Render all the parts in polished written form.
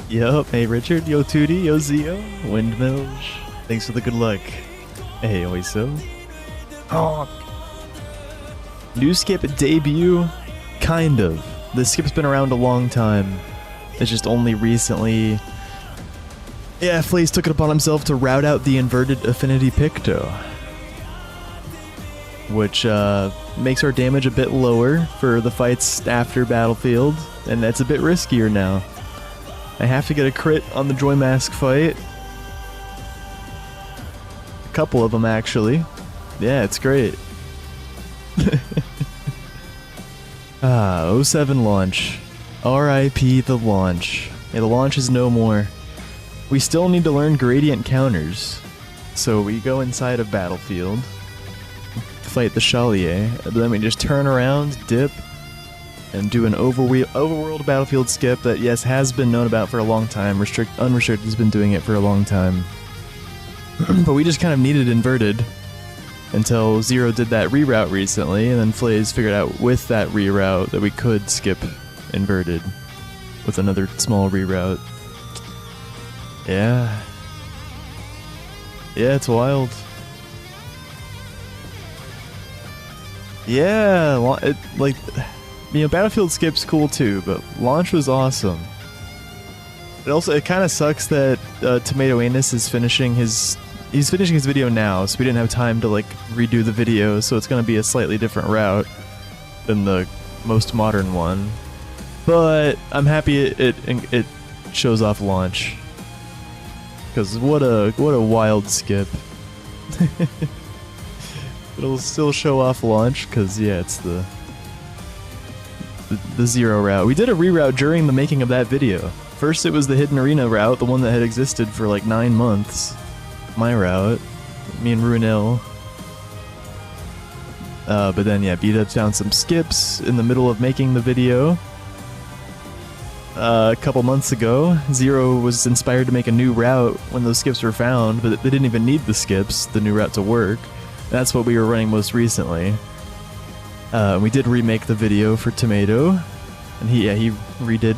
Yup, hey Richard, yo Tootie, yo Zio, Windmills, thanks for the good luck. Hey Oiso. Oh. New skip debut? Kind of. The skip's been around a long time. It's just only recently... Yeah, Flaze took it upon himself to route out the inverted affinity Picto. Which makes our damage a bit lower for the fights after Battlefield, and that's a bit riskier now. I have to get a crit on the Joy Mask fight. A couple of them, actually. Yeah, it's great. 07 launch. RIP the launch. Yeah, the launch is no more. We still need to learn gradient counters. So we go inside of Battlefield, fight the Chalier, then we just turn around, dip, and do an overworld Battlefield skip that, yes, has been known about for a long time. Unrestricted has been doing it for a long time. But we just kind of needed inverted until Zero did that reroute recently, and then Flaze figured out with that reroute that we could skip inverted with another small reroute. Yeah. Yeah, it's wild. Yeah, you know, Battlefield skip's cool too, but launch was awesome. It kind of sucks that Tomato Anus is finishing his video now, so we didn't have time to like redo the video, so it's gonna be a slightly different route than the most modern one. But I'm happy it shows off launch, because what a wild skip. It'll still show off launch, because yeah, it's the Zero route. We did a reroute during the making of that video. First it was the Hidden Arena route, the one that had existed for like 9 months. My route. Me and Runil. But then yeah, B-Dub found some skips in the middle of making the video. A couple months ago, Zero was inspired to make a new route when those skips were found, but they didn't even need the skips, the new route, to work. That's what we were running most recently. We did remake the video for Tomato, and he redid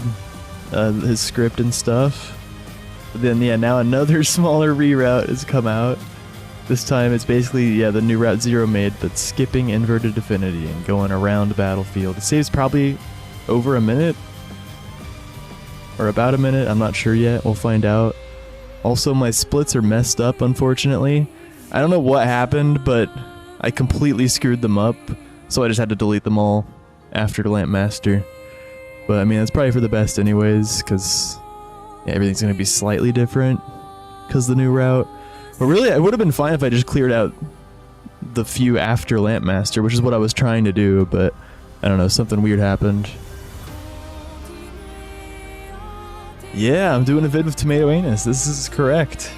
his script and stuff. But then yeah, now another smaller reroute has come out. This time it's basically the new route Zero made, but skipping inverted affinity and going around Battlefield. It saves probably over a minute, or about a minute. I'm not sure yet. We'll find out. Also, my splits are messed up, unfortunately. I don't know what happened, but I completely screwed them up. So I just had to delete them all after Lampmaster. But I mean, that's probably for the best anyways, because yeah, everything's going to be slightly different because the new route. But really, it would have been fine if I just cleared out the few after Lampmaster, which is what I was trying to do, but I don't know, something weird happened. Yeah, I'm doing a vid with Tomato Anus. This is correct.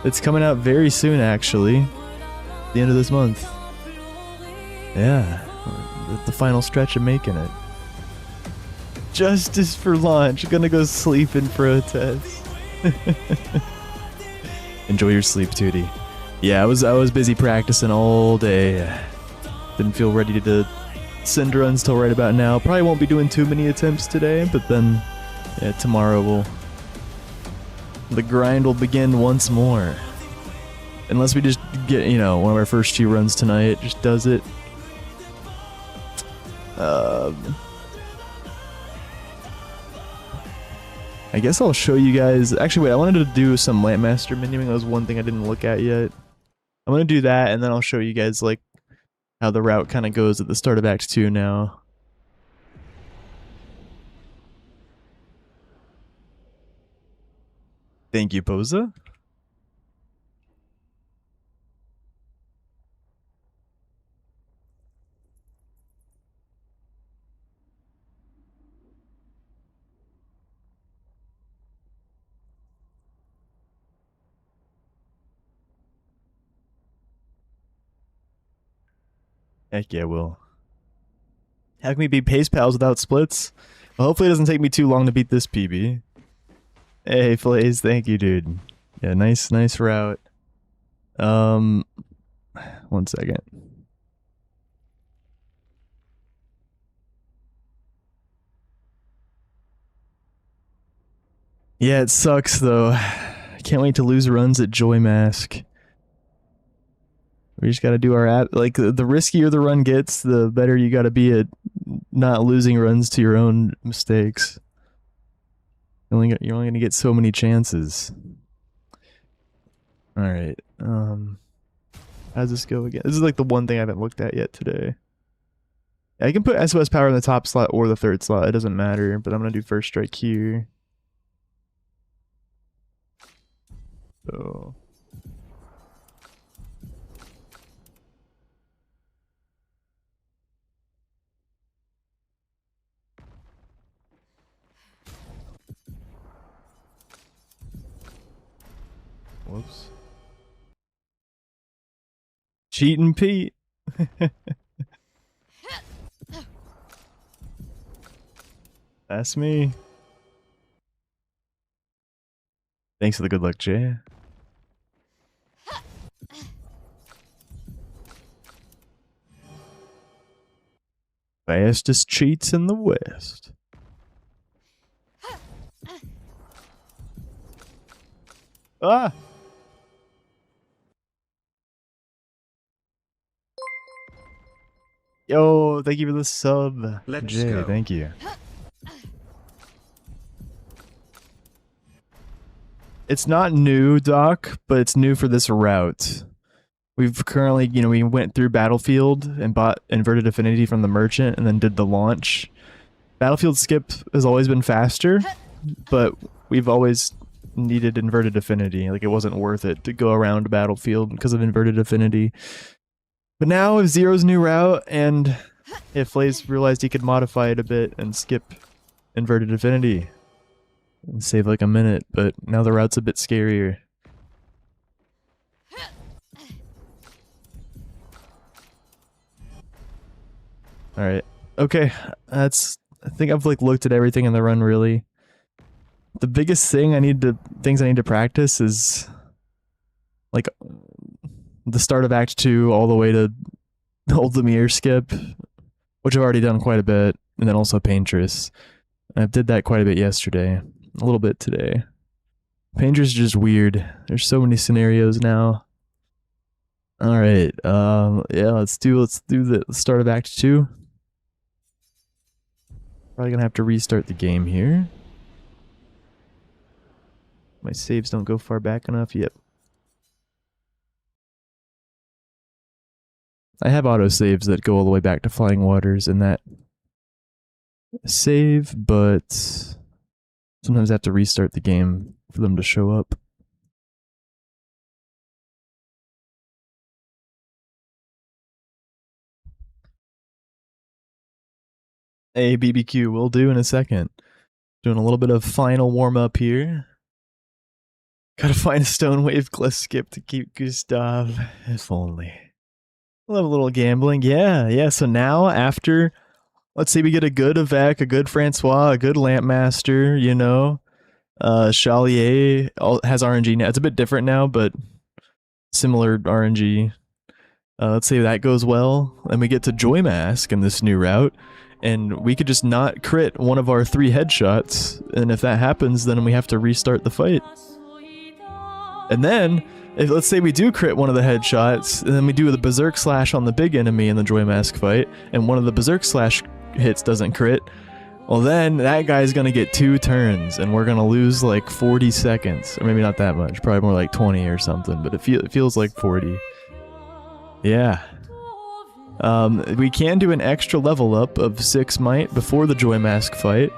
It's coming out very soon, actually. The end of this month. Yeah, the final stretch of making it. Justice for launch. Gonna go sleep in protest. Enjoy your sleep, Tootie. Yeah, I was busy practicing all day. Didn't feel ready to send runs till right about now. Probably won't be doing too many attempts today, but then yeah, tomorrow the grind will begin once more. Unless we just get, you know, one of our first few runs tonight just does it. I guess I'll show you guys. Actually, wait, I wanted to do some Lampmaster menuing. That was one thing I didn't look at yet. I'm gonna do that, and then I'll show you guys like how the route kind of goes at the start of Act 2 now. Thank you, Posa. Heck yeah, Will. How can we be pace pals without splits? Well, hopefully it doesn't take me too long to beat this PB. Hey, Flaze, thank you, dude. Yeah, nice route. 1 second. Yeah, it sucks though. I can't wait to lose runs at Joy Mask. We just gotta do our app. Like, the riskier the run gets, the better you gotta be at not losing runs to your own mistakes. You're only gonna get so many chances. Alright, how's this go again? This is like the one thing I haven't looked at yet today. I can put SOS power in the top slot or the third slot, it doesn't matter, but I'm gonna do first strike here. So... Whoops. Cheating Pete. That's me. Thanks for the good luck, Jay. Fastest cheats in the West. Ah! Yo, thank you for the sub. Let's Jay, go. Thank you. It's not new, Doc, but it's new for this route. We've currently, we went through Battlefield and bought Inverted Affinity from the merchant and then did the launch. Battlefield skip has always been faster, but we've always needed Inverted Affinity. Like, it wasn't worth it to go around Battlefield because of Inverted Affinity. But now with Zero's new route, and if Flaze realized he could modify it a bit and skip Inverted Affinity and save like a minute, but now the route's a bit scarier. Alright. Okay. I think I've like looked at everything in the run really. The biggest thing things I need to practice is like the start of Act 2 all the way to Hold the Mirror skip, which I've already done quite a bit, and then also Paintress. I did that quite a bit yesterday, a little bit today. Paintress is just weird. There's so many scenarios now. Alright, yeah, let's do the start of Act 2. Probably gonna have to restart the game here. My saves don't go far back enough. Yep. I have autosaves that go all the way back to Flying Waters in that save, but sometimes I have to restart the game for them to show up. Hey, BBQ, will do in a second. Doing a little bit of final warm-up here. Gotta find a Stone Wave Glyph skip to keep Gustav, if only. Love a little gambling. Yeah. So now, after, let's say we get a good Avec, a good Francois, a good Lampmaster, Chalier has RNG now. It's a bit different now, but similar RNG. Let's say that goes well, and we get to Joy Mask in this new route, and we could just not crit one of our 3 headshots, and if that happens, then we have to restart the fight. And then, let's say we do crit one of the headshots, and then we do the Berserk Slash on the big enemy in the Joy Mask fight, and one of the Berserk Slash hits doesn't crit, well then, that guy's gonna get 2 turns, and we're gonna lose like 40 seconds. Or maybe not that much, probably more like 20 or something, but it feels like 40. Yeah. We can do an extra level up of 6 might before the Joy Mask fight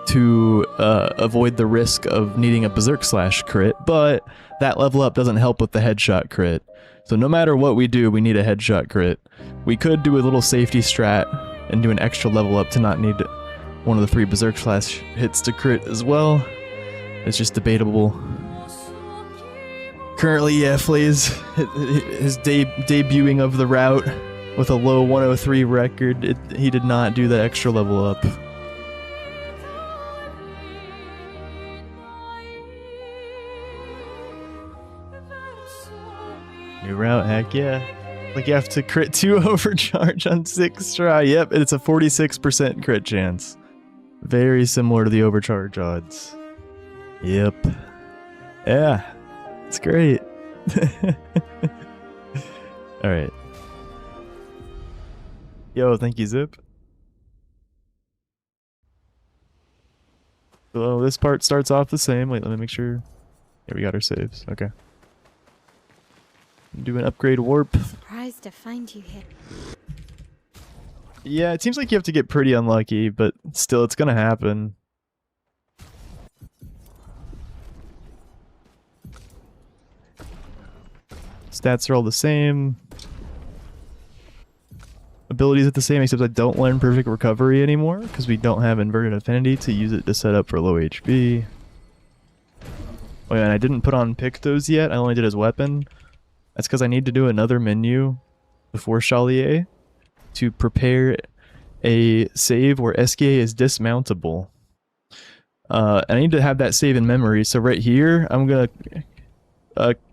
to avoid the risk of needing a Berserk Slash crit, but that level up doesn't help with the headshot crit. So no matter what we do, we need a headshot crit. We could do a little safety strat and do an extra level up to not need one of the 3 Berserk Slash hits to crit as well. It's just debatable. Currently, yeah, Flaze, his debuting of the route with a low 103 record, he did not do the extra level up. New route, heck yeah. Like you have to crit 2 overcharge on 6 try. Yep, it's a 46% crit chance. Very similar to the overcharge odds. Yep. Yeah, it's great. Alright. Yo, thank you, Zip. So this part starts off the same. Wait, let me make sure. Yeah, we got our saves. Okay. Do an upgrade warp. Surprised to find you here. Yeah, it seems like you have to get pretty unlucky, but still, it's gonna happen. Stats are all the same. Abilities are the same, except I don't learn Perfect Recovery anymore, because we don't have Inverted Affinity to use it to set up for low HP. Oh yeah, and I didn't put on Pictos yet, I only did his weapon. That's because I need to do another menu before Chalier to prepare a save where SKA is dismountable. I need to have that save in memory, so right here, I'm gonna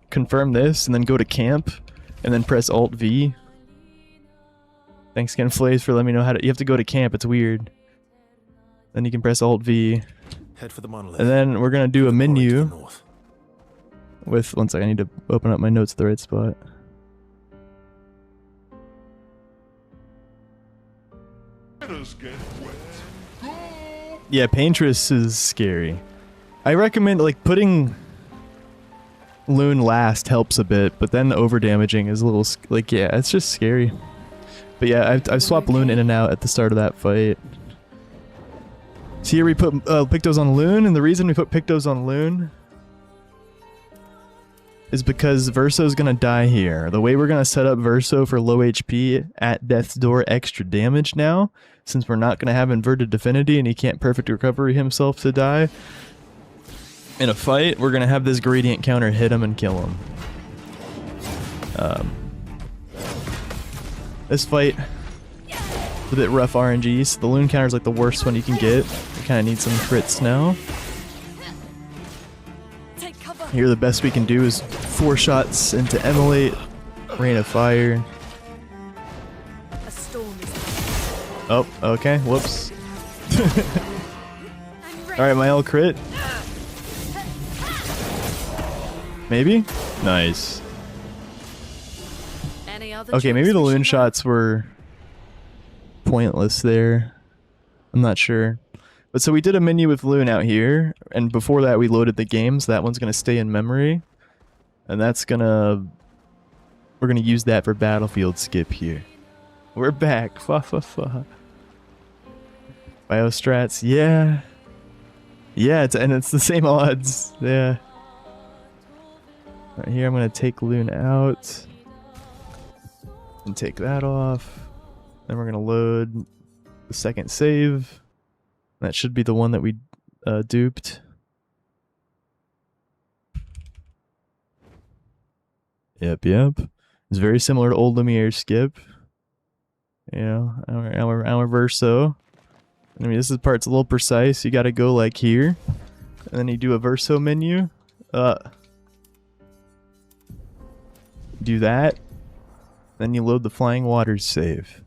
confirm this, and then go to camp, and then press Alt-V. Thanks again, Flays, for letting me know how to... You have to go to camp, it's weird. Then you can press Alt-V. Head for the monolith. And then we're gonna do a menu with... One second, I need to open up my notes at the right spot. Yeah, Paintress is scary. I recommend, like, putting Loon last helps a bit, but then over-damaging is a little... Like, yeah, it's just scary. But yeah, I've swapped Loon in and out at the start of that fight. So here we put Pictos on Loon, and the reason we put Pictos on Loon is because Verso's gonna die here. The way we're gonna set up Verso for low HP at Death's Door extra damage now, since we're not gonna have Inverted Affinity and he can't Perfect Recovery himself to die, in a fight, we're gonna have this gradient counter hit him and kill him. This fight is a bit rough RNG, so the Loon counter is like the worst one you can get. We kind of need some crits now. Here the best we can do is 4 shots into Emulate, Rain of Fire. Oh, okay, whoops. Alright, my L crit. Maybe? Nice. Okay, maybe the Loon shots were pointless there. I'm not sure. But so we did a menu with Loon out here, and before that we loaded the game, so that one's gonna stay in memory. And that's gonna... We're gonna use that for Battlefield skip here. We're back. Fa fa fa. Biostrats, yeah. Yeah, and it's the same odds. Yeah. Right here I'm gonna take Loon out. And take that off. Then we're gonna load the second save. That should be the one that we duped. Yep. It's very similar to old Lumiere skip. You know, our Verso. I mean, this is part's a little precise. You gotta go like here. And then you do a Verso menu. Do that. Then you load the Flying Waters save.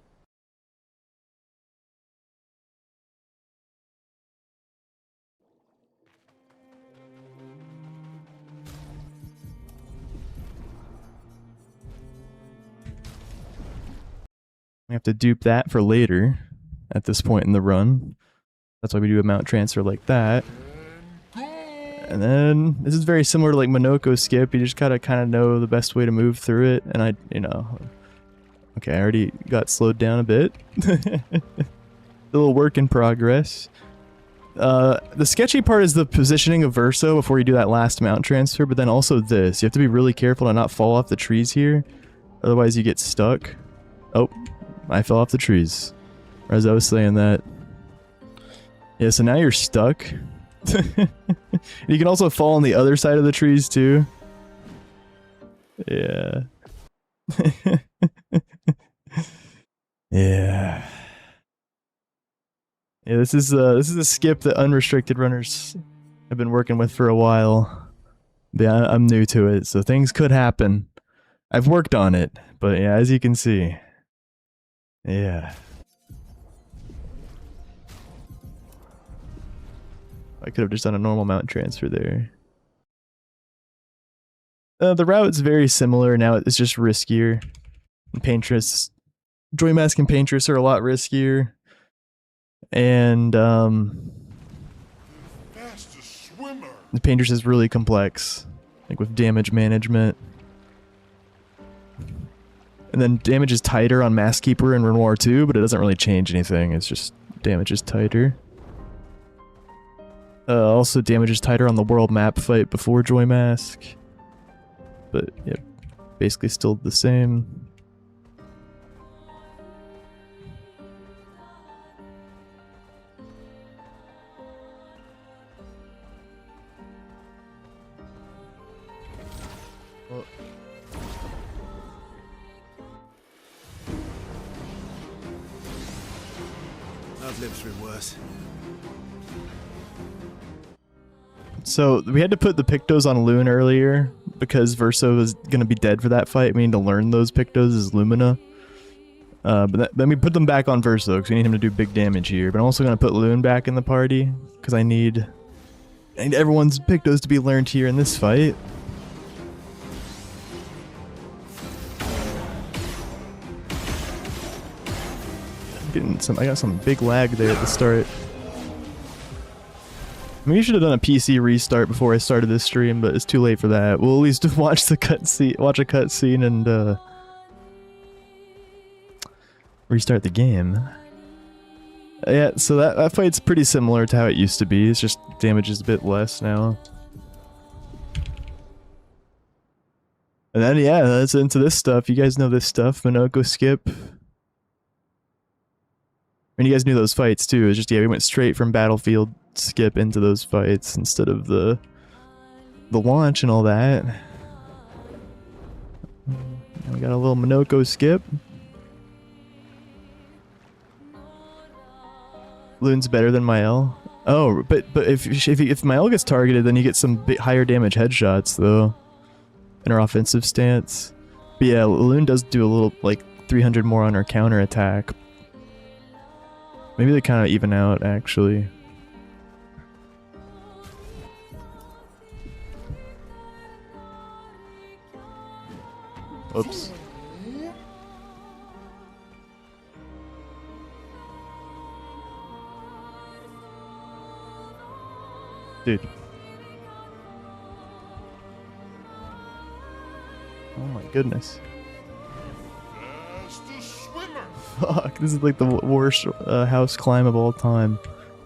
We have to dupe that for later at this point in the run. That's why we do a mount transfer like that. And then this is very similar to like Monoko skip. You just gotta kind of know the best way to move through it. And okay, I already got slowed down a bit. A little work in progress. The sketchy part is the positioning of Verso before you do that last mount transfer, but then also this. You have to be really careful to not fall off the trees here. Otherwise you get stuck. Oh, I fell off the trees. Or as I was saying that. Yeah, so now you're stuck. You can also fall on the other side of the trees too. Yeah. Yeah. Yeah, this is a skip that unrestricted runners have been working with for a while. Yeah, I'm new to it, so things could happen. I've worked on it, but yeah, as you can see. Yeah. I could have just done a normal mount transfer there. The route's very similar, now it's just riskier. Paintress, Joymask and Paintress are a lot riskier. And the Paintress is really complex, like with damage management. And then damage is tighter on Mask Keeper and Renoir too, but it doesn't really change anything, it's just damage is tighter. Also damage is tighter on the world map fight before Joymask. But yeah, basically still the same. Well, I've lived through worse. so we had to put the Pictos on Loon earlier because Verso was going to be dead for that fight. We need to learn those Pictos as Lumina. But then we put them back on Verso because we need him to do big damage here. But I'm also going to put Loon back in the party because I need everyone's Pictos to be learned here in this fight. I got some big lag there at the start. I mean, you should have done a PC restart before I started this stream, but it's too late for that. We'll at least watch the cutscene, watch a cutscene, and restart the game. Yeah, so that fight's pretty similar to how it used to be. It's just damage is a bit less now. And then yeah, that's into this stuff. You guys know this stuff. Minoko skip. And you guys knew those fights too. It's just yeah, we went straight from battlefield skip into those fights instead of the launch and all that. We got a little Minoko skip. Loon's better than Mael. Oh, but if Mael gets targeted, then you get some bit higher damage headshots though in her offensive stance. But yeah, Loon does do a little like 300 more on her counter attack. Maybe they kind of even out, actually. Oops. Dude. Oh my goodness. Fuck, this is like the worst house climb of all time.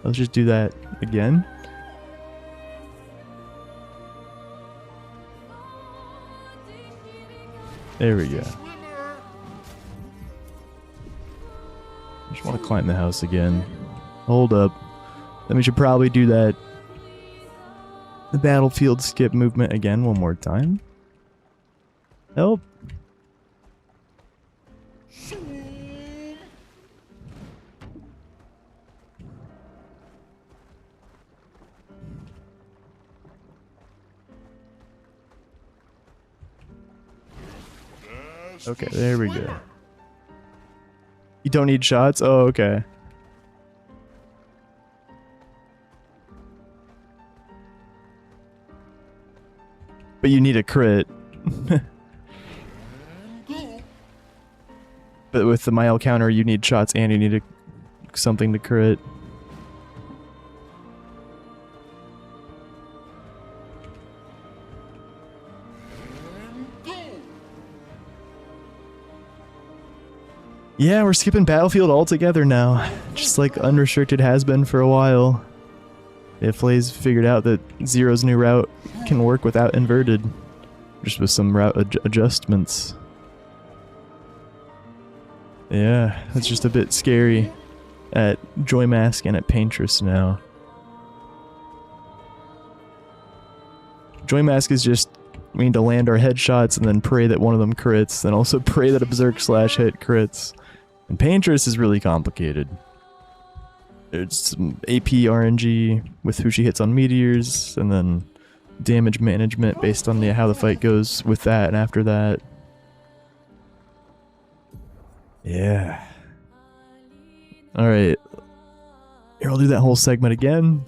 Let's just do that again. There we go. I just want to climb the house again. Hold up. Then we should probably do that. The battlefield skip movement again one more time. Help. Okay, there we go. You don't need shots? Oh, okay. But you need a crit. But with the Mael counter, you need shots and you need something to crit. Yeah, we're skipping Battlefield altogether now, just like Unrestricted has been for a while. If Flay's figured out that Zero's new route can work without inverted, just with some route adjustments. Yeah, that's just a bit scary at Joymask and at Paintress now. Joymask is just, we need to land our headshots and then pray that one of them crits, then also pray that a Berserk slash hit crits. And Paintress is really complicated. There's some AP RNG with who she hits on meteors, and then damage management based on how the fight goes with that and after that. Yeah. Alright. Here, I'll do that whole segment again.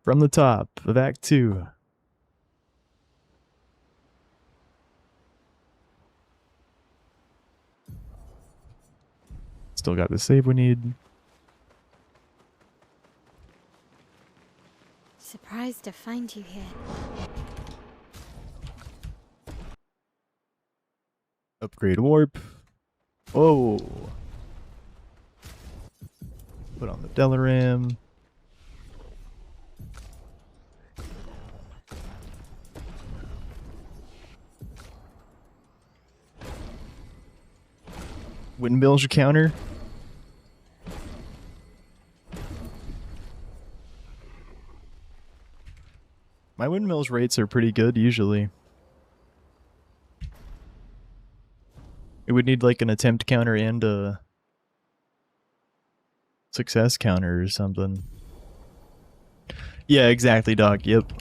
From the top of Act 2. Still got the save we need. Surprised to find you here. Upgrade warp. Whoa. Put on the Delaram. Windmills your counter. My windmills rates are pretty good usually. It would need like an attempt counter and a success counter or something. Yeah, exactly, Doc. Yep.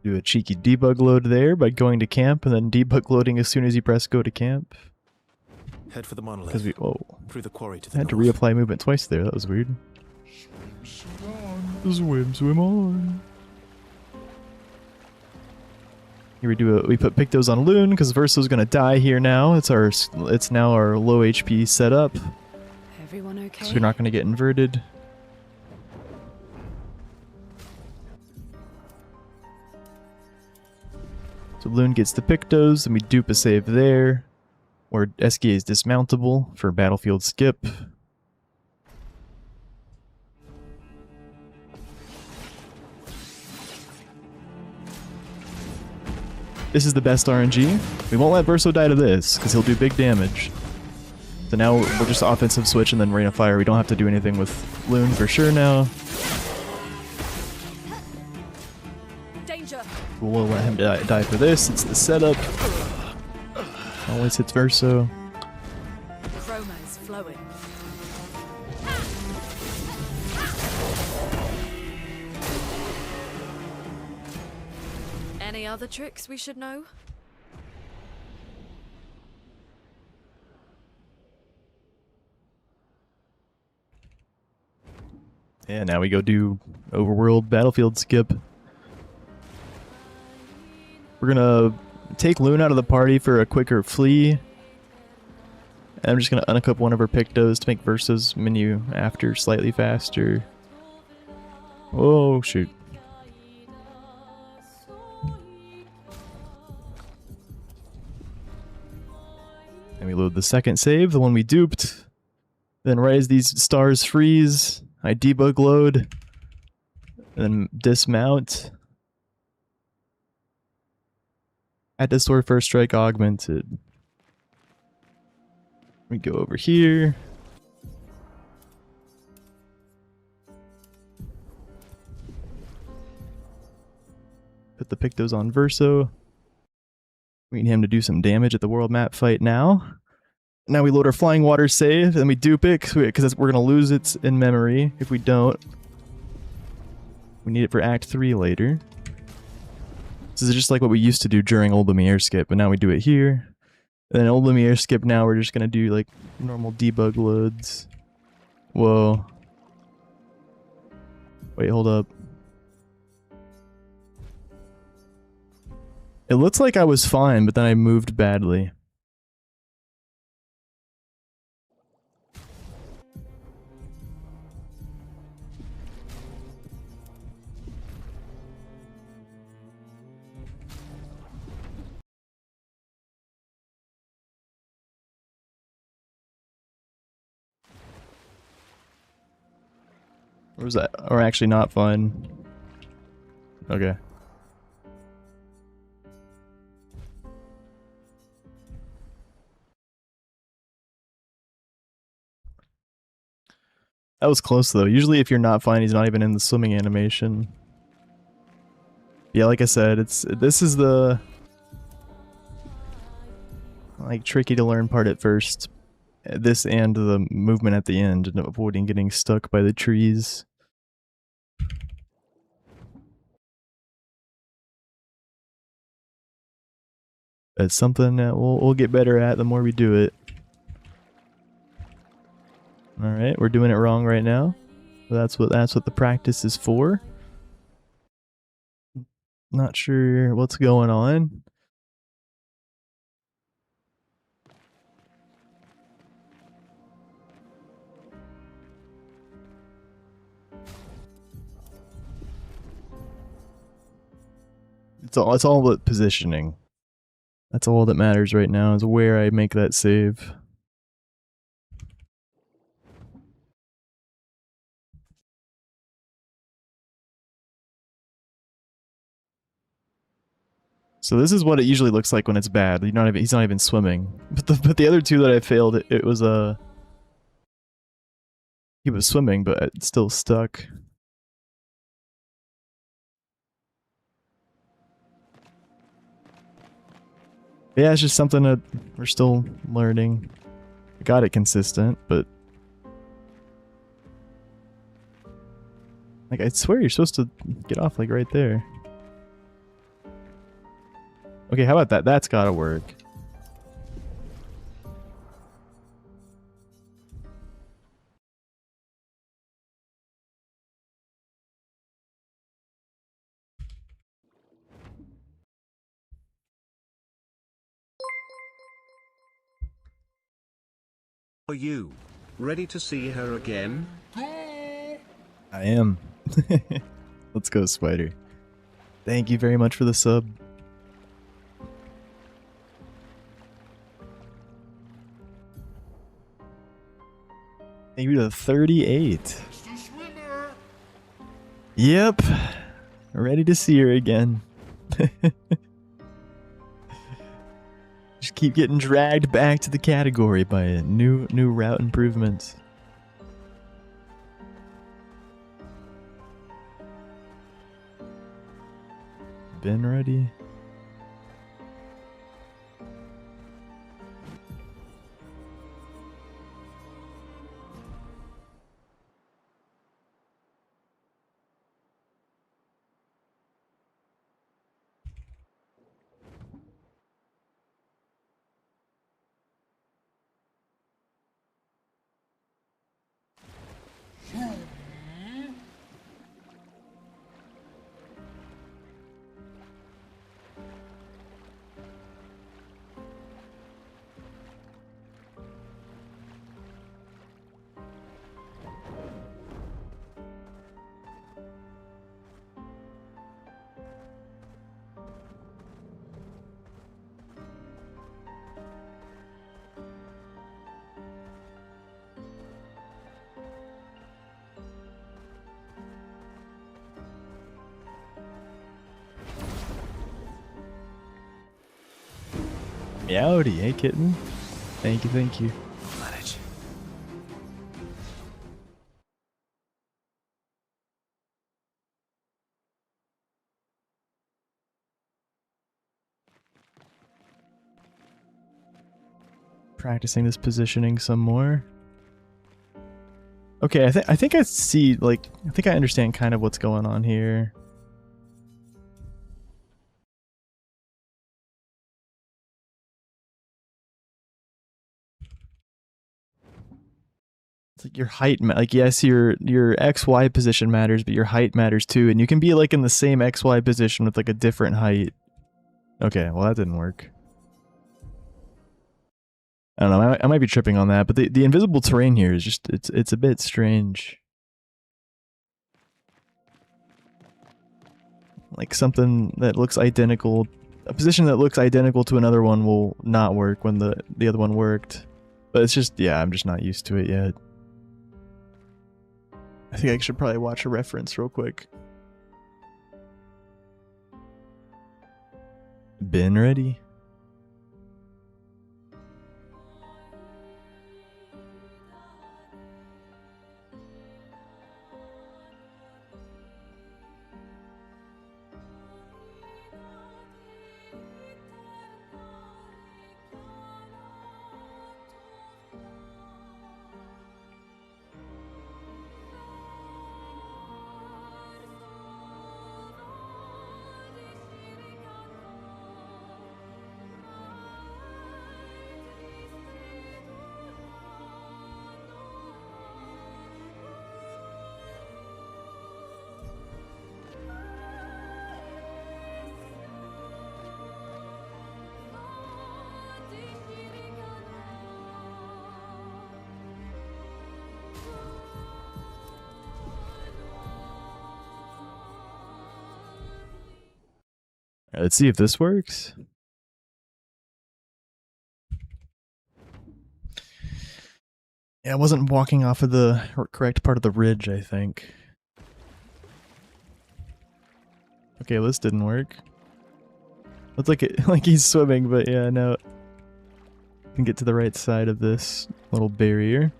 Do a cheeky debug load there by going to camp and then debug loading as soon as you press go to camp. Head for the monolith. Because we through the quarry to the I had to north. reapply movement twice there. That was weird. Swim on. Here we put Pictos on Loon because Verso's gonna die here now. It's now our low HP setup. Everyone okay? So we're not gonna get inverted. So Loon gets the Pictos, and we dupe a save there. Or SKA is dismountable for battlefield skip. This is the best RNG. We won't let Verso die to this, because he'll do big damage. So now we'll just offensive switch and then Rain of Fire. We don't have to do anything with Loon for sure now. Danger. We'll let him die for this. It's the setup. Always hits Verso. Chroma is flowing. Any other tricks we should know? Yeah, now we go do overworld battlefield skip. We're gonna take Loon out of the party for a quicker flee. And I'm just gonna unequip one of her Pictos to make Verso's menu after slightly faster. Oh shoot. And we load the second save, the one we duped. Then right as these stars freeze, I debug load, and then dismount. At the sword first strike augmented. We go over here. Put the Pictos on Verso. We need him to do some damage at the world map fight now. Now we load our Flying Water save, and we dupe it, because we're going to lose it in memory if we don't. We need it for Act 3 later. This is just like what we used to do during Old Lumiere skip, but now we do it here. And then Old Lumiere skip now, we're just going to do like normal debug loads. Whoa. Wait, hold up. It looks like I was fine, but then I moved badly. Or was that? Or actually not fun? Okay. That was close though. Usually if you're not fine, he's not even in the swimming animation. Yeah, like I said, this is the like tricky to learn part at first. This and the movement at the end and avoiding getting stuck by the trees. It's something that we'll get better at the more we do it. Alright, we're doing it wrong right now. That's what the practice is for. Not sure what's going on. It's all about positioning. That's all that matters right now, is where I make that save. So this is what it usually looks like when it's bad. He's not even swimming. But the other two that I failed, it was he was swimming, but it's still stuck. Yeah, it's just something that we're still learning. I got it consistent, but like I swear you're supposed to get off like right there. Okay, how about that? That's gotta work. Are you ready to see her again? I am. Let's go, Spider. Thank you very much for the sub. Thank you to 38. Yep. Ready to see her again. Just keep getting dragged back to the category by new route improvements. Been ready. Meowdy, hey kitten. Thank you, thank you. Manage. Practicing this positioning some more. Okay, I think I see, like, I think I understand kind of what's going on here. It's like your height, like yes, your XY position matters, but your height matters too, and you can be like in the same XY position with like a different height. Okay, well that didn't work. I don't know, I might be tripping on that, but the invisible terrain here is just, it's a bit strange. Like something that looks identical, a position that looks identical to another one will not work when the other one worked. But it's just, yeah, I'm just not used to it yet. I think I should probably watch a reference real quick. Been ready. Alright, let's see if this works. Yeah, I wasn't walking off of the correct part of the ridge, I think. Okay, well, this didn't work. Looks like it, like he's swimming, but yeah, no. Can get to the right side of this little barrier.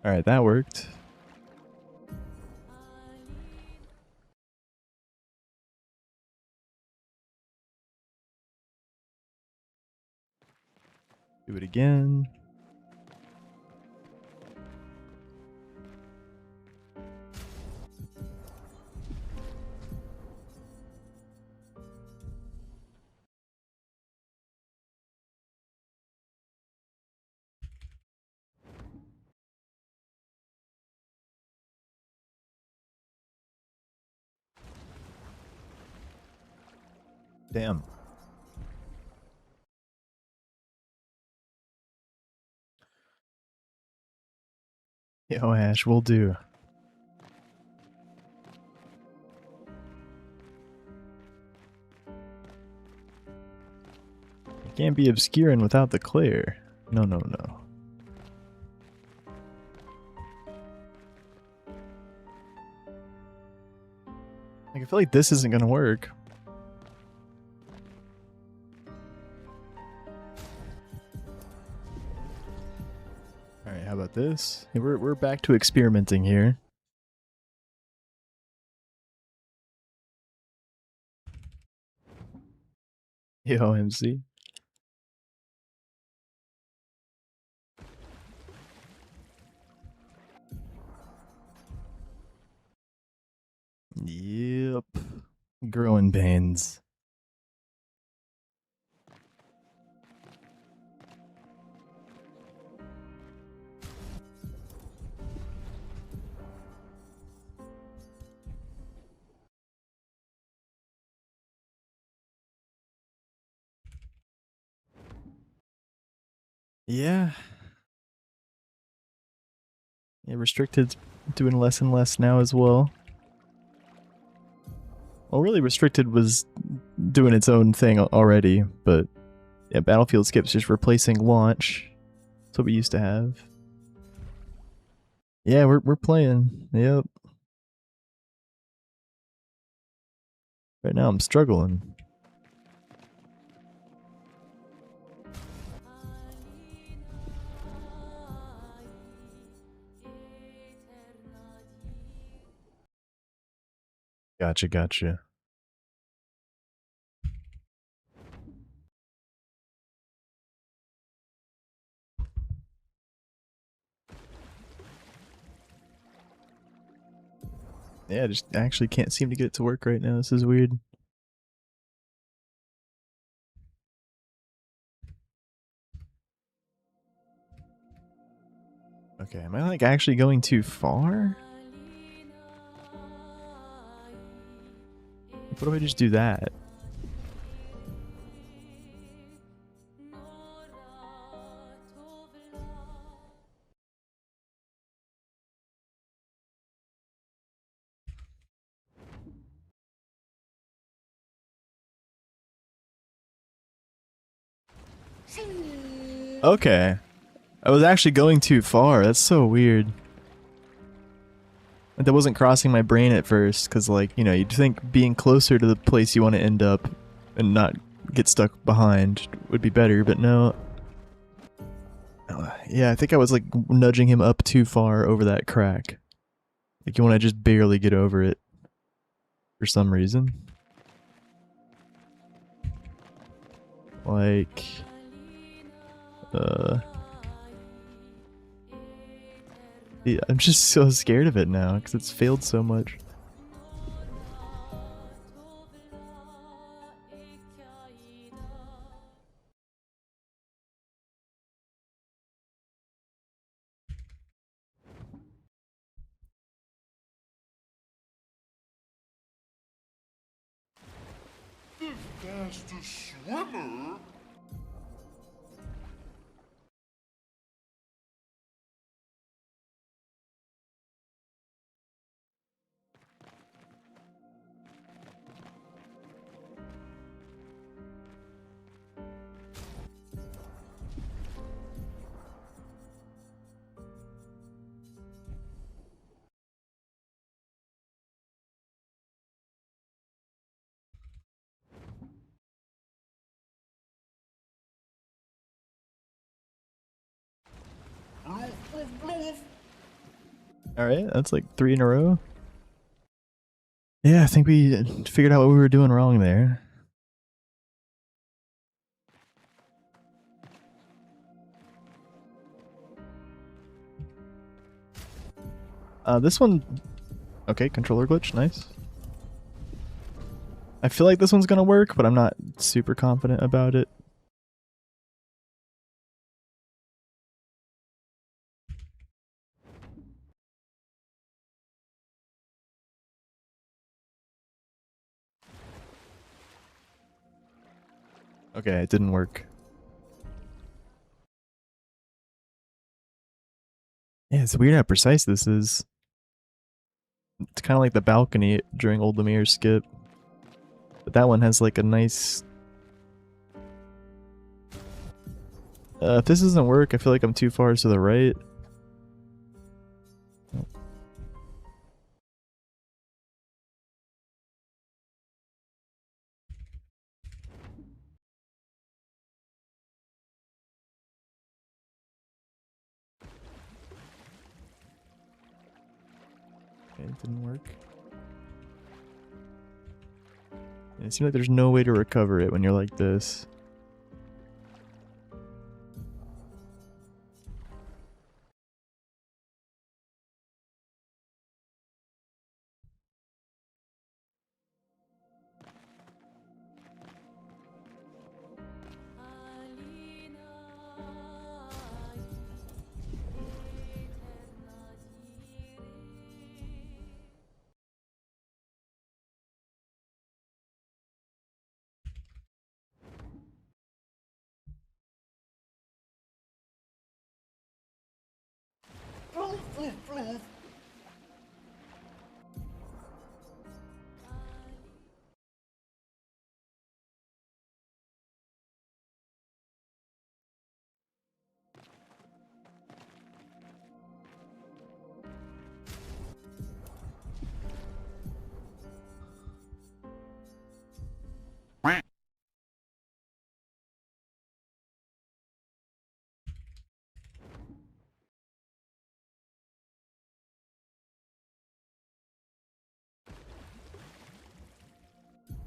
Alright, that worked. Do it again. Damn. Yo, Ash, will do. You can't be obscuring without the clear. No, no, no. Like, I feel like this isn't gonna work. Alright, how about this? Hey, we're back to experimenting here. Yo, MC. Yep. Growing pains. Yeah. Yeah, Restricted's doing less and less now as well. Well, really, Restricted was doing its own thing already, but yeah, Battlefield Skip's just replacing launch. That's what we used to have. Yeah, we're playing. Yep. Right now I'm struggling. Gotcha, gotcha. Yeah, I just actually can't seem to get it to work right now. This is weird. Okay, am I like actually going too far? Like, what if I just do that? Okay. I was actually going too far. That's so weird. Like, that wasn't crossing my brain at first, because, like, you know, you'd think being closer to the place you want to end up and not get stuck behind would be better, but no. Yeah, I think I was, like, nudging him up too far over that crack. Like, you want to just barely get over it. For some reason. Like... Yeah, I'm just so scared of it now because it's failed so much. Fastest swimmer? Alright, that's like 3 in a row. Yeah, I think we figured out what we were doing wrong there. This one... Okay, controller glitch, nice. I feel like this one's gonna work, but I'm not super confident about it. Okay, it didn't work. Yeah, it's weird how precise this is. It's kind of like the balcony during Old Lemir's skip. But that one has like a nice... if this doesn't work, I feel like I'm too far to the right. Okay, it didn't work. It seems like there's no way to recover it when you're like this.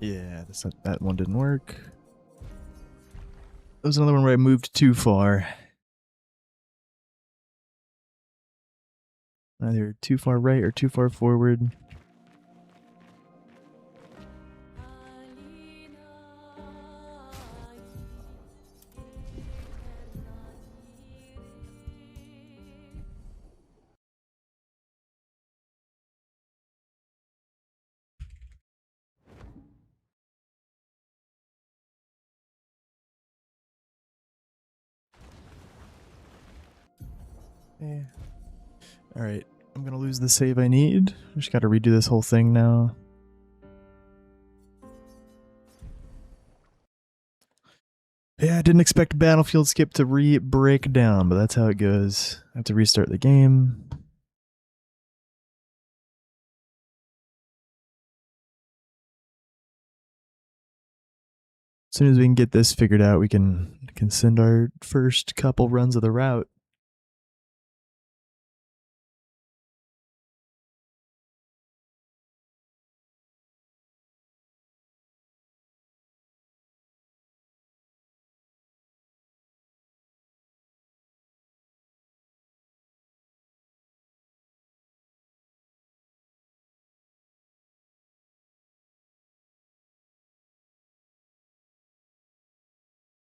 Yeah, that one didn't work. That was another one where I moved too far. Either too far right or too far forward. Yeah. Alright, I'm gonna lose the save I need. Just gotta redo this whole thing now. Yeah, I didn't expect Battlefield Skip to break down, but that's how it goes. I have to restart the game. As soon as we can get this figured out, we can send our first couple runs of the route.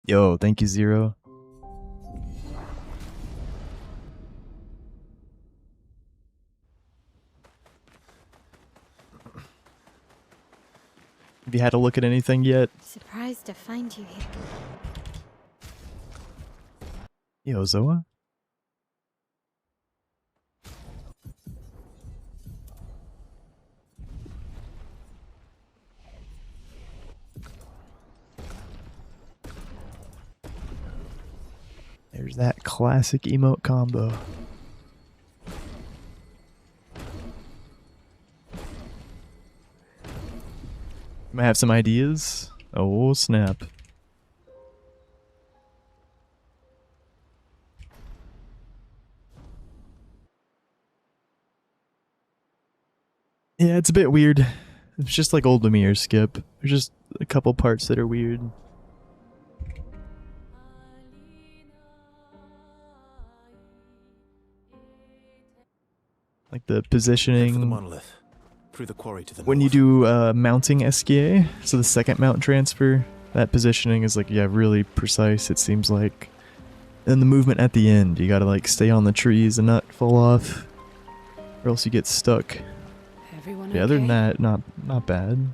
Yo, thank you, Zero. Have you had a look at anything yet? Surprised to find you here. Yo, Zoa? There's that classic emote combo. Might have some ideas. Oh, snap. Yeah, it's a bit weird. It's just like old Lemire skip. There's just a couple parts that are weird. Like the Head for the positioning. monolith. Through the quarry to the When you north. do mounting SKA, so the second mount transfer, that positioning is like, yeah, really precise, it seems like. And the movement at the end, you gotta like stay on the trees and not fall off, or else you get stuck. Everyone Yeah, okay? other than that, not bad.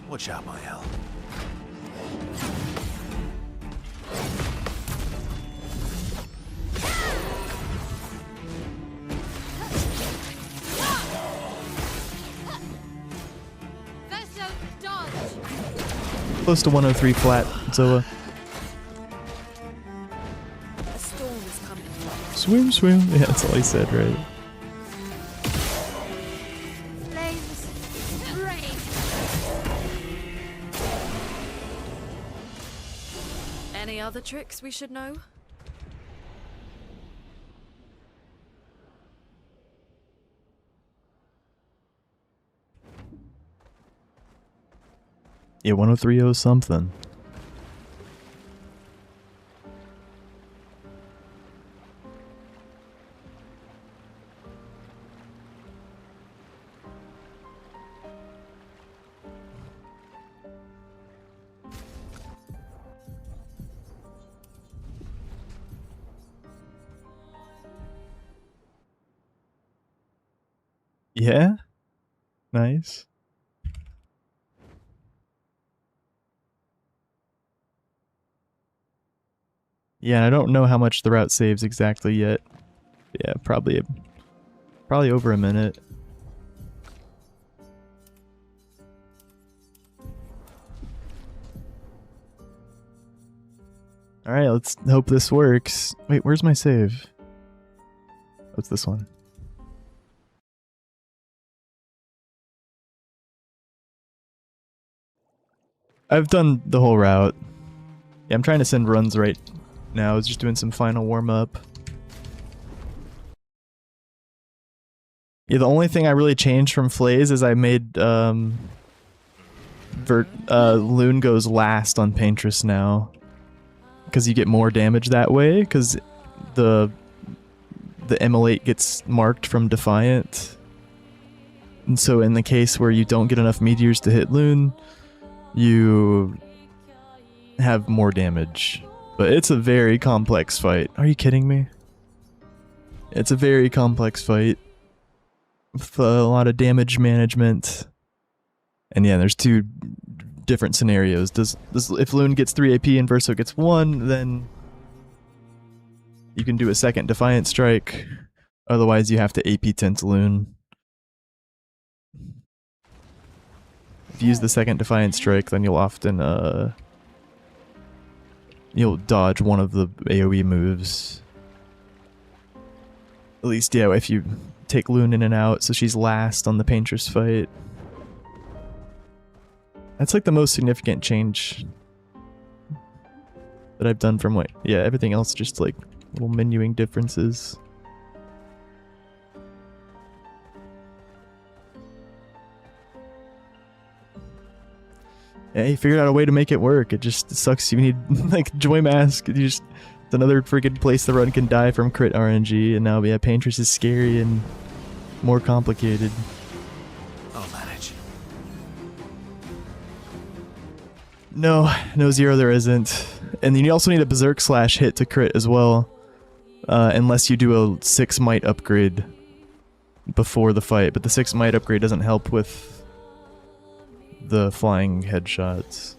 Watch out, Mael. Verso dodge! Close to 103 flat, Zoa. A storm is coming. Swim, swim. Yeah, that's all he said, right? Flames rain! Any other tricks we should know? Yeah, 1030 something. Yeah? Nice. Yeah, I don't know how much the route saves exactly yet. Yeah, probably over a minute. Alright, let's hope this works. Wait, where's my save? What's this one? I've done the whole route. Yeah, I'm trying to send runs right now. I was just doing some final warm-up. Yeah, the only thing I really changed from Flays is I made Loon goes last on Paintress now. Because you get more damage that way, because the Immolate gets marked from Defiant. And so in the case where you don't get enough meteors to hit Loon, you have more damage. But it's a very complex fight. Are you kidding me? It's a very complex fight. With a lot of damage management. And yeah, there's two different scenarios. If Loon gets 3 AP and Verso gets 1, then you can do a second Defiant Strike. Otherwise, you have to AP Tent Loon. If you use the second Defiant Strike, then you'll often you'll dodge one of the AoE moves. At least, yeah, if you take Loon in and out, so she's last on the Paintress fight. That's like the most significant change that I've done from what, yeah, everything else just like little menuing differences. Yeah, he figured out a way to make it work. It just sucks. You need like Joy Mask. It's another freaking place the run can die from crit RNG, and now yeah, Paintress is scary and more complicated. I'll manage. No Zero there isn't. And then you also need a Berserk Slash hit to crit as well. Unless you do a 6 might upgrade before the fight, but the 6 might upgrade doesn't help with the flying headshots.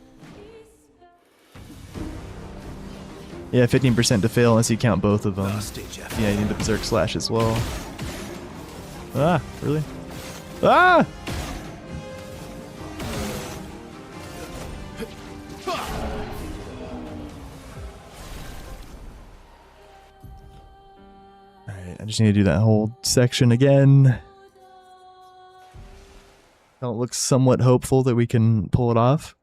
Yeah, 15% to fail unless you count both of them. Last stage effort. Yeah, you need the Berserk Slash as well. Ah, really? Ah! Alright, I just need to do that whole section again. It looks somewhat hopeful that we can pull it off.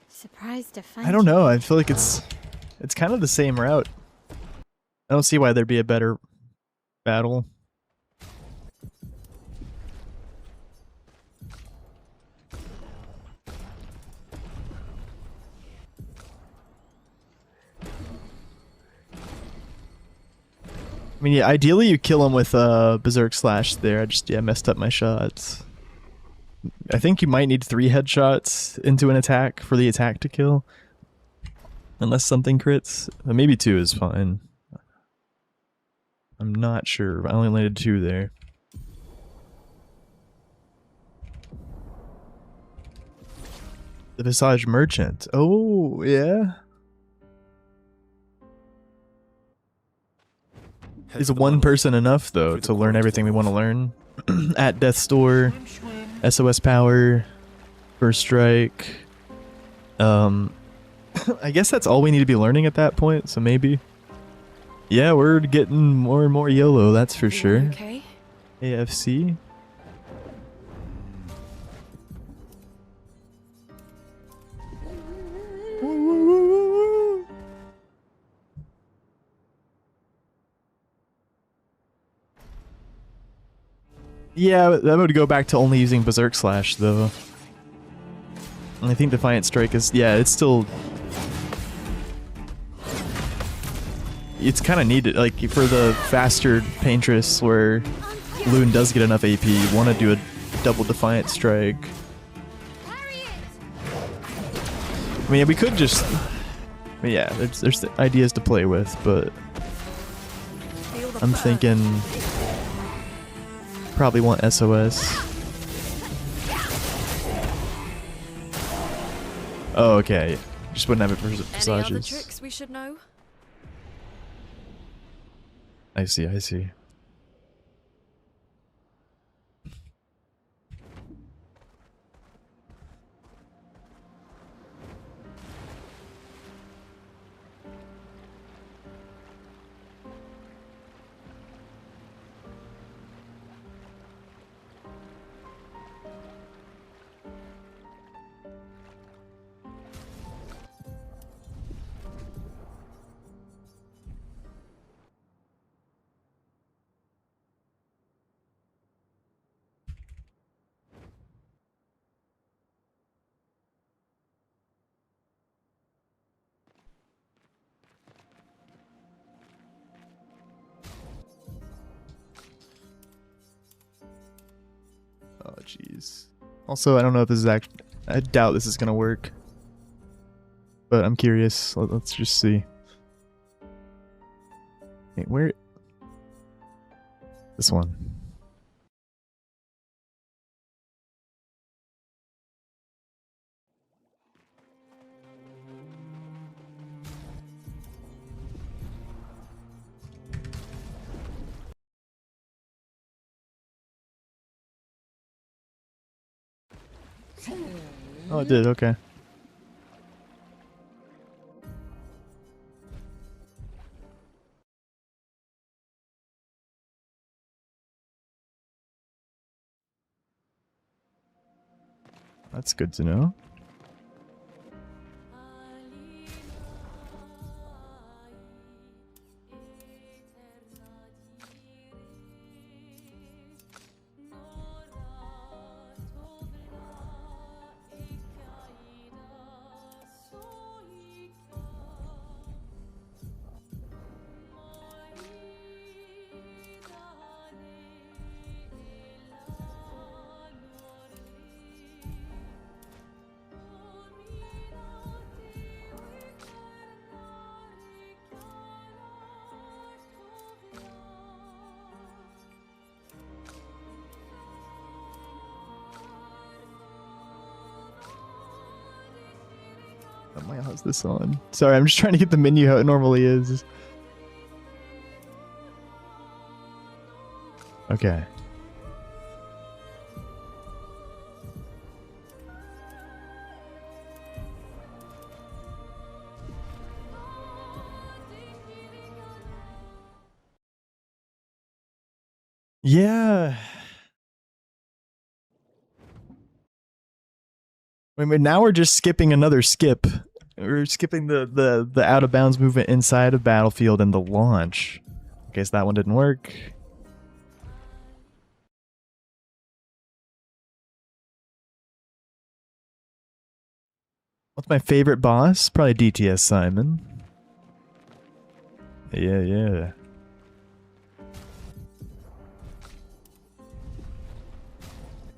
Surprised to find I don't you. know, I feel like it's kind of the same route. I don't see why there'd be a better battle. I mean, yeah, ideally you kill him with Berserk Slash there. I just, yeah, messed up my shots. I think you might need 3 headshots into an attack for the attack to kill. Unless something crits. Maybe 2 is fine. I'm not sure. I only landed 2 there. The Visage Merchant. Oh, yeah. Head Is for the one monolith. person enough, though, Through the to learn quarry everything we the want to learn? At Death's Door, SOS Power, First Strike. I guess that's all we need to be learning at that point, so maybe. Yeah, we're getting more and more YOLO, that's for sure. Okay. AFC. Yeah, that would go back to only using Berserk Slash, though. And I think Defiant Strike is... Yeah, it's still... It's kind of needed, like, for the faster Paintress, where Loon does get enough AP, you want to do a double Defiant Strike. Carry it! I mean, we could just... Yeah, there's ideas to play with, but... Feel the I'm burn. thinking... Probably want SOS. Oh, okay. Just wouldn't have it for Any other Visages. tricks we should know? I see, I see. Oh, jeez. Also, I don't know if this is actually... I doubt this is gonna work. But I'm curious. Let's just see. Wait, where... This one. Oh, it did, okay. That's good to know. why how's this on? Sorry, I'm just trying to get the menu how it normally is. Okay. Yeah. I mean, now we're just skipping another skip. We're skipping the out of bounds movement inside of Battlefield and the launch. In case that one didn't work. What's my favorite boss? Probably DTS Simon. Yeah, yeah.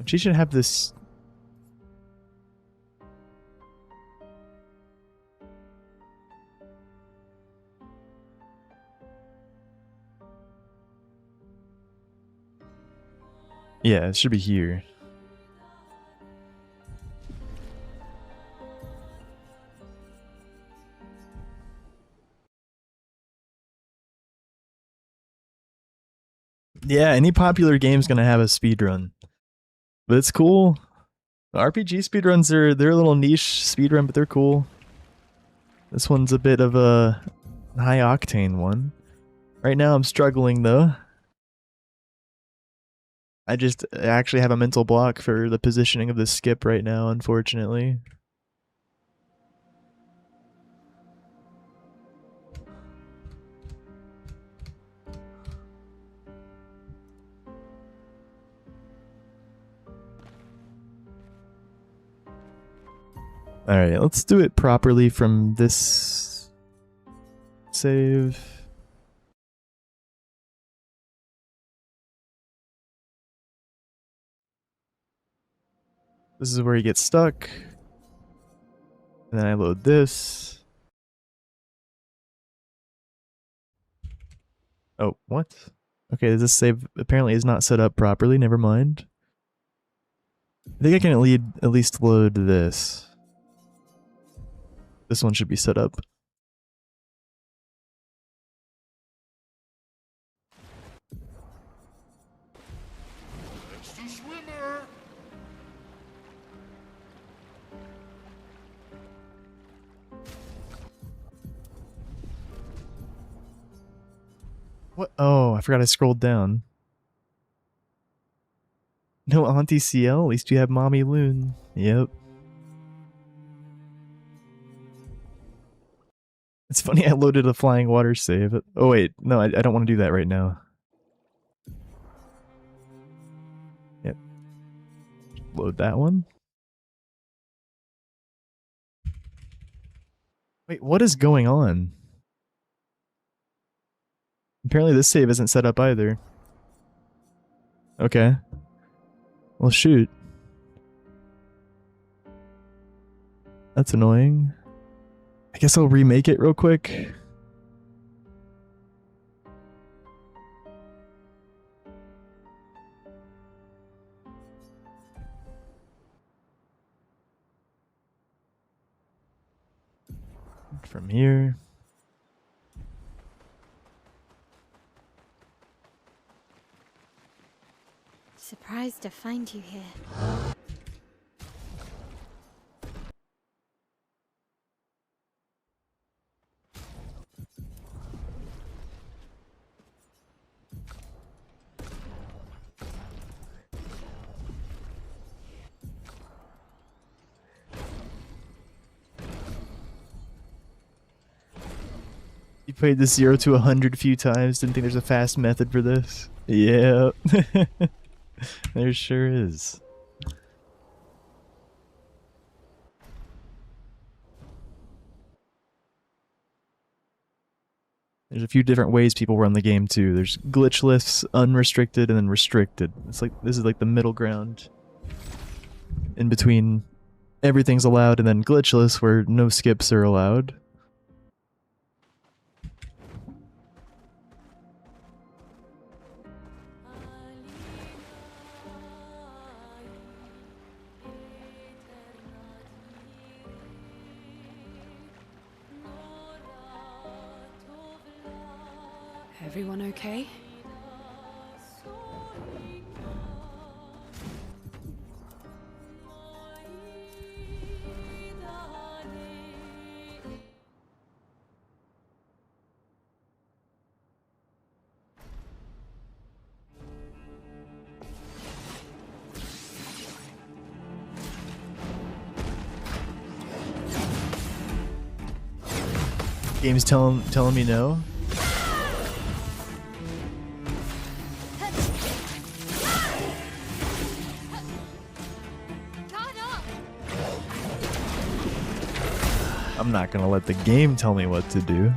She should have this. Yeah, it should be here. Yeah, any popular game's gonna have a speedrun. But it's cool. RPG speedruns they're a little niche speedrun, but they're cool. This one's a bit of a high octane one. Right now I'm struggling though. I actually have a mental block for the positioning of the skip right now, unfortunately. Alright, let's do it properly from this save. This is where you get stuck. And then I load this. Oh, what? Okay, this save apparently is not set up properly, never mind. I think I can at least load this. This one should be set up. What? Oh, I forgot I scrolled down. No Auntie CL? At least you have Mommy Loon. Yep. It's funny I loaded a flying water save. Oh wait, no, I don't want to do that right now. Yep. Load that one. Wait, what is going on? Apparently this save isn't set up either. Okay. Well, shoot. That's annoying. I guess I'll remake it real quick. From here. Surprised to find you here. You played the 0 to 100 a few times, didn't think there's a fast method for this? Yeah. There sure is. There's a few different ways people run the game too. There's glitchless, unrestricted, and then restricted. It's like this is like the middle ground. In between everything's allowed and then glitchless where no skips are allowed. Everyone okay? Game's telling me no. I'm not gonna let the game tell me what to do.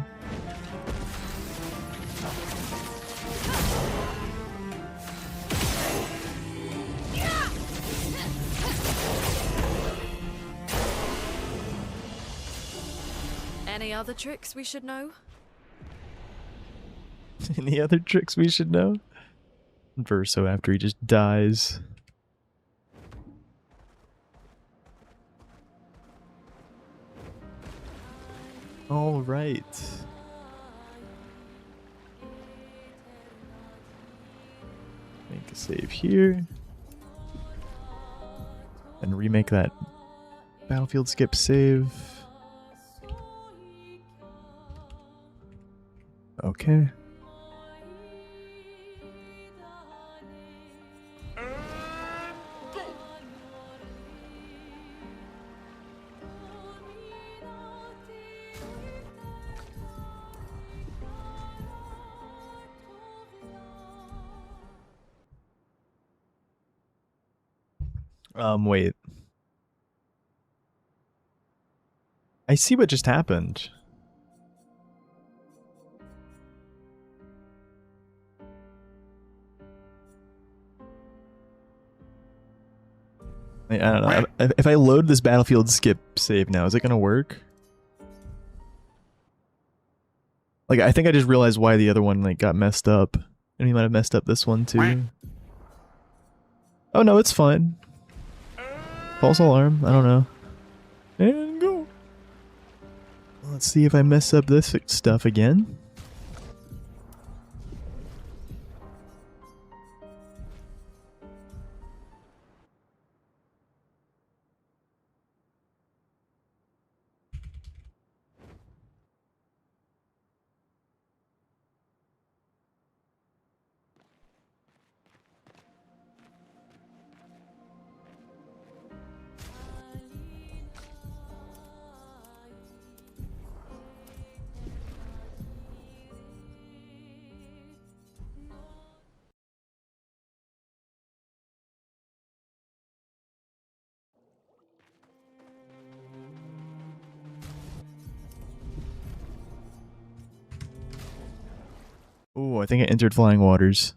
Any other tricks we should know? Any other tricks we should know? Verso after he just dies. All right. Make a save here. And remake that battlefield skip save. Okay. Wait. I see what just happened. I don't know. If I load this battlefield skip save now, is it gonna work? Like, I think I just realized why the other one like got messed up, and he might have messed up this one too. Oh no, it's fine. False alarm. I don't know. And go. Let's see if I mess up this stuff again. Oh, I think I entered flying waters.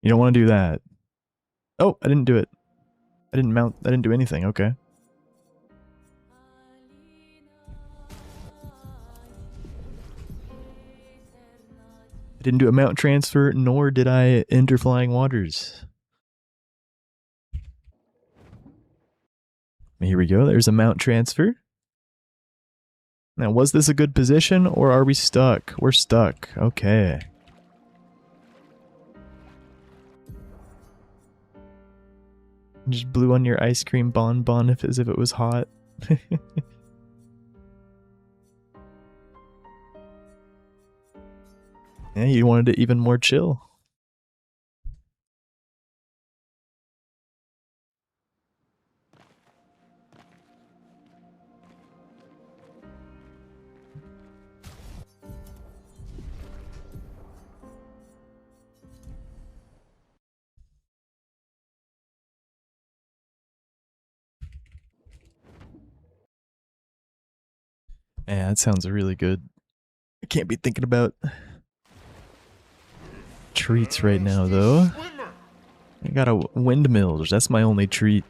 You don't want to do that. Oh, I didn't do it. I didn't do anything. Okay. I didn't do a mount transfer, nor did I enter flying waters. Here we go. There's a mount transfer. Now, was this a good position, or are we stuck? We're stuck. Okay. Just blew on your ice cream bonbon as if it was hot. Yeah, you wanted it even more chill. Yeah, that sounds really good. I can't be thinking about treats right now, though. I got a windmills. That's my only treat.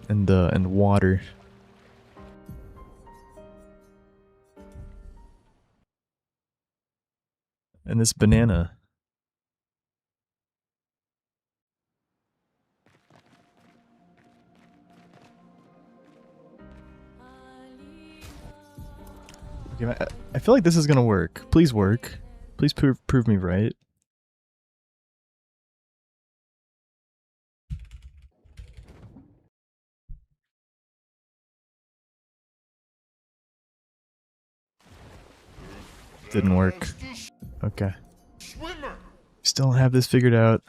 And water. And this banana. Okay, I feel like this is gonna work. Please work. Please prove me right. Didn't work. Okay. Still don't have this figured out.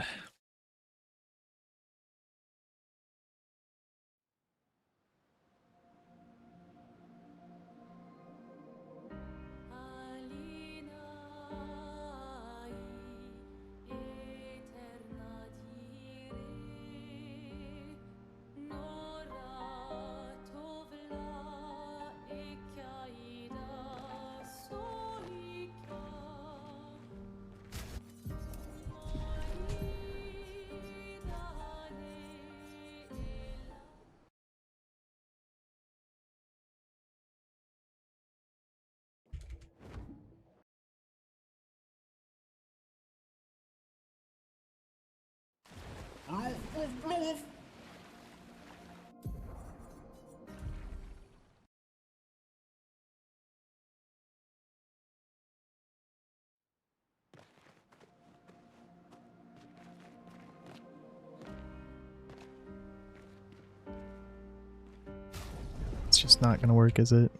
It's just not gonna work, is it?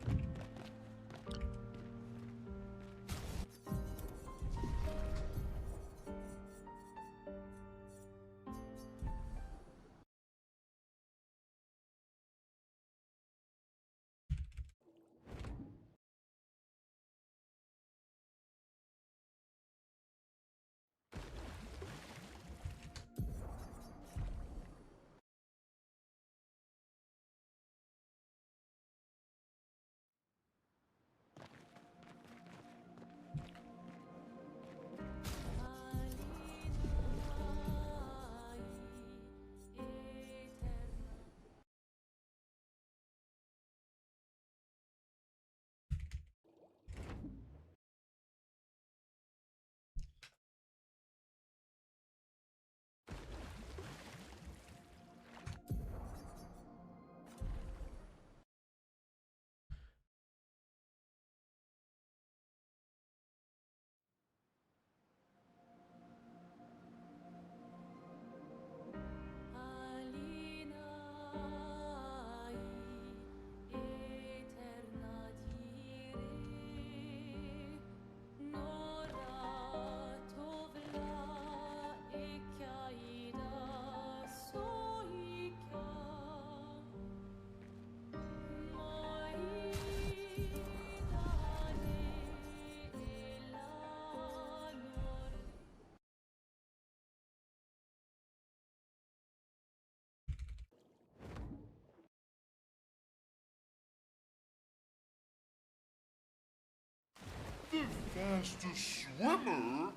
Fastest swimmer?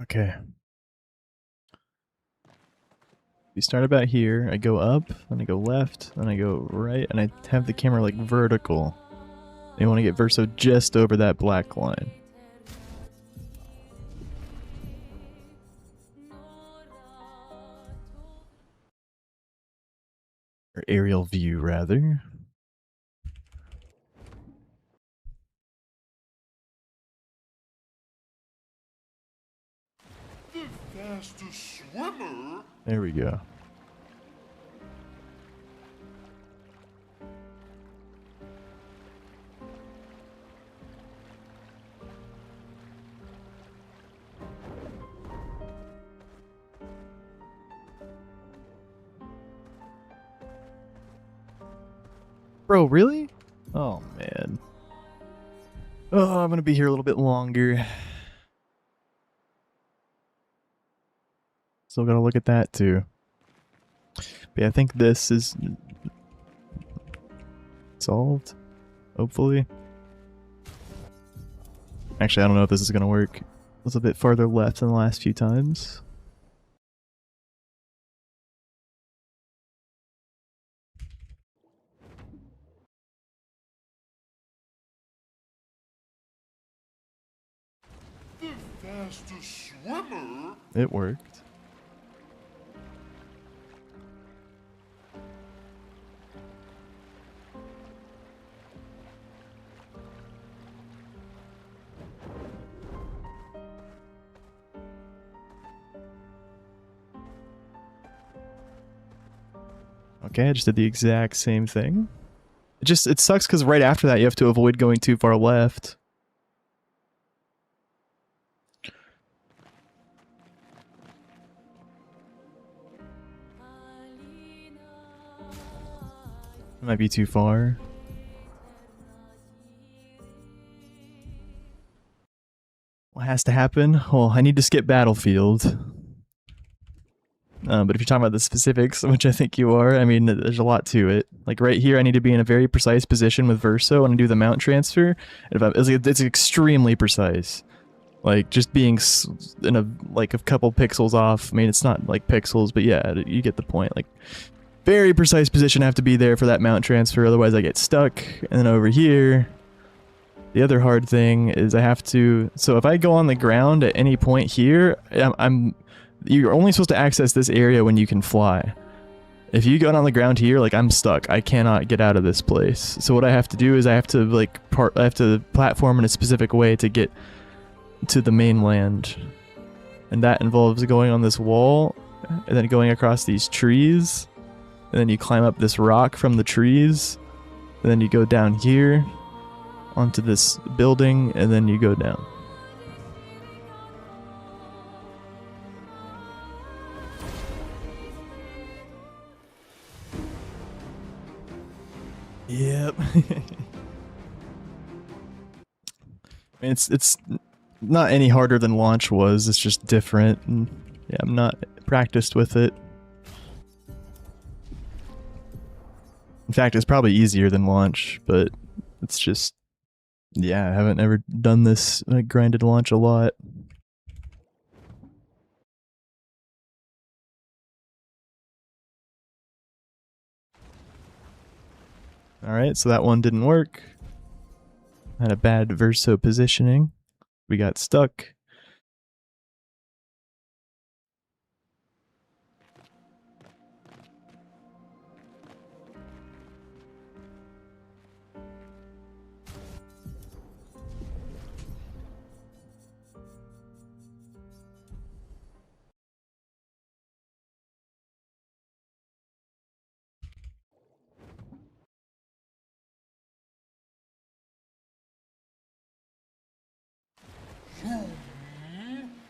Okay. We start about here, I go up, then I go left, then I go right, and I have the camera like vertical. You want to get verso just over that black line. Or aerial view, rather. The fastest swimmer? There we go. Bro, really? Oh, man. Oh, I'm gonna be here a little bit longer. Still gotta look at that, too. But yeah, I think this is solved. Hopefully. Actually, I don't know if this is gonna work. It was a bit farther left than the last few times. The fastest swimmer? It worked. Okay, I just did the exact same thing. It sucks because right after that you have to avoid going too far left. It might be too far. What has to happen? Well, I need to skip Battlefield. But if you're talking about the specifics, which I think you are, I mean, there's a lot to it. Like right here, I need to be in a very precise position with Verso and do the mount transfer. It's extremely precise. Like just being in a couple pixels off. I mean, it's not like pixels, but yeah, you get the point. Like very precise position, I have to be there for that mount transfer. Otherwise, I get stuck. And then over here, the other hard thing is I have to. So if I go on the ground at any point here, you're only supposed to access this area when you can fly. If you go on the ground here, like I'm stuck. I cannot get out of this place. So what I have to do is I have to platform in a specific way to get to the mainland. And that involves going on this wall and then going across these trees. And then you climb up this rock from the trees. And then you go down here onto this building and then you go down. Yep. I mean, it's not any harder than launch was. It's just different. And yeah, I'm not practiced with it. In fact, it's probably easier than launch, but it's just, yeah, I haven't ever done this. I grinded launch a lot. Alright, so that one didn't work. Had a bad Verso positioning. We got stuck.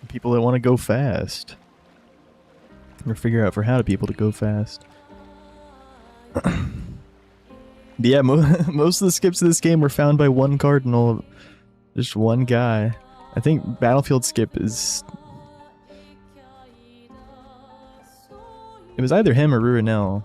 People that want to go fast. Or figure out for how to people to go fast. But yeah, most of the skips of this game were found by one cardinal. Just one guy. I think Battlefield skip is... It was either him or Ruinel.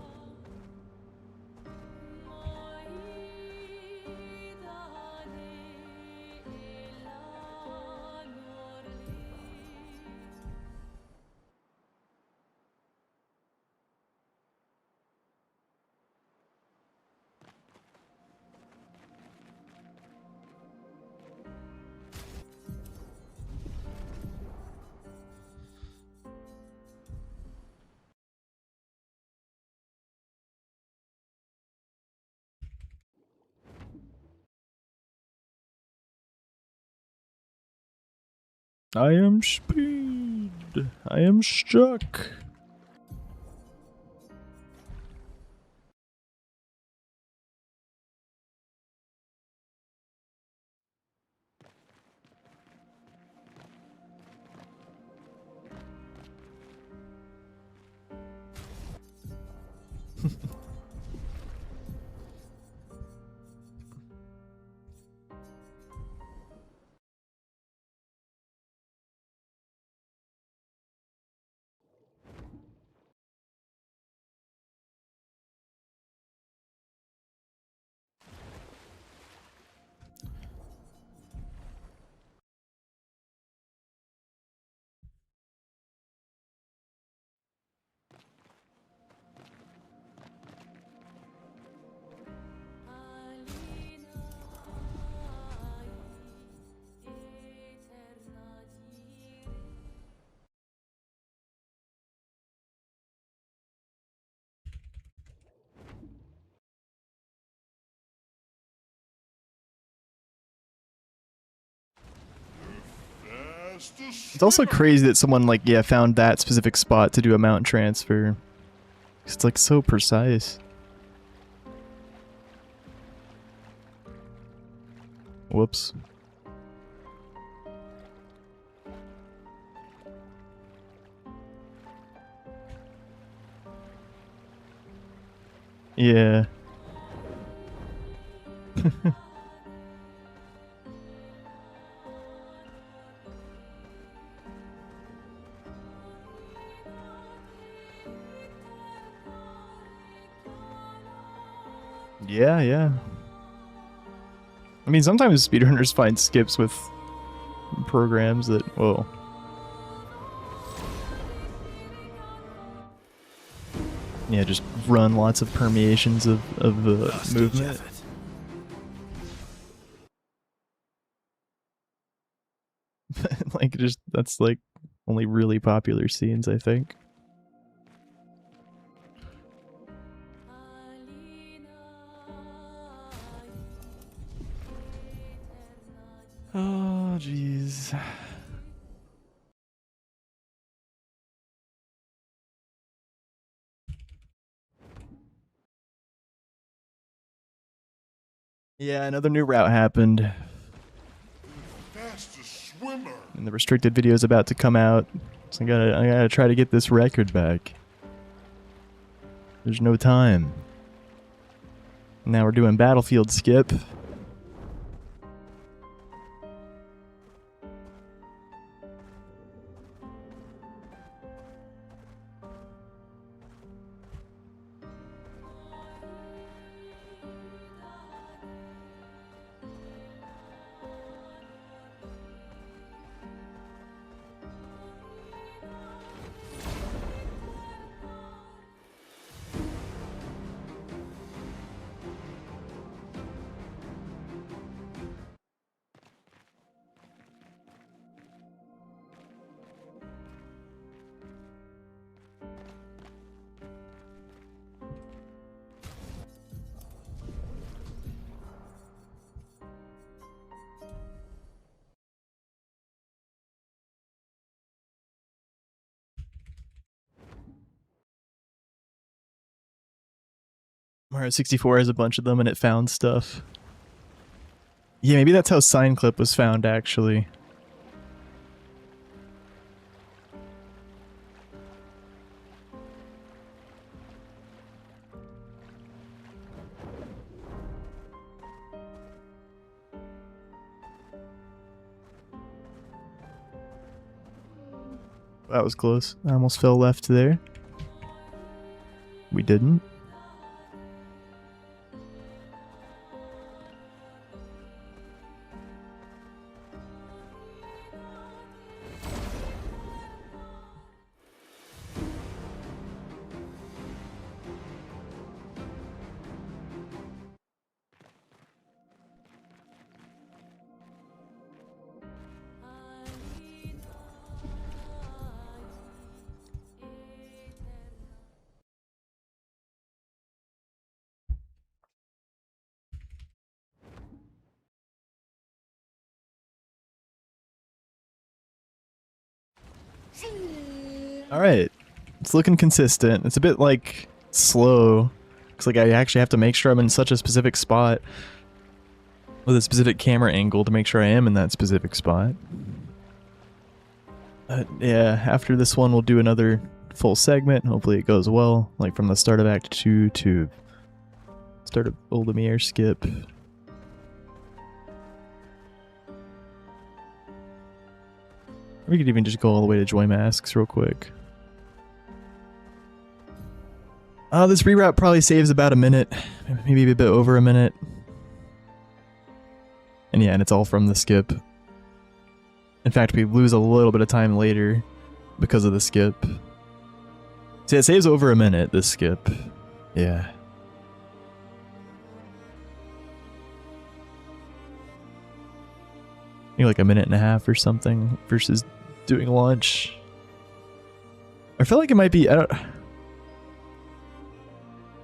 I am speed. I am stuck. It's also crazy that someone, like, yeah, found that specific spot to do a mount transfer. It's like so precise. Whoops. Yeah. Yeah, yeah. I mean, sometimes speedrunners find skips with programs that, whoa. Yeah, just run lots of permeations of Last-ditch movement. effort. Like, just, that's like only really popular scenes, I think. Oh, jeez. Yeah, another new route happened, Fastest swimmer. and the restricted video is about to come out. So I gotta try to get this record back. There's no time. Now we're doing Battlefield skip. Mario 64 has a bunch of them and it found stuff. Yeah, maybe that's how Sign Clip was found, actually. That was close. I almost fell left there. We didn't. Alright. It's looking consistent. It's a bit, like, slow. Looks like I actually have to make sure I'm in such a specific spot with a specific camera angle to make sure I am in that specific spot. Yeah, after this one we'll do another full segment. Hopefully it goes well. Like from the start of Act 2 to start of Oldemir skip. We could even just go all the way to Joy Masks real quick. This reroute probably saves about a minute, maybe a bit over a minute. And yeah, and it's all from the skip. In fact, we lose a little bit of time later because of the skip. See, it saves over a minute, this skip. Yeah. Maybe like a minute and a half or something versus doing launch. I feel like it might be, I don't...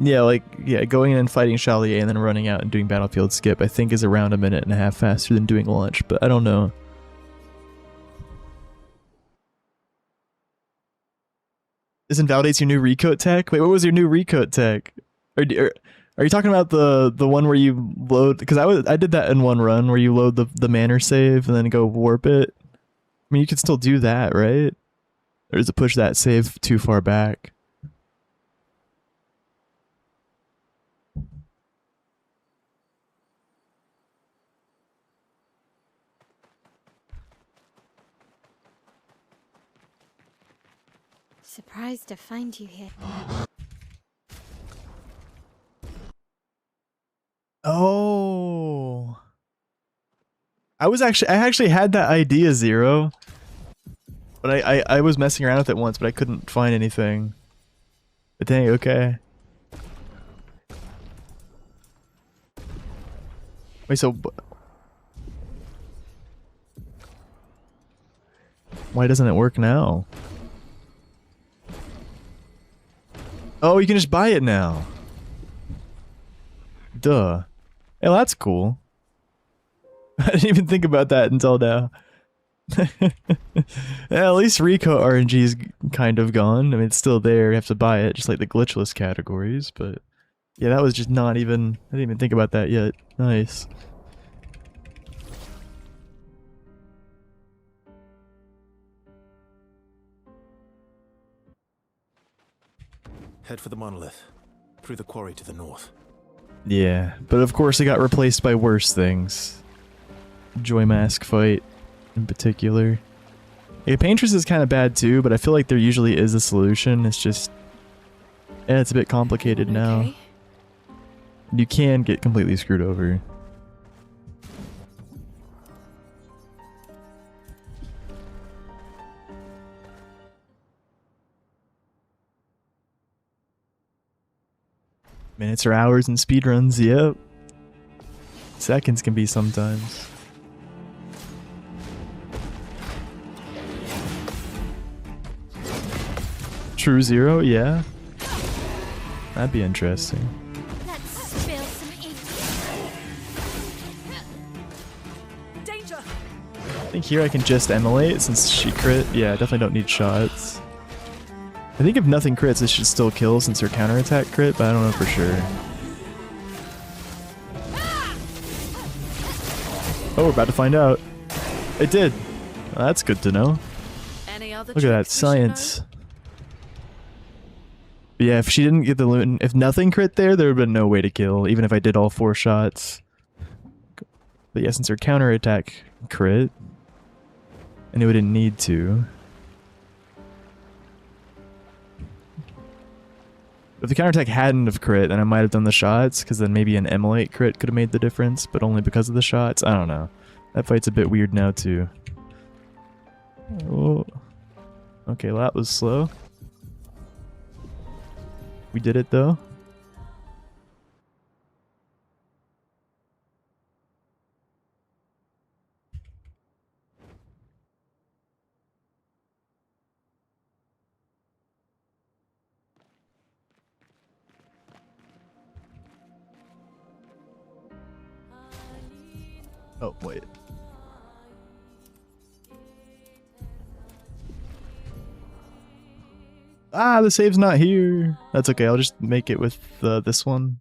Yeah, like, yeah, going in and fighting Chalier and then running out and doing Battlefield skip, I think is around a minute and a half faster than doing launch, but I don't know. This invalidates your new recoat tech? Wait, what was your new recoat tech? Are you talking about the one where you load? Because I did that in one run where you load the manner save and then go warp it. I mean, you could still do that, right? Or does it push that save too far back? Surprised to find you here. Oh. I actually had that idea, Zero. But I was messing around with it once, but I couldn't find anything. But dang, okay. Wait, so why doesn't it work now? Oh, you can just buy it now. Duh. Hey, well, that's cool. I didn't even think about that until now. Yeah, at least Rico RNG is kind of gone. I mean, it's still there. You have to buy it, just like the glitchless categories. But yeah, that was just not even... I didn't even think about that yet. Nice. Head for the monolith. Through the quarry to the north. Yeah, but of course it got replaced by worse things. Joy Mask fight, in particular. Yeah, Paintress is kind of bad too, but I feel like there usually is a solution. It's just... yeah, it's a bit complicated now. Okay. You can get completely screwed over. Minutes or hours in speedruns, yep. Seconds can be sometimes. True Zero, yeah. That'd be interesting. Let's spill some ink. Danger! I think here I can just emulate since she crit. Yeah, I definitely don't need shots. I think if nothing crits, it should still kill since her counterattack crit, but I don't know for sure. Oh, we're about to find out. It did. Well, that's good to know. Any other Look at that tricks we should know? science. But yeah, if she didn't get the loot, if nothing crit there would have been no way to kill, even if I did all 4 shots. But yeah, since her counterattack crit, I knew I didn't need to. If the counterattack hadn't have crit, then I might have done the shots, because then maybe an emulate crit could have made the difference, but only because of the shots. I don't know. That fight's a bit weird now, too. Oh. Okay, well, that was slow. We did it, though. Oh, wait. Ah, the save's not here. That's okay, I'll just make it with this one.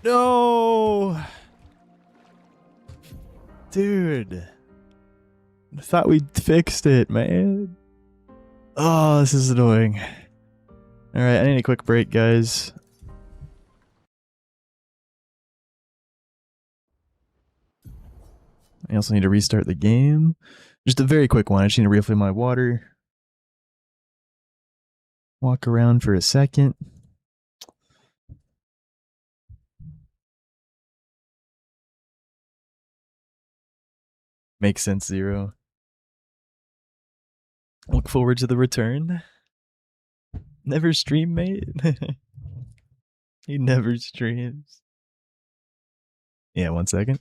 No! Dude. I thought we'd fixed it, man. Oh, this is annoying. Alright, I need a quick break, guys. I also need to restart the game. Just a very quick one. I just need to refill my water. Walk around for a second. Makes sense, Zero. Look forward to the return. Never stream, mate. He never streams. Yeah, 1 second.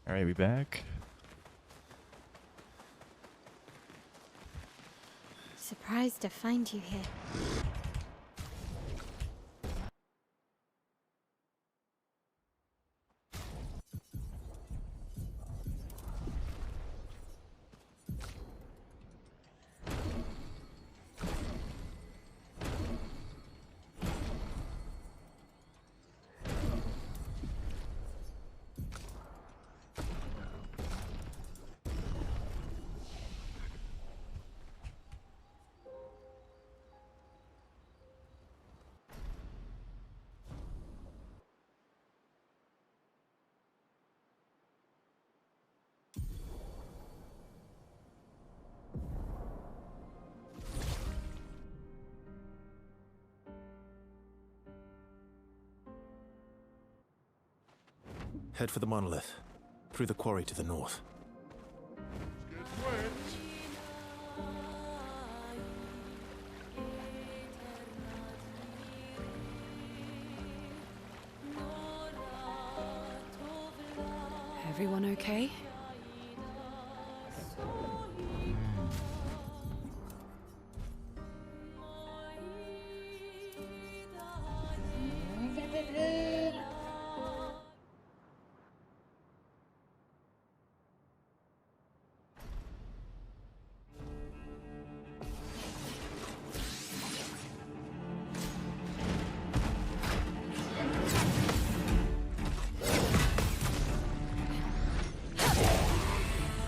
Alright, we back. Surprised to find you here. Head for the monolith. Through the quarry to the north. Get wet. Everyone okay?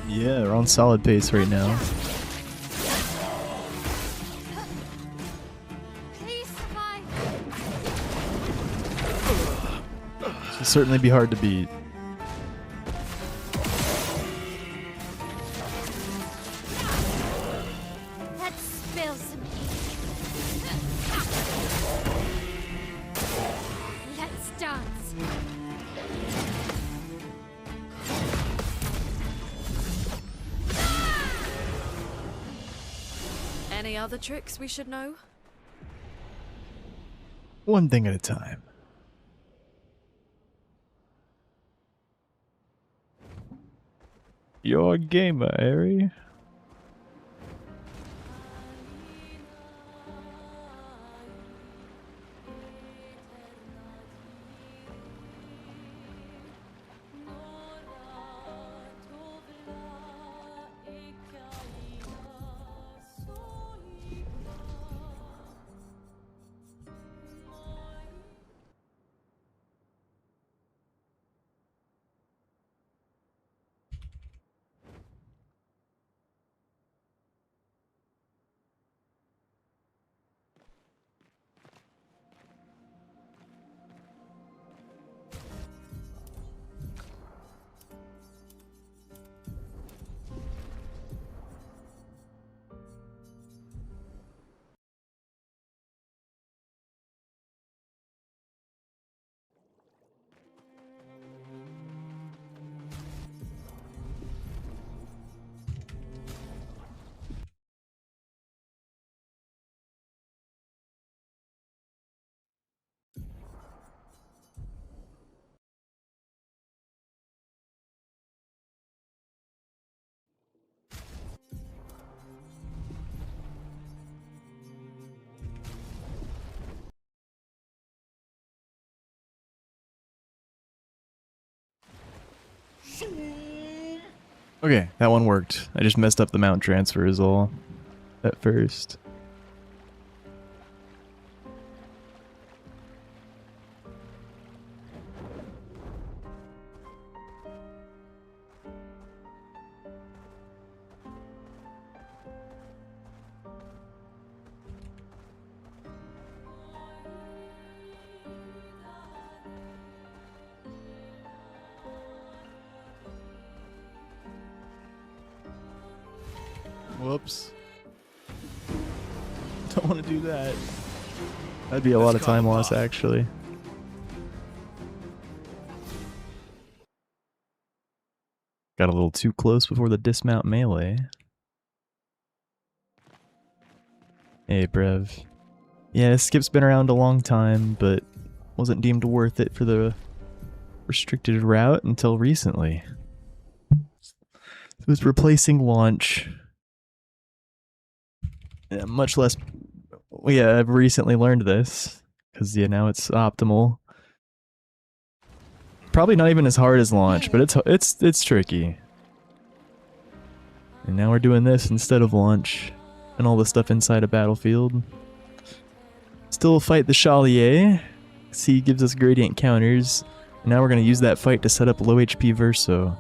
Yeah, we're on solid pace right now. Please survive. This will certainly be hard to beat. Let's spill some ink. Let's dance. Any other tricks we should know? One thing at a time. You're a gamer, Ari. Okay, that one worked. I just messed up the mount transfer is all at first. Whoops. Don't want to do that. That'd be a lot of time loss, actually. Got a little too close before the dismount melee. Hey, Brev. Yeah, Skip's been around a long time, but wasn't deemed worth it for the restricted route until recently. It was replacing launch. Yeah, much less. Well, yeah, I've recently learned this because yeah, now it's optimal. Probably not even as hard as launch, but it's tricky. And now we're doing this instead of launch and all the stuff inside a battlefield. Still fight the Chalier. C gives us gradient counters. And now we're gonna use that fight to set up low HP Verso.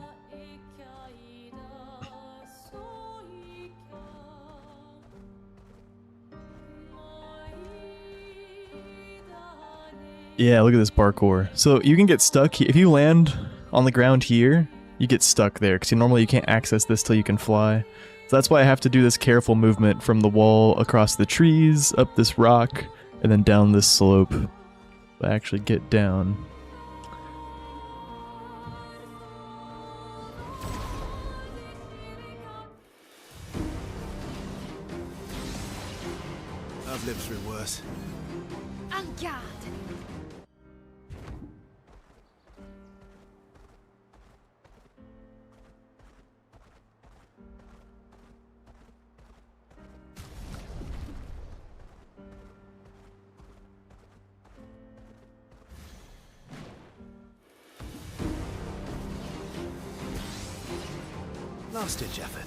Yeah, look at this parkour. So you can get stuck. If you land on the ground here, you get stuck there, because normally you can't access this till you can fly. So that's why I have to do this careful movement from the wall across the trees, up this rock, and then down this slope. I actually get down. I've lived through worse. En garde! Last ditch effort.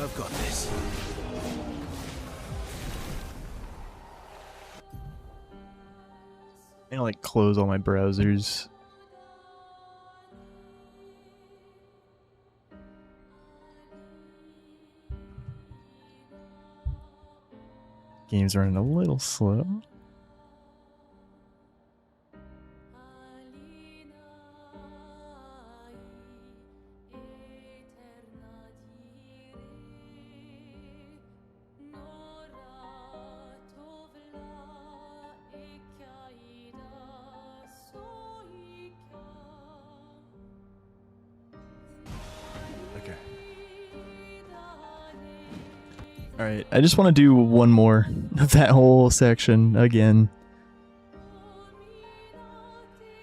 I've got this. I'm gonna like close all my browsers. Game's running a little slow. Okay. Alright, I just want to do one more of that whole section again.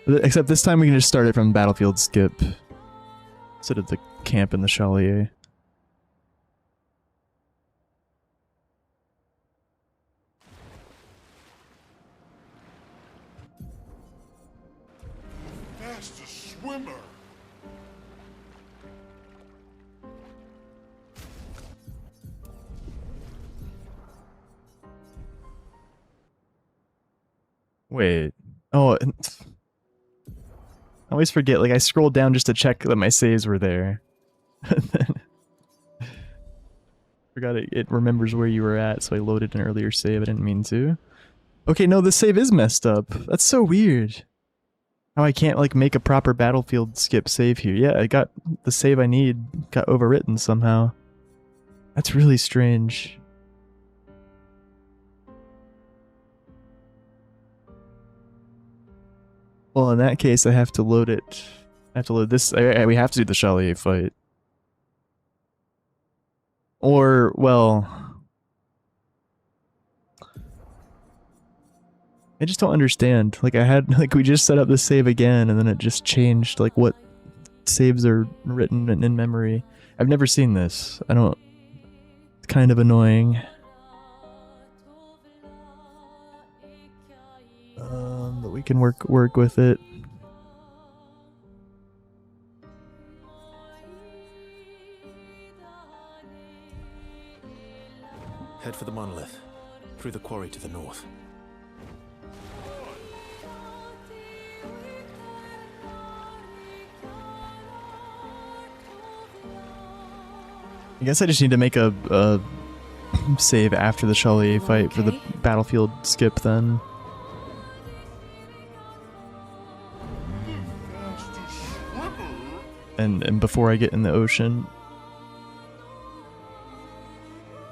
Except this time we can just start it from Battlefield Skip instead of the camp in the Chalier. Fastest swimmer. Wait. Oh, I always forget, like I scrolled down just to check that my saves were there. Forgot it remembers where you were at, so I loaded an earlier save. I didn't mean to. Okay, no, the save is messed up. That's so weird. How I can't like make a proper Battlefield Skip save here. Yeah, I got the save I need got overwritten somehow. That's really strange. Well, in that case, I have to load it. I have to load this. We have to do the Chalier fight. Or, well... I just don't understand. Like, like, we just set up this save again, and then it just changed, like, what saves are written in memory. I've never seen this. I don't... It's kind of annoying. But we can work with it. Head for the monolith. Through the quarry to the north. I guess I just need to make a save after the Chalier fight for the battlefield skip then. And before I get in the ocean,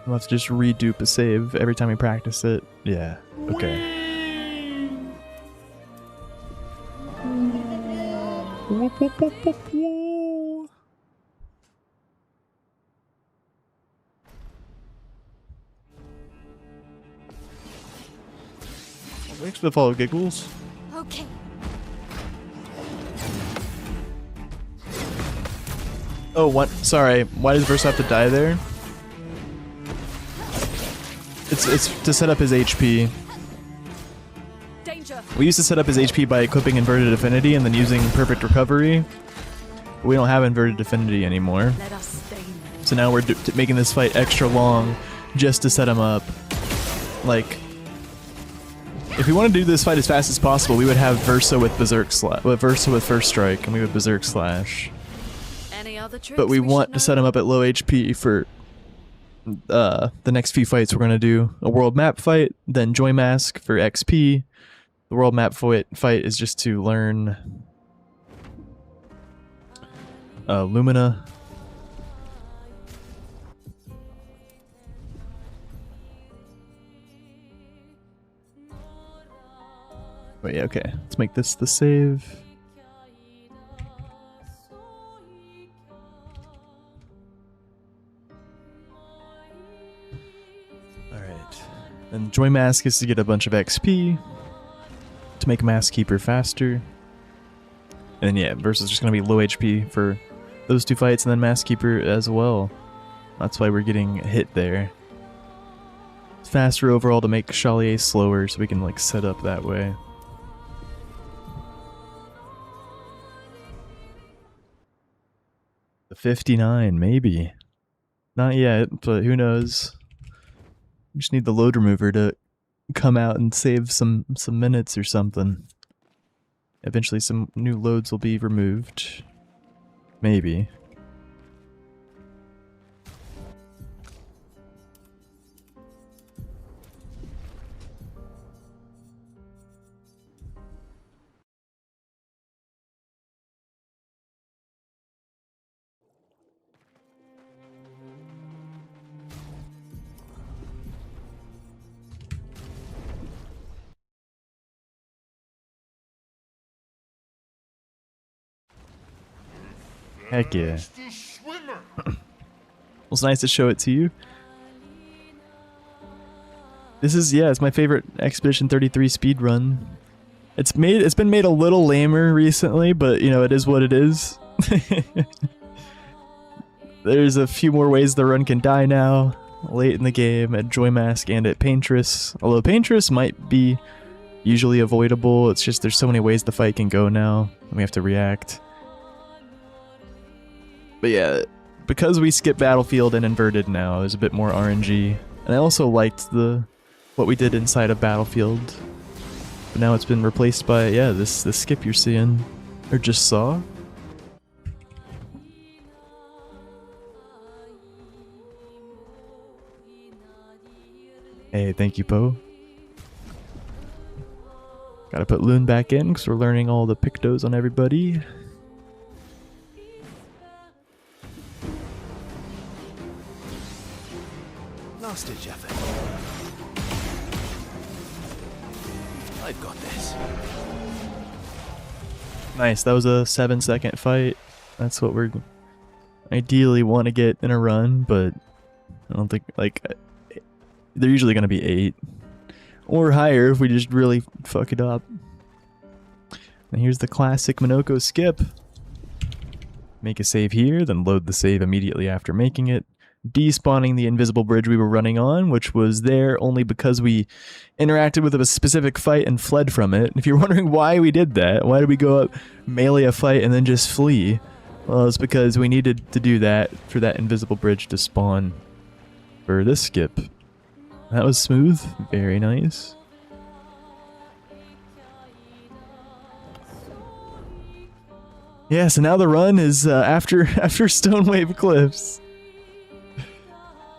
I'll have to just redupe a save every time we practice it. Yeah, okay. Thanks for the follow, Giggles. Okay. Oh, what? Sorry. Why does Versa have to die there? It's to set up his HP. Danger. We used to set up his HP by equipping Inverted Affinity and then using Perfect Recovery. But we don't have Inverted Affinity anymore. Let us stay there. So now we're making this fight extra long just to set him up. Like, if we want to do this fight as fast as possible, we would have Versa with Berserk Slash, Versa with First Strike, and we would Berserk Slash. Any other tricks But we want should to set him up at low HP for the next few fights. We're going to do a world map fight, then Joy Mask for XP. The world map fight is just to learn Lumina. But yeah, okay. Let's make this the save. Alright. And Joy Mask is to get a bunch of XP to make Mask Keeper faster. And then yeah, Versus just gonna be low HP for those two fights, and then Mask Keeper as well. That's why we're getting hit there. It's faster overall to make Chalier slower, so we can like set up that way. The 59, maybe. Not yet, but who knows. We just need the load remover to come out and save some minutes or something. Eventually some new loads will be removed. Maybe. Heck yeah. The swimmer. It's nice to show it to you. This is, yeah, it's my favorite Expedition 33 speedrun. It's been made a little lamer recently, but you know, it is what it is. There's a few more ways the run can die now, late in the game, at Joy Mask and at Paintress. Although Paintress might be usually avoidable, it's just there's so many ways the fight can go now, and we have to react. But yeah, because we skip Battlefield and Inverted now, there's a bit more RNG. And I also liked what we did inside of Battlefield. But now it's been replaced by, yeah, this skip you're seeing. Or just saw. Hey, thank you, Poe. Gotta put Loon back in, because we're learning all the pictos on everybody. Last ditch effort. I've got this. Nice, that was a 7-second fight. That's what we're ideally want to get in a run, but I don't think, like, they're usually going to be 8. Or higher if we just really fuck it up. And here's the classic Minoko skip. Make a save here, then load the save immediately after making it. Despawning the invisible bridge we were running on, which was there only because we interacted with a specific fight and fled from it. If you're wondering why we did that, why did we go up, melee a fight, and then just flee? Well, it's because we needed to do that for that invisible bridge to spawn for this skip. That was smooth. Very nice. Yeah, so now the run is after Stonewave Cliffs.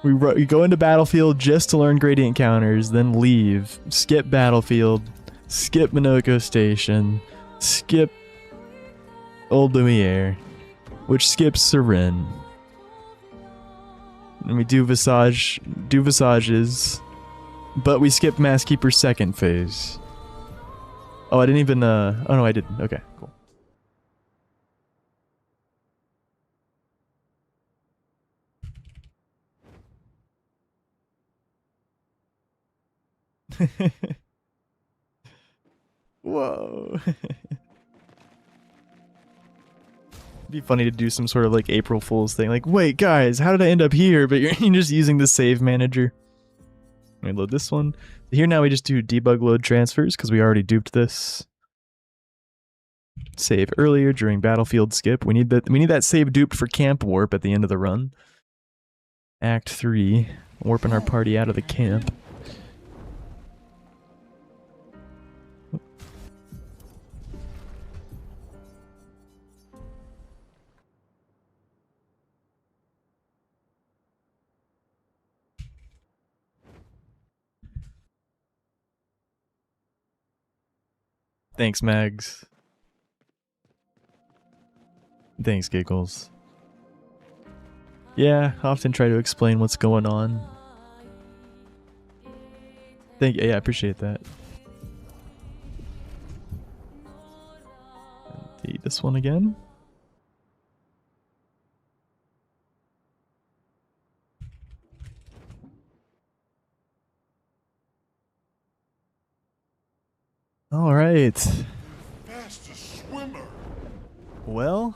We go into Battlefield just to learn gradient counters, then leave, skip Battlefield, skip Minoko Station, skip Old Lumiere, which skips Seren. And we do Visages, but we skip Masskeeper's second phase. Oh, I didn't even, oh no, I didn't. Okay, cool. Whoa. It'd be funny to do some sort of like April Fool's thing. Like, wait, guys, how did I end up here? But you're just using the save manager. Let me load this one. Here now we just do debug load transfers because we already duped this. Save earlier during Battlefield skip. We need that save duped for Camp Warp at the end of the run. Act 3. Warping our party out of the camp. Thanks, Mags. Thanks, Giggles. Yeah, I often try to explain what's going on. Thank you. Yeah, I appreciate that. This one again. All right. Fastest swimmer. Well,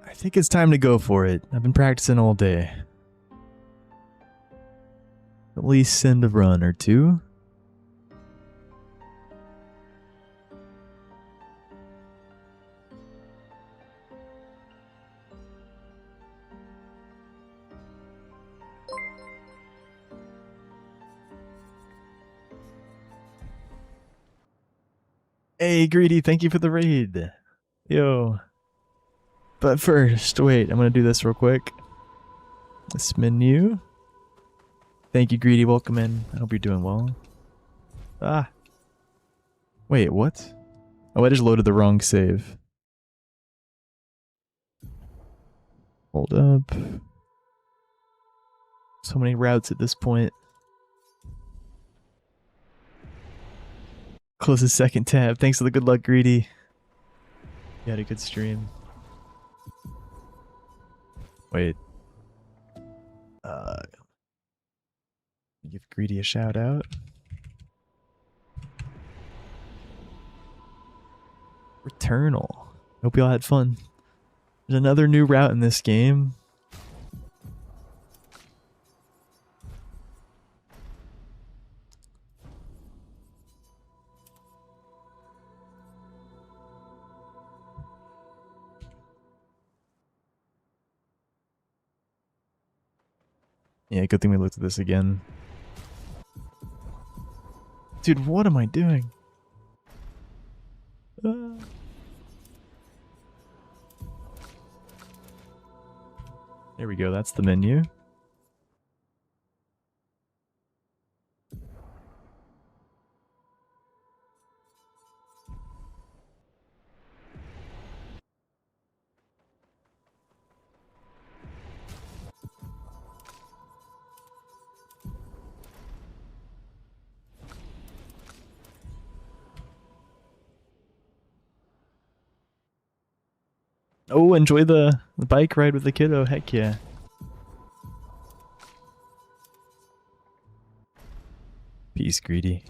I think it's time to go for it. I've been practicing all day. At least send a run or two. Hey, Greedy, thank you for the raid. Yo. But first, wait, I'm gonna do this real quick. This menu. Thank you, Greedy. Welcome in. I hope you're doing well. Ah. Wait, what? Oh, I just loaded the wrong save. Hold up. So many routes at this point. Close the second tab. Thanks for the good luck, Greedy. You had a good stream. Wait. Give Greedy a shout out. Returnal. Hope y'all had fun. There's another new route in this game. Yeah, good thing we looked at this again. Dude, what am I doing? There we go, that's the menu. Oh, enjoy the bike ride with the kiddo. Heck yeah. Peace, Greedy.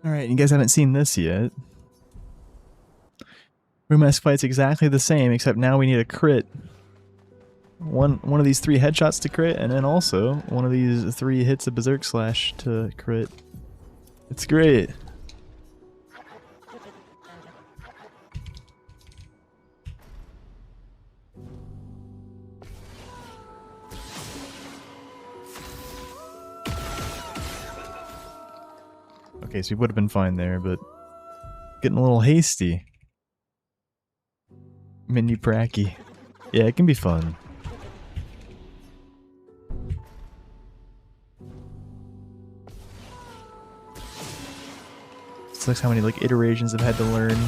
Alright, you guys haven't seen this yet. Room-esque fight's exactly the same, except now we need a crit. One of these 3 headshots to crit, and then also one of these 3 hits of Berserk Slash to crit. It's great. Okay, so we would have been fine there, but getting a little hasty. Mini pracky. Yeah, it can be fun. Sucks how many like iterations I've had to learn.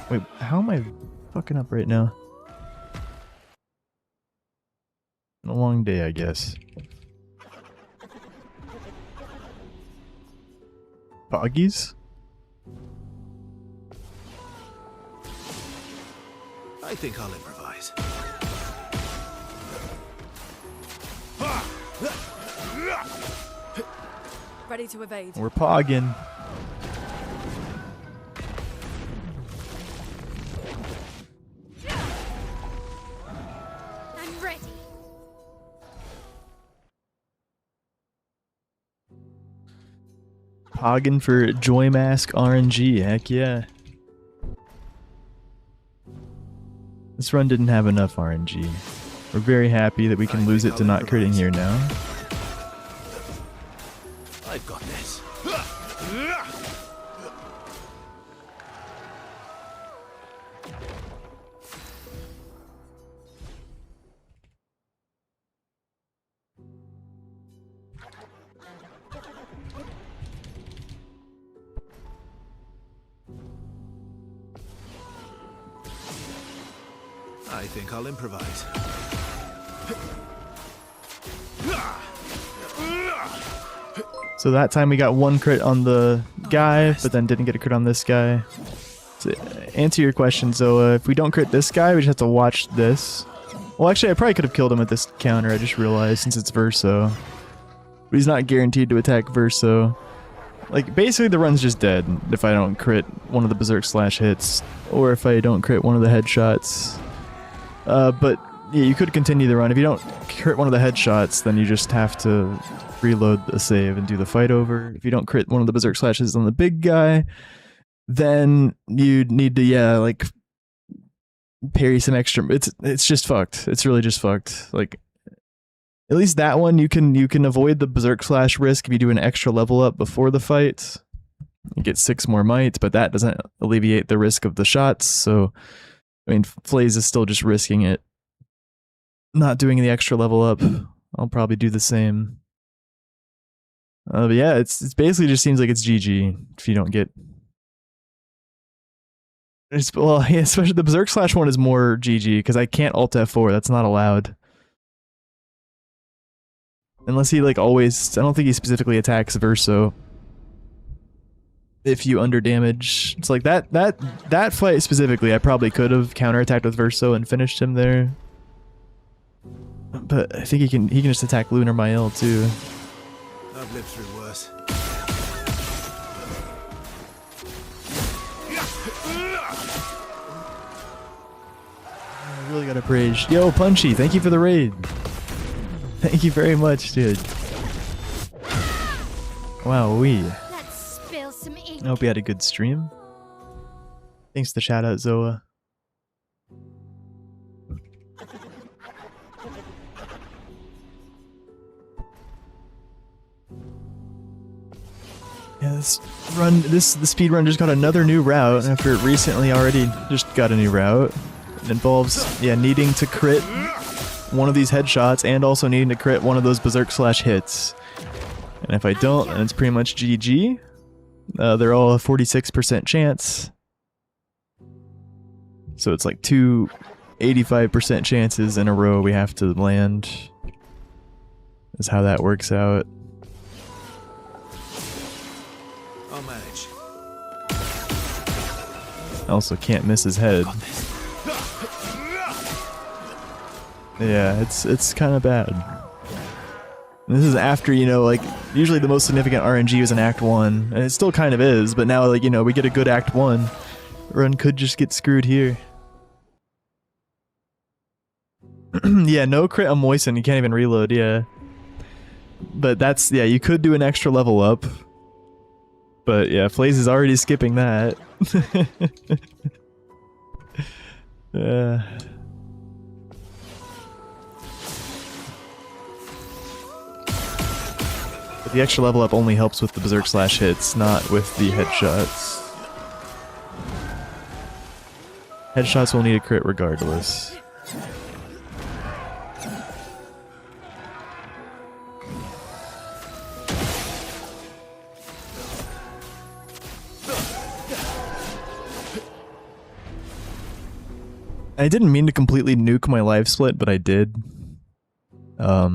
Wait, how am I fucking up right now? Been a long day, I guess. Boggies? I think I'll improvise. Ready to evade. We're pogging. I'm ready. Pogging for Joy Mask RNG, heck yeah. This run didn't have enough RNG. We're very happy that we can lose it to not critting here now. I've got this. I think I'll improvise. So that time we got 1 crit on the guy, but then didn't get a crit on this guy. To answer your question, so if we don't crit this guy, we just have to watch this. Well, actually, I probably could have killed him with this counter, I just realized, since it's Verso. But he's not guaranteed to attack Verso. Like, basically the run's just dead if I don't crit one of the Berserk Slash hits, or if I don't crit one of the headshots. But yeah, you could continue the run. If you don't crit one of the headshots, then you just have to reload the save and do the fight over. If you don't crit one of the Berserk Slashes on the big guy, then you need to, yeah, like, parry some extra. It's just fucked. It's really just fucked. Like, at least that one you can avoid the Berserk Slash risk if you do an extra level up before the fight. You get 6 more might, but that doesn't alleviate the risk of the shots. So, I mean, Flaze is still just risking it. Not doing the extra level up. I'll probably do the same. But yeah, it's basically just seems like it's GG if you don't get. Well, yeah, especially the Berserk Slash one is more GG because I can't Alt F4. That's not allowed. Unless he like always. I don't think he specifically attacks Verso. If you underdamage, it's like that fight specifically, I probably could have counterattacked with Verso and finished him there. But I think he can just attack Lunar Mael too. I've lived through worse. I really gotta praise. Yo, Punchy, thank you for the raid. Thank you very much, dude. Wow, Let's spill some ink. I hope you had a good stream. Thanks for the shout out, Zoa. Yeah, the speed run just got another new route after it recently already just got a new route. It involves, yeah, needing to crit one of these headshots and also needing to crit one of those Berserk Slash hits. And if I don't, then it's pretty much GG. They're all a 46% chance. So it's like 2 85% chances in a row we have to land. Is how that works out. I'll manage. Also can't miss his head. Yeah, it's kind of bad. And this is after, you know, like Usually the most significant RNG is in Act 1, and it still kind of is, but now, like, you know, we get a good Act 1. Run could just get screwed here. Yeah, no crit on Moisten, you can't even reload, yeah. But that's, yeah, you could do an extra level up. But yeah, Flaze is already skipping that. But the extra level up only helps with the Berserk Slash hits, not with the headshots. Headshots will need a crit regardless. I didn't mean to completely nuke my live split, but I did. I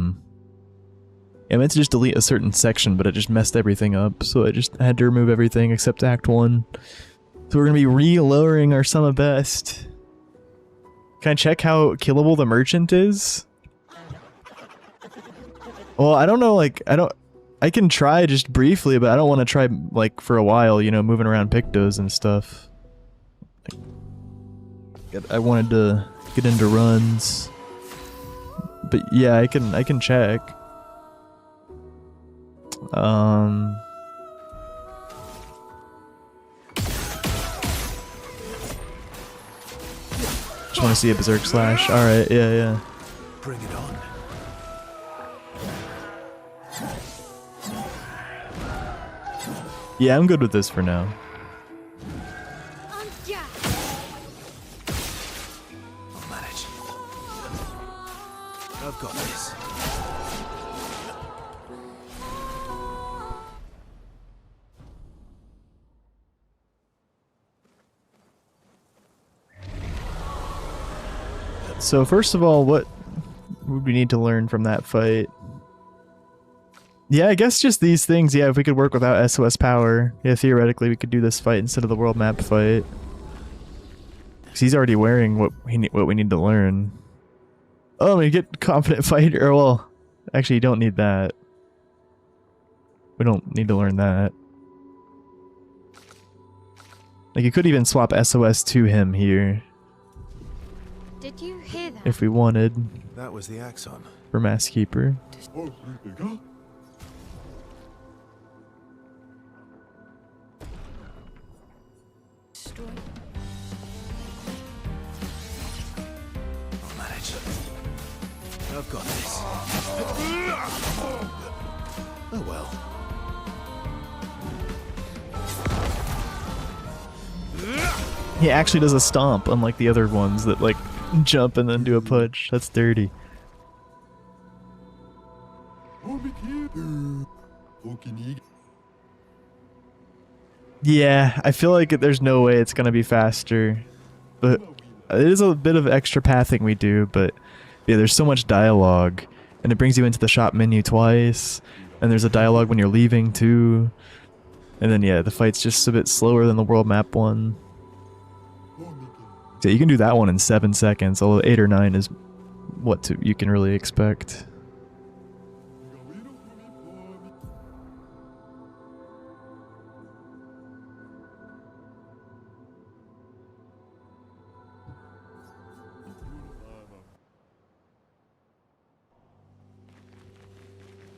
meant to just delete a certain section, but it just messed everything up, so I just had to remove everything except Act 1. So we're gonna be re-lowering our sum of best. Can I check how killable the merchant is? Well, I don't know, like, I can try just briefly, but I don't want to try, like, for a while, you know, moving around Pictos and stuff. I wanted to get into runs. But yeah, I can check. Just want to see a Berserk Slash. Alright, yeah. Bring it on. Yeah, I'm good with this for now. I'll manage. I've got this. So first of all, what would we need to learn from that fight? Yeah, I guess just these things. Yeah, if we could work without SOS power, yeah, theoretically we could do this fight instead of the world map fight. Because he's already wearing what we need to learn. Oh, we get confident fighter. Well, actually, you don't need that. We don't need to learn that. Like, you could even swap SOS to him here. Did you hear that? If we wanted. That was the Axon. For Mass Keeper. I'll manage. I've got this. Oh well. He actually does a stomp, unlike the other ones that, like, jump and then do a push. That's dirty. Yeah, I feel like there's no way it's gonna be faster. But it is a bit of extra pathing we do, but yeah, there's so much dialogue. And it brings you into the shop menu twice. And there's a dialogue when you're leaving, too. And then, yeah, the fight's just a bit slower than the world map one. So you can do that one in 7 seconds, although 8 or 9 is what you can really expect.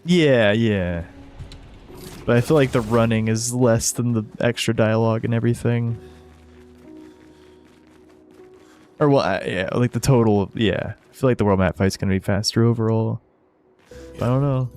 Yeah. But I feel like the running is less than the extra dialogue and everything. Or, well, yeah, like the total, yeah. I feel like the world map fight's gonna be faster overall. I don't know.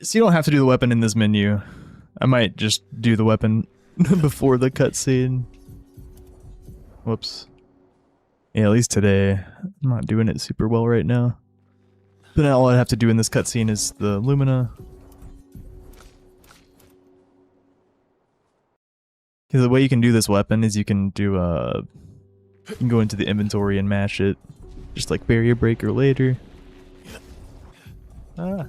So you don't have to do the weapon in this menu. I might just do the weapon before the cutscene. Whoops. Yeah, at least today. I'm not doing it super well right now. But now all I have to do in this cutscene is the Lumina. The way you can do this weapon is you can do you can go into the inventory and mash it, just like barrier breaker later. Ah.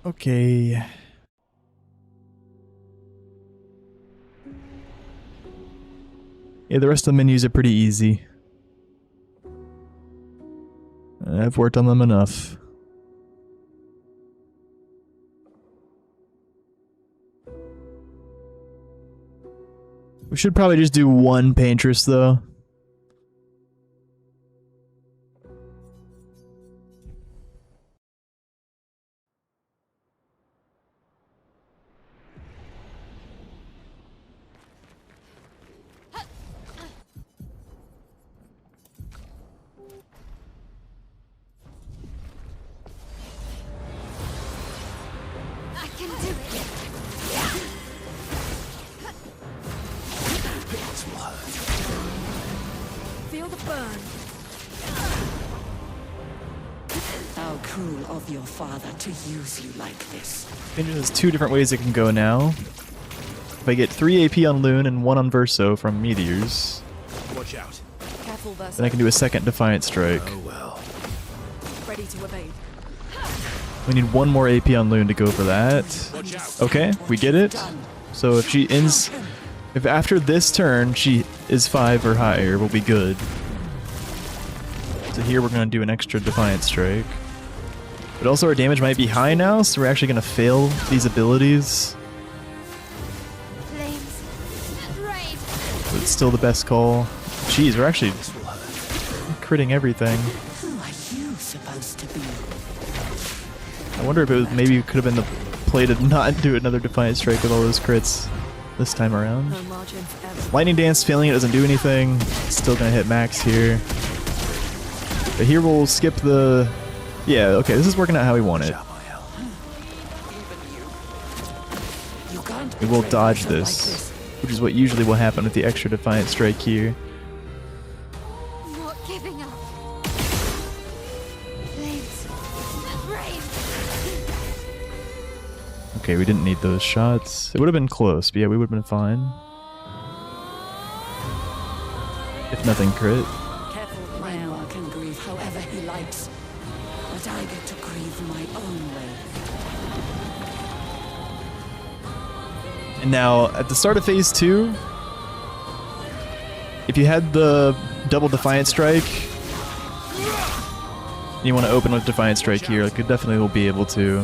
Okay. Yeah, the rest of the menus are pretty easy. I've worked on them enough. We should probably just do one paintress though. I can do it. Feel the burn. How cruel of your father to use you like this. There's two different ways it can go now. If I get 3 AP on Loon and 1 on Verso from Meteors, Watch out. Careful, Versa. then I can do a second Defiant Strike. Oh well. Ready to evade. We need 1 more AP on Loon to go for that. Watch out. Okay, we get it. So if she ends... If after this turn she is 5 or higher, we'll be good. So here we're going to do an extra Defiant Strike. But also our damage might be high now, so we're actually going to fail these abilities. Flames. Rain. But it's still the best call. Jeez, we're actually critting everything. Who are you supposed to be? I wonder if it was, maybe it could have been the play to not do another Defiant Strike with all those crits this time around. No margin for error. Lightning Dance, failing it doesn't do anything. Still gonna hit max here. But here we'll skip the... Yeah, okay, this is working out how we want it. You can't We will betray dodge yourself this, like this. which is what usually will happen with the extra Defiant Strike here. Not giving up. Flames. Rain. Okay, we didn't need those shots. It would have been close, but yeah, we would have been fine. If nothing crit. Careful, Renoir can grieve however he likes, but I get to grieve my own way. And now, at the start of Phase 2, if you had the double Defiant Strike, and you want to open with Defiant Strike here, like, you definitely will be able to.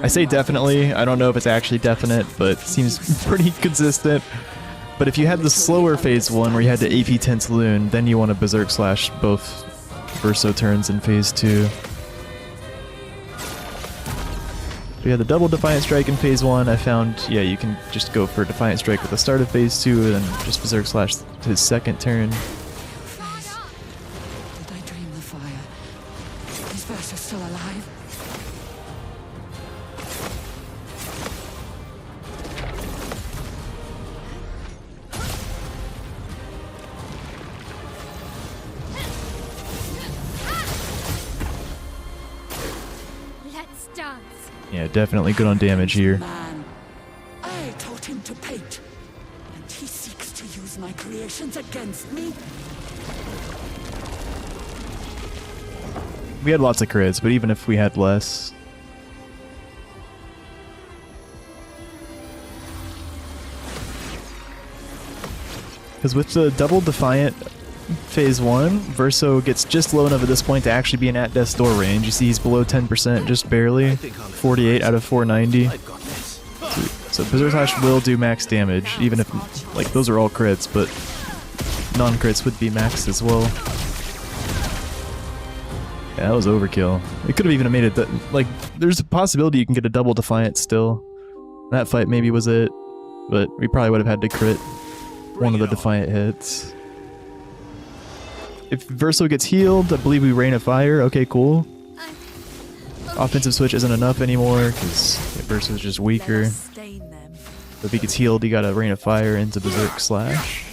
I say definitely, I don't know if it's actually definite, but it seems pretty consistent. But if you had the slower Phase 1 where you had the AP Tense Loon, then you want to Berserk Slash both Verso turns in Phase 2. So you had the double Defiant Strike in Phase 1, I found, yeah, you can just go for Defiant Strike at the start of Phase 2 and then just Berserk Slash his second turn. Did I dream the fire? Is Versa still alive? Let's dance. Yeah, definitely good on damage here. Man, I taught him to paint, and he seeks to use my creations against me. We had lots of crits, but even if we had less, Because with the double Defiant phase 1, Verso gets just low enough at this point to actually be in at death's door range. You see he's below 10%, just barely. 48 out of 490. I've got this. So Berserk Slash will do max damage, even if, like, those are all crits, but non-crits would be maxed as well. Yeah, that was overkill. It could have even made it that, like, there's a possibility you can get a double Defiant still. That fight maybe was it, but we probably would have had to crit one of the Defiant hits. If Verso gets healed, I believe we Rain of Fire. Okay, cool. Offensive switch isn't enough anymore because Verso's just weaker. But if he gets healed, he got a Rain of Fire into Berserk Slash.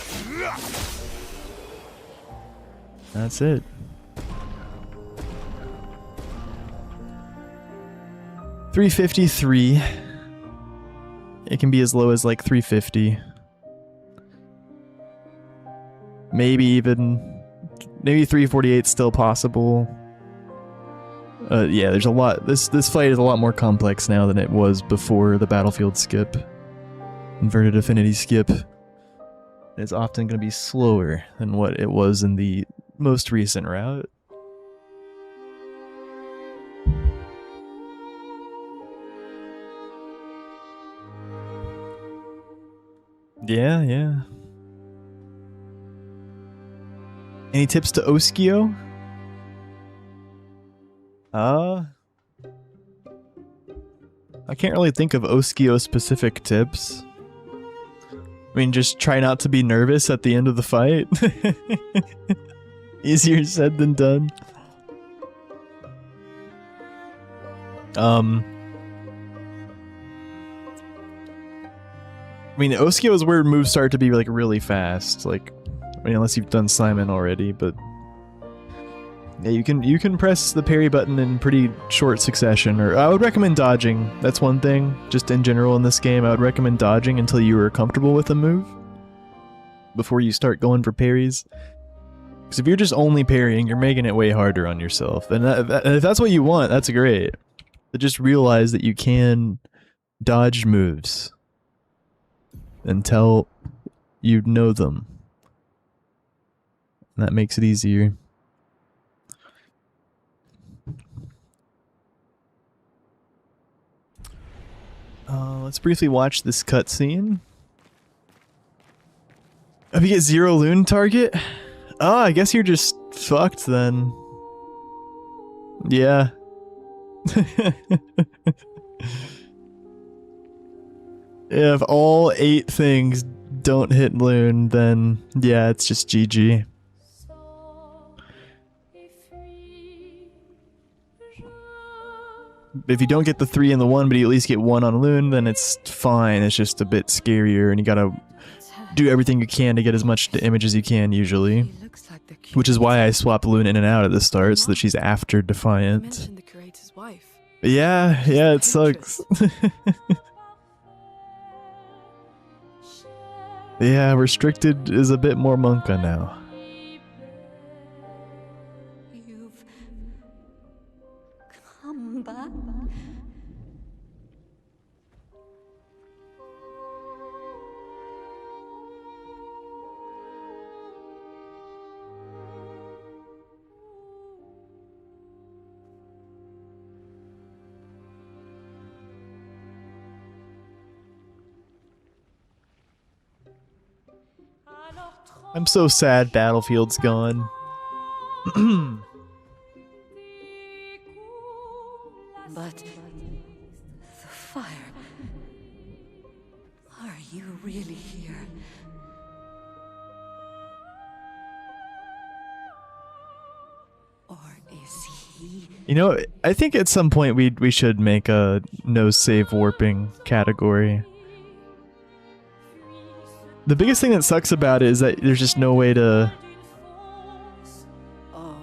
That's it. $353. It can be as low as like 350. Maybe 348 still possible. Yeah, there's a lot. This fight is a lot more complex now than it was before the battlefield skip. Inverted affinity skip. It's often going to be slower than what it was in the most recent route. Yeah, yeah. Any tips to Oskio? I can't really think of Oskio specific tips. I mean, just try not to be nervous at the end of the fight. Easier said than done. I mean, Oskio is where moves start to be like really fast. Like, I mean, unless you've done Simon already, but yeah, you can press the parry button in pretty short succession. Or I would recommend dodging. That's one thing. Just in general in this game, I would recommend dodging until you are comfortable with a move before you start going for parries. Because if you're just only parrying, you're making it way harder on yourself. And if that's what you want, that's great. But just realize that you can dodge moves until you know them. And that makes it easier. Let's briefly watch this cutscene. If you get 0 Loon target? Oh, I guess you're just fucked then. Yeah. If all 8 things don't hit Loon, then yeah, it's just GG. If you don't get the 3 and the 1, but you at least get 1 on Loon, then it's fine. It's just a bit scarier, and you gotta do everything you can to get as much damage as you can, usually. Which is why I swapped Loon in and out at the start, so that she's after Defiant. Yeah, it sucks. Yeah, Restricted is a bit more Monka now. You've come back. I'm so sad Battlefield's gone. But the fire. Are you really here? Or is he? You know, I think at some point we should make a no save warping category. The biggest thing that sucks about it is that there's just no way to... Oh,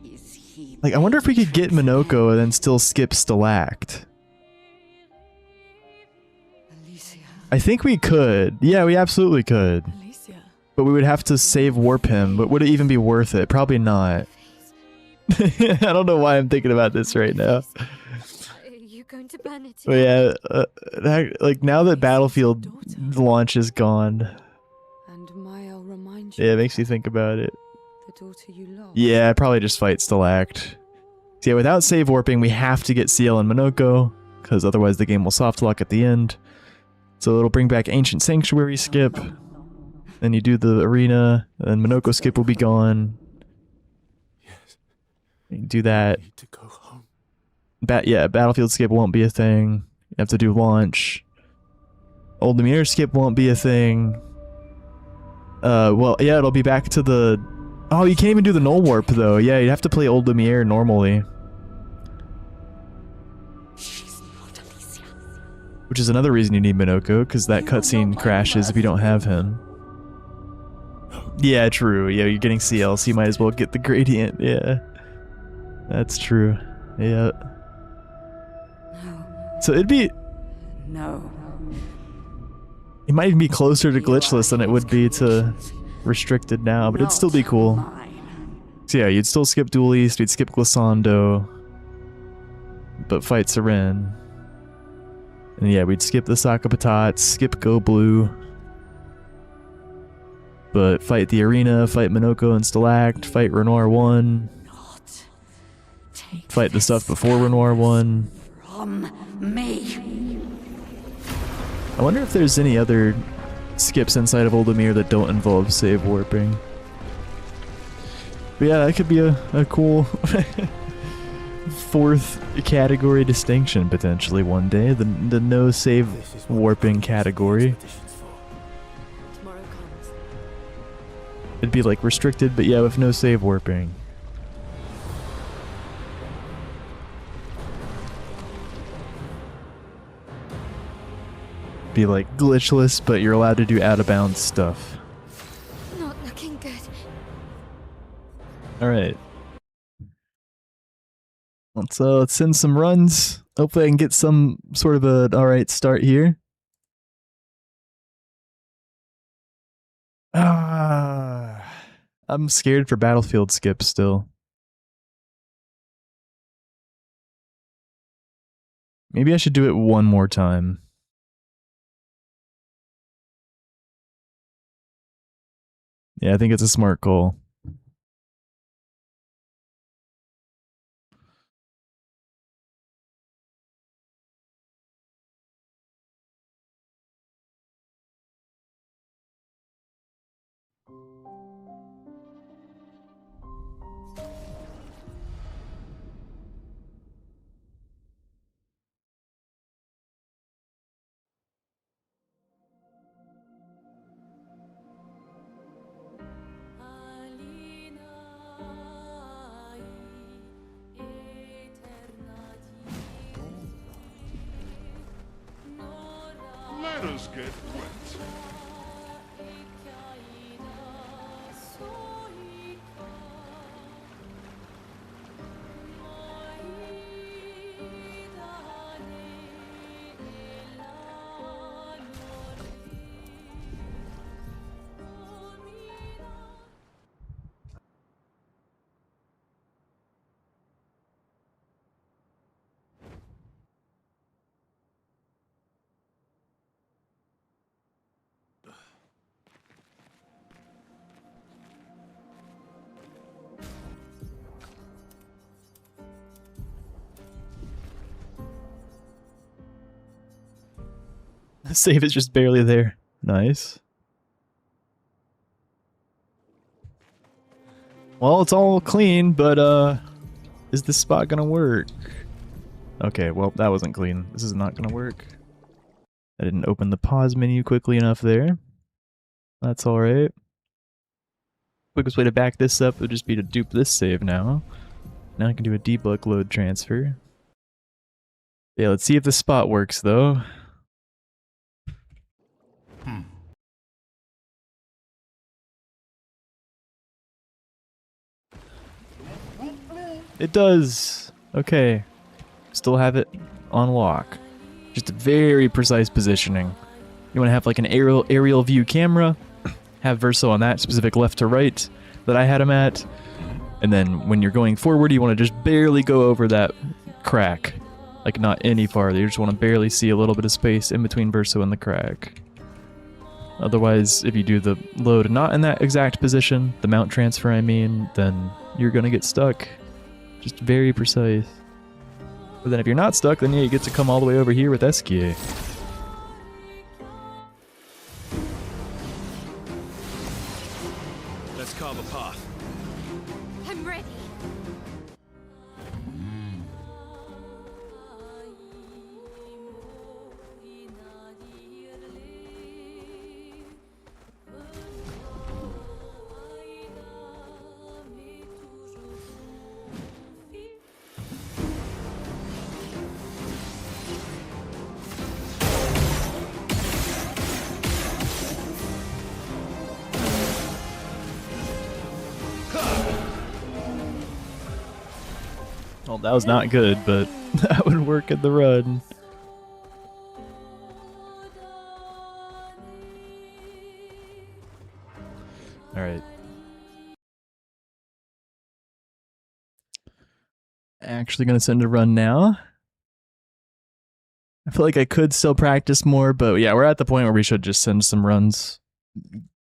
is he? Like, I wonder if we could get Minoko and then still skip Stalact. Alicia. I think we could. Yeah, we absolutely could. Alicia. But we would have to save warp him, but would it even be worth it? Probably not. I don't know why I'm thinking about this right now. You're going to burn it. But yeah, like now that Battlefield launch is gone, And my Yeah, it makes you think about it. The daughter you lost. Yeah, I'd probably just fight Stillact. So yeah, without save warping, we have to get CL and Minoko, because otherwise the game will soft lock at the end. So it'll bring back Ancient Sanctuary skip. Then you do the arena, and Minoko skip will be gone. Yes. You do that. I need to go home. Yeah, Battlefield skip won't be a thing. You have to do launch. Old Lemire skip won't be a thing. Well, yeah, it'll be back to the... Oh, you can't even do the null warp, though. Yeah, you'd have to play Old Lemire normally. She's not Alicia. Which is another reason you need Minoko, because that cutscene crashes if you don't have him. Yeah, true. Yeah, you're getting CL, so you might as well get the gradient. Yeah. That's true. Yeah. No. So it'd be... No. It might even be closer to glitchless than it would be to restricted now, but it'd still be cool. Mine. So yeah, you'd still skip Duel East, you'd skip Glissando, but fight Seren. And yeah, we'd skip the Sokka Patats, skip Go Blue, but fight the arena, fight Minoko and Stillact, fight Renoir 1, Not take fight the this stuff before Renoir 1. from me. I wonder if there's any other skips inside of Old Lemire that don't involve save warping. But yeah, that could be a cool fourth category distinction potentially one day. The no save This is what warping the Congress category. expedition's for. Tomorrow comes. It'd be like restricted, but yeah, with no save warping. Be like glitchless, but you're allowed to do out of bounds stuff. Not looking good. Alright. Let's send some runs. Hopefully I can get some sort of an alright start here. I'm scared for Battlefield skip still. Maybe I should do it one more time. Yeah, I think it's a smart call. Let us get wet. The save is just barely there. Nice. Well, it's all clean, but is this spot gonna work? Okay, well, that wasn't clean. This is not gonna work. I didn't open the pause menu quickly enough there. That's alright. Quickest way to back this up would just be to dupe this save now. Now I can do a debug load transfer. Yeah, let's see if the spot works though. It does. Okay. Still have it on lock. Just a very precise positioning. You want to have like an aerial view camera, have Verso on that specific left to right that I had him at, and then when you're going forward you want to just barely go over that crack. Like not any farther, you just want to barely see a little bit of space in between Verso and the crack. Otherwise, if you do the load not in that exact position, the mount transfer I mean, then you're gonna get stuck. Just very precise. But then if you're not stuck, then yeah, you get to come all the way over here with SKA. Let's carve a path. I'm ready. Well, that was not good, but that would work in the run. Alright. Actually gonna send a run now. I feel like I could still practice more, but yeah, we're at the point where we should just send some runs.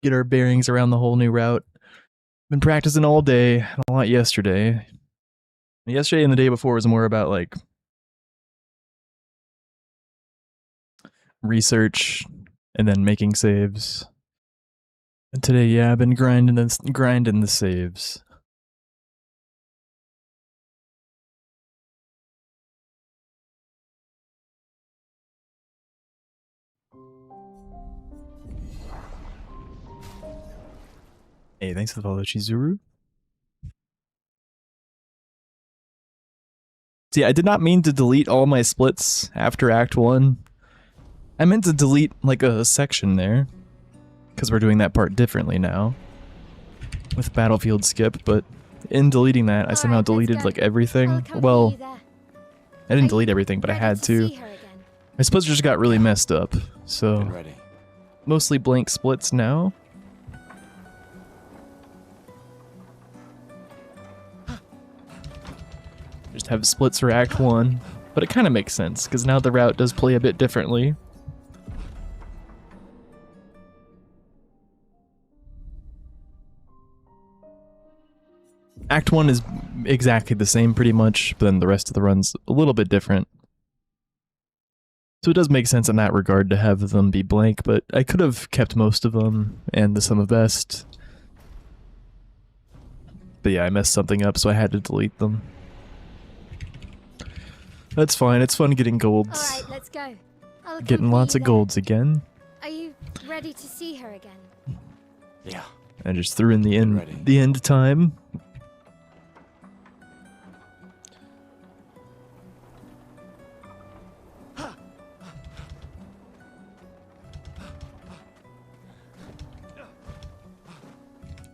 Get our bearings around the whole new route. Been practicing all day, a lot yesterday. Yesterday and the day before was more about like research and then making saves. And today, yeah, I've been grinding the saves. Hey, thanks for the follow, Chizuru. See, I did not mean to delete all my splits after Act 1. I meant to delete, like, a section there. Because we're doing that part differently now. With Battlefield Skip, but in deleting that, I somehow deleted, like, everything. Well, I didn't delete everything, but I had to. My splits just got really messed up, so... Mostly blank splits now. Just have splits for Act 1, but it kind of makes sense, because now the route does play a bit differently. Act 1 is exactly the same pretty much, but then the rest of the run's a little bit different. So it does make sense in that regard to have them be blank, but I could have kept most of them and the sum of best. But yeah, I messed something up, so I had to delete them. That's fine, it's fun getting golds. Alright, let's go. Getting lots of golds again. Are you ready to see her again? Yeah. I just threw in the end time.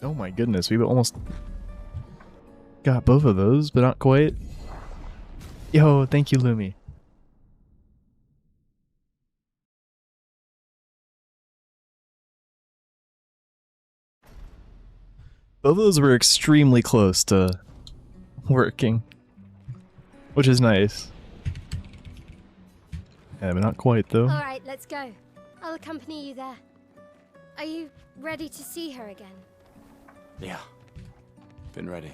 Oh my goodness, we almost got both of those, but not quite. Yo, thank you, Lumi. Both of those were extremely close to working, which is nice. Yeah, but not quite, though. Alright, let's go. I'll accompany you there. Are you ready to see her again? Yeah. Been ready.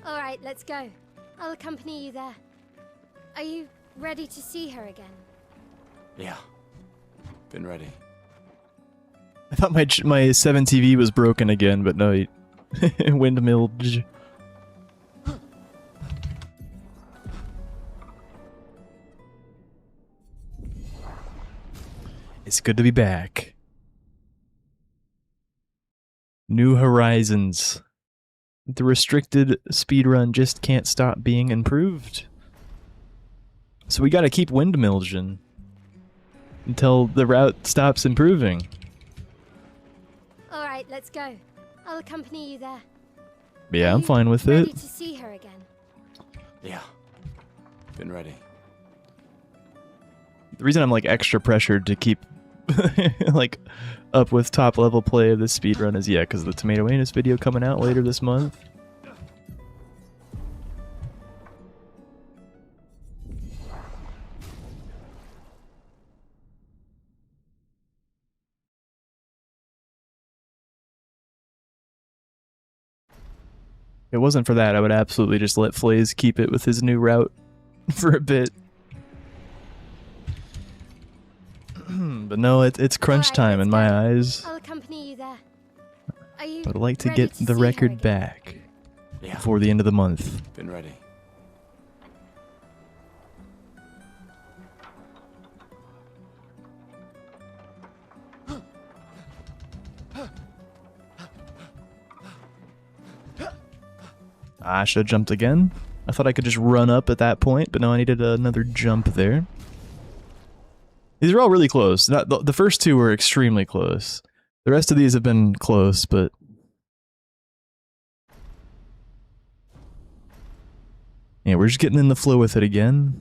Alright, let's go. I'll accompany you there. Are you ready to see her again? Yeah. Been ready. I thought my 7 TV was broken again, but no, windmilled. It's good to be back. New Horizons. The restricted speedrun just can't stop being improved. So we gotta keep windmilging. until the route stops improving. All right, let's go. I'll accompany you there. Yeah, Are I'm you fine with ready it. to see her again? Yeah. Been ready. The reason I'm like extra pressured to keep like up with top level play of this speedrun is because the Tomato Anus video coming out later this month. If it wasn't for that, I would absolutely just let Flays keep it with his new route for a bit. But no, it's crunch Alright, time let's in my go. eyes. I'll accompany you there. Are you I would like to ready get to the see her record again? back Yeah. before the end of the month. Been ready. I should have jumped again. I thought I could just run up at that point, but no, I needed another jump there. These are all really close. The first two were extremely close. The rest of these have been close, but... yeah, we're just getting in the flow with it again.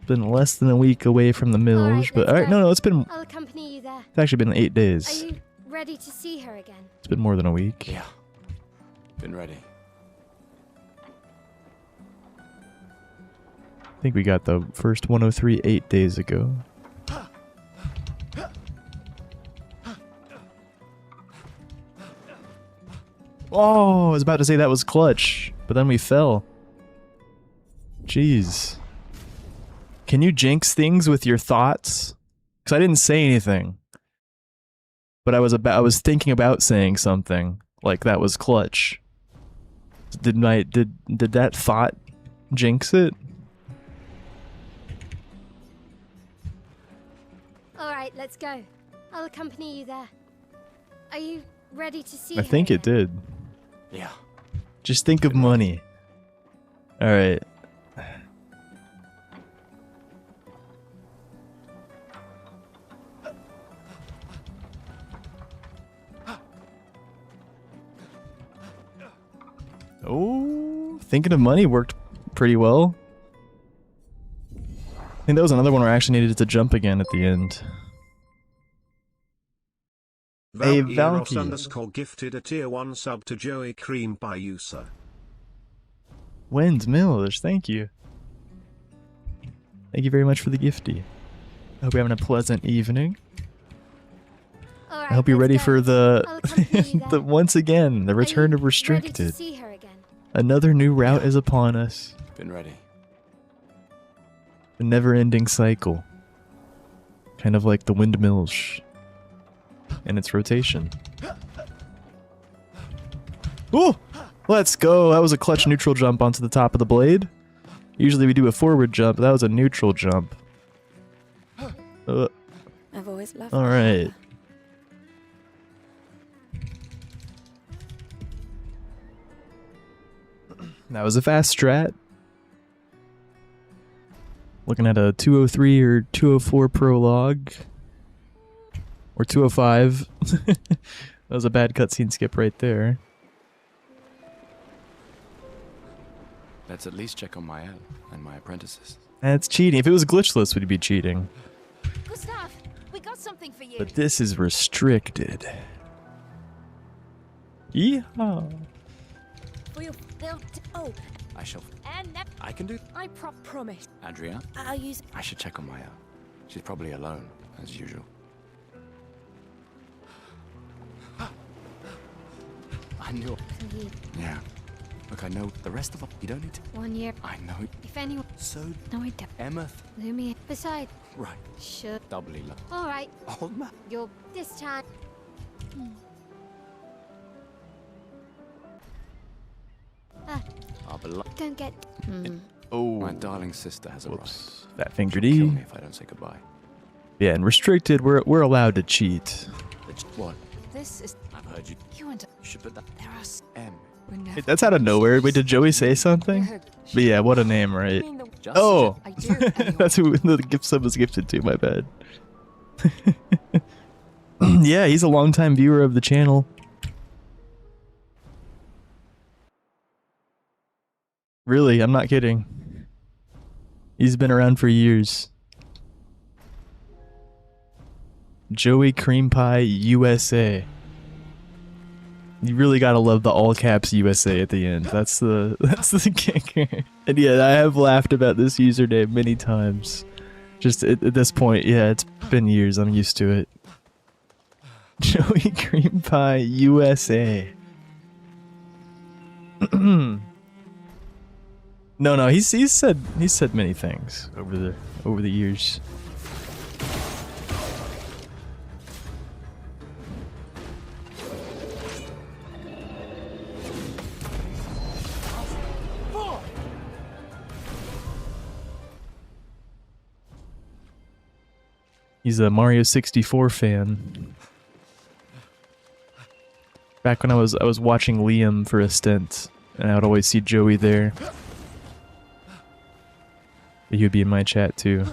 Been less than a week away from the mills, Alright, but let's alright, go. no, it's been... I'll accompany you there. it's actually been 8 Are days. you ready to see her again? It's been more than a week. Yeah. Been ready. I think we got the first 103 8 days ago. Oh, I was about to say that was clutch, but then we fell. Jeez. Can you jinx things with your thoughts? Because I didn't say anything. But I was thinking about saying something like that was clutch. Did that thought jinx it? All right, let's go. I'll accompany you there. Are you ready to see I her think it again? did. Yeah. Just think of money. Alright. Oh, thinking of money worked pretty well. I think that was another one where I actually needed to jump again at the end. Hey, Eros Valky. underscore gifted a tier 1 sub to Joey Cream by user. Wenz Millers, thank you. Thank you very much for the gifty. I hope you're having a pleasant evening. All right, I hope you're let's ready go. for I'll the, accompany you there. once again, the Are return you of ready to Restricted. see her again? Another new route is upon us. Been ready. A never-ending cycle. Kind of like the windmills and its rotation. Ooh! Let's go! That was a clutch neutral jump onto the top of the blade. Usually we do a forward jump, but that was a neutral jump. I've always loved Alright. That was a fast strat. Looking at a 203 or 204 prologue. Or 205. That was a bad cutscene skip right there. Let's at least check on Mael and my apprentices. That's cheating. If it was glitchless, we'd be cheating. Gustav, we got something for you. But this is restricted. Yeehaw. Oh, I shall. and I can do. I promise. Andrea, I'll use. I should check on Mael. She's probably alone, as usual. I knew. Yeah. Look, I know the rest of us. You don't need to. 1 year. I know. If anyone. So, No, I don't. Emma. Lumia. Besides, Right. sure. Doubly love. All right, Oh, man. you're this time. Our beloved. Don't get. Oh. My darling sister has arrived. Whoops. Fat finger She'll kill D. me if I don't say goodbye. Yeah, and restricted, we're allowed to cheat. What? This is. I've heard you. You and You should put that. there are. M. We're never. Wait, that's out of nowhere. Wait, did Joey say something? But yeah, what a name, right? I mean, Just Oh, I do. Anyone. that's who the gift sub was gifted to. My bad. Yeah, he's a longtime viewer of the channel. Really, I'm not kidding. He's been around for years. Joey Cream Pie USA. You really gotta love the all caps USA at the end. That's the kicker. And yeah, I have laughed about this username many times. Just at this point, yeah, it's been years. I'm used to it. Joey Cream Pie USA. No, he's said many things over the years. He's a Mario 64 fan. Back when I was watching Liam for a stint, and I would always see Joey there. But he would be in my chat too.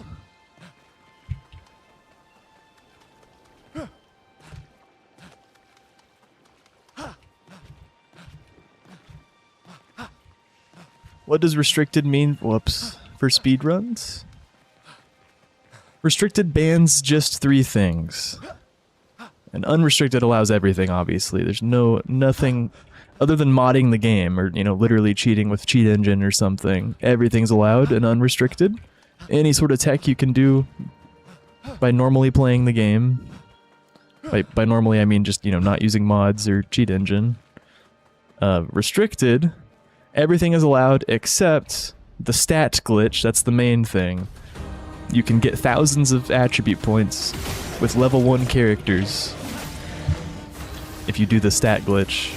What does restricted mean? Whoops. For speedruns? Restricted bans just 3 things. And unrestricted allows everything, obviously. There's nothing other than modding the game or, you know, literally cheating with cheat engine or something. Everything's allowed and unrestricted. Any sort of tech you can do by normally playing the game. By normally I mean just, you know, not using mods or cheat engine. Restricted, everything is allowed except the stat glitch. That's the main thing. You can get thousands of attribute points with level 1 characters if you do the stat glitch.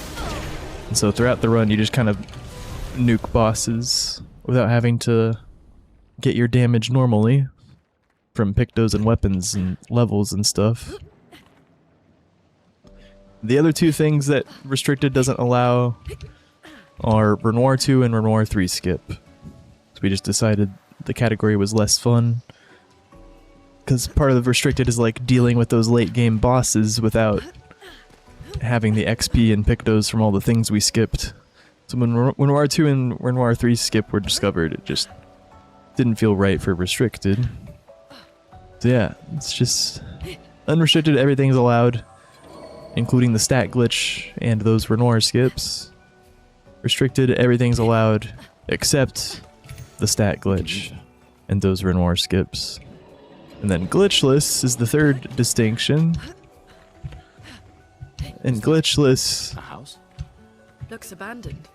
And so throughout the run you just kind of nuke bosses without having to get your damage normally from pictos and weapons and levels and stuff. The other 2 things that restricted doesn't allow are Renoir 2 and Renoir 3 skip. So we just decided the category was less fun. Because part of the restricted is like dealing with those late game bosses without having the XP and pictos from all the things we skipped. So when Renoir 2 and Renoir 3 skip were discovered, it just didn't feel right for restricted. So yeah, it's just unrestricted, everything's allowed, including the stat glitch and those Renoir skips. Restricted, everything's allowed except the stat glitch and those Renoir skips. And then glitchless is the third distinction. And glitchless, A house? Looks abandoned.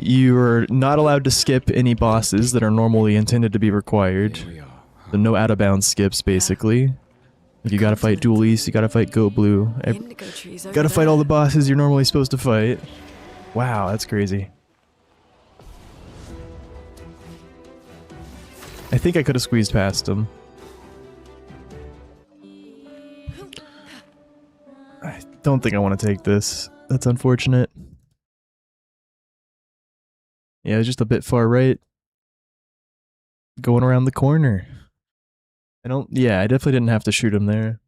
you are not allowed to skip any bosses that are normally intended to be required. Here we are. So no out of bounds skips, basically. Like you gotta fight Dual East, you gotta fight Go Blue. The indigo trees over Gotta fight all the there. bosses you're normally supposed to fight. Wow, that's crazy. I think I could have squeezed past him. I don't think I want to take this. That's unfortunate. Yeah, it's just a bit far right. Going around the corner. I definitely didn't have to shoot him there.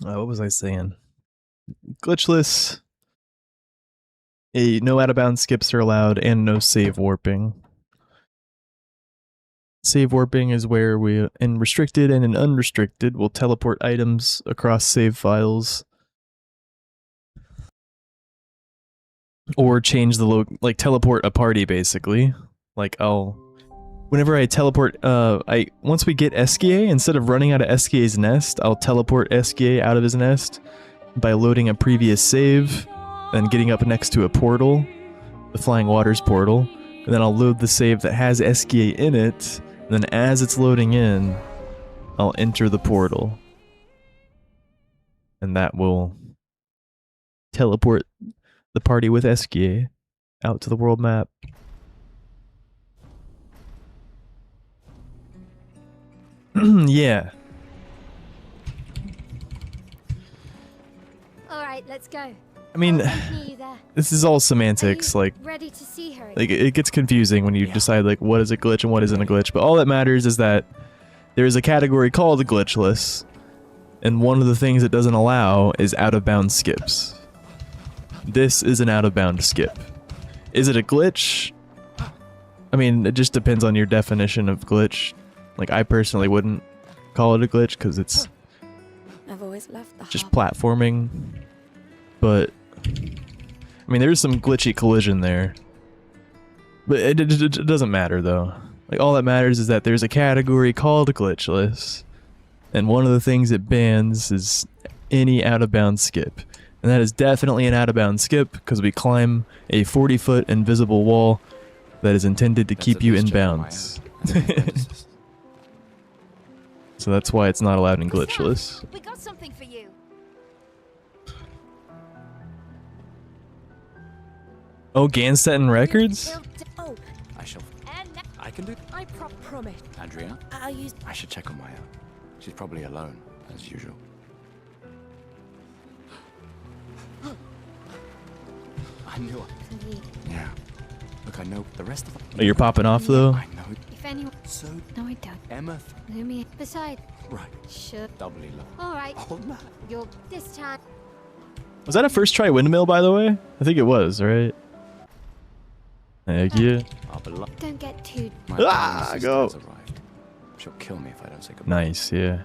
What was I saying? Glitchless. No out of bounds skips are allowed and no save warping. Save warping is where we, in restricted and in unrestricted, will teleport items across save files. Or change the like teleport a party basically. Like whenever I teleport, once we get Eskia, instead of running out of Eskia's nest, I'll teleport Eskia out of his nest by loading a previous save and getting up next to a portal, the Flying Waters portal, and then I'll load the save that has Eskia in it, and then as it's loading in, I'll enter the portal. And that will teleport the party with Eskia out to the world map. Yeah. All right, let's go. I mean, Accompany you there. this is all semantics. Like, Ready to see her? like it gets confusing when you decide like what is a glitch and what isn't a glitch. But all that matters is that there is a category called glitchless, and one of the things it doesn't allow is out-of-bounds skips. This is an out-of-bounds skip. Is it a glitch? I mean, it just depends on your definition of glitch. Like, I personally wouldn't call it a glitch because it's I've always loved the just harp. platforming. But I mean, there's some glitchy collision there. But it doesn't matter though. Like, all that matters is that there's a category called glitchless, and one of the things it bans is any out-of-bounds skip. And that is definitely an out-of-bounds skip because we climb a 40-foot invisible wall that is intended to keep you in bounds. So that's why it's not allowed in glitchless. We got something for you. Oh, Ganstetten Records? Oh, I shall. and I can do. I promise. Andrea, I'll use. I should check on Maya. She's probably alone, as usual. I knew it. Yeah. Look, I know the rest of them. Oh, you're popping off though? I know. If anyone... So, No, I don't. Emma. Lumi. Besides, Right. sure. Doubly love. All right. Oh, man. You're this time. Was that a first try windmill, by the way? I think it was, right? Heck yeah. Our beloved. Don't get too... My Ah, sister go. has arrived. She'll kill me if I don't say goodbye. Nice, yeah.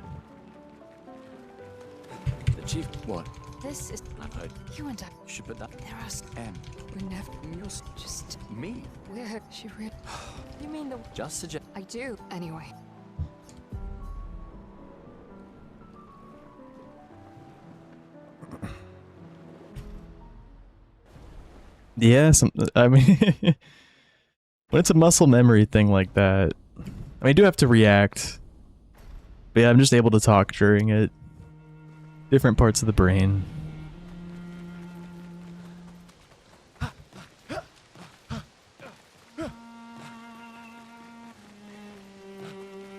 The chief. What? This is. I've heard. You and I. You should put that. There are. M. We never. You're Just. me. We're. She real. You mean the. Just suggest. I do. Anyway. Yeah, I mean, when it's a muscle memory thing like that, I mean, I do have to react. But yeah, I'm just able to talk during it. Different parts of the brain.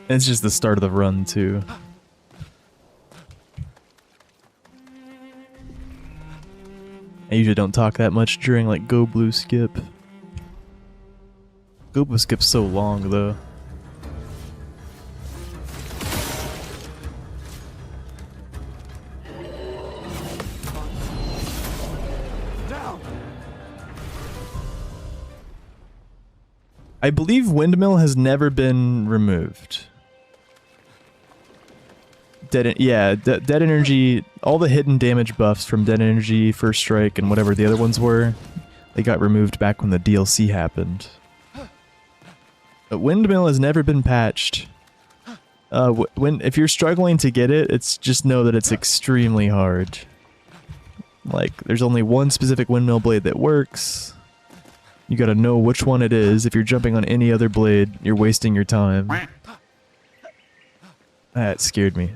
It's just the start of the run, too. I usually don't talk that much during, like, Go Blue Skip. Go Blue Skip's so long, though. I believe Windmill has never been removed. Dead Energy, all the hidden damage buffs from Dead Energy, First Strike, and whatever the other ones were, they got removed back when the DLC happened. But Windmill has never been patched. If you're struggling to get it, it's just know that it's extremely hard. Like, there's only one specific windmill blade that works. You gotta know which one it is. If you're jumping on any other blade, you're wasting your time. That scared me.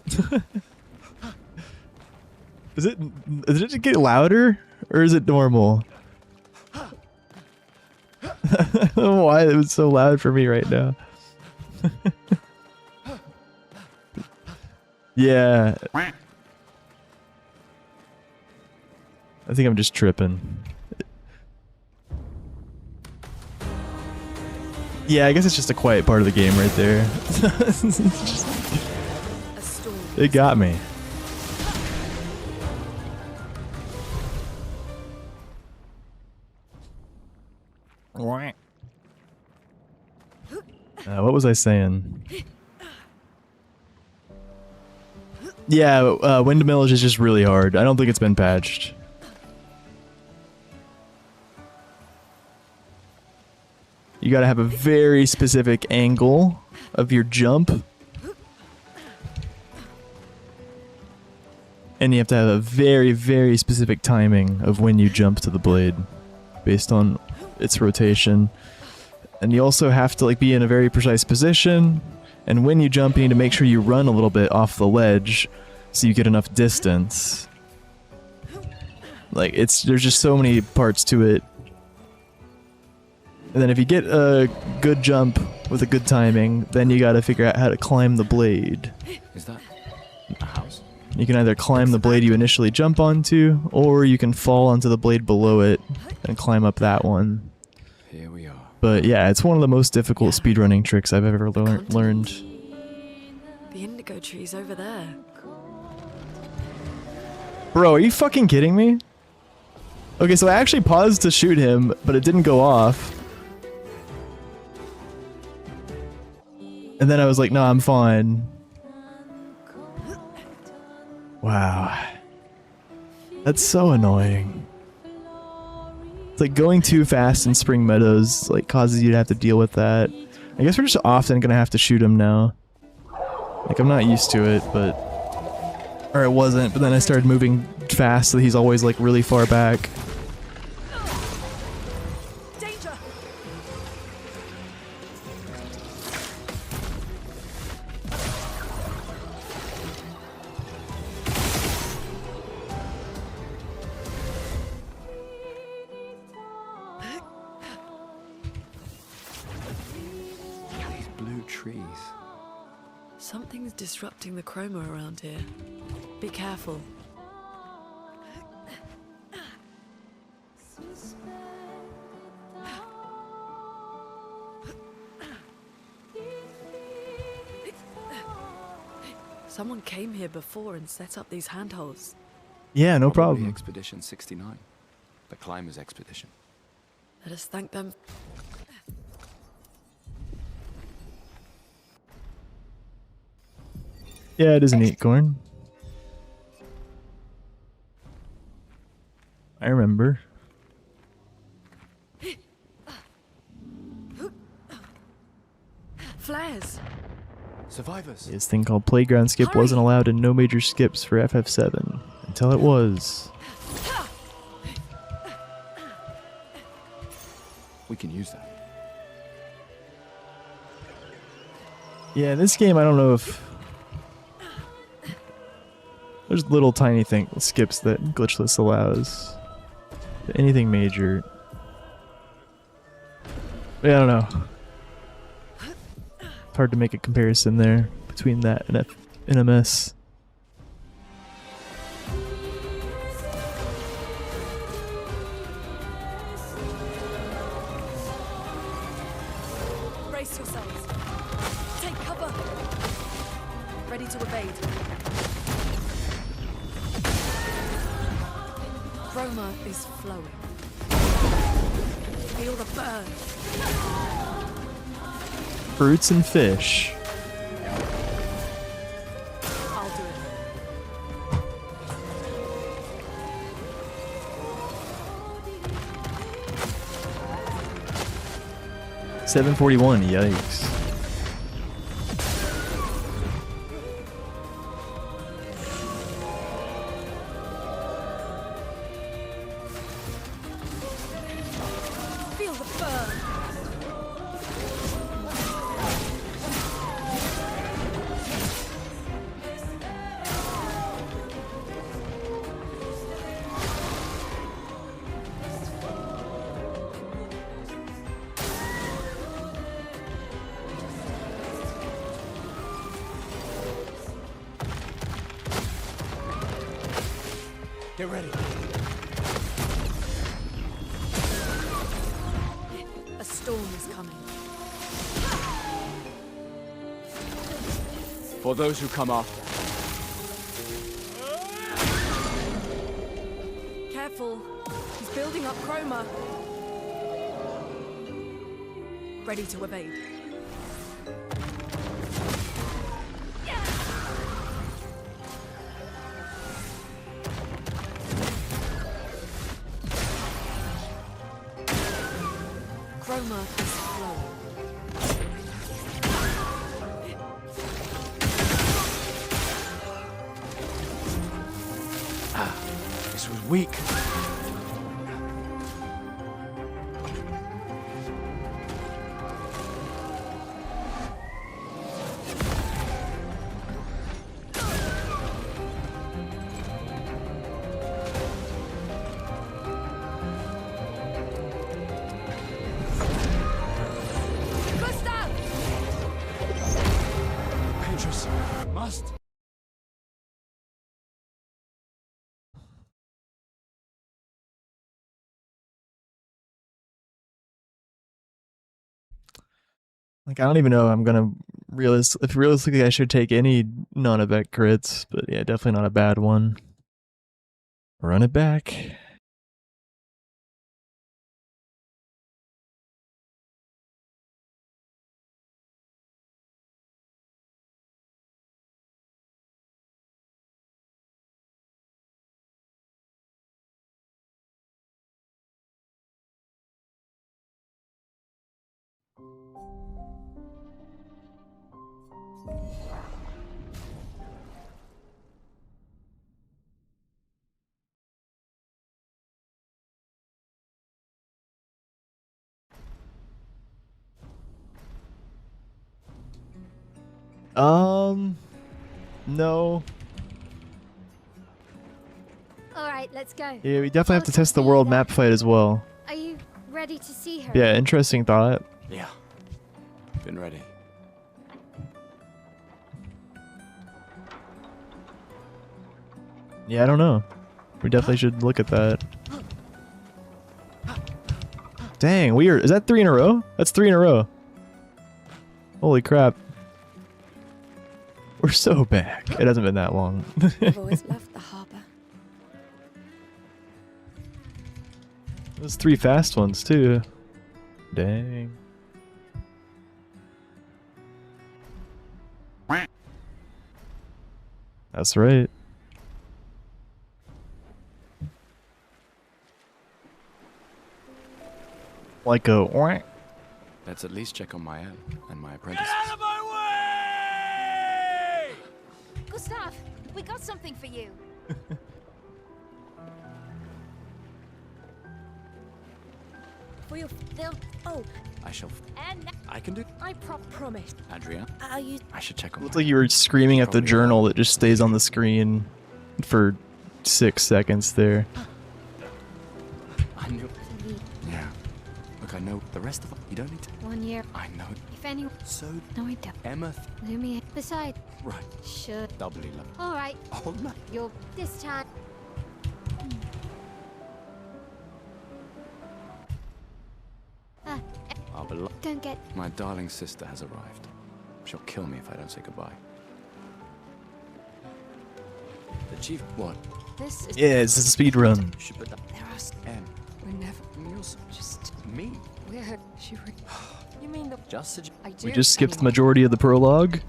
Did it get louder? Or is it normal? I don't know why it was so loud for me right now. Yeah. I think I'm just tripping. Yeah, I guess it's just a quiet part of the game right there. It got me. What was I saying? Yeah, Windmill is just really hard. I don't think it's been patched. You gotta have a very specific angle of your jump. And you have to have a very, very specific timing of when you jump to the blade based on its rotation. And you also have to like be in a very precise position. And when you jump, you need to make sure you run a little bit off the ledge so you get enough distance. Like, there's just so many parts to it. And then if you get a good jump with a good timing, then you gotta figure out how to climb the blade. Is that a house? You can either climb the blade you initially jump onto, or you can fall onto the blade below it and climb up that one. Here we are. But yeah, it's one of the most difficult speedrunning tricks I've ever learned. The indigo tree's over there. Bro, are you fucking kidding me? Okay, so I actually paused to shoot him, but it didn't go off. And then I was like, no, I'm fine. Wow. That's so annoying. It's like going too fast in Spring Meadows like causes you to have to deal with that. I guess we're just often gonna have to shoot him now. Like, I'm not used to it, but... Or it wasn't, but then I started moving fast so he's always like really far back. Danger! These blue trees. Something's disrupting the chroma around here. Be careful. Someone came here before and set up these handholds. Yeah, no Probably problem. Expedition 69. The Climbers Expedition. Let us thank them. Yeah, it is a neat corn. I remember. Flares! Survivors. This thing called Playground Skip wasn't allowed in no major skips for FF7 until it was. We can use that. Yeah, in this game, I don't know if... There's little tiny skips that glitchless allows. But anything major... Yeah, I don't know. It's hard to make a comparison there between that and NMS. Brace yourselves. Take cover. Ready to evade. Chroma is flowing. Feel the burn. Fruits and fish. I'll do it. 741, yikes. Feel the burn. Get ready. A storm is coming. For those who come after. Careful. He's building up chroma. Ready to evade. Chroma is flowing. This was weak. Must Like, I don't even know I'm gonna if realistically I should take any non-evac crits, but yeah, definitely not a bad one. Run it back. No. Alright, let's go. Yeah, we definitely have to test the world map fight as well. Are you ready to see her? Yeah, interesting thought. Yeah. Been ready. Yeah, I don't know. We definitely should look at that. Dang, weird. Is that 3 in a row? That's 3 in a row. Holy crap. We're so back. It hasn't been that long. I've always loved the harbour. Those 3 fast ones too. Dang. That's right. Like a whack. Let's at least check on my own and my apprentices. Gustav, we got something for you. For your oh, I shall. and I can do. I promise. Adrian, are you I should check on. Looks my like you were screaming at the Probably journal that just stays on the screen for 6 seconds there. I knew. Yeah. Look, I know the rest of them. You don't need to. 1 year? I know. If anyone. So, No, I don't. Emma. Lumia. Beside. Right. Should. Doubly love. Alright, Oh, no. you're this time. I'll be lo- Don't get. My darling sister has arrived. She'll kill me if I don't say goodbye. The chief. What? This is. Yeah, it's a speed run. Should put that. There are. M. We never. Just me. We're. You mean the. Just. I do. We just skipped the anyway. majority of the prologue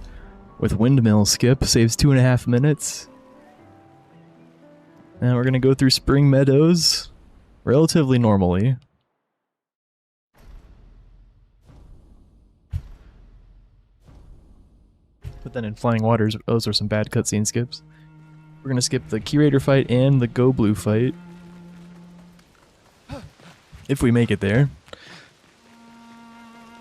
with windmill skip. Saves 2.5 minutes. Now we're gonna go through Spring Meadows relatively normally. But then in Flying Waters, those are some bad cutscene skips. We're gonna skip the Curator fight and the Go Blue fight. If we make it there.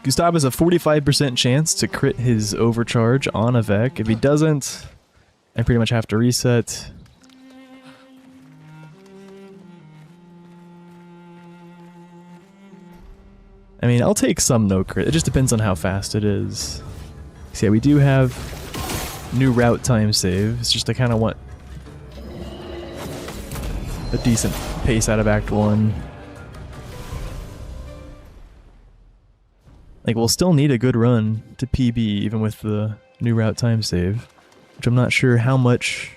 Gustav has a 45% chance to crit his overcharge on a Vec. If he doesn't, I pretty much have to reset. I mean, I'll take some no crit. It just depends on how fast it is. So yeah, we do have new route time save. It's just I kind of want a decent pace out of Act 1. Like, we'll still need a good run to PB even with the new route time save. Which I'm not sure how much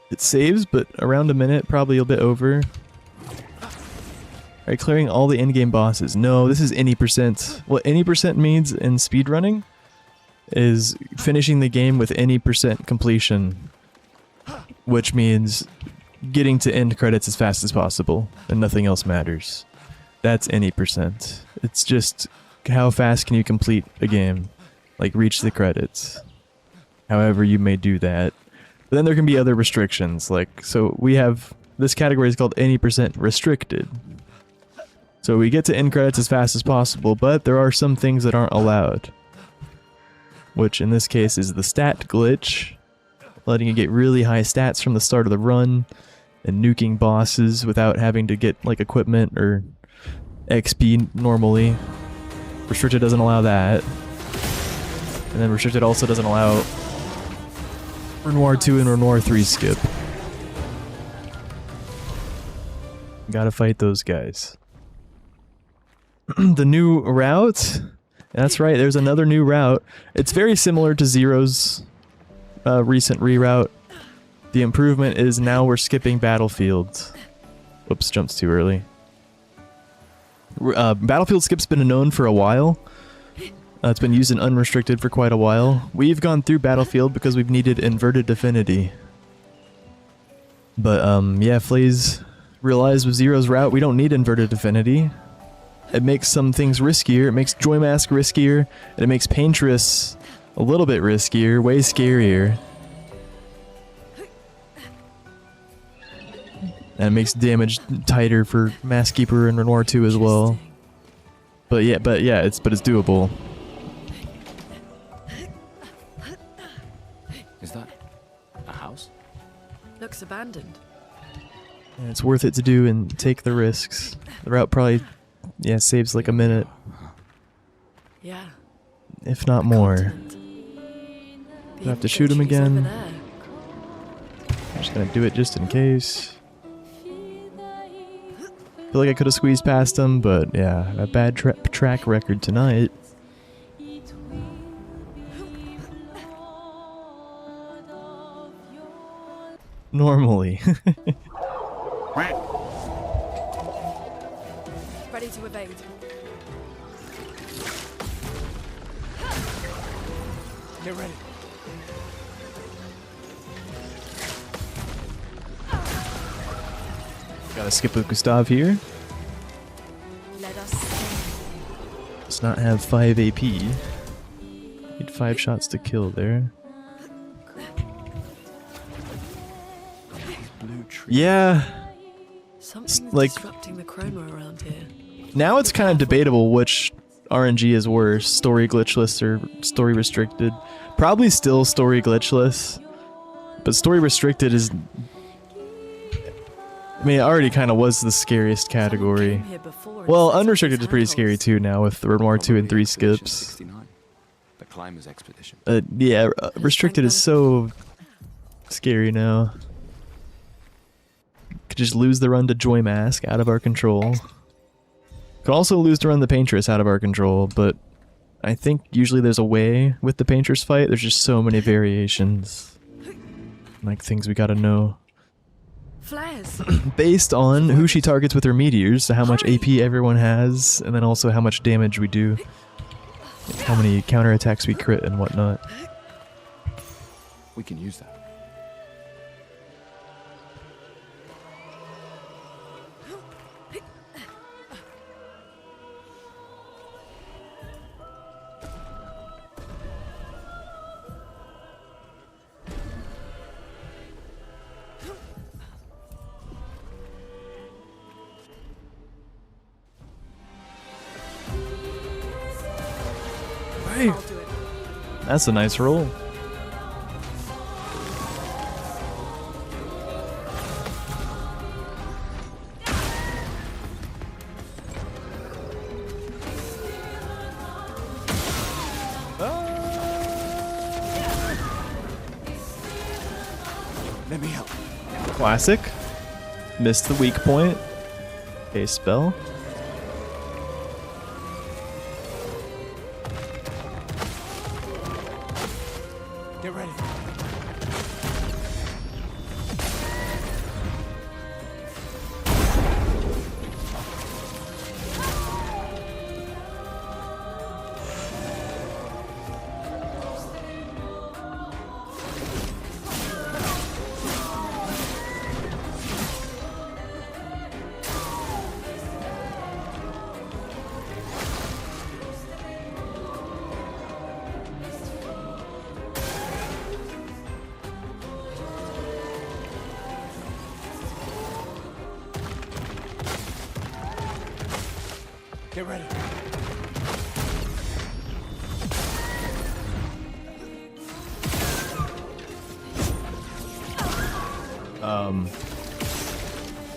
it saves, but around a minute, probably a bit over. Alright, clearing all the in-game bosses. No, this is any percent. What any percent means in speedrunning is finishing the game with any percent completion. Which means getting to end credits as fast as possible, and nothing else matters. That's any percent. It's just how fast can you complete a game? Like, reach the credits. However you may do that. But then there can be other restrictions, like, so we have, this category is called any percent restricted. So we get to end credits as fast as possible, but there are some things that aren't allowed. Which in this case is the stat glitch, letting you get really high stats from the start of the run, and nuking bosses without having to get like equipment or XP normally. Restricted doesn't allow that. And then Restricted also doesn't allow Renoir 2 and Renoir 3 skip. Gotta fight those guys. The new route That's right, there's another new route. It's very similar to Zero's recent reroute. The improvement is now we're skipping battlefields. Whoops, jumps too early. Battlefield skip's been known for a while. It's been used in unrestricted for quite a while. We've gone through Battlefield because we've needed inverted affinity. But yeah, Flays realized with Zero's route we don't need inverted affinity. It makes some things riskier, it makes Joy Mask riskier, and it makes Paintress a little bit riskier, way scarier. And it makes damage tighter for Maskkeeper and Renoir 2 as well. But yeah, it's doable. Is that a house? Looks abandoned. And it's worth it to do and take the risks. The route probably, yeah, saves like a minute, Yeah. if not more. Continent. Do I have to shoot him infantry's over again? there. I'm just gonna do it just in case. Feel like I could have squeezed past him, but yeah, a bad track record tonight. Normally. Ready to evade. Get ready. Gotta skip with Gustav here. Let us. Does not have 5 AP. Need 5 shots to kill there. Yeah. Something's like- disrupting the chroma around here. Now it's kind of debatable which RNG is worse, story glitchless or story restricted. Probably still story glitchless, but story restricted is... I mean, it already kind of was the scariest category. Someone came here before and Well, set up unrestricted these is pretty scary handholds. too now with the Renoir 2 and 3 Expedition skips. 69. The climbers expedition. Yeah, restricted is so scary now. Could just lose the run to Joy Mask out of our control. Could also lose to run the Paintress out of our control, but I think usually there's a way with the Paintress fight. There's just so many variations. Like things we gotta know. Flares. Based on who she targets with her meteors, so how much AP everyone has, and then also how much damage we do. How many counterattacks we crit and whatnot. We can use that. Hey, I'll do it. that's a nice roll. Let me help. Classic. Missed the weak point. Okay, spell. Get ready. Get ready.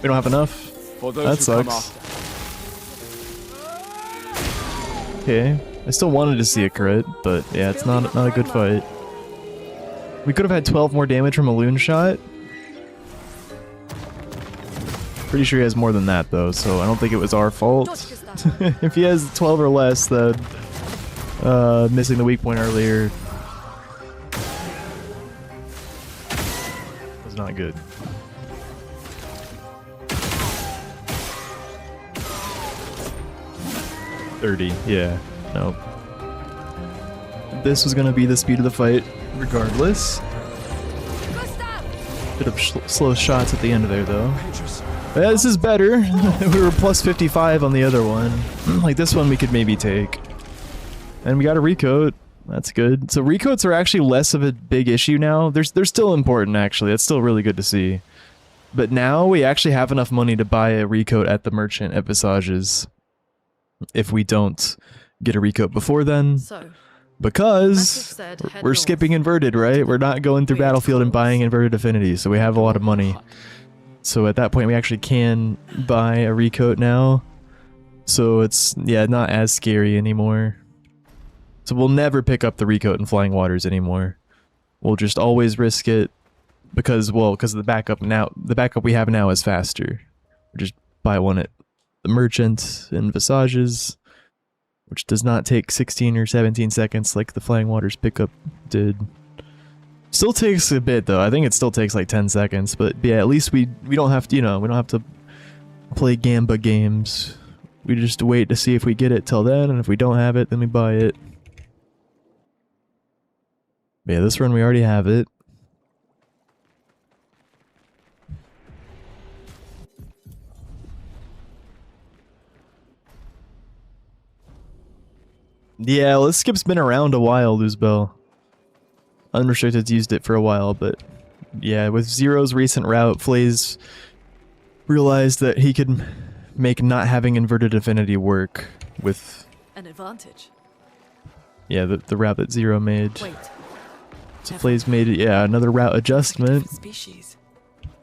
We don't have enough. For those That who come sucks. after. Okay. I still wanted to see a crit, but yeah, it's not a good fight. We could have had 12 more damage from a loon shot. Pretty sure he has more than that though, so I don't think it was our fault. Dodge, Gustav. If he has 12 or less, then Missing the weak point earlier was not good. $30, yeah, nope. This was gonna be the speed of the fight, regardless. Bit of slow shots at the end of there, though. Yeah, this is better. We were plus 55 on the other one. Like this one we could maybe take. And we got a recoat. That's good. So recoats are actually less of a big issue now. They're still important, actually. That's still really good to see. But now we actually have enough money to buy a recoat at the merchant at Visages. If we don't get a recoat before then. So, because we're skipping inverted, right? We're not going through Battlefield and buying inverted affinity, so we have a lot of money. So at that point we actually can buy a recoat now. So it's, yeah, not as scary anymore. So we'll never pick up the recoat in Flying Waters anymore. We'll just always risk it because, well, because the backup we have now is faster. We'll just buy one at the merchant in Visages, which does not take 16 or 17 seconds like the Flying Waters pickup did. Still takes a bit though. I think it still takes like 10 seconds, but yeah, at least we don't have to, you know, we don't have to play Gamba games. We just wait to see if we get it till then, and if we don't have it, then we buy it. But yeah, this run we already have it. Yeah, well, this skip's been around a while, Luzbel. Unrestricted's used it for a while, but yeah, with Zero's recent route, Flays realized that he could make not having inverted affinity work with an advantage. Yeah, the route that Zero made. Wait. So Flays made, yeah, another route adjustment. Species.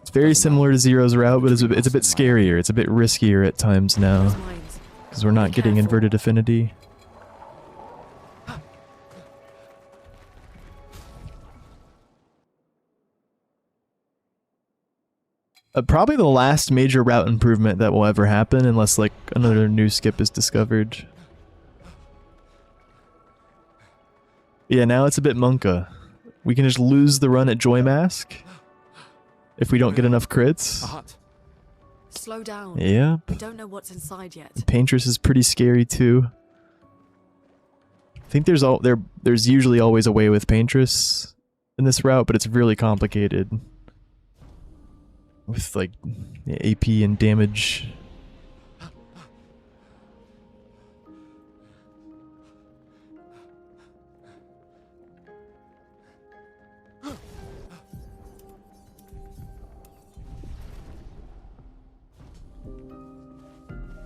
It's very similar to Zero's route, but it's a bit scarier. It's a bit riskier at times now. Because we're not getting inverted affinity. Probably the last major route improvement that will ever happen, unless like another new skip is discovered. Yeah, now it's a bit Monka. We can just lose the run at Joy Mask if we don't get enough crits. Slow down. Yep. We don't know what's inside yet. Paintress is pretty scary too. I think there's usually always a way with Paintress in this route, but it's really complicated. With like AP and damage.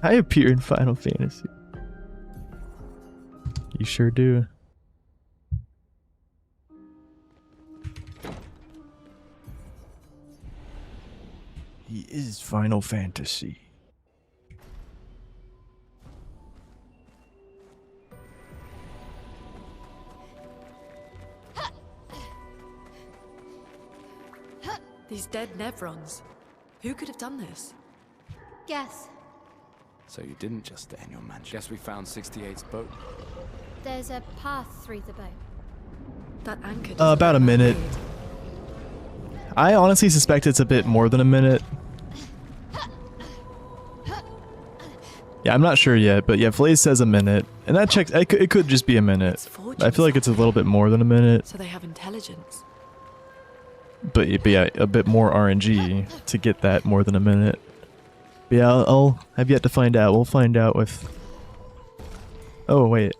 I appear in Final Fantasy. You sure do. He is Final Fantasy. These dead Nevrons. Who could have done this? Guess. So you didn't just stay in your mansion. Guess we found 68's boat. There's a path through the boat. That anchor. About a minute. I honestly suspect it's a bit more than a minute. Yeah, I'm not sure yet, but yeah, Flays says a minute, and that checks. It could just be a minute. I feel like it's a little bit more than a minute. So they have intelligence. But yeah, a bit more RNG to get that more than a minute. But yeah, I'll have yet to find out. We'll find out with. Oh wait.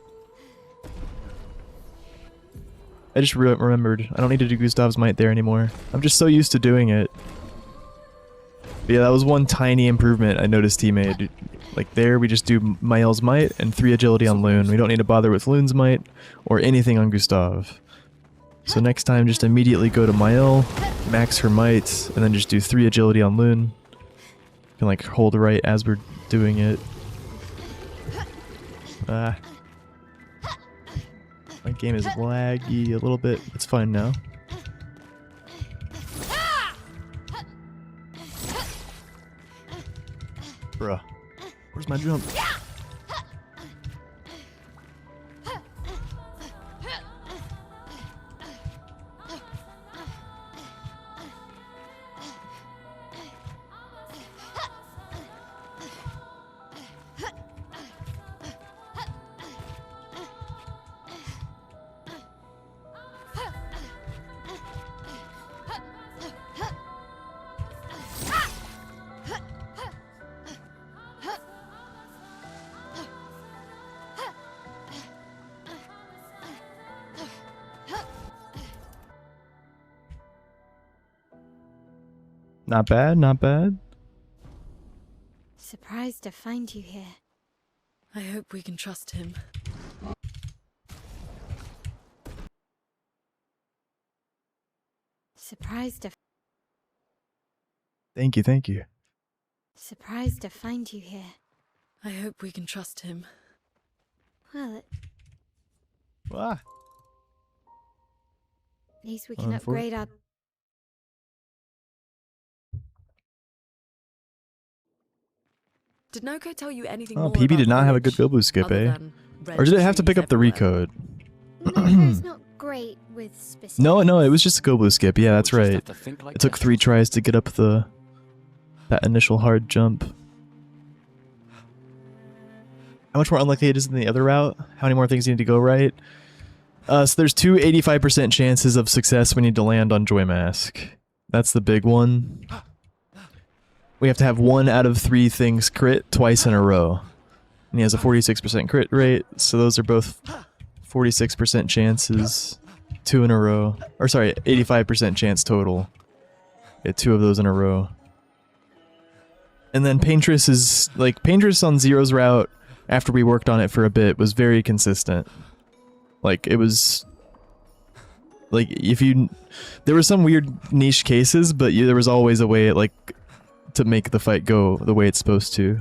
I just remembered. I don't need to do Gustav's Might there anymore. I'm just so used to doing it. But yeah, that was one tiny improvement I noticed he made. Like there, we just do Mael's Might and 3 agility on Loon. We don't need to bother with Loon's Might or anything on Gustav. So next time, just immediately go to Mael, max her Might, and then just do 3 agility on Loon. You can like hold right as we're doing it. My game is laggy a little bit. It's fine now. Bruh. Where's my jump? Not bad, not bad. Surprised to find you here. I hope we can trust him. Surprised to Thank you, thank you. Surprised to find you here. I hope we can trust him. Well, Ah. at least we On can for it. upgrade our... Did Noko tell you anything Oh, more PB about did the not have a good village, Gobu skip, other eh? than red Or did it have to trees pick up the everywhere? recode? Noko's not great with specifics. No, it was just a Gobu skip. Yeah, that's We'll just right. have to think like It took that. 3 tries to get up that initial hard jump. How much more unlikely it is than the other route? How many more things need to go right? So there's 2 85% chances of success we need to land on Joy Mask. That's the big one. We have to have 1 out of 3 things crit twice in a row. And he has a 46% crit rate, so those are both 46% chances. 2 in a row. Or sorry, 85% chance total. Get 2 of those in a row. And then Paintress is, like, Paintress on Zero's route, after we worked on it for a bit, was very consistent. Like, it was... Like, if you... There were some weird niche cases, but there was always a way, like, to make the fight go the way it's supposed to.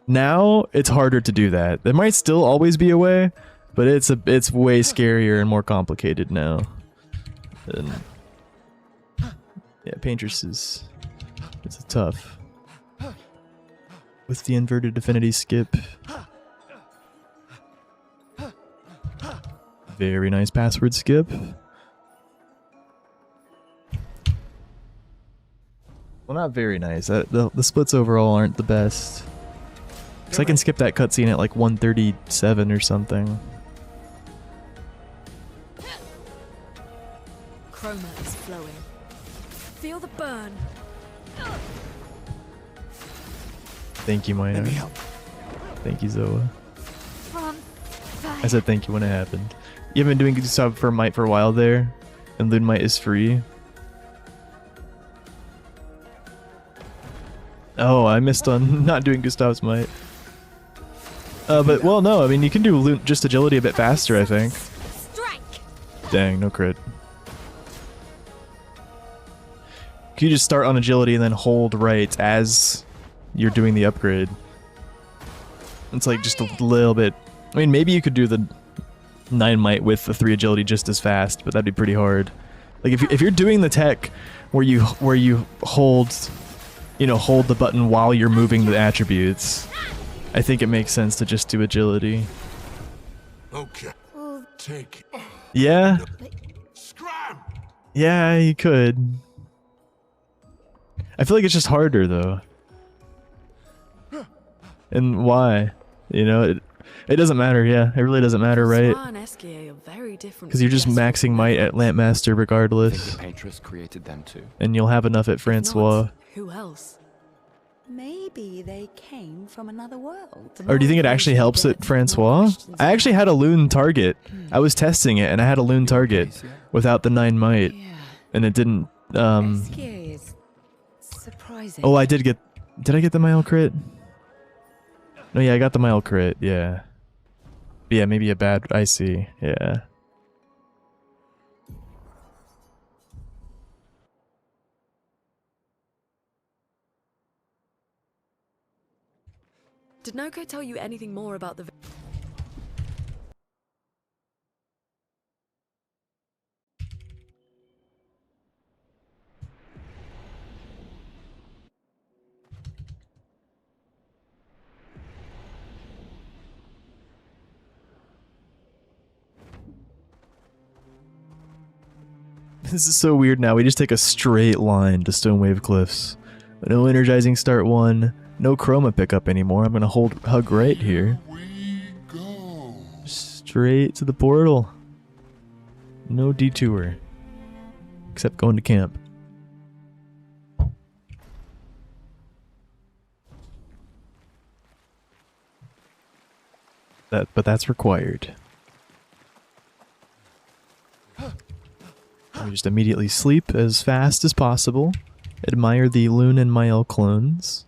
Now, it's harder to do that. There might still always be a way, but it's way scarier and more complicated now. And yeah, Paintress is... It's tough. With the inverted affinity skip. Very nice password skip. Well, not very nice. The splits overall aren't the best. Because I can skip that cutscene at like 137 or something. Chroma is flowing. Feel the burn. Thank you, Minor. Let me help. Thank you, Zoa. From I said thank you when it happened. You haven't been doing stuff for Might for a while there, and Loon Might is free. Oh, I missed on not doing Gustav's Might. But, well, no, I mean, you can do just agility a bit faster, I think. strike. Dang, no crit. Can you just start on agility and then hold right as you're doing the upgrade? It's like just a little bit... I mean, maybe you could do the 9 might with the 3 agility just as fast, but that'd be pretty hard. Like, if you're doing the tech where you hold... You know, hold the button while you're moving the attributes, I think it makes sense to just do agility. Okay. Well, Take. Yeah? Scram! Yeah, you could. I feel like it's just harder, though. And why? You know, it doesn't matter, yeah. It really doesn't matter, right? Swa and Eskie are very different. Because you're just from maxing might at Lampmaster I think regardless. the Paintress created them too. And you'll have enough at If Francois. not, who else? Maybe they came from another world. Or do you think it actually helps at Francois? I actually had a loon target. I was testing it and I had a loon target without the 9 might. Yeah. And it didn't, Eskie is surprising. Oh, I did get... Did I get the mile crit? No, yeah, I got the mile crit, yeah. Yeah, maybe a bad... I see, yeah. Did Noko tell you anything more about the... This is so weird now. We just take a straight line to Stonewave Cliffs. No energizing start 1. No chroma pickup anymore. I'm gonna hug right here. We go. Straight to the portal. No detour. Except going to camp. But that's required. We just immediately sleep as fast as possible. Admire the Loon and Mile clones.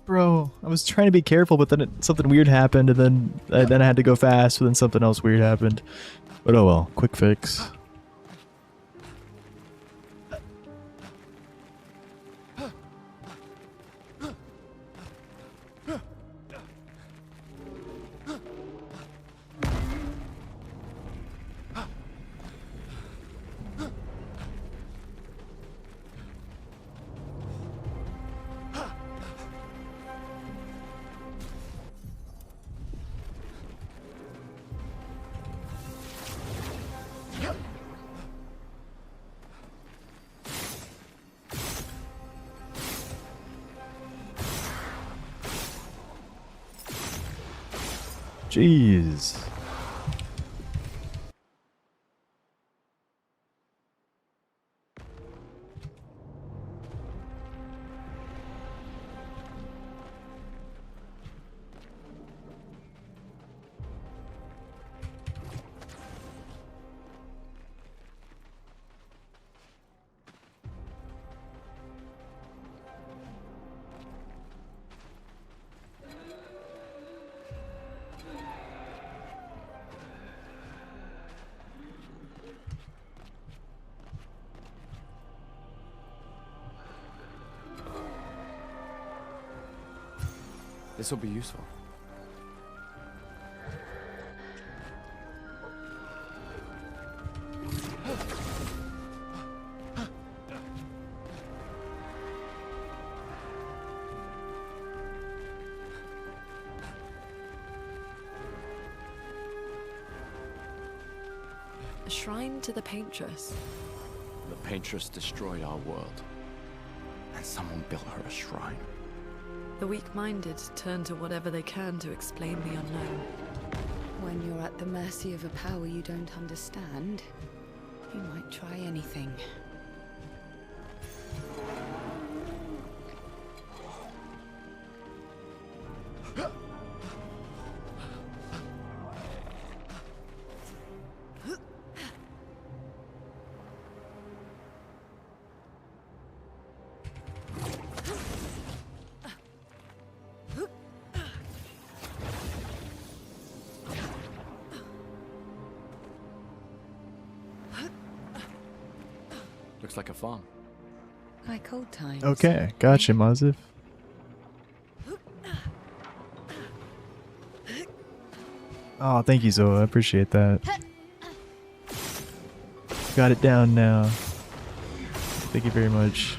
Bro, I was trying to be careful, but then something weird happened, and then I had to go fast, but then something else weird happened. But oh well, quick fix. Jeez. This will be useful. A shrine to the Paintress. The Paintress destroyed our world. And someone built her a shrine. The weak-minded turn to whatever they can to explain the unknown. When you're at the mercy of a power you don't understand, you might try anything. Looks like a farm. Like old times. Okay, gotcha, Mazif. Oh, thank you, Zoa. I appreciate that. Got it down now. Thank you very much.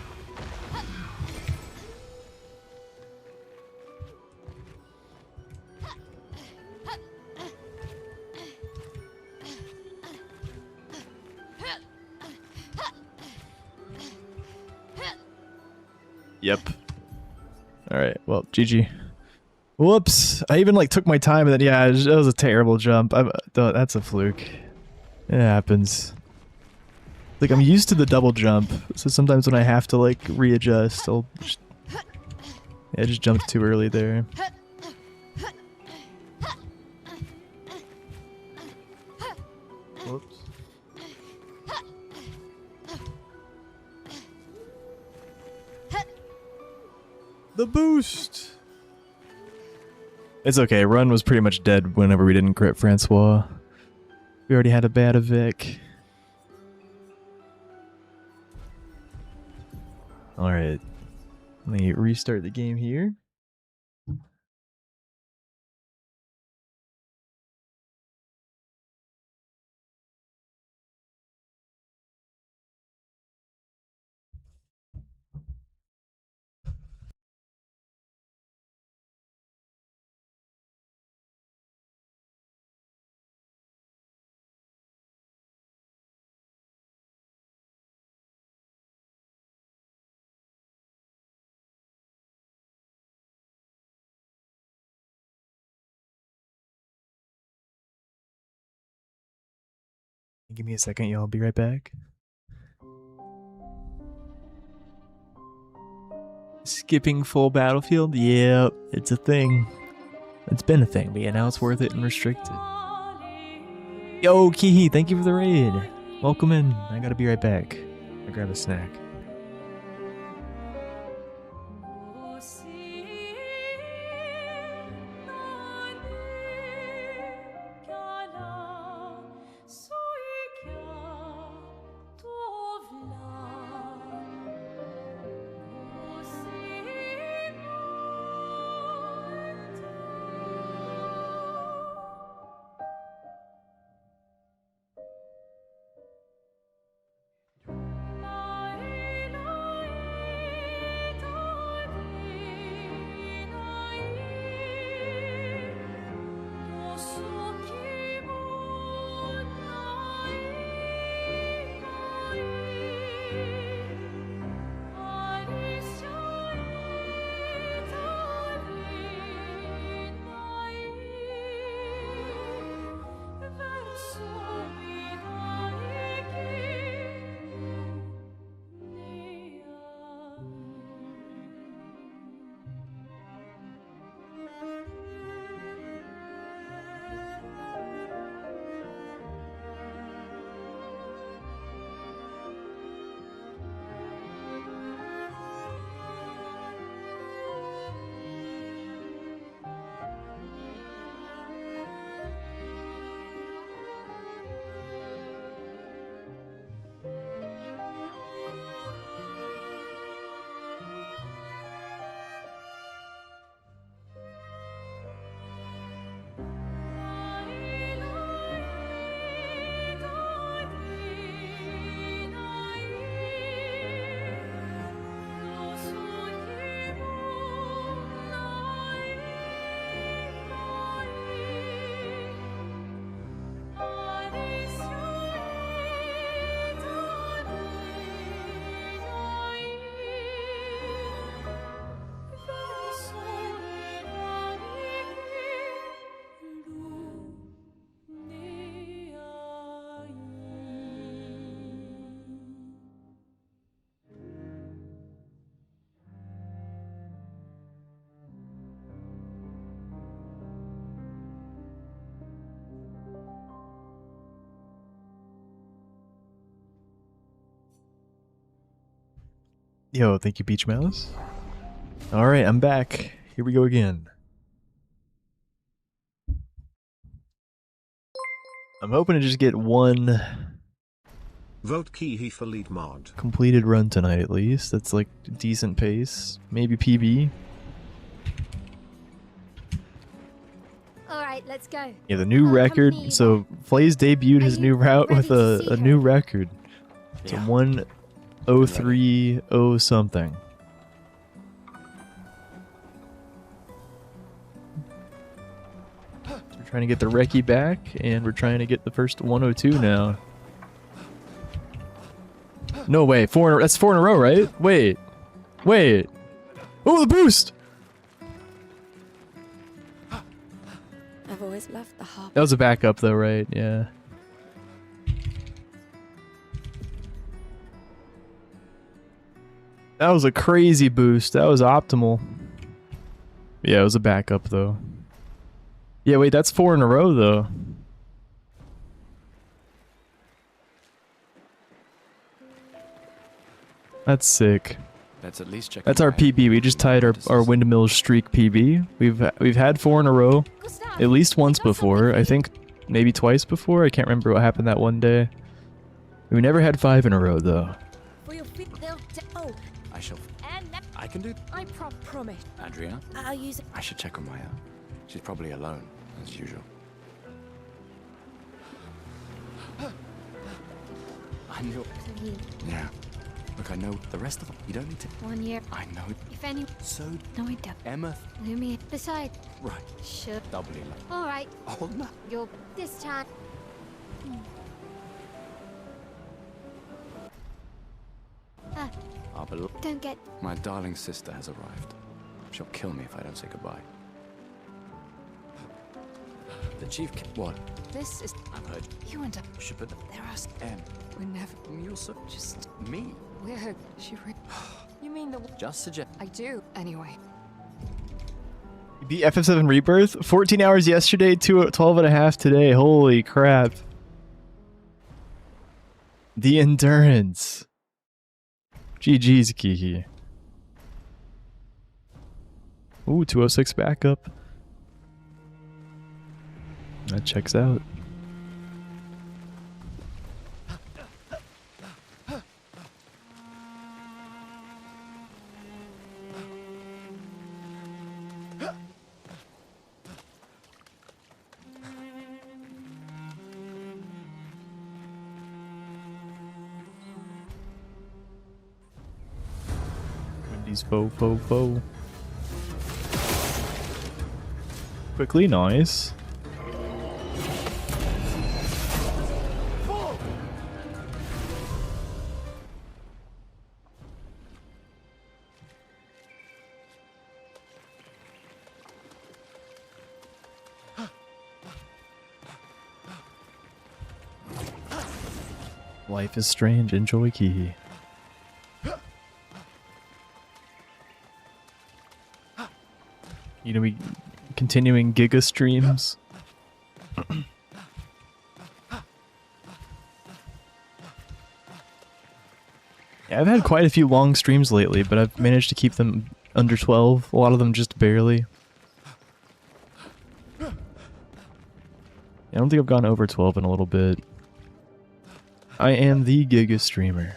Yep. Alright, well, GG. Whoops. I even like took my time and then, yeah, it was a terrible jump. That's a fluke. It happens. Like, I'm used to the double jump, so sometimes when I have to like readjust, I'll just, yeah, I just jumped too early there. Whoops. The boost! It's okay, Run was pretty much dead whenever we didn't crit Francois. We already had a bad evic. Alright. Let me restart the game here. Give me a second, y'all. I'll be right back. Skipping full battlefield? Yep, it's a thing. It's been a thing, but yeah, now it's worth it and restricted. Yo, Kihi, thank you for the raid. Welcome in. I gotta be right back. I grab a snack. Yo, thank you, Beach Mouse. Alright, I'm back. Here we go again. I'm hoping to just get one Vote Kihi for lead mod. completed run tonight at least. That's like a decent pace. Maybe PB. Alright, let's go. Yeah, the new record. So Flay's debuted his new route with a new record. It's a 1:03:0 something. We're trying to get the recce back, and we're trying to get the first 1:02 now. No way, that's 4 in a row, right? Wait. Oh, the boost! I've always loved the harp. That was a backup though, right? Yeah. That was a crazy boost. That was optimal. Yeah, it was a backup though. Yeah, wait, that's 4 in a row though. That's sick. Let's at least check. That's our PB. We just tied our windmill streak PB. We've had 4 in a row, at least once before. I think maybe twice before. I can't remember what happened that one day. We never had 5 in a row though. I shall. I can do. I promise. Adriana, I'll use it. I should check on Maya. She's probably alone, as usual. I knew. Yeah. Look, I know the rest of them. You don't need to. 1 year. I know. If any. So. No, I don't. Emma. Lumi. Besides. Right. Sure. Doubly. Alright. Oh no. You're this time. Don't get. My darling sister has arrived. She'll kill me if I don't say goodbye. The chief what? This is... I've heard. You and Should put there are... M. We're never... You're so just me. We're... You mean the... Just suggest. I do. Anyway. You beat FF7 Rebirth? 14 hours yesterday, 12 and a half today. Holy crap. The endurance. GG's, Kiki. Ooh, 206 backup. That checks out. Wendy's faux. Quickly, nice. Life is strange. Enjoy, Kihi. You know, we continuing Giga streams. Yeah, I've had quite a few long streams lately, but I've managed to keep them under 12. A lot of them just barely. I don't think I've gone over 12 in a little bit. I am the Giga streamer.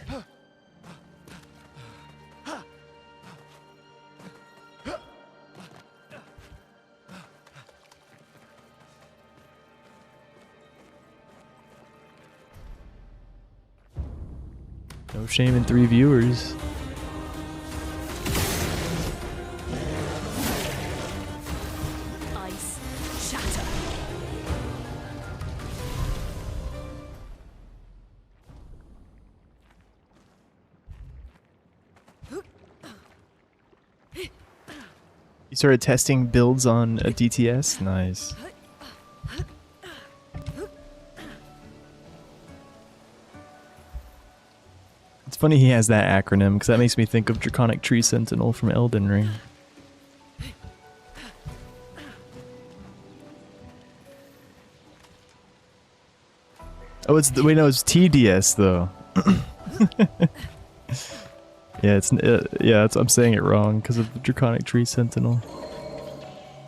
No shame in 3 viewers. Ice shatter. You started testing builds on a DTS? Nice. It's funny he has that acronym, because that makes me think of Draconic Tree Sentinel from Elden Ring. Oh, it's wait, no, it's TDS though. Yeah, I'm saying it wrong because of the Draconic Tree Sentinel.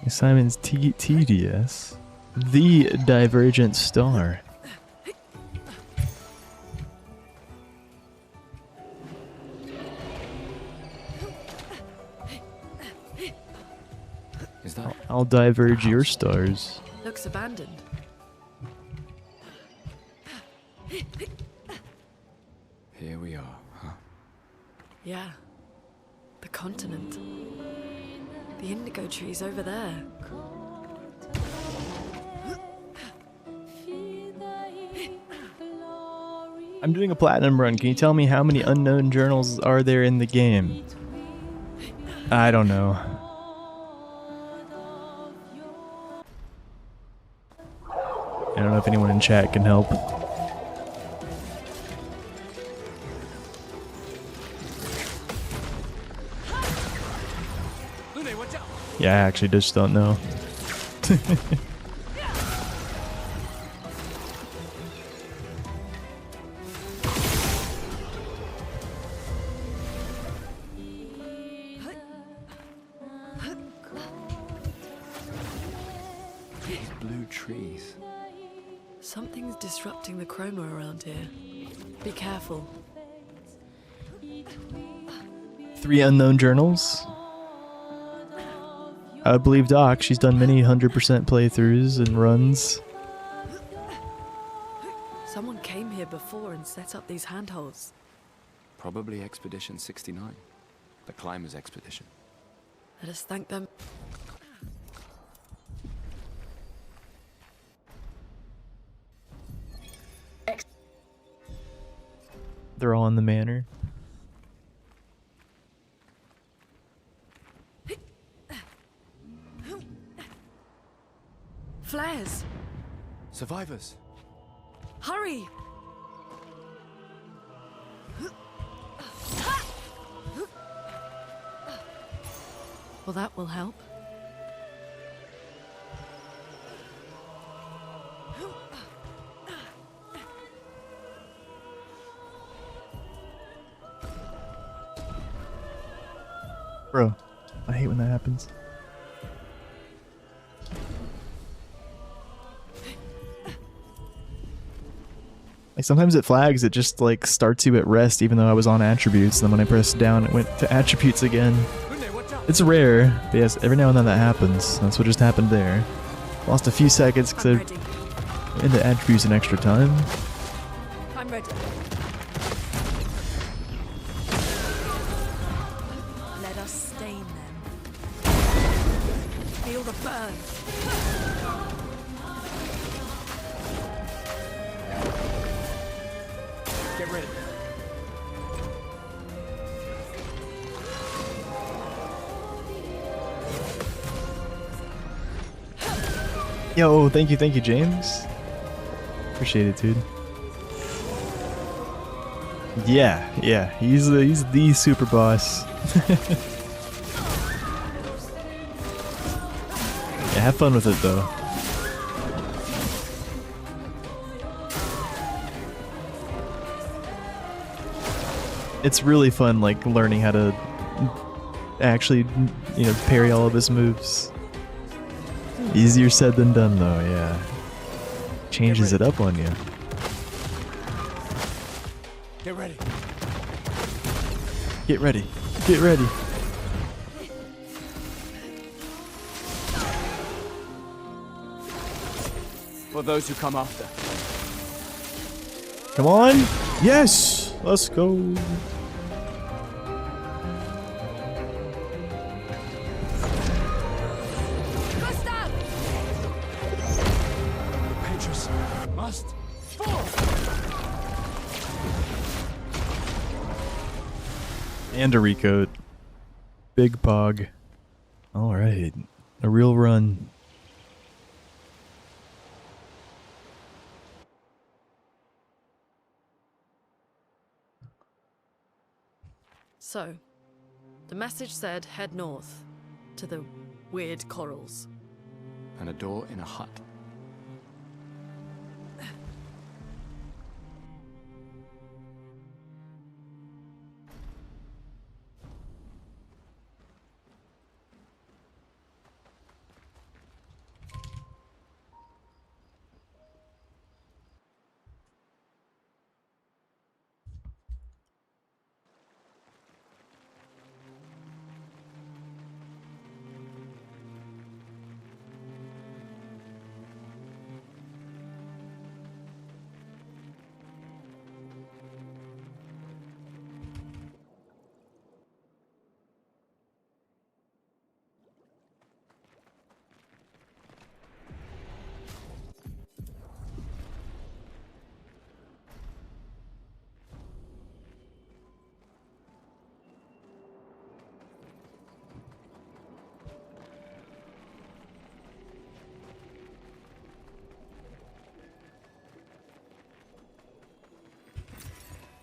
Simon's TDS, the Divergent Star. Is that? I'll diverge your stars. Looks abandoned. Here we are, huh? Yeah. The continent. The indigo trees over there. I'm doing a platinum run. Can you tell me how many unknown journals are there in the game? I don't know. I don't know if anyone in chat can help. Yeah, I actually just don't know. These blue trees. Something's disrupting the chroma around here. Be careful. 3 unknown journals. I believe Doc. She's done many 100% playthroughs and runs. Someone came here before and set up these handholds. Probably Expedition 69. The Climbers Expedition. Let us thank them. They're all in the manor. Flares! Survivors. Hurry! Well, that will help. Bro, I hate when that happens. Like sometimes it flags, it just like starts you at rest even though I was on attributes, and then when I pressed down it went to attributes again. It's rare, but yes, every now and then that happens. That's what just happened there. Lost a few seconds because I went into attributes an extra time. I'm ready. Let us stain them. Feel the burn. Get ready. Yo, thank you, James. Appreciate it, dude. Yeah, he's the super boss. Yeah, have fun with it though. It's really fun, like learning how to actually, you know, parry all of his moves. Easier said than done, though. Yeah, changes it up on you. Get ready. Get ready. Get ready. For those who come after. Come on. Yes. Let's go. Must fall. And a recoat. Big pog. Alright. A real run. So, the message said head north to the weird corals. And a door in a hut.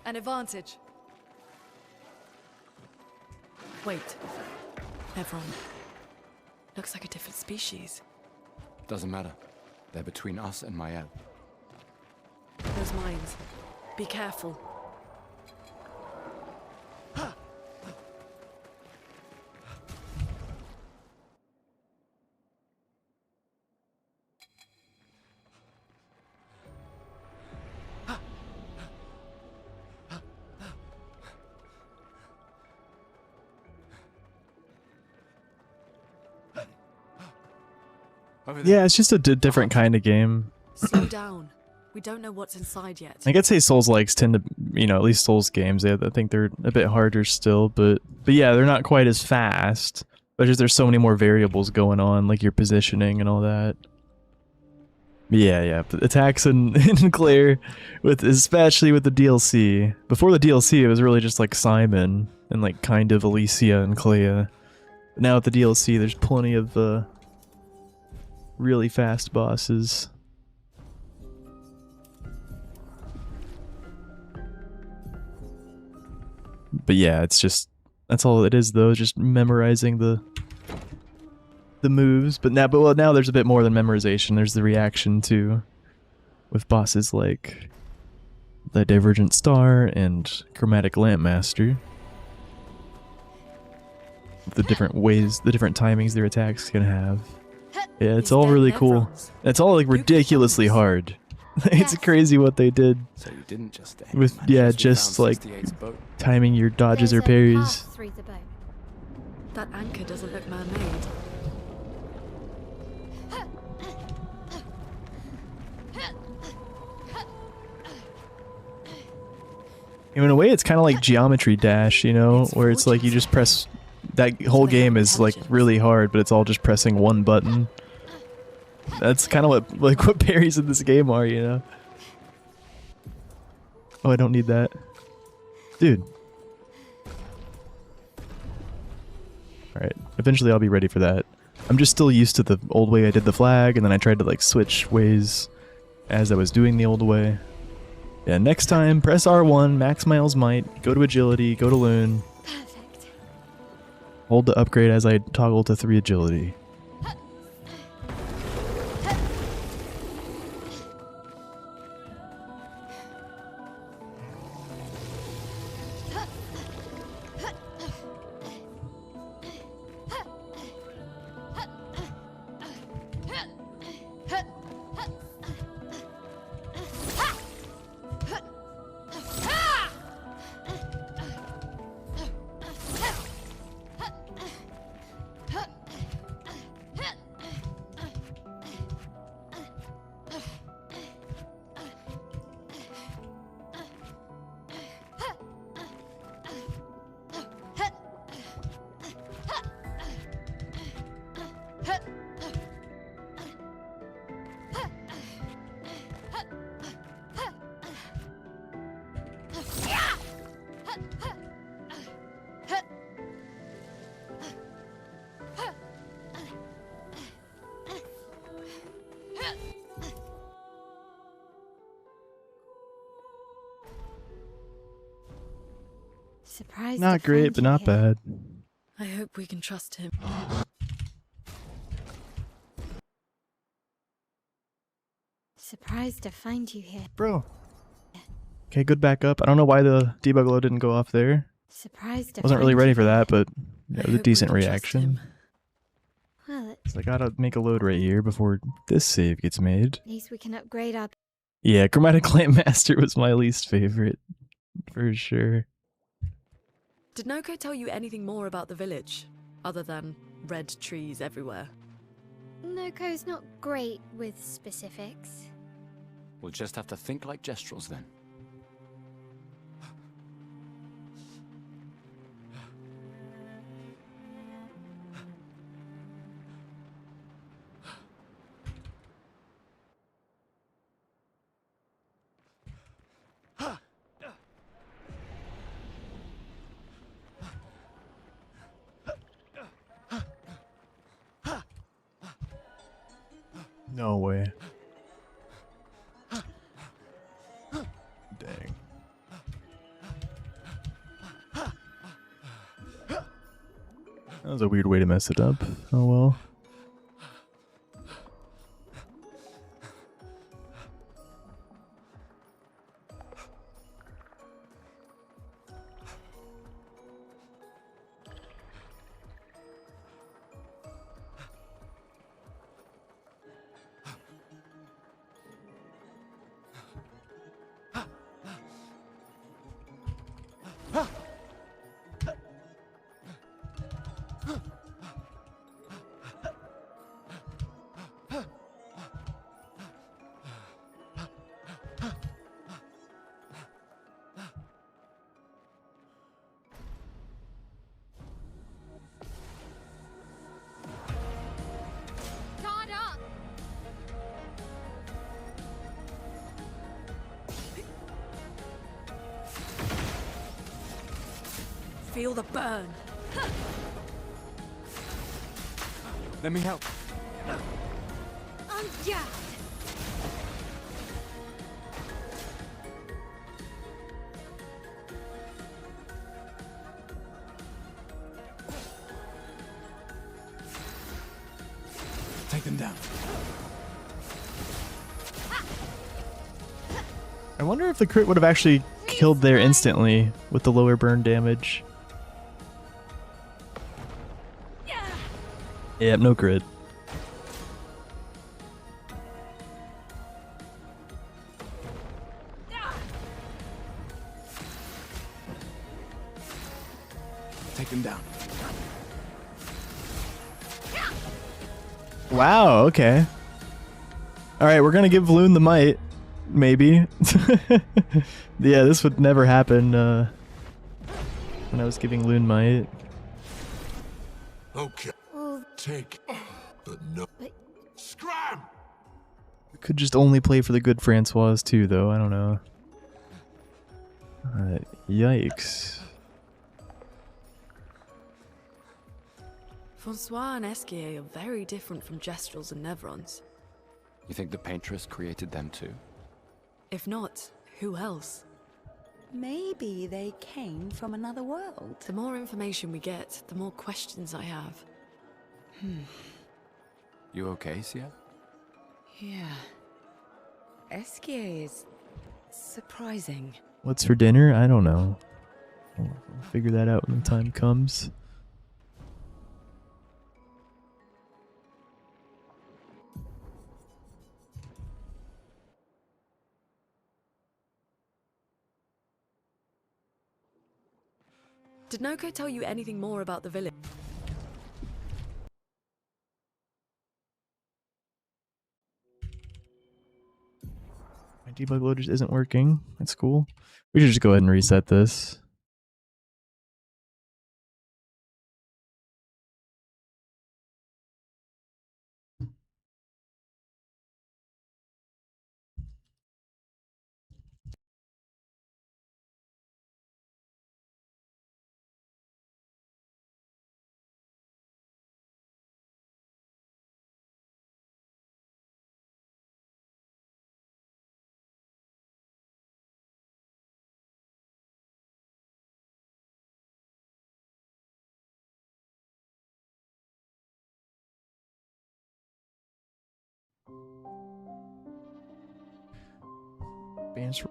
An advantage. Wait. Everyone. Looks like a different species. Doesn't matter. They're between us and Mael. Those mines. Be careful. Yeah, it's just a different kind of game. Slow down. We don't know what's inside yet. Like I'd say Souls-likes tend to, you know, at least Souls games, I think they're a bit harder still, but yeah, they're not quite as fast. But just there's so many more variables going on, like your positioning and all that. Yeah. Attacks in Claire, especially with the DLC. Before the DLC, it was really just like Simon and like kind of Alicia and Clea. But now with the DLC, there's plenty of really fast bosses. But yeah, it's just that's all it is though, just memorizing the moves. But now there's a bit more than memorization. There's the reaction too, with bosses like the Divergent Star and Chromatic Lampmaster. The different ways, the different timings their attacks can have. Yeah, it's all really cool. It's all like ridiculously hard. It's crazy what they did So you didn't just with just like timing your dodges or There's a parries. path through the boat. That anchor doesn't look man-made. In a way, it's kind of like Geometry Dash, you know, where it's like you just press. That whole game is like really hard, but it's all just pressing one button. That's kind of what parries in this game are, you know. Oh, I don't need that, dude. All right, eventually I'll be ready for that. I'm just still used to the old way I did the flag, and then I tried to like switch ways as I was doing the old way. Yeah, next time, press R1, max Miles Might, go to Agility, go to Loon. Perfect. Hold the upgrade as I toggle to 3 Agility. Surprised Not to great, find but you not here. bad. I hope we can trust him. Surprised to find you here. Bro. Okay, good backup. I don't know why the debug load didn't go off there. Surprised to Wasn't really find ready you for here. that, but I it was a hope we decent can trust reaction. him. Well, So I gotta make a load right here before this save gets made. at least we can upgrade our... Yeah, Chromatic Lampmaster was my least favorite. For sure. Did Noko tell you anything more about the village, other than red trees everywhere? Noko's not great with specifics. We'll just have to think like Gestrels then. No way. Dang. That was a weird way to mess it up. Oh well. Guard up! Feel the burn. Let me help. Yeah. Take them down. I wonder if the crit would have actually killed there instantly with the lower burn damage. Yep, no crit. Take them down. Wow, okay. Alright, we're gonna give Loon the might. Maybe. Yeah, this would never happen when I was giving Loon might. Okay. Take the no. Scram! Could just only play for the good Francois too, though. I don't know. Yikes. Francois and Esquier are very different from Gestrels and Nevrons. You think the Paintress created them too? If not, who else? Maybe they came from another world. The more information we get, the more questions I have. You okay, Sia? Yeah. Esquier is surprising. What's for dinner? I don't know. We'll figure that out when the time comes. Did Noko tell you anything more about the village? My debug loader just isn't working. That's cool. We should just go ahead and reset this.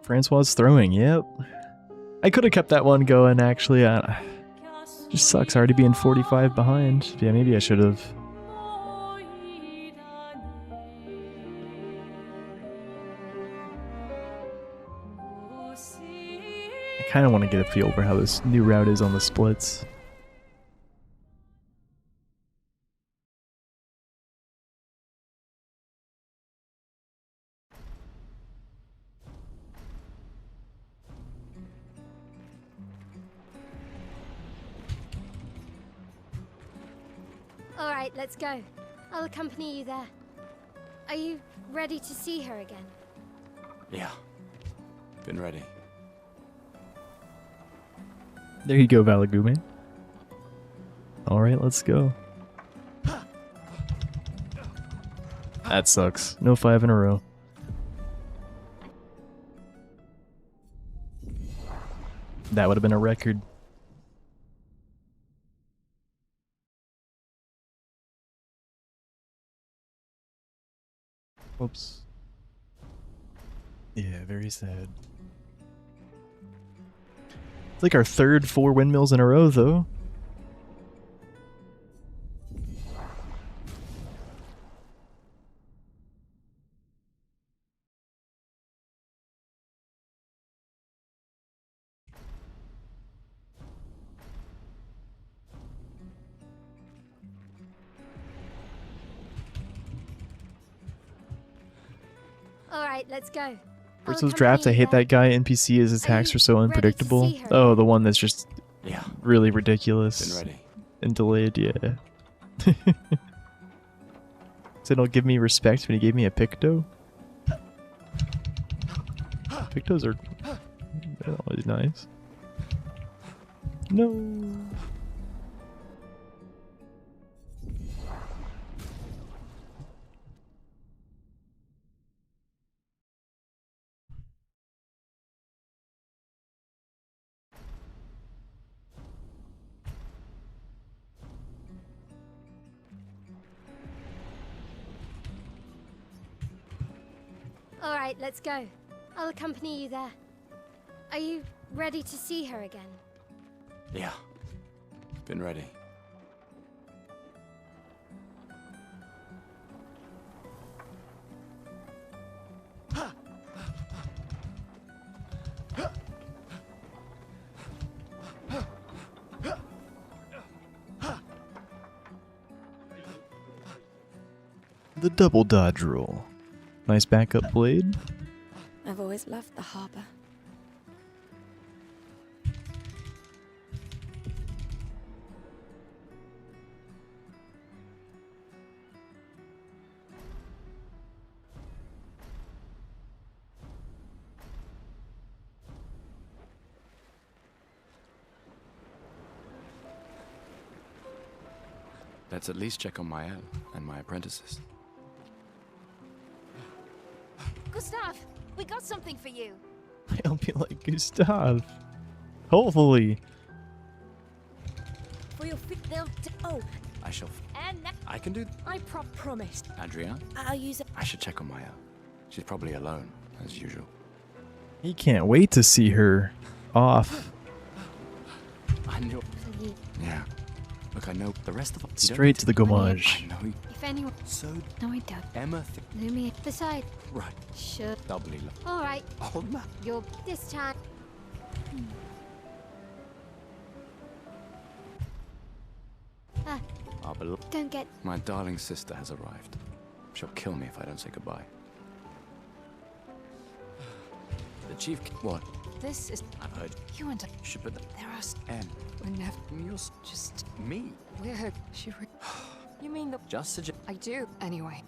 Francois throwing, yep. I could have kept that one going, actually. Just sucks already being 45 behind. Yeah, maybe I should have. I kind of want to get a feel for how this new route is on the splits. All right, let's go. I'll accompany you there. Are you ready to see her again? Yeah. Been ready. There you go, Valagume. Alright, let's go. That sucks. No 5 in a row. That would have been a record. Whoops. Yeah, very sad. It's like our third 4 windmills in a row, though. All right, let's go. First was draft. I hate that guy. NPC, his attacks are so unpredictable. Oh, the one that's just really ridiculous. Been ready. And delayed, yeah. Said he'll give me respect when he gave me a Picto. Pictos are they're always nice. No. All right, let's go. I'll accompany you there. Are you ready to see her again? Yeah. Been ready. The double dodge roll. Nice backup blade. I've always loved the harbor. Let's at least check on Mael and my apprentices. Gustav, we got something for you. I'll be like Gustav. Hopefully. For your feet, they'll. Oh, I shall. and I can do. I promised. Adrian, I'll use it. I should check on Mael. She's probably alone, as usual. He can't wait to see her off. I know. Yeah. Look, I know the rest of them. Straight to the gommage. I know. If anyone. So. No, I don't. Emma. Lumi, beside. Right. Sure. Doubly. All right. Oh, man. You're this time. Our Don't get. My darling sister has arrived. She'll kill me if I don't say goodbye. The chief. What? This is. I've heard. You and Should put the there are. N. We're never. You're Just. me. We're. You mean the. Just suggest. I do. Anyway.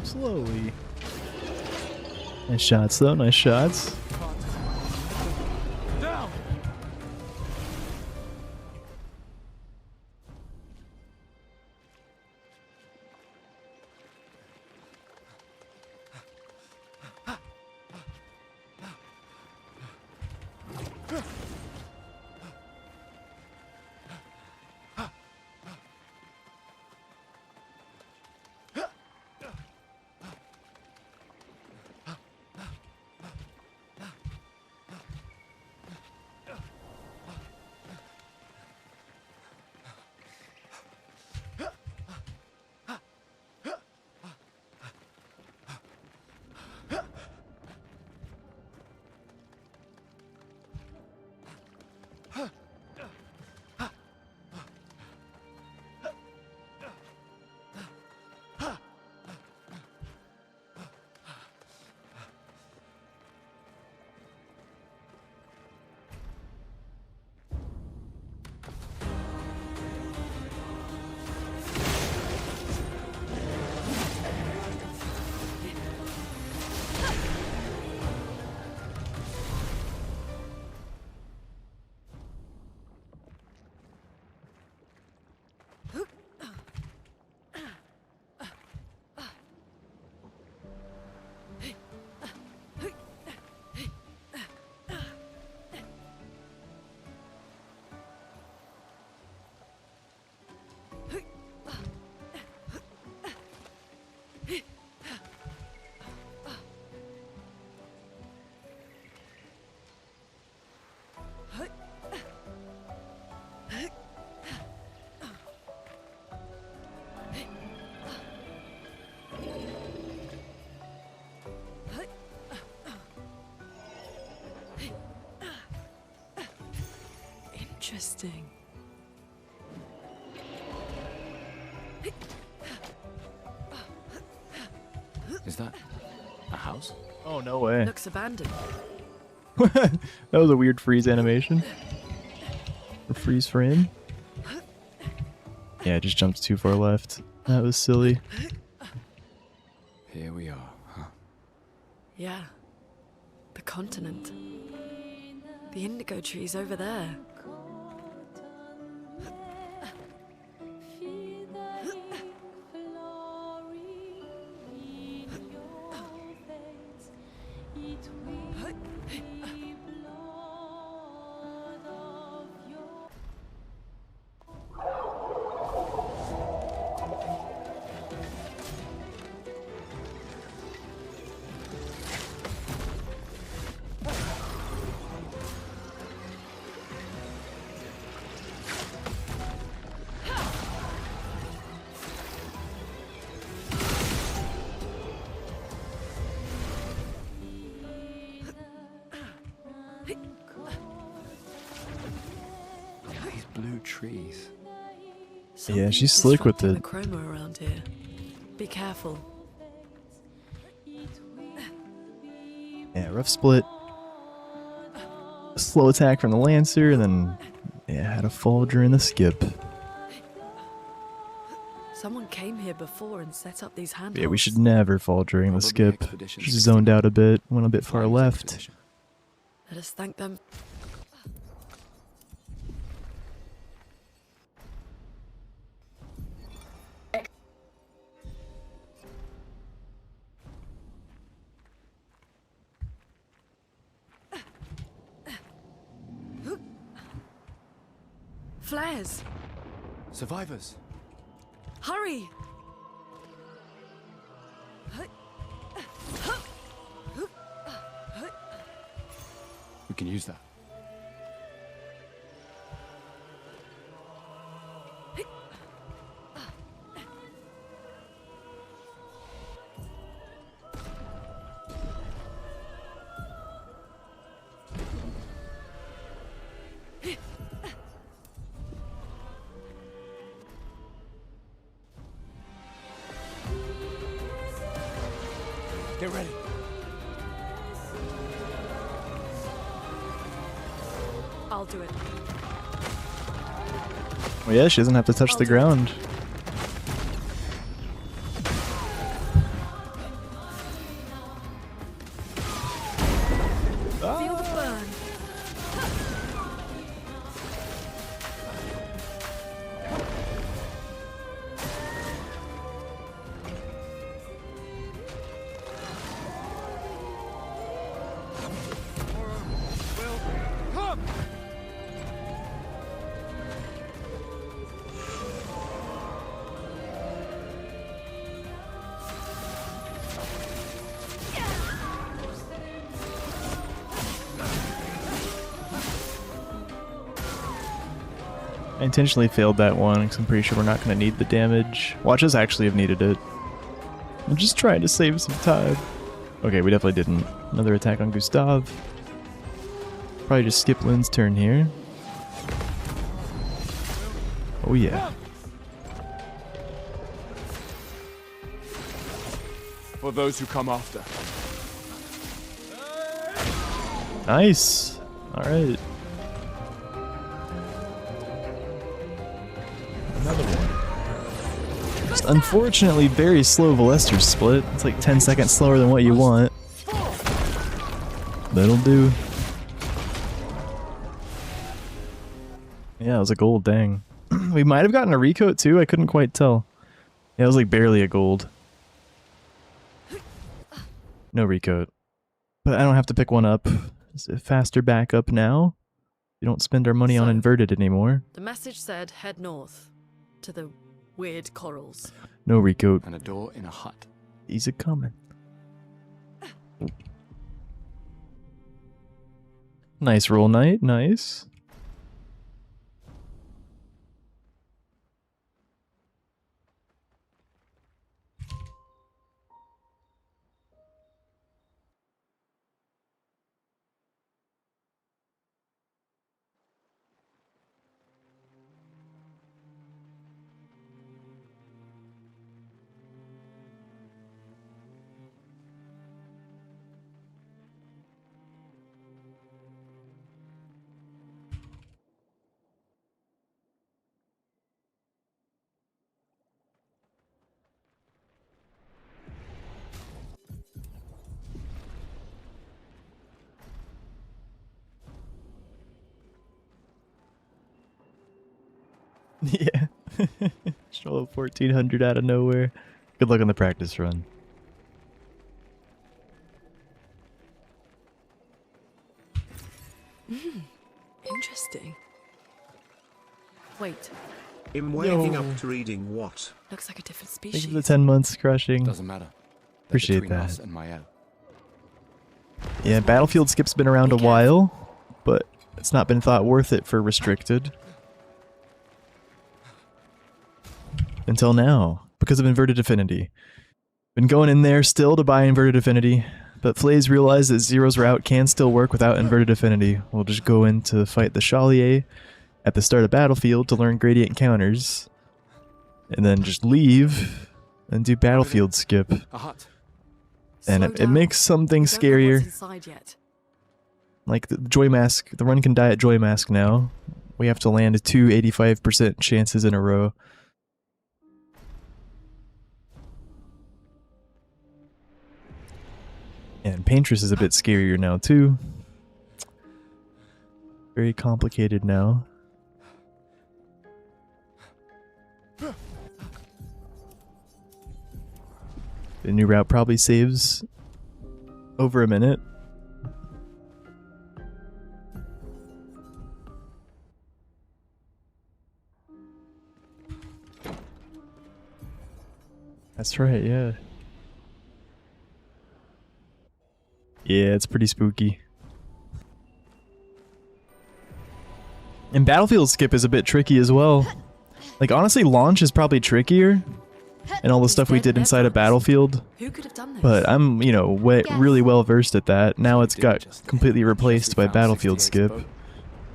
Slowly. Nice shots, though. Nice shots. Interesting. Is that a house? Oh, no way. Looks abandoned. That was a weird freeze animation. Or freeze frame. Yeah, I just jumped too far left. That was silly. Here we are, huh? Yeah. The continent. The indigo trees over there. These blue trees. Yeah, she's Something's slick with disrupting it. the chroma around here. Be careful. Yeah, rough split. Slow attack from the Lancer, and then yeah, had a fall during the skip. Someone came here before and set up these handholds. Yeah, we should never fall during the Probably skip. Expedition Just zoned 61. out a bit, went a bit far Flying left. expedition. Let us thank them. Flares! Survivors. Hurry! We can use that. Get ready. I'll do it. Well, yeah, she doesn't have to touch the ground. Feel the burn. I intentionally failed that one because I'm pretty sure we're not going to need the damage. Watch us actually have needed it. I'm just trying to save some time. Okay, we definitely didn't. Another attack on Gustav. Probably just skip Lynn's turn here. Oh yeah. For those who come after. Nice. Alright. Another one. Just unfortunately very slow Valestor's split. It's like 10 seconds slower than what you want. That'll do. Yeah, it was a gold, dang. We might have gotten a recoat too, I couldn't quite tell. Yeah, it was like barely a gold. No recoat. But I don't have to pick one up. Is it faster backup now? We don't spend our money on So, inverted anymore. The message said head north to the weird corals. No recoat. And a door in a hut. He's a coming. Nice roll, knight. Nice. Yeah. Just roll a 1400 out of nowhere. Good luck on the practice run. Interesting. Wait, I'm waking Yo. up to reading what? looks like a different Thank you species. for the 10 months crushing. Doesn't matter. They're Appreciate between that. us and Mael. Yeah, Battlefield Skip's been around a Be while, but it's not been thought worth it for restricted. Until now, because of Inverted Affinity. Been going in there still to buy Inverted Affinity, but Flays realized that Zero's route can still work without Inverted Affinity. We'll just go in to fight the Chalier at the start of Battlefield to learn Gradient counters, and then just leave and do Battlefield Skip. A hut. And Slow it down. makes something We don't know scarier. what's inside yet. Like the Joy Mask, the run can die at Joy Mask now. We have to land 2 85% chances in a row. And Paintress is a bit scarier now too. Very complicated now. The new route probably saves over a minute. That's right, yeah. Yeah, it's pretty spooky. And Battlefield Skip is a bit tricky as well. Like, honestly, launch is probably trickier. And all the stuff we did inside of Battlefield. Who could have done this? But I'm, you know, really well versed at that. Now it's got completely replaced by Battlefield Skip,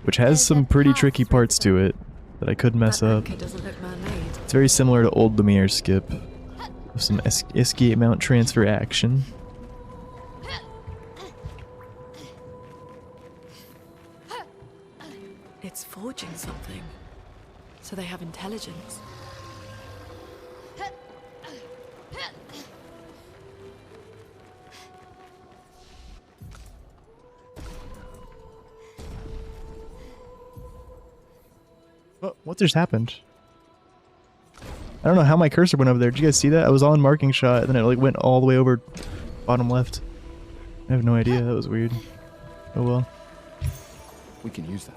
which has some pretty tricky parts to it that I could mess That up. anchor doesn't look man-made. It's very similar to old Lemire Skip, with some escape mount transfer action. It's forging something. So they have intelligence. What just happened? I don't know how my cursor went over there. Did you guys see that? I was on marking shot, and then it like went all the way over bottom left. I have no idea. That was weird. Oh well. We can use that.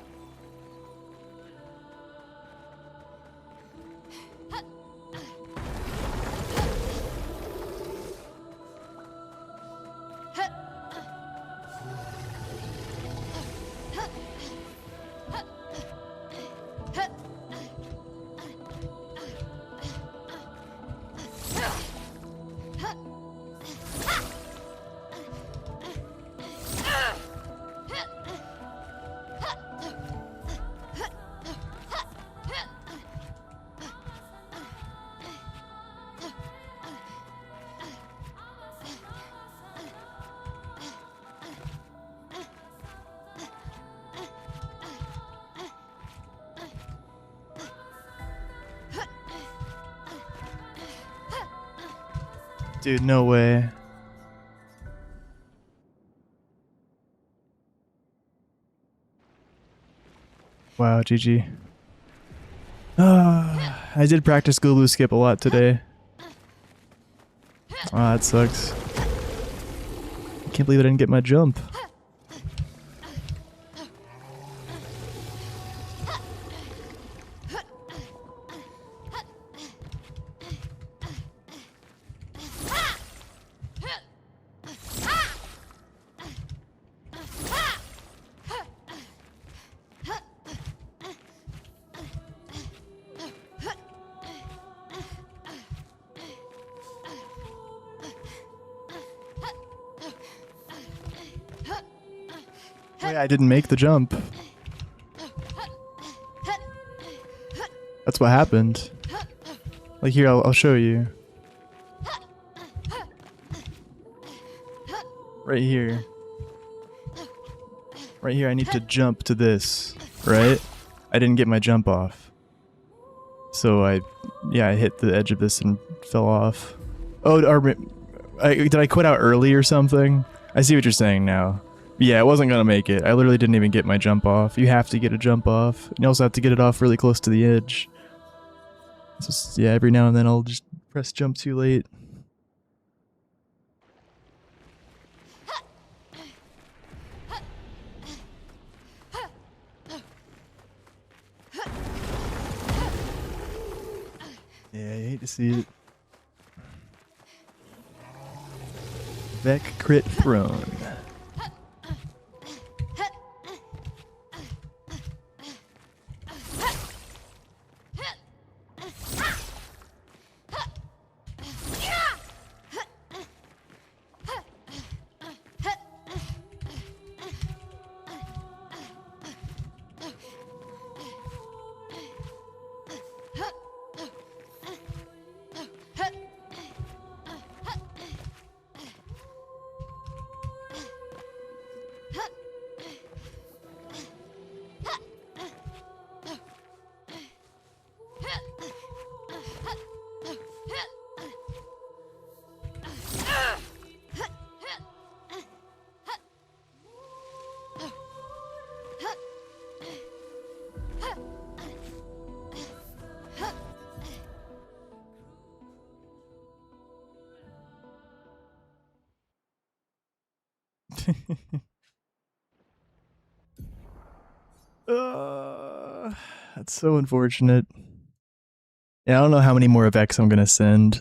Dude, no way. Wow, GG. I did practice Gulu Skip a lot today. Ah, that sucks. I can't believe I didn't get my jump. Oh yeah, I didn't make the jump. That's what happened. Like here, I'll show you. Right here. Right here, I need to jump to this, right? I didn't get my jump off. So I hit the edge of this and fell off. Oh, did I quit out early or something? I see what you're saying now. Yeah, I wasn't gonna make it. I literally didn't even get my jump off. You have to get a jump off. You also have to get it off really close to the edge. So yeah, every now and then I'll just press jump too late. Yeah, I hate to see it. Vec crit throne. That's so unfortunate. Yeah, I don't know how many more Vex I'm gonna send.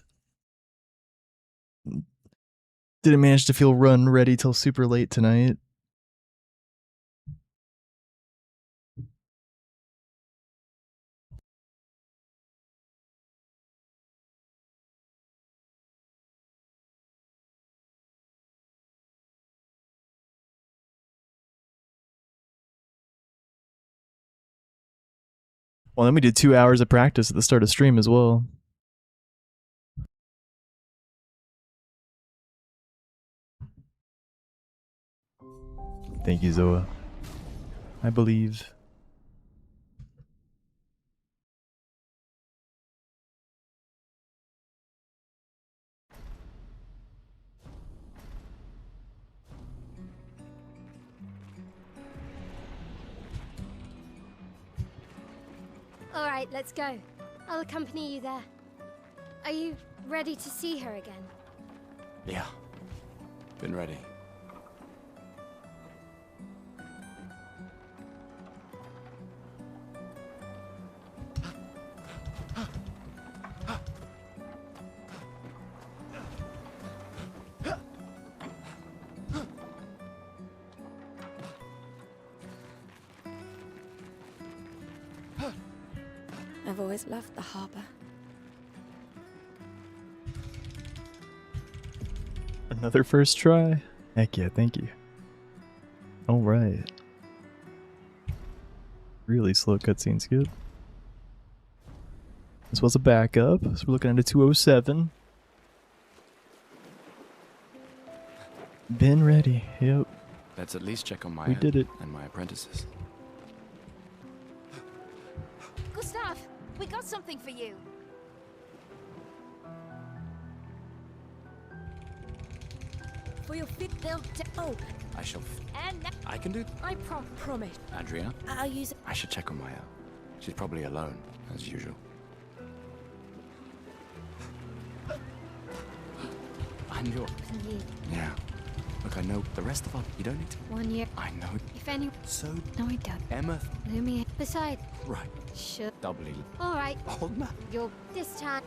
Didn't manage to feel run ready till super late tonight. Well, then we did 2 hours of practice at the start of stream as well. Thank you, Zoa. I believe. All right, let's go. I'll accompany you there. Are you ready to see her again? Yeah. Been ready. I've always loved the harbor. Another first try? Heck yeah, thank you. Alright. Really slow cutscene skip. This was a backup, so we're looking at a 207. Been ready, yep. Let's at least check on my We did it. and my apprentices. Gustav, we got something for you. For your fit, they'll. Oh, I shall. and I can do. I promise. Andrea, I'll use it. I should check on Maya. She's probably alone, as usual. I knew. You. Yeah. Look, I know the rest of us. You don't need to. 1 year. I know. If any. So, No, I don't. Emma. Lumia. Besides. Right. Sure. Doubly. All right. Old man. You're this time.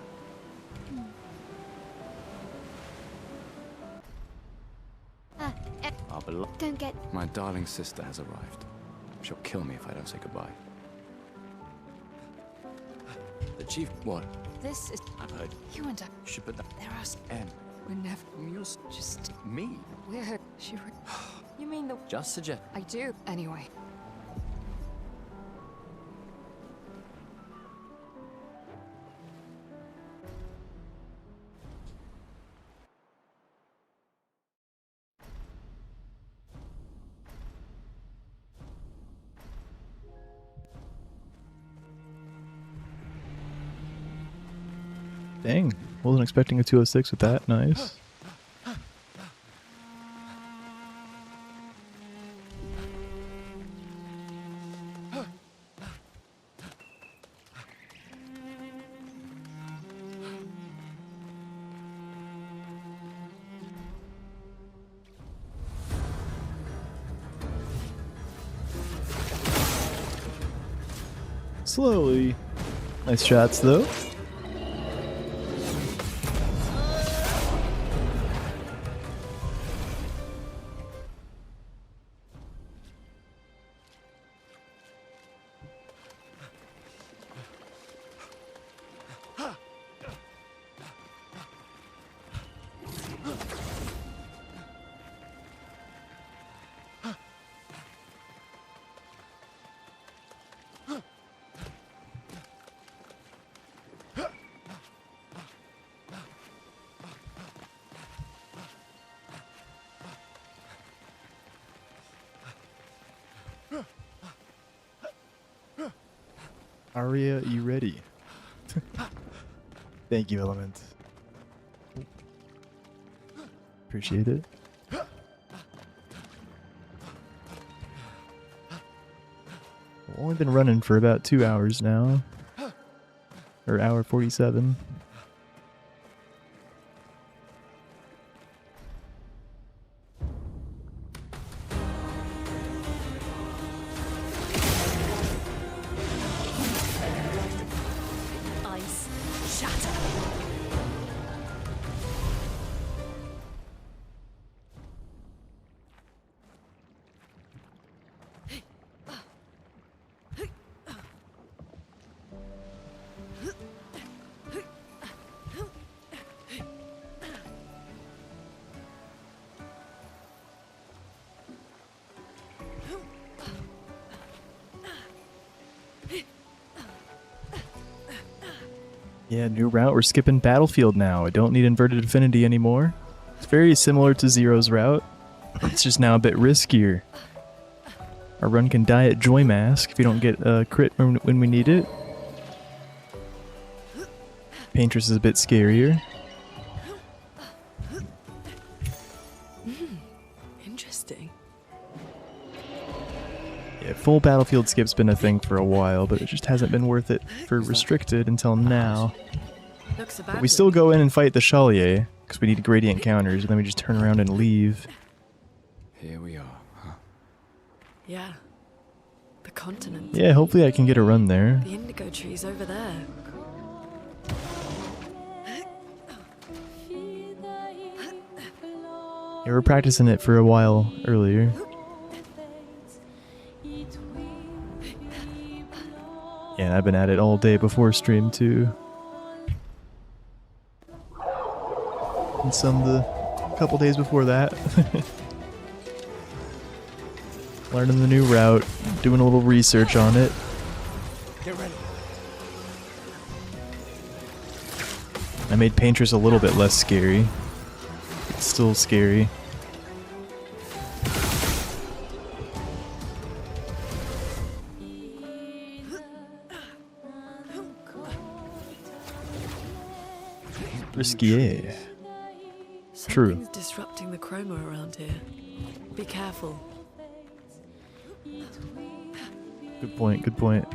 Our beloved. Don't get. My darling sister has arrived. She'll kill me if I don't say goodbye. The chief. What? This is. I've heard. You and I. You should put that. There are. Em. We're never. You're just me. We're. She. You mean the. Just suggest. I do. Anyway. Dang, wasn't expecting a 206 with that. Nice. Slowly. Nice shots, though. Aria, you ready? Thank you, Element. Appreciate it. I've only been running for about 2 hours now. Or hour 47. Yeah, new route. We're skipping Battlefield now. I don't need Inverted Affinity anymore. It's very similar to Zero's route. It's just now a bit riskier. Our run can die at Joy Mask if you don't get a crit when we need it. Paintress is a bit scarier. Interesting. Yeah, full Battlefield skip's been a thing for a while, but it just hasn't been worth it for Restricted until now. But we still go in and fight the Chalier, because we need gradient counters, and then we just turn around and leave. Here we are, huh? Yeah. The continent. Yeah, hopefully I can get a run there. The indigo trees over there. Yeah, we were practicing it for a while earlier. Yeah, and I've been at it all day before stream too. And some the couple days before that. Learning the new route, doing a little research on it. Get ready. I made Paintress a little bit less scary. It's still scary. Risky. True. Something's disrupting the chroma around here. Be careful. Good point, good point.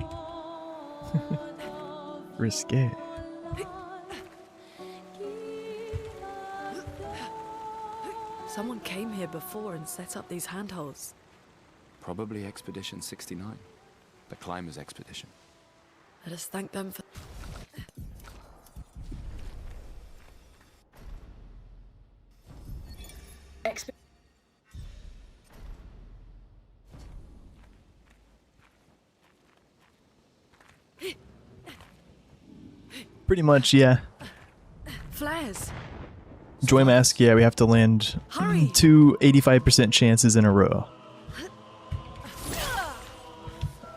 Risky. Someone came here before and set up these handholds. Probably Expedition 69. The Climbers Expedition. Let us thank them for... Pretty much, yeah. Flares! Joy Mask, yeah, we have to land Hurry. 2 85% chances in a row.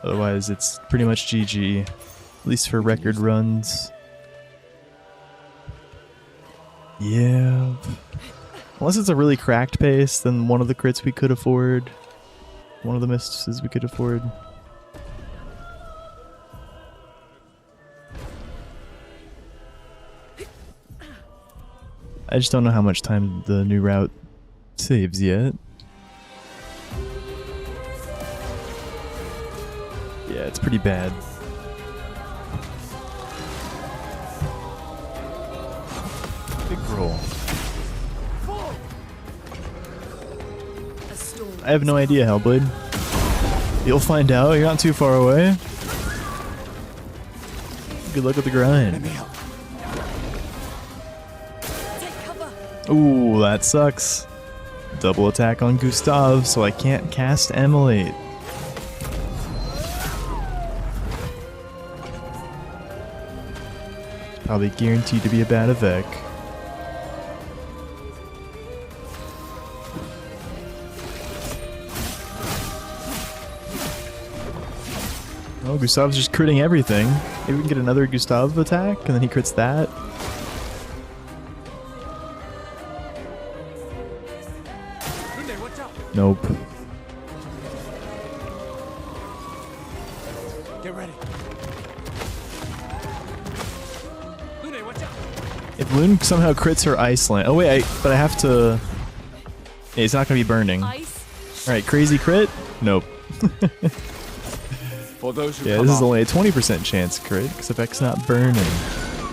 Otherwise, it's pretty much GG. At least for record runs. Yeah. Unless it's a really cracked pace, then one of the crits we could afford. One of the misses we could afford. I just don't know how much time the new route saves yet. Yeah, it's pretty bad. Big roll. I have no idea, Hellblade. You'll find out, you're not too far away. Good luck with the grind. Let me help. Take cover. Ooh, that sucks. Double attack on Gustav, so I can't cast Emulate. Probably guaranteed to be a bad Avec. Oh, Gustav's just critting everything. Maybe we can get another Gustav attack, and then he crits that. Nope. Get ready. If Lune somehow crits her Iceland. Oh wait, but I have to. Yeah, it's not gonna be burning. All Ice. right, crazy crit. Nope. For those who Yeah, come this is up, only a 20% chance crit because Effect's not burning.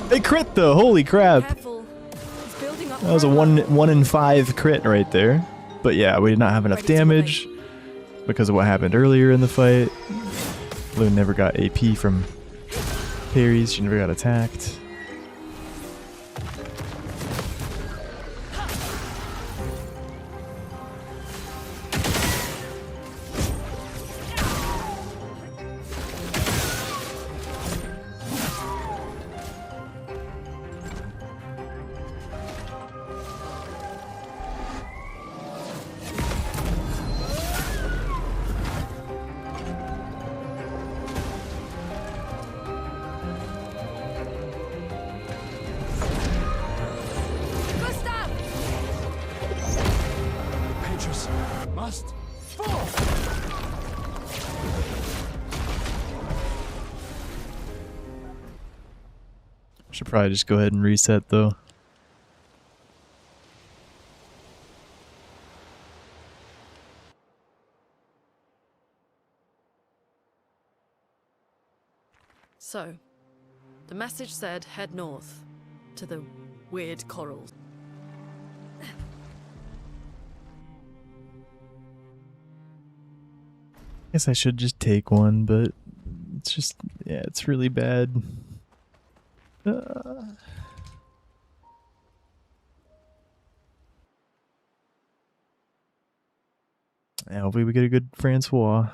They crit though. Holy crap! Careful. He's building up That was a pressure. 1 in 5 crit right there. But yeah, we did not have enough Ready to damage because of what happened earlier in the fight. Lune never got AP from parries. She never got attacked. Gustav! Petrus must fall. Should probably just go ahead and reset though. So, the message said head north to the weird corals. Guess I should just take one, but it's just, yeah, it's really bad. Yeah, hopefully we get a good Francois.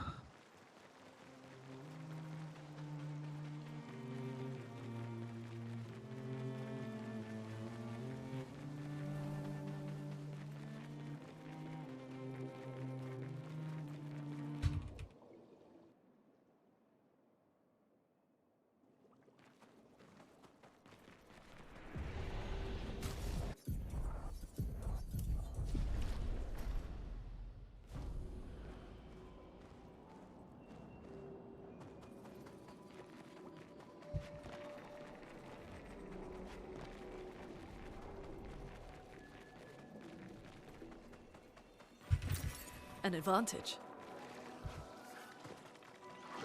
An advantage.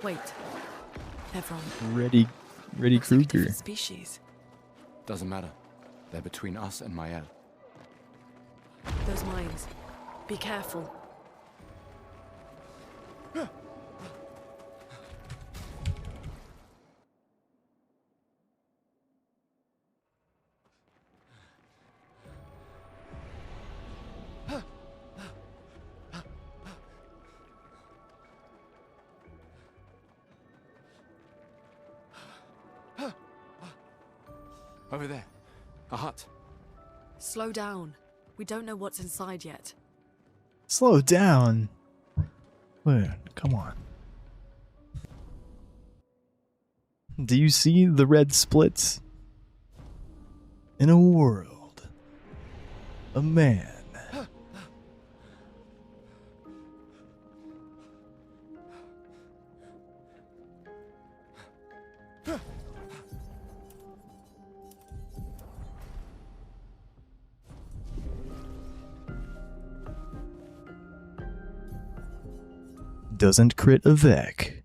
Wait. Everyone. Ready Looks like a Kruger. different species. Doesn't matter. They're between us and Mael. Those mines. Be careful. Over there. A hut. Slow down. We don't know what's inside yet. Slow down. Wait, come on. Do you see the red splits? In a world, a man. Doesn't crit a Vec.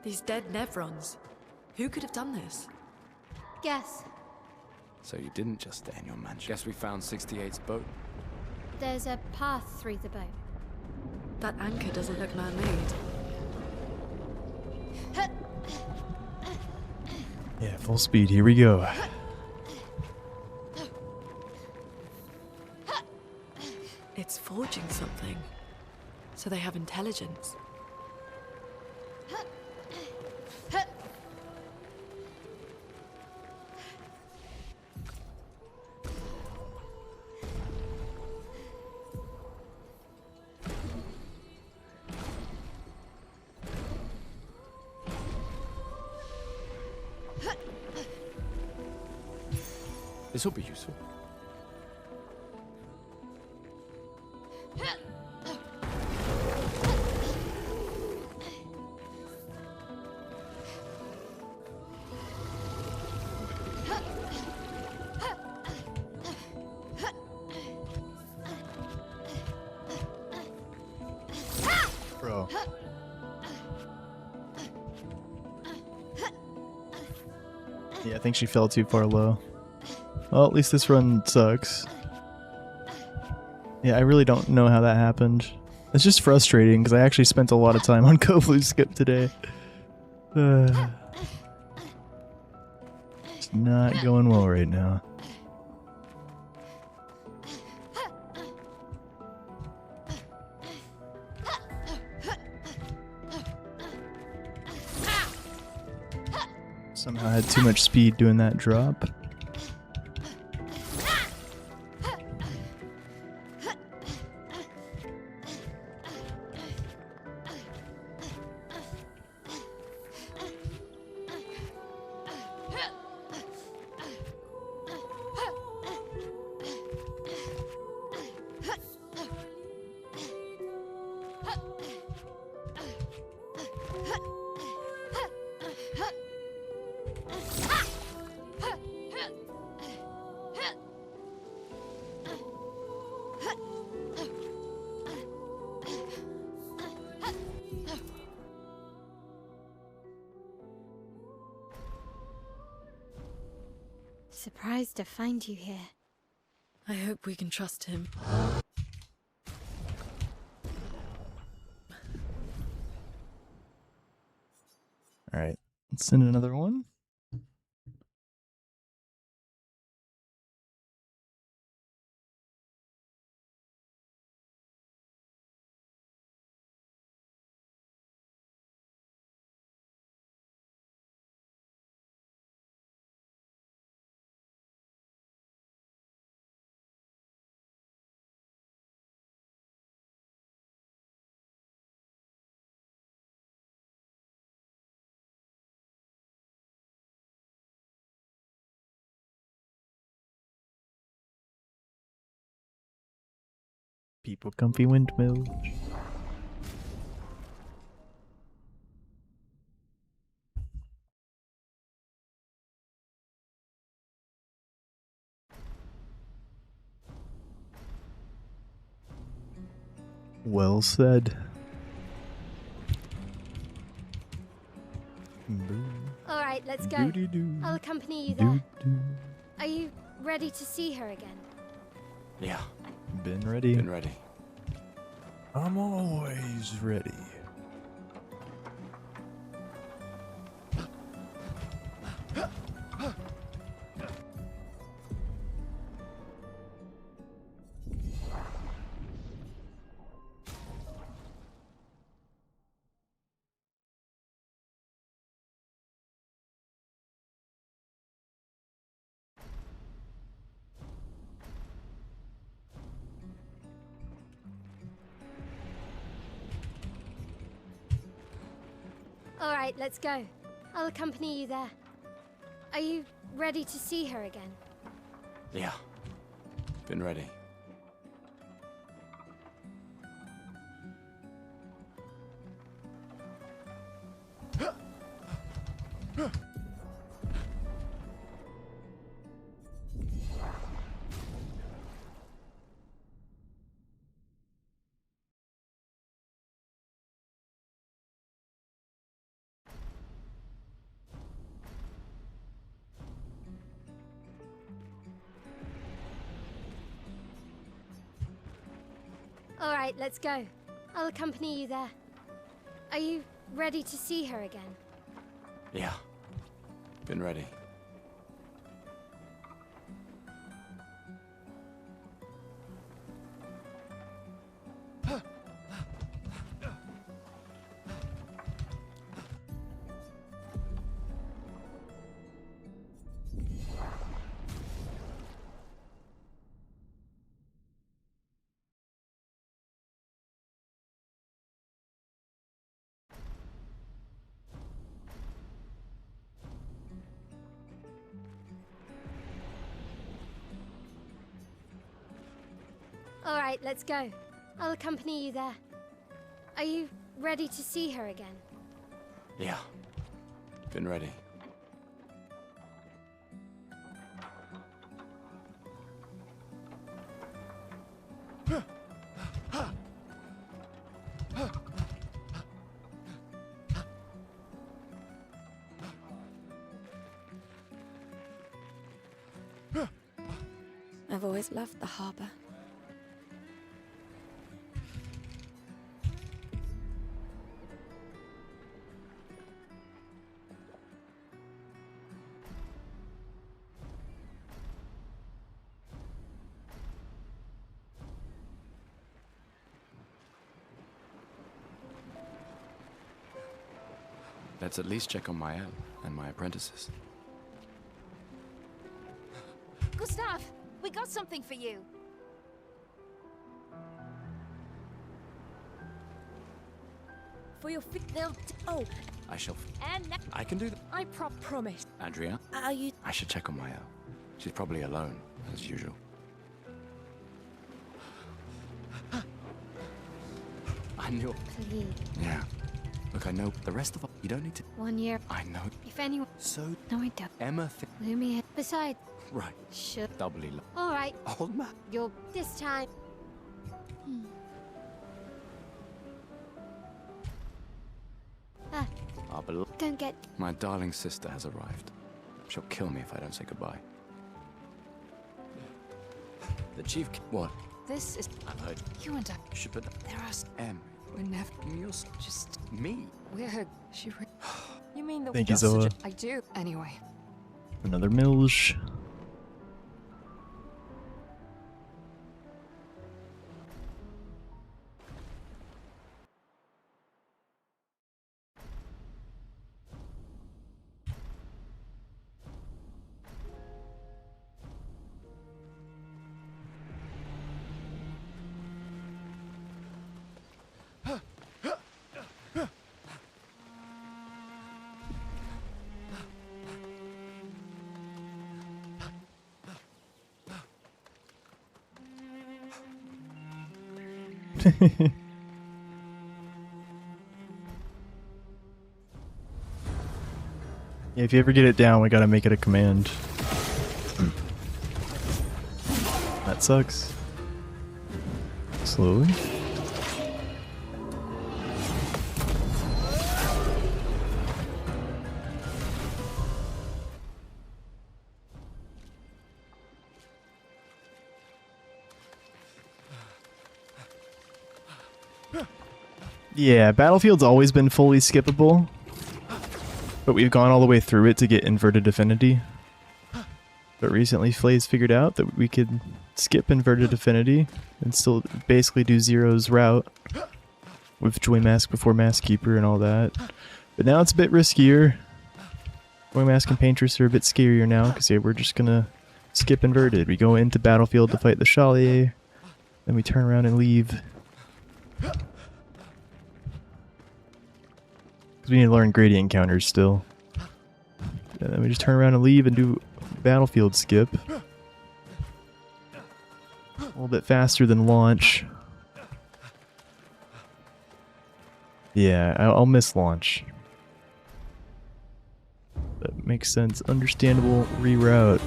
These dead Nevrons. Who could have done this? Guess. So you didn't just stay in your mansion. Guess we found 68's boat. There's a path through the boat. That anchor doesn't look man-made. Yeah, full speed. Here we go. It's forging something. So they have intelligence. This will be useful. Bro. Yeah, I think she fell too far low. Well, at least this run sucks. Yeah, I really don't know how that happened. It's just frustrating because I actually spent a lot of time on Go Blue Skip today. It's not going well right now. Somehow I had too much speed doing that drop. Surprised to find you here. I hope we can trust him. Alright, let's send another one. People comfy windmill. Well said. All right, let's go. Doo-dee-doo. I'll accompany you there. Doo-doo. Are you ready to see her again? Yeah, Been ready. been ready. I'm always ready. All right, let's go. I'll accompany you there. Are you ready to see her again? Yeah, been ready. Alright, let's go. I'll accompany you there. Are you ready to see her again? Yeah. Been ready. Alright, let's go. I'll accompany you there. Are you ready to see her again? Yeah. Been ready. I've always loved the harbor. Let's at least check on Mael and my apprentices. Gustav, we got something for you. For your they'll. Oh, I shall. and I can do that. I promise. Andrea, Are you? I should check on Mael. She's probably alone, as usual. I knew. Please. Yeah. Look, I know the rest of us. You don't need to. 1 year. I know. If anyone. So, No, I don't. Emma. Lumi. Besides. Right. Should. Doubly. Alright, Old man. you're. This time. Ah, Our don't get. My darling sister has arrived. She'll kill me if I don't say goodbye. The chief. What? This is I've heard. you and I. Should put. There are. Em. We're never. You're Just. me. We're. She. You mean the? Thank you, Zola. I do. Anyway. Another Milge. Yeah, if you ever get it down, we gotta make it a command. That sucks. Slowly. Yeah, Battlefield's always been fully skippable, but we've gone all the way through it to get Inverted Affinity. But recently Flay's figured out that we could skip Inverted Affinity and still basically do Zero's route with Joy Mask before Mask Keeper and all that. But now it's a bit riskier. Joy Mask and Paintress are a bit scarier now because yeah, we're just gonna skip Inverted. We go into Battlefield to fight the Chalier, then we turn around and leave. Because we need to learn gradient counters still. And then we just turn around and leave and do Battlefield skip. A little bit faster than launch. Yeah, I'll miss launch. That makes sense. Understandable reroute.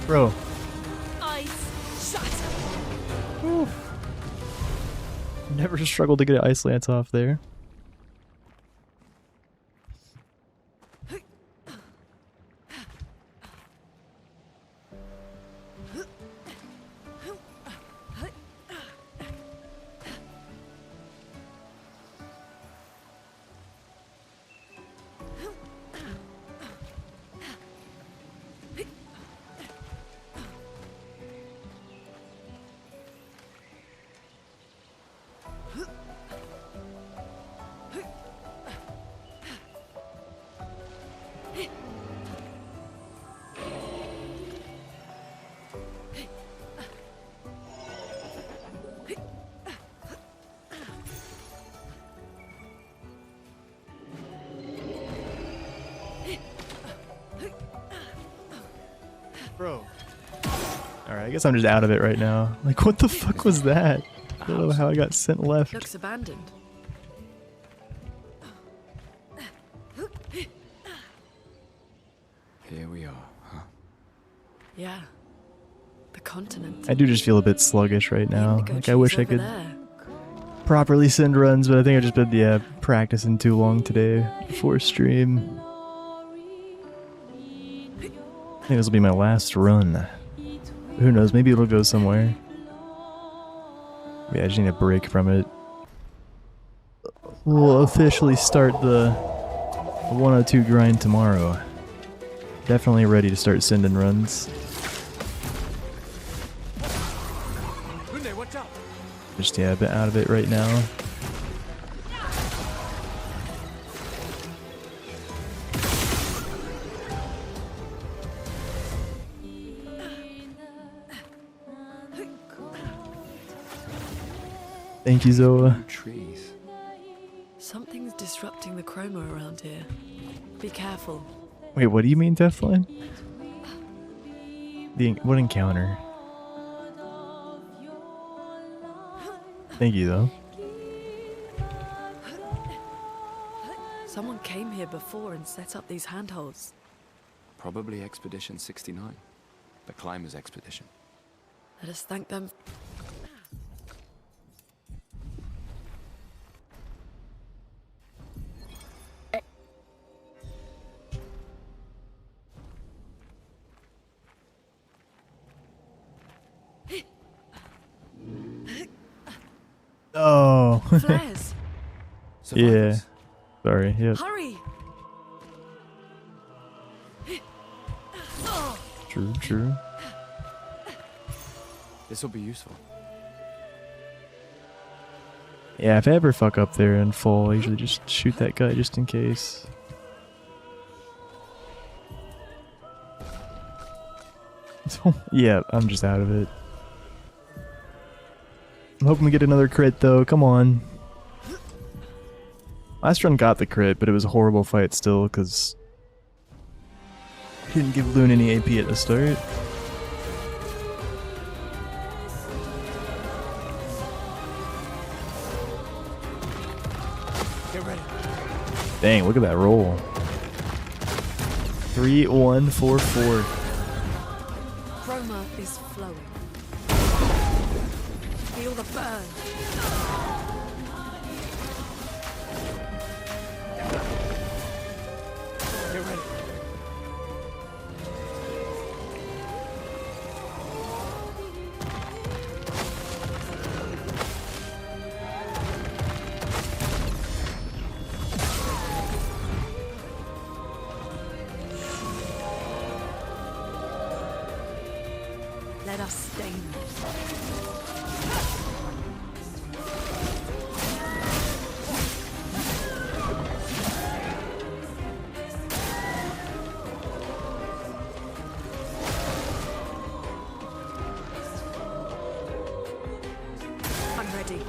Bro. Never struggled to get an Ice Lance off there. I guess I'm just out of it right now. Like, what the fuck was that? I don't know how I got sent left. Looks abandoned. Here we are, huh? Yeah. The continent. I do just feel a bit sluggish right now. The Like, I wish I over could there. properly send runs, but I think I've just been, yeah, practicing too long today before stream. I think this will be my last run. Who knows, maybe it'll go somewhere. Yeah, I just need a break from it. We'll officially start the 102 grind tomorrow. Definitely ready to start sending runs. Just, yeah, a bit out of it right now. Thank you, Zoa. Trees. Something's disrupting the chroma around here. Be careful. Wait, what do you mean, Deathline? What encounter? Thank you, though. Someone came here before and set up these handholds. Probably Expedition 69. The Climbers Expedition. Let us thank them. Oh. Flares. Yeah. Sorry. Yep. Hurry. True. True. This will be useful. Yeah, if I ever fuck up there and fall, I usually just shoot that guy just in case. Yeah, I'm just out of it. I'm hoping we get another crit though, come on. Last run got the crit, but it was a horrible fight still, because he didn't give Loon any AP at the start. Get ready. Dang, look at that roll. 3-1-4-4. Chroma is flowing. Feel the burn. Get ready. Let us stain them. I'm ready.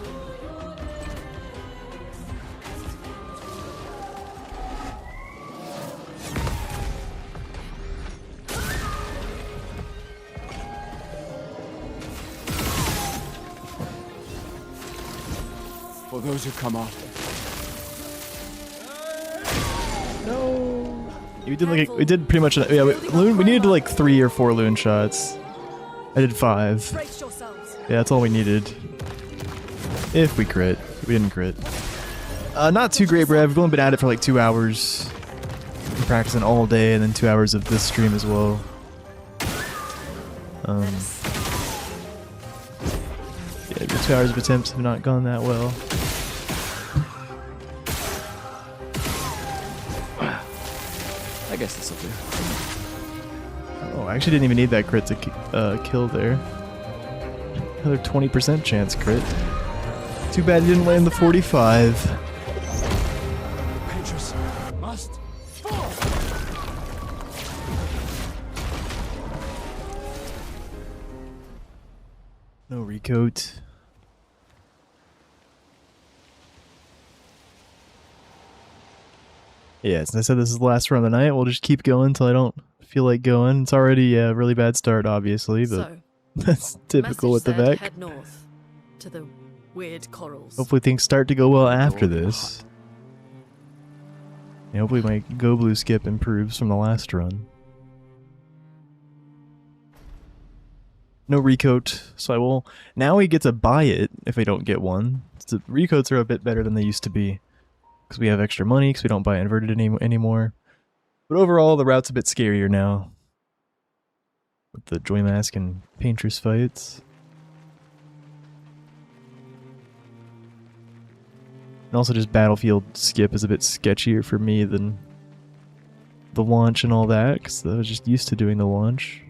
For those who come after. No. We did we did pretty much. Yeah, we needed like 3 or 4 Loon shots. I did 5. Brace yourselves. Yeah, that's all we needed. If we crit. We didn't crit. Not too great, Brev. We've only been at it for like 2 hours. Been practicing all day and then 2 hours of this stream as well. Yeah, the 2 hours of attempts have not gone that well. I guess this'll do. Oh, I actually didn't even need that crit to kill there. Another 20% chance crit. Too bad he didn't land the 45. Petrus must fall. No recoat. Yeah, since I said this is the last run of the night, we'll just keep going until I don't feel like going. It's already a really bad start, obviously, but So, That's typical with the Message said Vec. head north to the weird corals. Hopefully things start to go well after this. And hopefully my Go Blue skip improves from the last run. No recoat, so I will... Now we get to buy it if I don't get one. So recoats are a bit better than they used to be. Because we have extra money, because we don't buy inverted anymore. But overall, the route's a bit scarier now. With the Joy Mask and Paintress fights. And also just Battlefield skip is a bit sketchier for me than the launch and all that, because I was just used to doing the launch.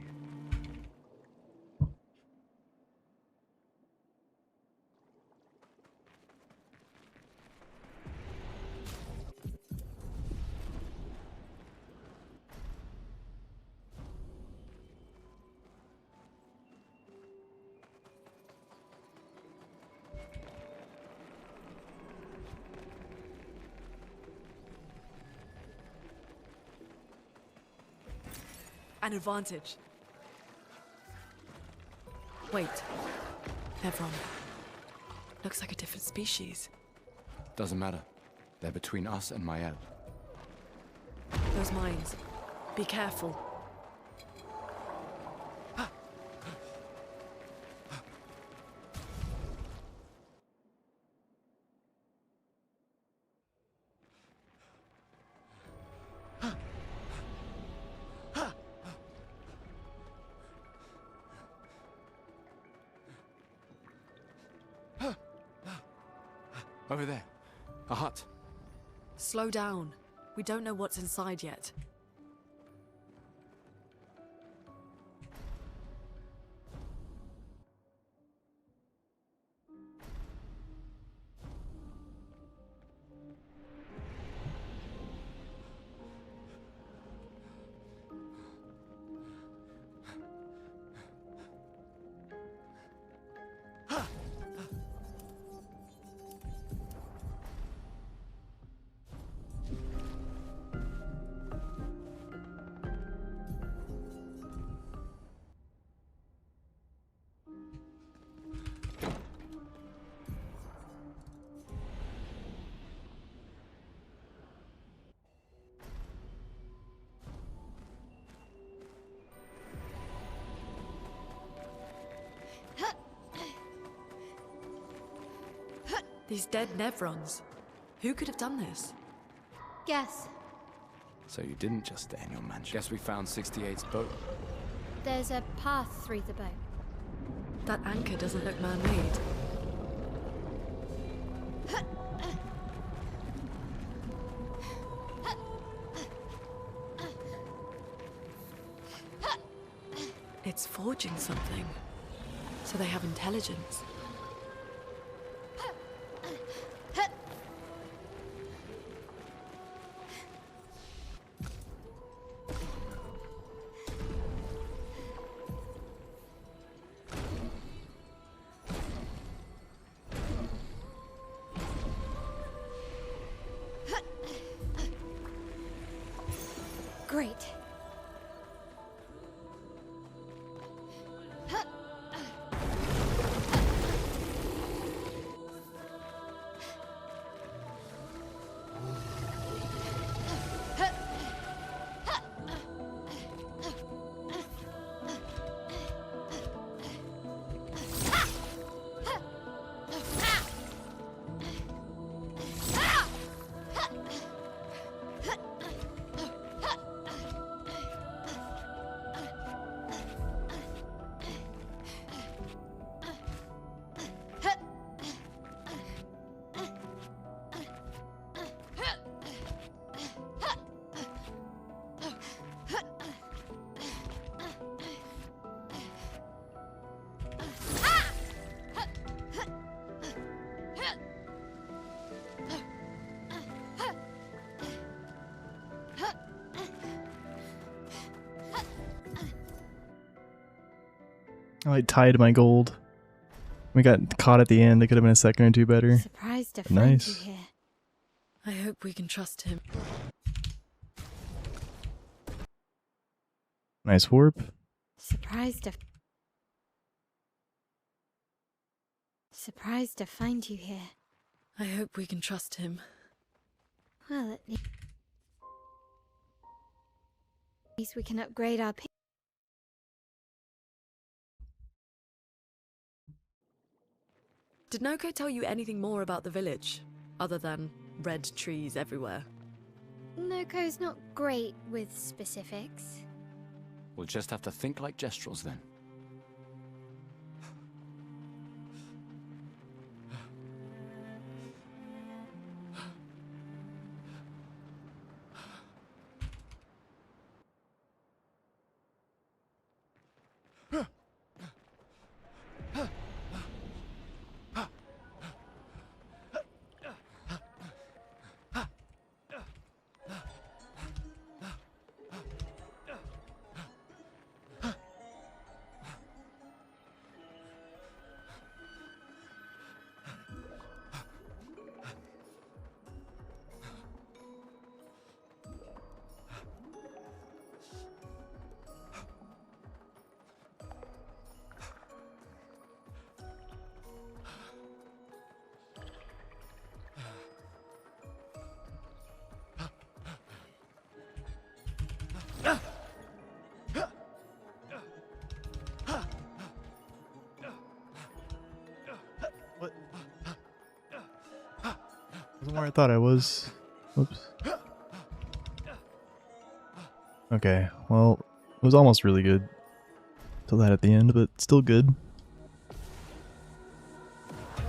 An advantage. Wait. Nevron. Looks like a different species. Doesn't matter. They're between us and Mael. Those mines. Be careful. Over there. A hut. Slow down. We don't know what's inside yet. These dead Nevrons. Who could have done this? Guess. So you didn't just stay in your mansion. Guess we found 68's boat. There's a path through the boat. That anchor doesn't look man-made. It's forging something. So they have intelligence. Great. I tied my gold. We got caught at the end. They could have been a second or two better. Surprised to find Nice. you here. I hope we can trust him. Nice warp. Surprised to surprised to find you here. I hope we can trust him. Well, at least we can upgrade our Did Noko tell you anything more about the village, other than red trees everywhere? Noko's not great with specifics. We'll just have to think like Gestrels then. Wasn't where I thought I was. Whoops. Okay, well, it was almost really good. Till that at the end, but still good.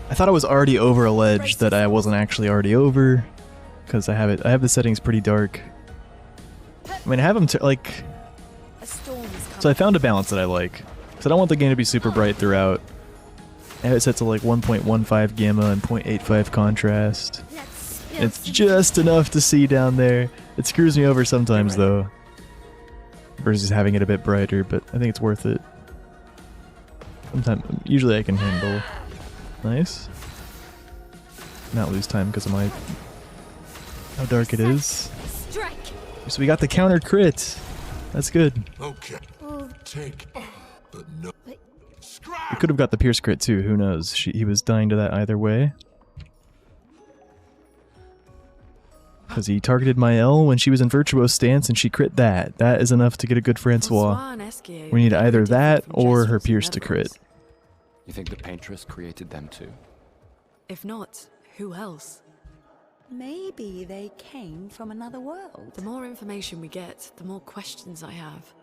I thought I was already over a ledge that I wasn't actually already over, because I have the settings pretty dark. I mean, I have them like. So I found a balance that I like. Because I don't want the game to be super bright throughout. I have it set to like 1.15 gamma and 0.85 contrast. It's just enough to see down there. It screws me over sometimes though. Versus having it a bit brighter, but I think it's worth it. Sometimes, usually I can handle. Nice. Not lose time because of my how dark it is. So we got the counter crit. That's good. Okay. Take the no. We could have got the pierce crit too. Who knows? He was dying to that either way. Because he targeted my L when she was in virtuose stance and she crit that. That is enough to get a good Francois. We need either that or her pierce to crit. You think the Paintress created them too? If not, who else? Maybe they came from another world. The more information we get, the more questions I have.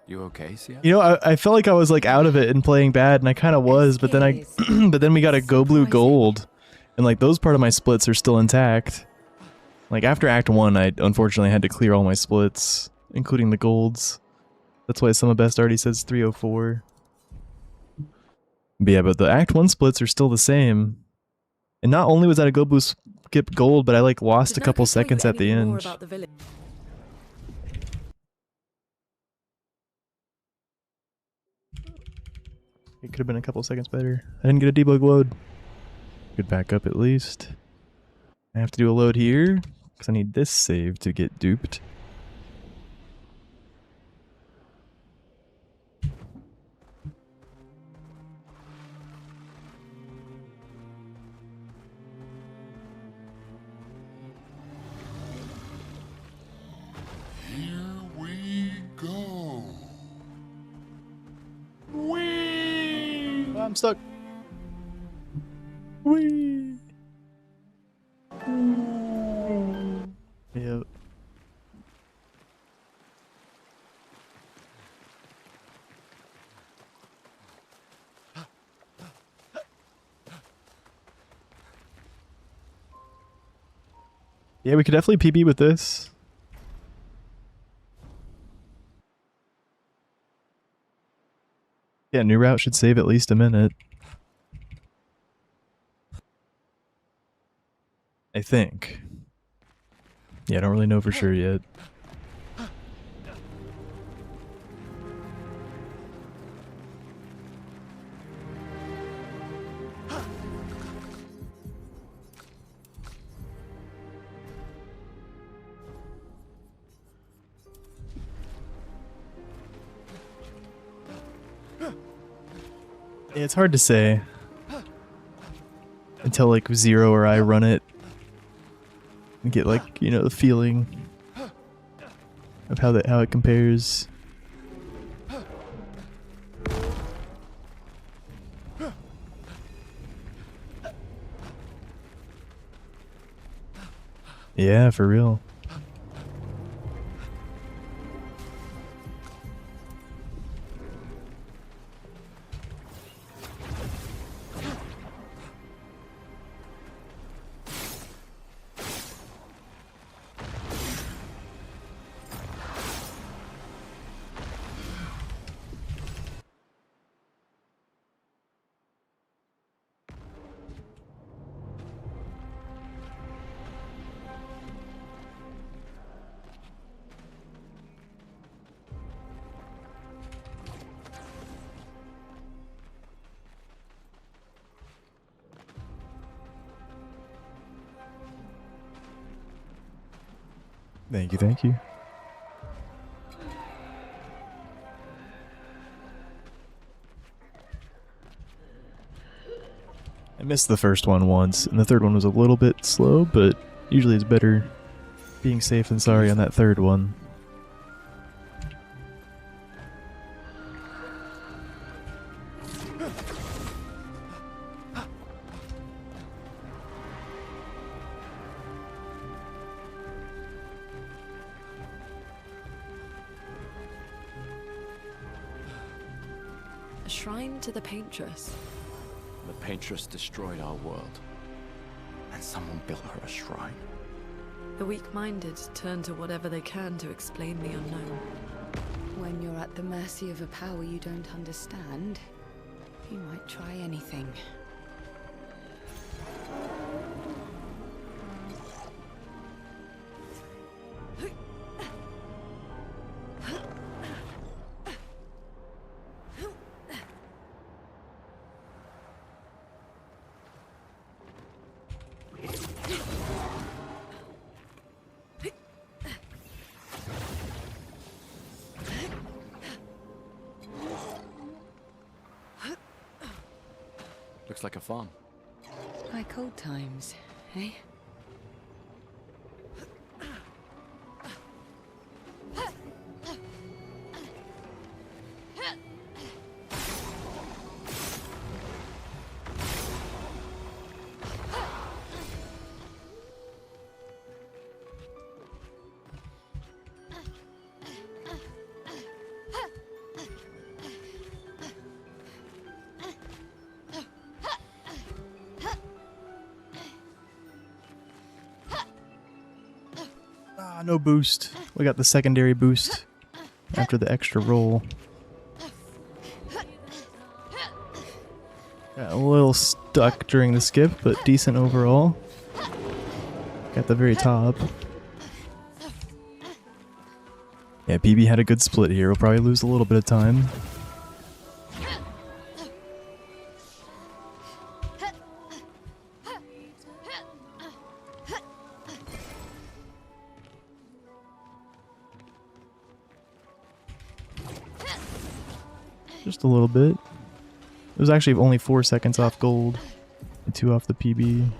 You okay, Sia? You know, I felt like I was like out of it and playing bad, and I kind of was, but then but then we got a Go Blue Gold, and like those part of my splits are still intact. Like after Act 1, I unfortunately had to clear all my splits, including the golds. That's why some of Best already says 304. But yeah, but the Act 1 splits are still the same. And not only was that a Go Blue skip gold, but I like lost a couple seconds at the end. It could have been a couple seconds better. I didn't get a debug load. Good backup at least. I have to do a load here, because I need this save to get duped. Here we go. Whee! I'm stuck. Whee! Yep. Yeah, we could definitely PB with this. Yeah, new route should save at least a minute. I think. Yeah, I don't really know for sure yet. Yeah, it's hard to say until like Zero or I run it and get like, you know, the feeling of how it compares. Yeah, for real. Thank you, thank you. I missed the first one once, and the third one was a little bit slow, but usually it's better being safe than sorry on that third one. A shrine to the Paintress. The Paintress destroyed our world, and someone built her a shrine. The weak-minded turn to whatever they can to explain the unknown. When you're at the mercy of a power you don't understand, you might try anything. Looks like a farm. Like old times, eh? Ah, no boost. We got the secondary boost after the extra roll. Got a little stuck during the skip, but decent overall. At the very top. Yeah, PB had a good split here. We'll probably lose a little bit of time. Just a little bit. It was actually only 4 seconds off gold and 2 off the PB.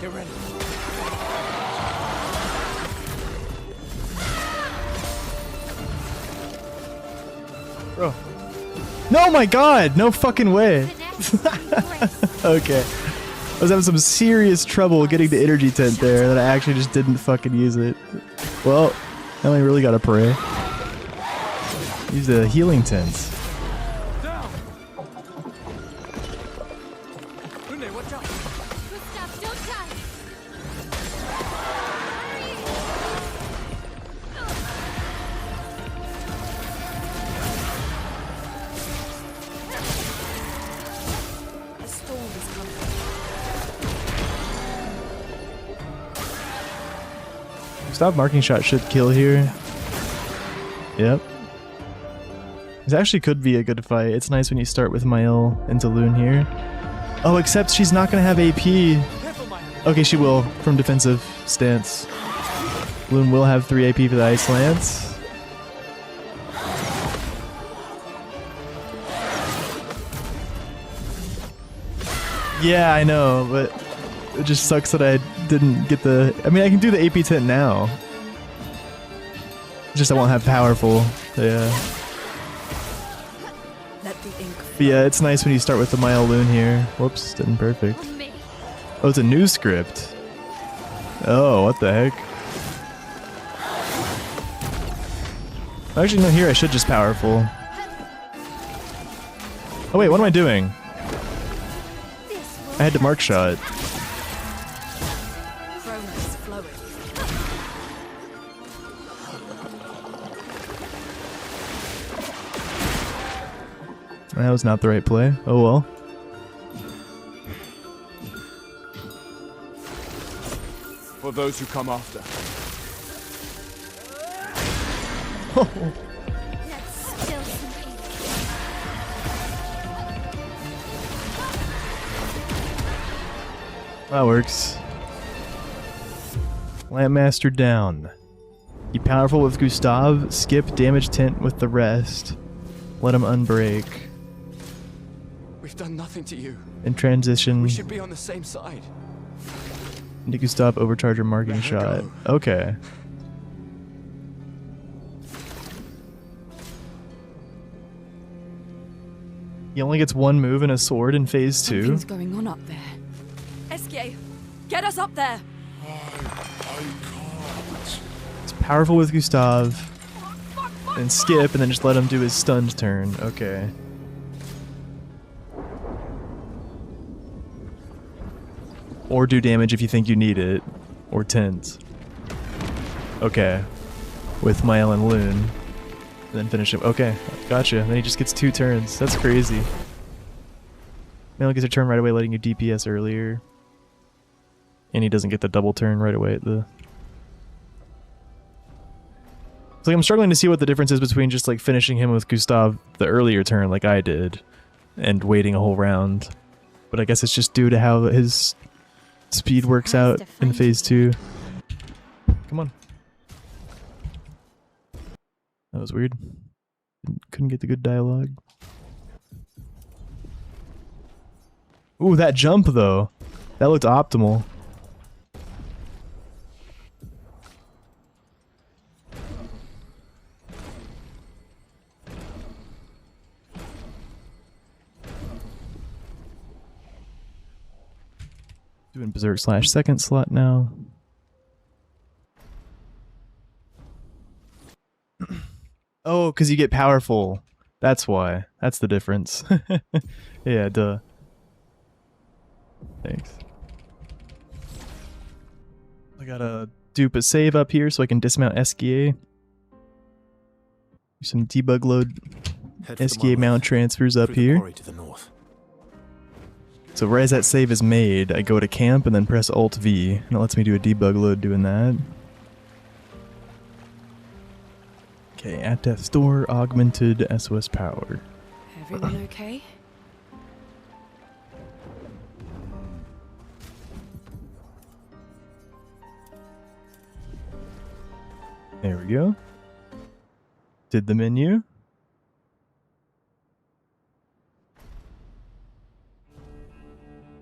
Get ready. Bro. No, my god! No fucking way! Okay. I was having some serious trouble getting the energy tent there that I actually just didn't fucking use it. Well, now we really gotta pray. Use the healing tents. Gustav, don't die! A storm is coming. Stop marking shot should kill here. Yep. This actually could be a good fight. It's nice when you start with Mael into Loon here. Oh, except she's not gonna have AP. Okay, she will from defensive stance. Loon will have 3 AP for the Ice Lance. Yeah, I know, but it just sucks that I didn't get the... I mean, I can do the AP tent now. Just I won't have powerful. Yeah. Let the ink But yeah, it's nice when you start with the Mile Loon here. Whoops, didn't perfect. Oh, it's a new script. Oh, what the heck? Actually, no, here I should just powerful. Oh wait, what am I doing? I had to mark shot. Chronos flowing. That was not the right play. Oh well. For those who come after. Let's spill some ink. That works. Lampmaster down. Be powerful with Gustav. Skip damage tent with the rest. Let him unbreak. We've done nothing to you. In transition We should be on the same side. into Gustav overcharger marking Let her shot. go. Okay. He only gets 1 move and a sword in phase 2. Something's going on up there. Eskie, get us up there. I can't. It's powerful with Gustav. And skip and then just let him do his stunned turn. Okay. Or do damage if you think you need it. Or tent. Okay. With Mael and Loon. And then finish him. Okay, gotcha. Then he just gets 2 turns. That's crazy. Mael gets a turn right away, letting you DPS earlier. And he doesn't get the double turn right away at the... It's like I'm struggling to see what the difference is between just like finishing him with Gustav the earlier turn like I did. And waiting a whole round. But I guess it's just due to how his speed works out in phase 2. Come on. That was weird. Couldn't get the good dialogue. Ooh, that jump though. That looked optimal. Doing Berserk / second slot now. Oh, because you get powerful. That's why. That's the difference. Yeah, duh. Thanks. I gotta dupe a save up here so I can dismount SKA. Some debug load SKA mount transfers up here. To the north. So right as that save is made, I go to camp and then press Alt V, and it lets me do a debug load doing that. Okay, at death's door, augmented SOS power. Everyone okay? There we go. Did the menu.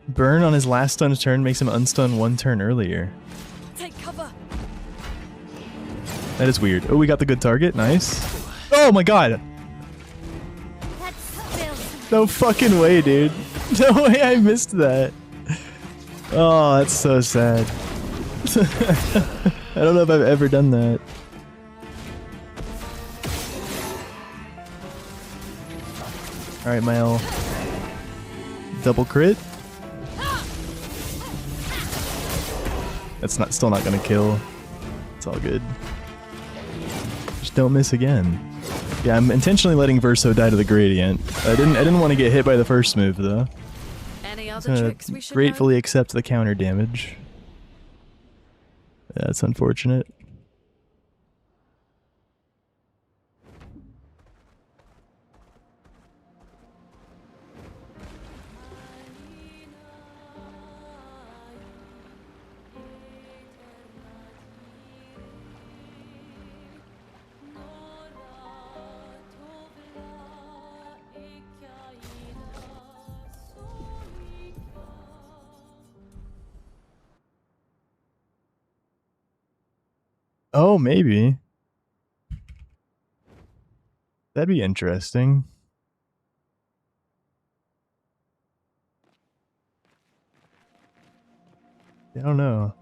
Burn on his last stunned turn makes him unstun 1 turn earlier. Take cover. That is weird. Oh, we got the good target. Nice. Oh my god. Let's spill some No fucking way, dude. No way I missed that. Oh, that's so sad. I don't know if I've ever done that. Alright, Mile. Double crit. That's still not gonna kill. It's all good. Just don't miss again. Yeah, I'm intentionally letting Verso die to the gradient. I didn't want to get hit by the first move though. Any other tricks we should Gratefully know? accept the counter damage. Yeah, that's unfortunate. Oh, maybe. That'd be interesting. I don't know.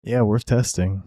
Yeah, worth testing.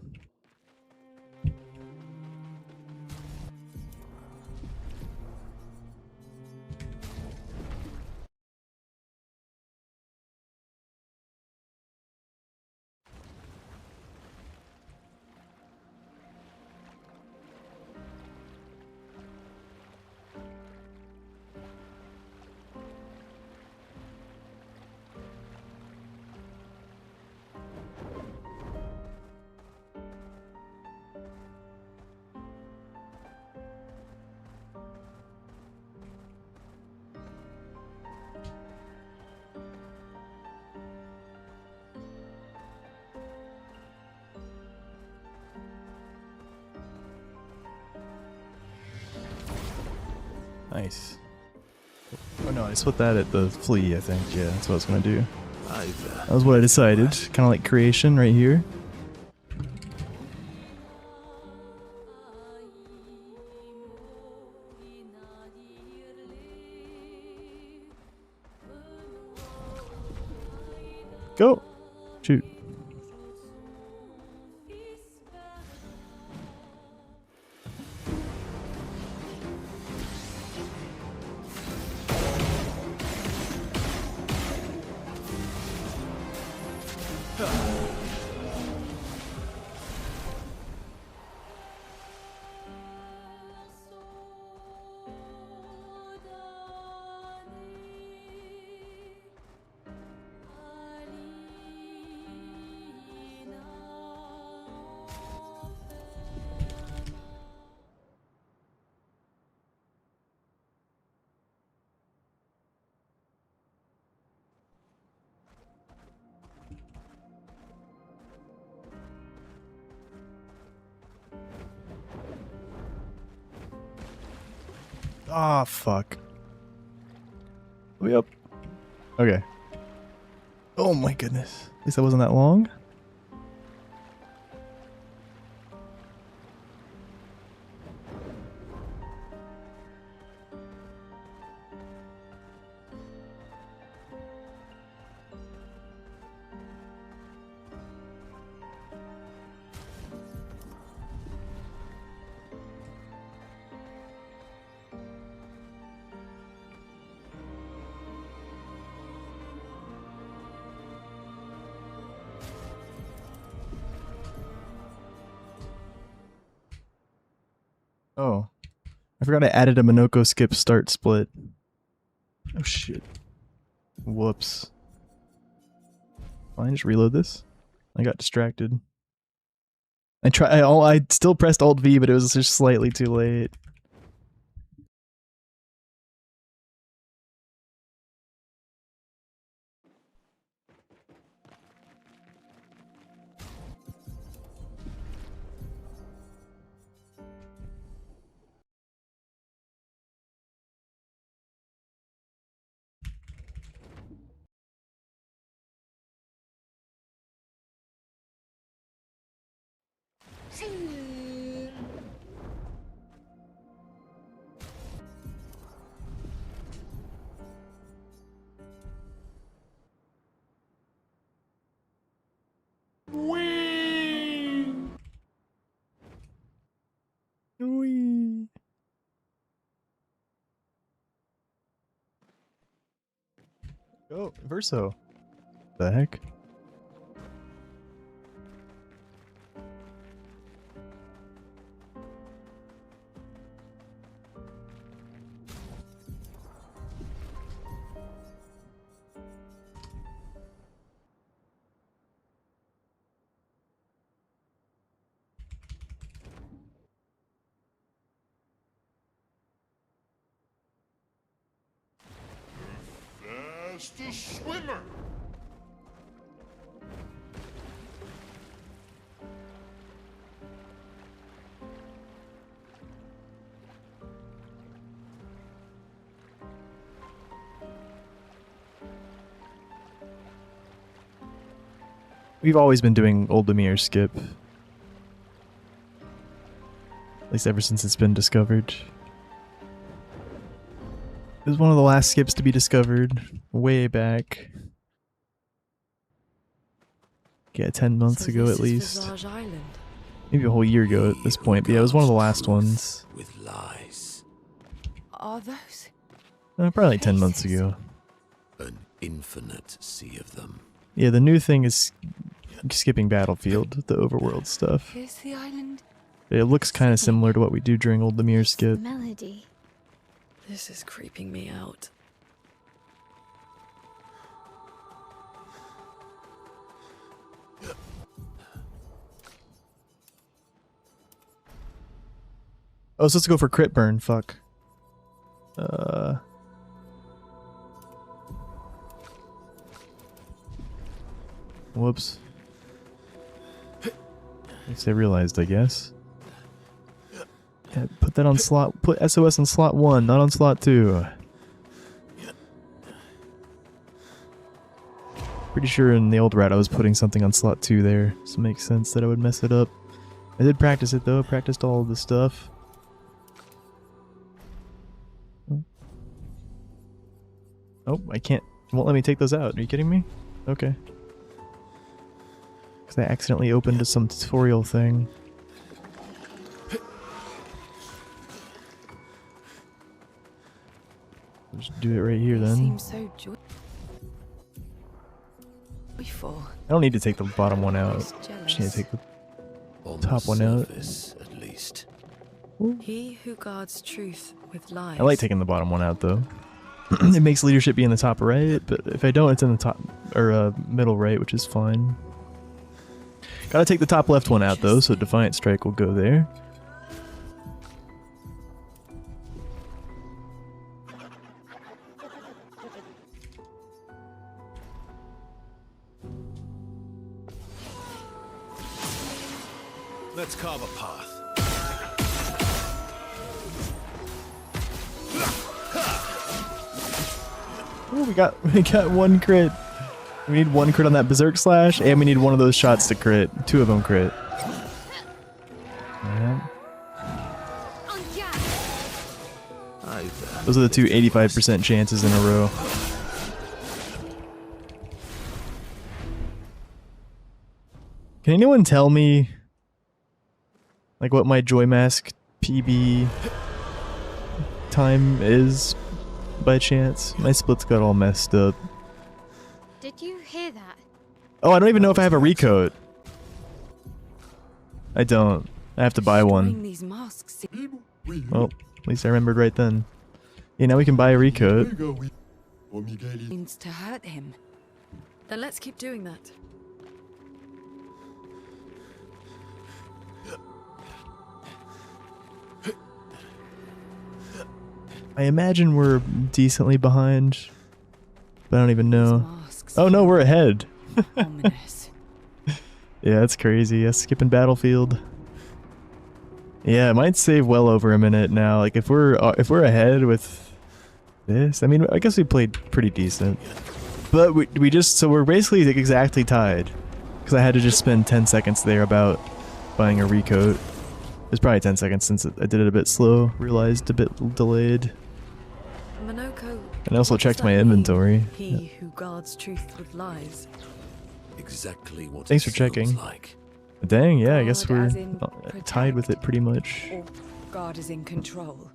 Nice. Oh no, I split that at the flea, I think. Yeah, that's what I was gonna do. That was what I decided. Kind of like creation right here. Go! Shoot. Ah, fuck. Yep. Okay. Oh my goodness. At least that wasn't that long. Oh. I forgot I added a Minoko skip start split. Oh shit. Whoops. Fine, just reload this. I got distracted. I still pressed Alt V, but it was just slightly too late. Oh, Verso. The heck? Faster swimmer. We've always been doing Old Demir skip. At least ever since it's been discovered. It was one of the last skips to be discovered way back. Yeah, 10 months ago at least. Visage Island. Maybe a whole year ago at this point, but yeah, it was one of the last ones. With lies. Are those? Probably like 10 months ago. An infinite sea of them. Yeah, the new thing is skipping Battlefield, the overworld stuff. Here's the island. It looks kind of similar to what we do during Old Demir skip. Melody. This is creeping me out. Oh, so let's go for crit burn, fuck. Whoops. At least I realized, I guess. Yeah, put that on slot, put SOS on slot 1, not on slot 2. Pretty sure in the old route I was putting something on slot 2 there, so it makes sense that I would mess it up. I did practice it though, I practiced all of the stuff. Oh, I can't, it won't let me take those out, are you kidding me? Okay. Because I accidentally opened to some tutorial thing. Just do it right here then. Seems so joyful. I don't need to take the bottom one out. Just need to take the top one out. At least. He who guards truth with lies. I like taking the bottom one out though. It makes leadership be in the top right, but if I don't, it's in the top or middle right, which is fine. Gotta take the top left one out though, so Defiant Strike will go there. Let's carve a path. Oh, we got one crit. We need one crit on that Berserk Slash, and we need one of those shots to crit. 2 of them crit. Yeah. Those are the 2 85% chances in a row. Can anyone tell me, like, what my Joy Mask PB time is, by chance? My splits got all messed up. Did you hear that? Oh, I don't even know if I have a recoat. I don't. I have to buy one. These masks. Well, at least I remembered right then. Yeah, now we can buy a recoat. Means to hurt him. Then let's keep doing that. I imagine we're decently behind, but I don't even know. Oh no, we're ahead. Ominous. Yeah, that's crazy. Yeah, skipping Battlefield. Yeah, it might save well over a minute now. Like if we're ahead with this, I mean, I guess we played pretty decent, but we just so we're basically exactly tied because I had to just spend 10 seconds there about buying a recoat. It's probably 10 seconds since I did it a bit slow. Realized a bit delayed. Monoko, and I also checked my inventory. He who guards truth with lies. Exactly what. Thanks for checking. Like. Dang, yeah, I guess Guard we're as in tied with it pretty much. Or God is in control.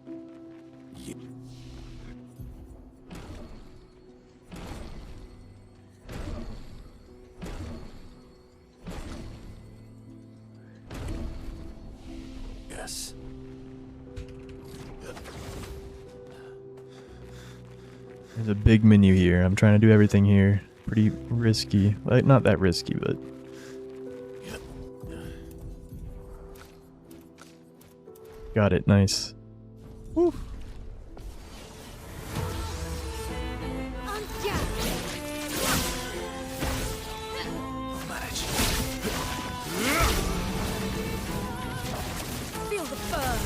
Yes. There's a big menu here. I'm trying to do everything here. Pretty risky. Like, not that risky, but... Got it. Nice. Woo. Feel the burn.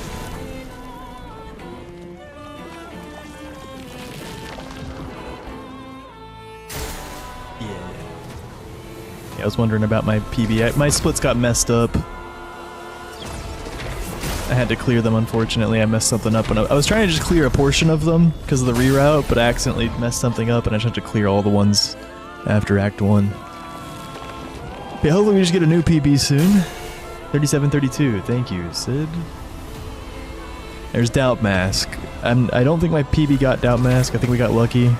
Yeah, I was wondering about my PB. My splits got messed up. I had to clear them, unfortunately. I messed something up, and I was trying to just clear a portion of them because of the reroute, but I accidentally messed something up, and I just had to clear all the ones after Act 1. Yeah, hopefully we just get a new PB soon. 3732, thank you, Sid. There's Doubt Mask. I don't think my PB got Doubt Mask. I think we got lucky.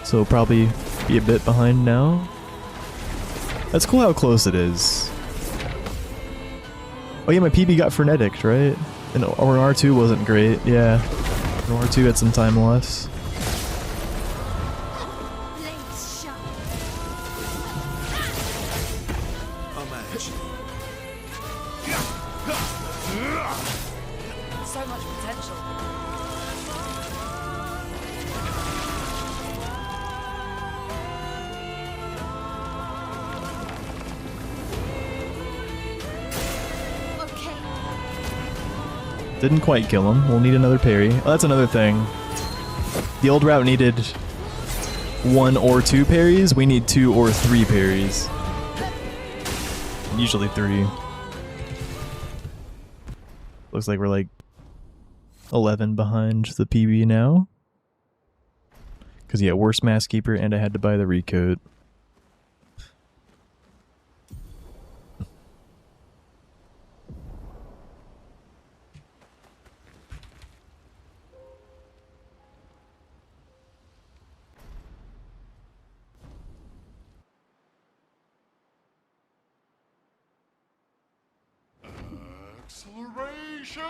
So we'll probably be a bit behind now. That's cool how close it is. Oh yeah, my PB got frenetic, right? And or R2 wasn't great, yeah. And R2 had some time loss. I'll manage. So much potential. Didn't quite kill him. We'll need another parry. Oh, that's another thing. The old route needed 1 or 2 parries. We need 2 or 3 parries. Usually 3. Looks like we're like 11 behind the PB now. Because yeah, worse Mask Keeper, and I had to buy the recoat. Acceleration!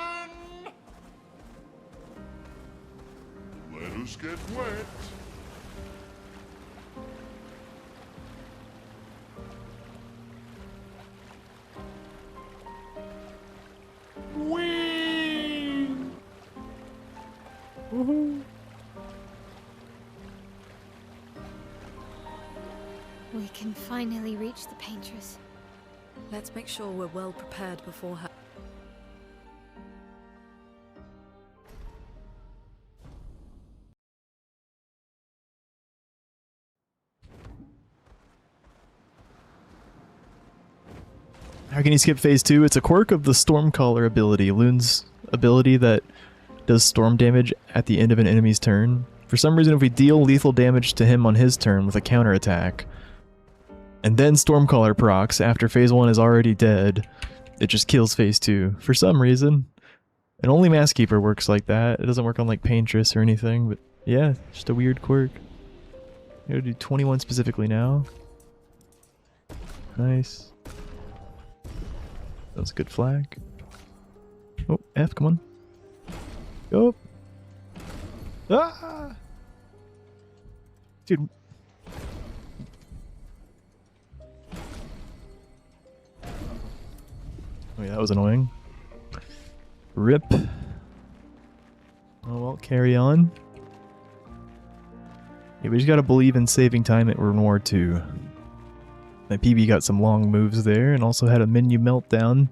Let us get wet. Whee! Woohoo! We can finally reach the Paintress. Let's make sure we're well prepared beforehand. How can you skip phase 2? It's a quirk of the Stormcaller ability, Loon's ability that does storm damage at the end of an enemy's turn. For some reason, if we deal lethal damage to him on his turn with a counterattack, and then Stormcaller procs after phase 1 is already dead, it just kills phase 2. For some reason. And only Mask Keeper works like that. It doesn't work on like Paintress or anything, but yeah, just a weird quirk. I'm gonna do 21 specifically now. Nice. That was a good flag. Oh, F, come on. Go. Ah! Dude. Oh yeah, that was annoying. Rip. Oh well, carry on. Yeah, we just gotta believe in saving time at Renoir 2. My PB got some long moves there and also had a menu meltdown.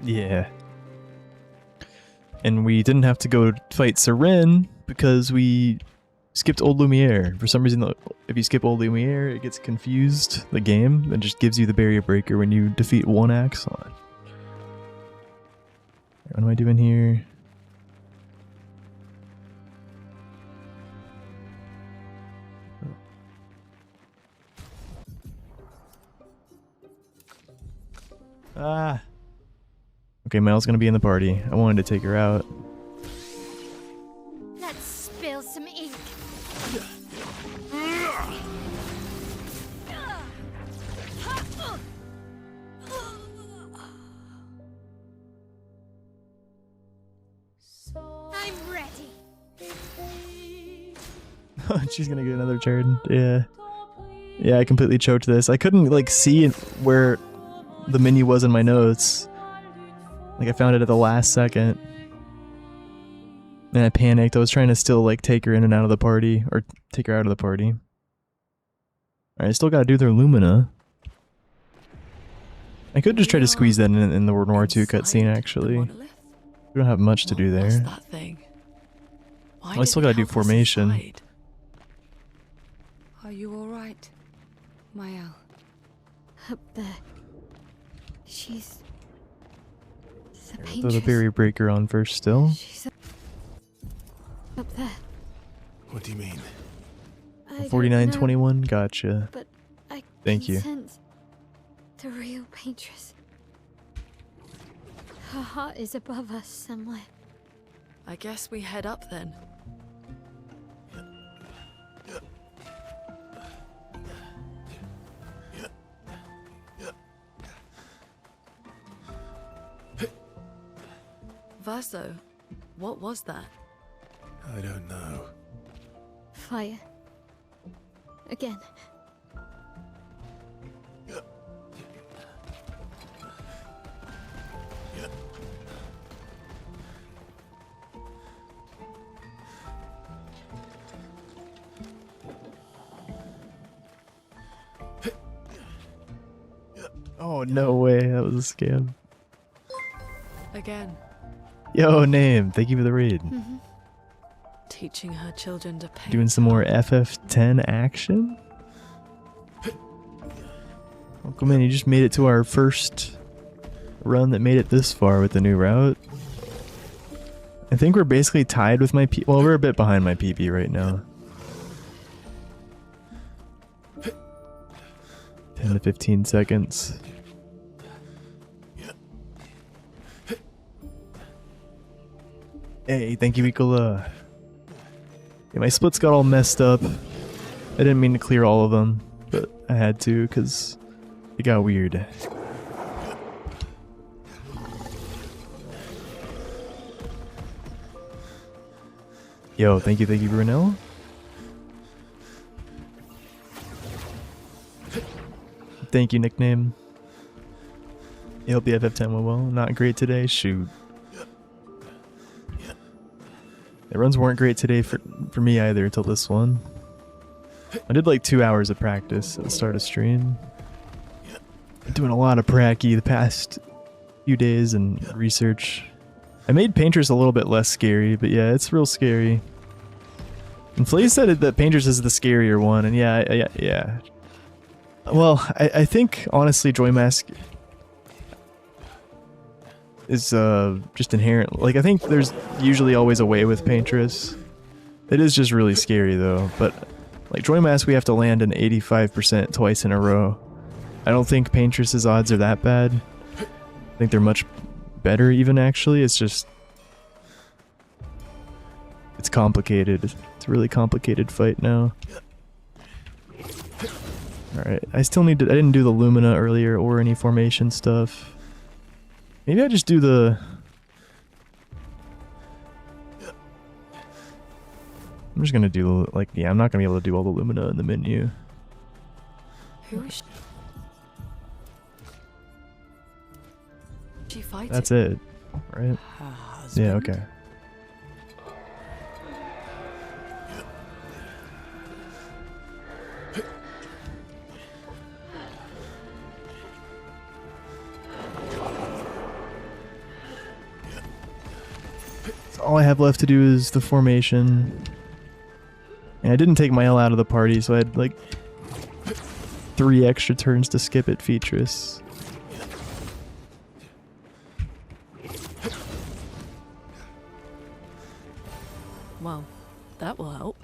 Yeah. And we didn't have to go fight Seren because we skipped Old Lumiere. For some reason, if you skip Old Lumiere, it gets confused, the game, and just gives you the barrier breaker when you defeat one Axon. What am I doing here? Ah. Okay, Mel's gonna be in the party. I wanted to take her out. There. She's gonna get another turn. Yeah. Yeah, I completely choked this. I couldn't like see where the menu was in my notes. Like I found it at the last second. And I panicked. I was trying to still like take her in and out of the party. Or take her out of the party. Alright, I still gotta do their Lumina. I could just try to squeeze that in the World War II cutscene actually. We don't have much to do there. What's that thing? Why I still gotta do formation. Are you alright, Mael? Up there. She's the Throw the paintress. berry breaker on first still. She's up there. What do you mean? I don't know, 4921, gotcha. but I Thank can you. sense the real paintress. Her heart is above us somewhere. I guess we head up then. Vaso, what was that? I don't know. Fire. Again. Oh, no way. That was a scam. Again, Yo, name. Thank you for the raid. teaching her children to paint. Doing some more FF10 action? Oh, come in. You just made it to our first run that made it this far with the new route. I think we're basically tied with my P. Well, we're a bit behind my PB right now. 10 to 15 seconds. Hey, thank you, Ikola. Yeah, my splits got all messed up. I didn't mean to clear all of them, but I had to because it got weird. Yo, thank you, Brunel. Thank you, nickname. I hope the FF10 went well. Not great today? Shoot. The runs weren't great today for me either until this one. I did like 2 hours of practice at the start of stream. Been doing a lot of pracky the past few days and research. I made Paintress a little bit less scary, but yeah, it's real scary. And Flay said that Paintress is the scarier one, and yeah. Well, I think, honestly, Joy Mask is just inherent. Like, I think there's usually always a way with Paintress. It is just really scary, though. But, like, Joy Mask, we have to land an 85% twice in a row. I don't think Paintress's odds are that bad. I think they're much better, even, actually. It's just... it's complicated. It's a really complicated fight now. Alright, I still need to... I didn't do the Lumina earlier or any formation stuff. Maybe I just do the... I'm just gonna do, like, yeah, I'm not gonna be able to do all the Lumina in the menu. Who is she fighting? That's it, right? Yeah, okay. All I have left to do is the formation. And I didn't take my L out of the party, so I had like 3 extra turns to skip at Featress. Well, that will help.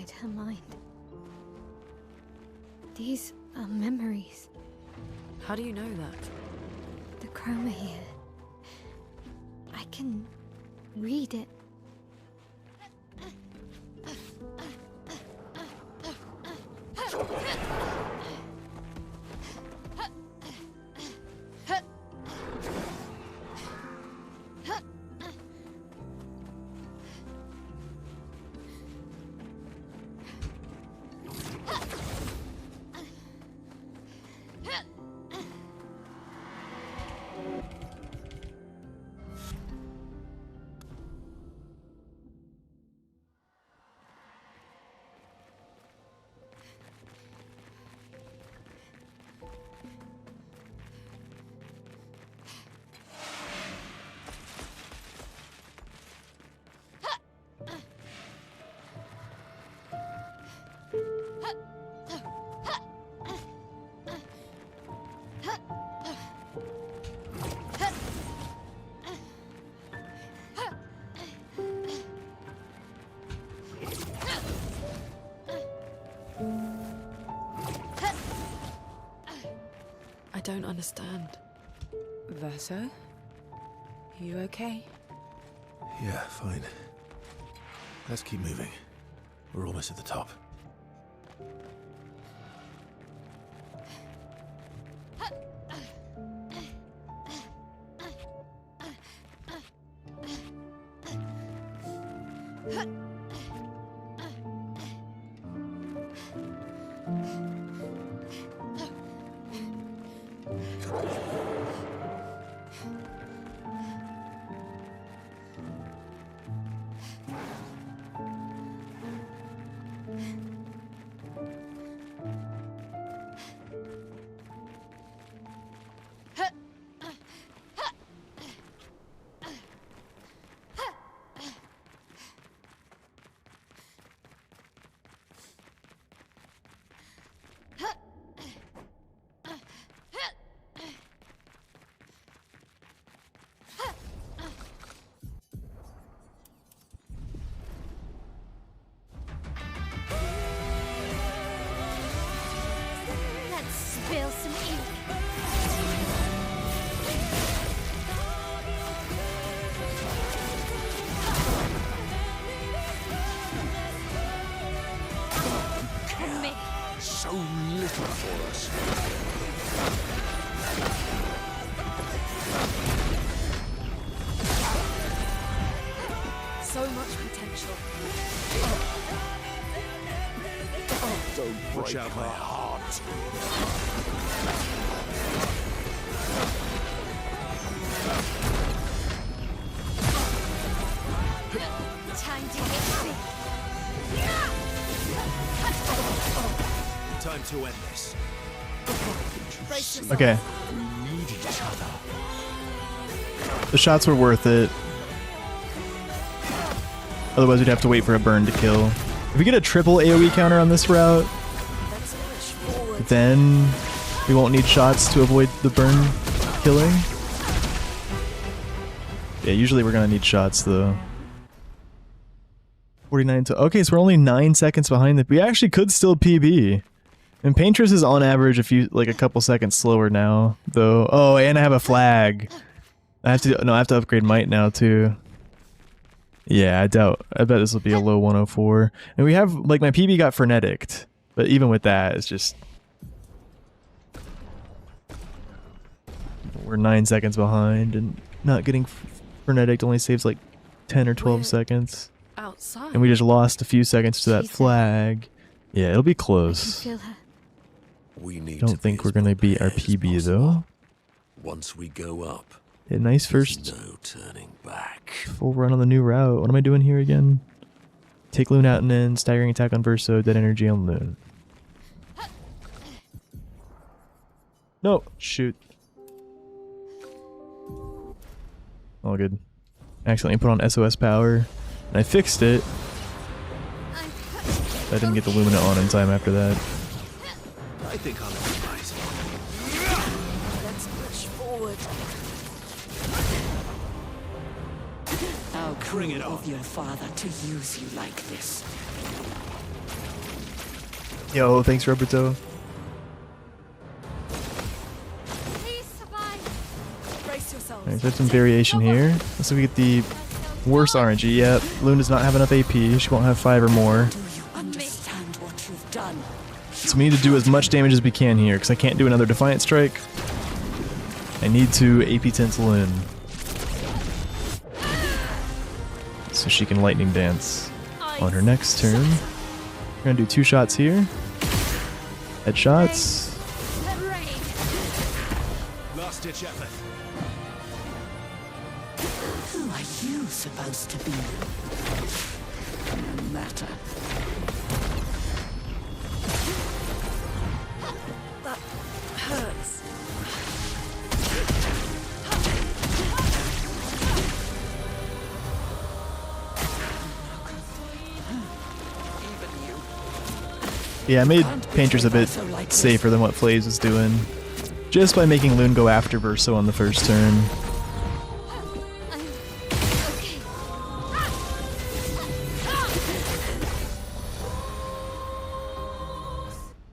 inside her mind. These are memories. How do you know that? The chroma here. I can read it. I don't understand. Verso? You okay? Yeah, fine. Let's keep moving. We're almost at the top. Spill some ink. From me. So little for us. So much potential. Don't Watch break out, my mate. heart. Time to get big. Time to end this. Brace yourself. Okay. We need each other. The shots were worth it. Otherwise, we'd have to wait for a burn to kill. If we get a triple AoE counter on this route, Let's push forward. then we won't need shots to avoid the burn killing. Yeah, usually we're gonna need shots though. 49 to okay, so we're only 9 seconds behind the. We actually could still PB. And Paintress is on average a couple seconds slower now, though. Oh, and I have a flag. I have to upgrade might now too. Yeah, I bet this will be a low 104. And we have like my PB got frenetic, but even with that, it's just we're 9 seconds behind, and not getting frenetic only saves like 10 or 12 seconds. Outside. And we just lost a few seconds to that She's there. flag. Yeah, it'll be I can close. feel her. We need Don't to think be we're as gonna beat our prepared as PB possible. though. Once we go up, Yeah, nice there's first no turning back. full run on the new route. What am I doing here again? Take Loon out and then staggering attack on Verso, dead energy on Loon. No, shoot. All good. Accidentally put on SOS power, and I fixed it. I didn't get the Lumina on in time after that. I think I'll improvise. Let's push forward. How Bring it cruel on. of your father to use you like this. Yo, thanks, Roberto. Please survive. Brace yourselves. Alright, there's some variation here. Let's see if we get the worst RNG. Yep, Loon does not have enough AP. She won't have 5 or more. Do you understand what you've done? So we need to do as much damage as we can here, because I can't do another Defiant Strike. I need to AP Tense Loon. So she can Lightning Dance on her next turn. We're gonna do 2 shots here. Headshots. Last ditch effort. Who are you supposed to be? No matter. That hurts. Yeah, I made Painters a bit safer than what Flays was doing. Just by making Loon go after Verso on the first turn.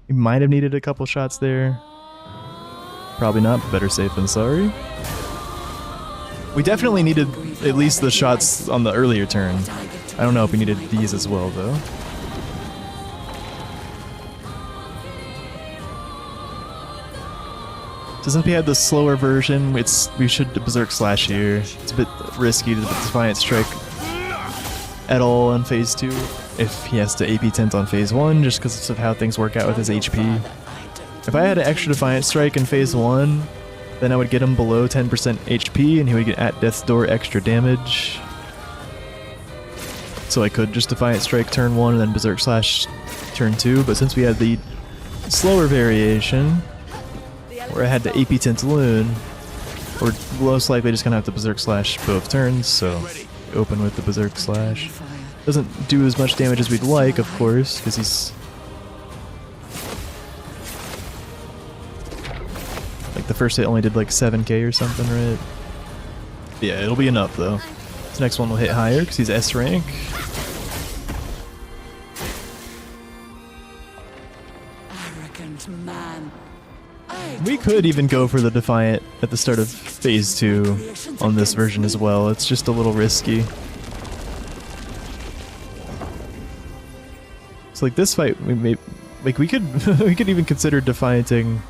We might have needed a couple shots there. Probably not, but better safe than sorry. We definitely needed at least the shots on the earlier turn. I don't know if we needed these as well, though. So since we had the slower version, we should Berserk Slash here. It's a bit risky to Defiant Strike at all on Phase 2 if he has to AP Tent on Phase 1, just because of how things work out with his HP. If I had an extra Defiant Strike in Phase 1, then I would get him below 10% HP and he would get at Death's Door extra damage. So I could just Defiant Strike turn 1 and then Berserk Slash turn 2, but since we had the slower variation, where I had to AP Tent Loon, we're most likely just gonna have to Berserk Slash both turns, so open with the Berserk Slash. Doesn't do as much damage as we'd like, of course, because he's... like the first hit only did like 7k or something, right? Yeah, it'll be enough though. This next one will hit higher because he's S rank. Arrogant man. We could even go for the Defiant at the start of Phase 2 on this version as well. It's just a little risky. So like this fight, we could we could even consider Defianting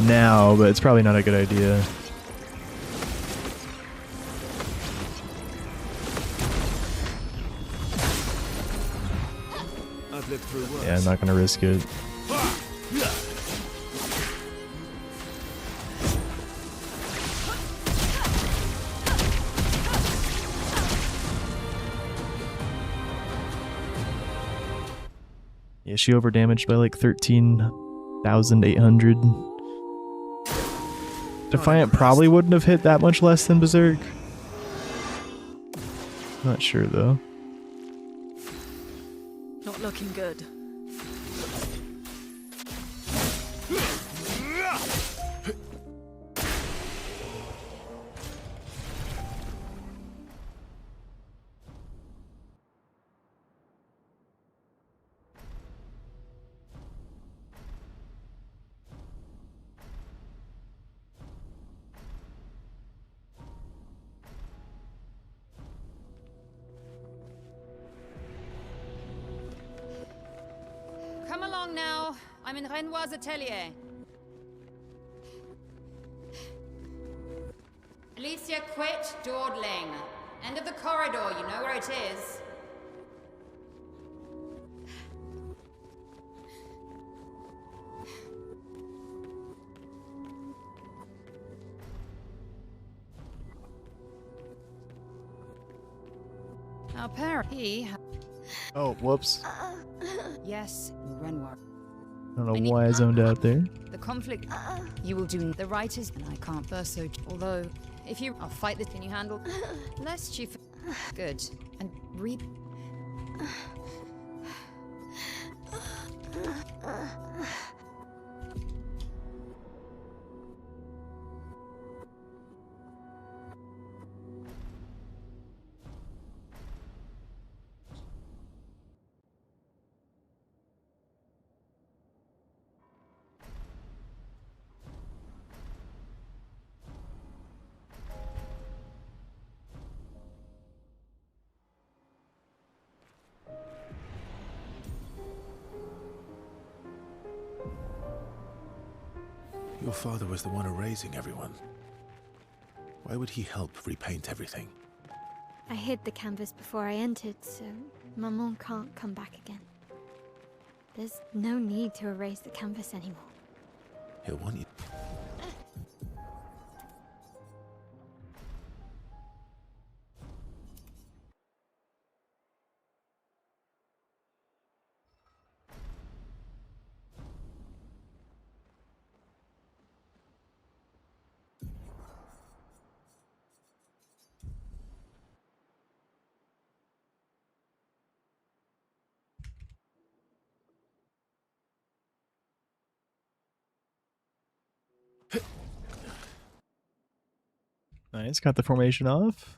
now, but it's probably not a good idea. I've lived through worse. Yeah, I'm not gonna risk it. Yeah, she overdamaged by like 13,800. Defiant probably wouldn't have hit that much less than Berserk. Not sure though. Not looking good. Come along now. I'm in Renoir's atelier. Alicia, quit dawdling. End of the corridor, you know where it is. Our pair, Oh, whoops. yes, Renoir. I don't know why I zoned out there. The conflict you will do the writers, and I can't burst so. Although, if you, I'll fight this. Can you handle? Lest you. Good and read. Your father was the one erasing everyone. Why would he help repaint everything? I hid the canvas before I entered, so Maman can't come back again. There's no need to erase the canvas anymore. He'll want you. Nice, got the formation off.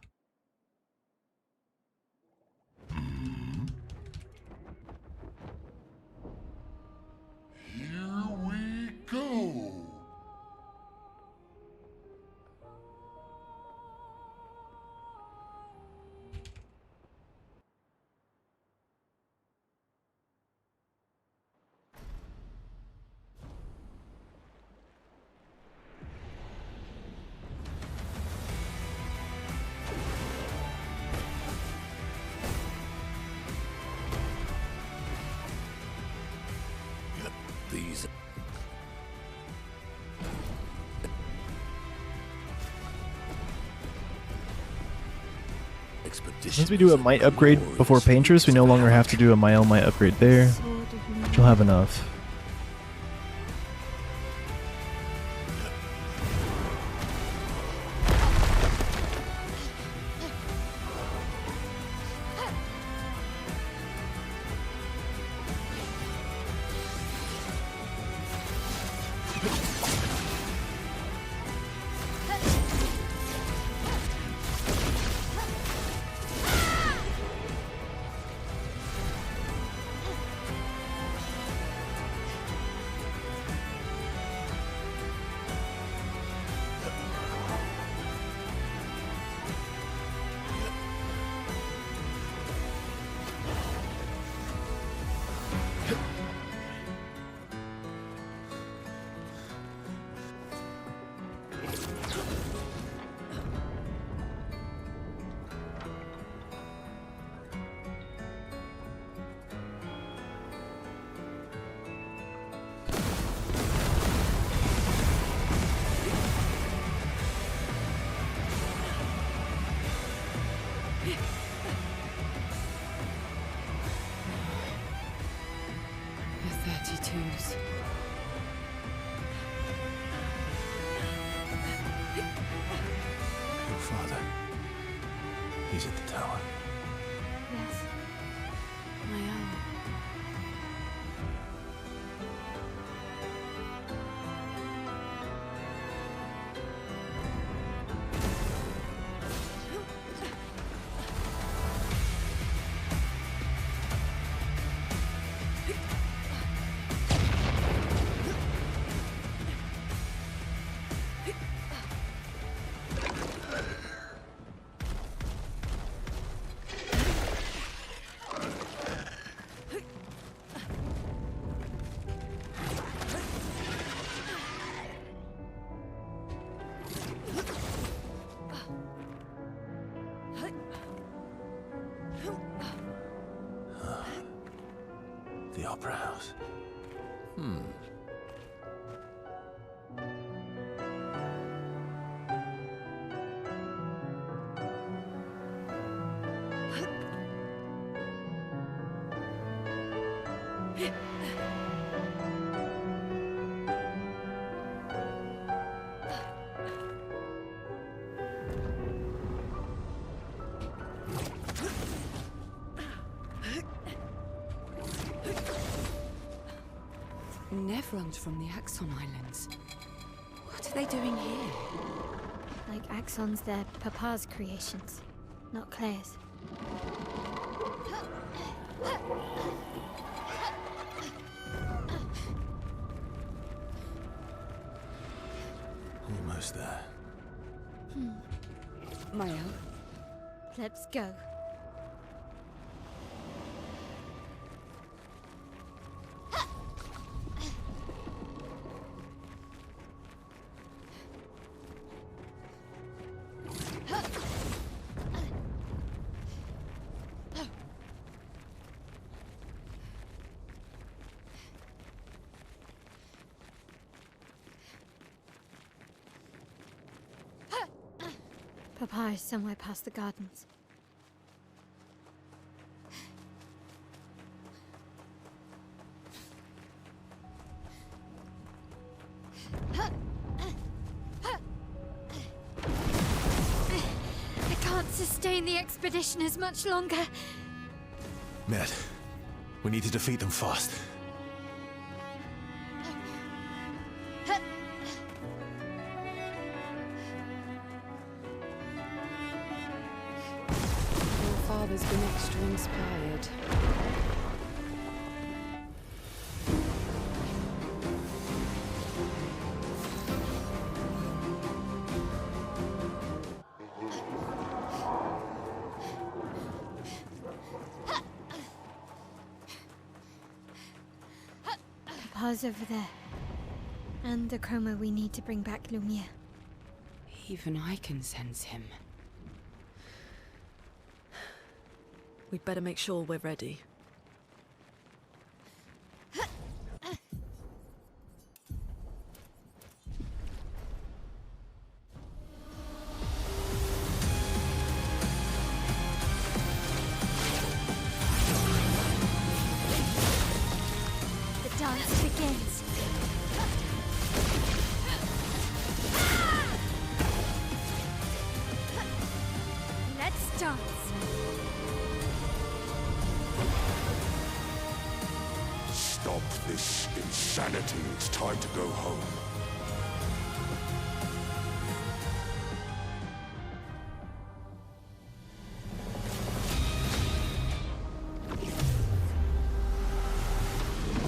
Here we go. These expeditions. Since we do a might upgrade before Paintress, we no longer have to do a my own might upgrade there. Which will have enough. The 32s. Your father. He's at the tower. Yes. My own. The Opera House. Nevrons from the Axon Islands. What are they doing here? Like Axon's, they're Papa's creations, not Claire's. Almost there. Mayo? Let's go. Papa is somewhere past the gardens. I can't sustain the expedition as much longer. Ned, we need to defeat them fast. Your father's been extra inspired. Papa's over there. And the chroma we need to bring back Lumiere. Even I can sense him. We'd better make sure we're ready. The dance begins. Let's dance. Stop this insanity. It's time to go home.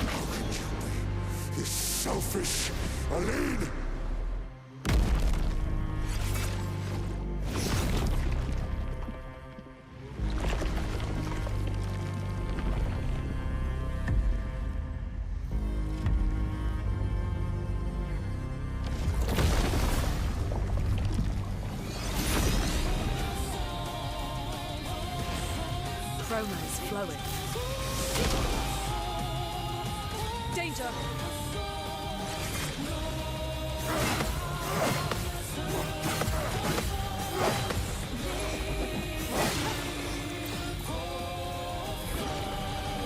How can you be this selfish, Aline? Chroma is flowing. Danger!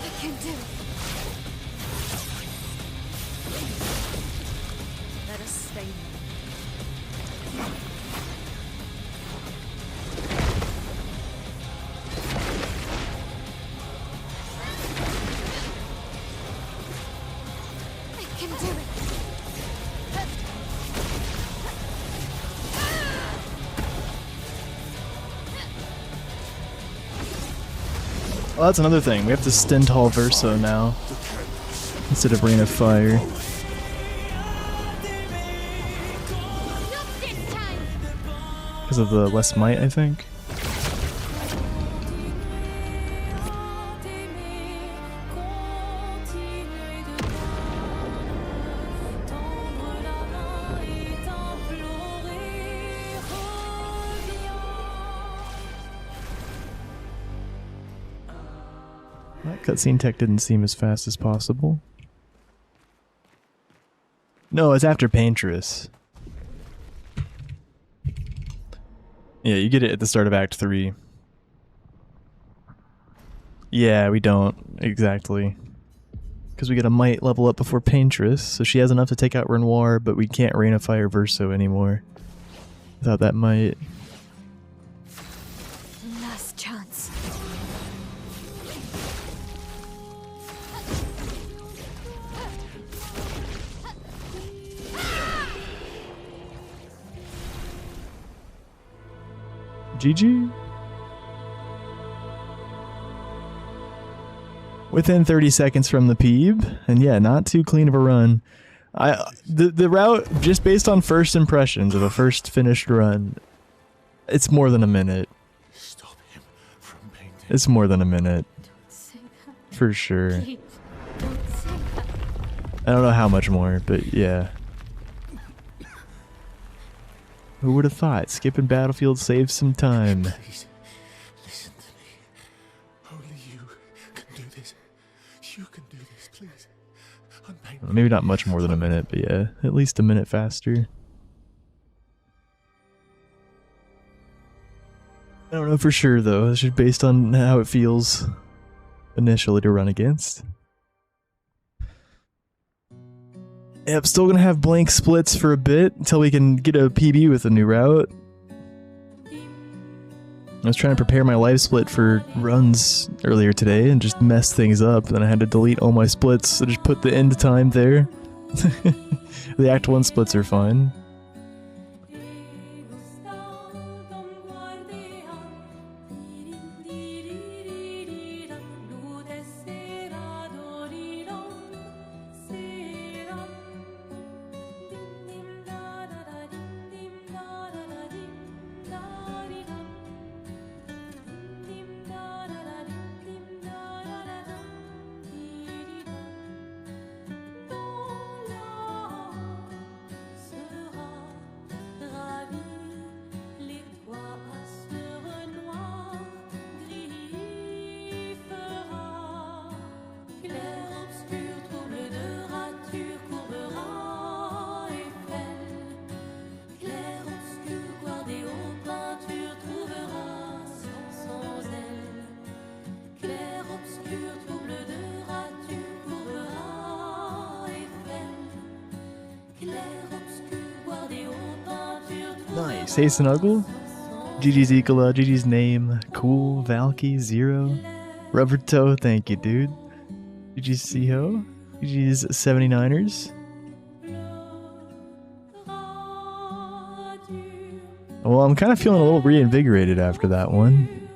I can do it. Let us stay here. I can do it. Well, that's another thing. We have to Stental Verso now instead of Rain of Fire. Not this time. Because of the less might, I think. That cutscene tech didn't seem as fast as possible. No, it's after Paintress. Yeah, you get it at the start of Act 3. Yeah, we don't. Exactly. Because we get a might level up before Paintress, so she has enough to take out Renoir, but we can't Rain of Fire Verso anymore. Without that might. Last chance. GG? Within 30 seconds from the Peeb, and yeah, not too clean of a run. The route, just based on first impressions of a first finished run, it's more than a minute. Stop him from painting. It's more than a minute. Say that. For sure. Please, don't say that. I don't know how much more, but yeah. Who would have thought? Skipping Battlefield saves some time. Please, listen to me. Only you can do this. You can do this, please. Unpaint me. Maybe not much more than a minute, but yeah, at least a minute faster. I don't know for sure though. It's just based on how it feels initially to run against. Yep, still gonna have blank splits for a bit until we can get a PB with a new route. I was trying to prepare my live split for runs earlier today and just messed things up. Then I had to delete all my splits, so just put the end time there. The Act 1 splits are fine. Nice. Haste and Uggle. GG's Ecola, GG's Name, Cool, Valky, Zero, Rubber Toe, thank you, dude. GG's Seho, GG's 79ers. Well, I'm kind of feeling a little reinvigorated after that one.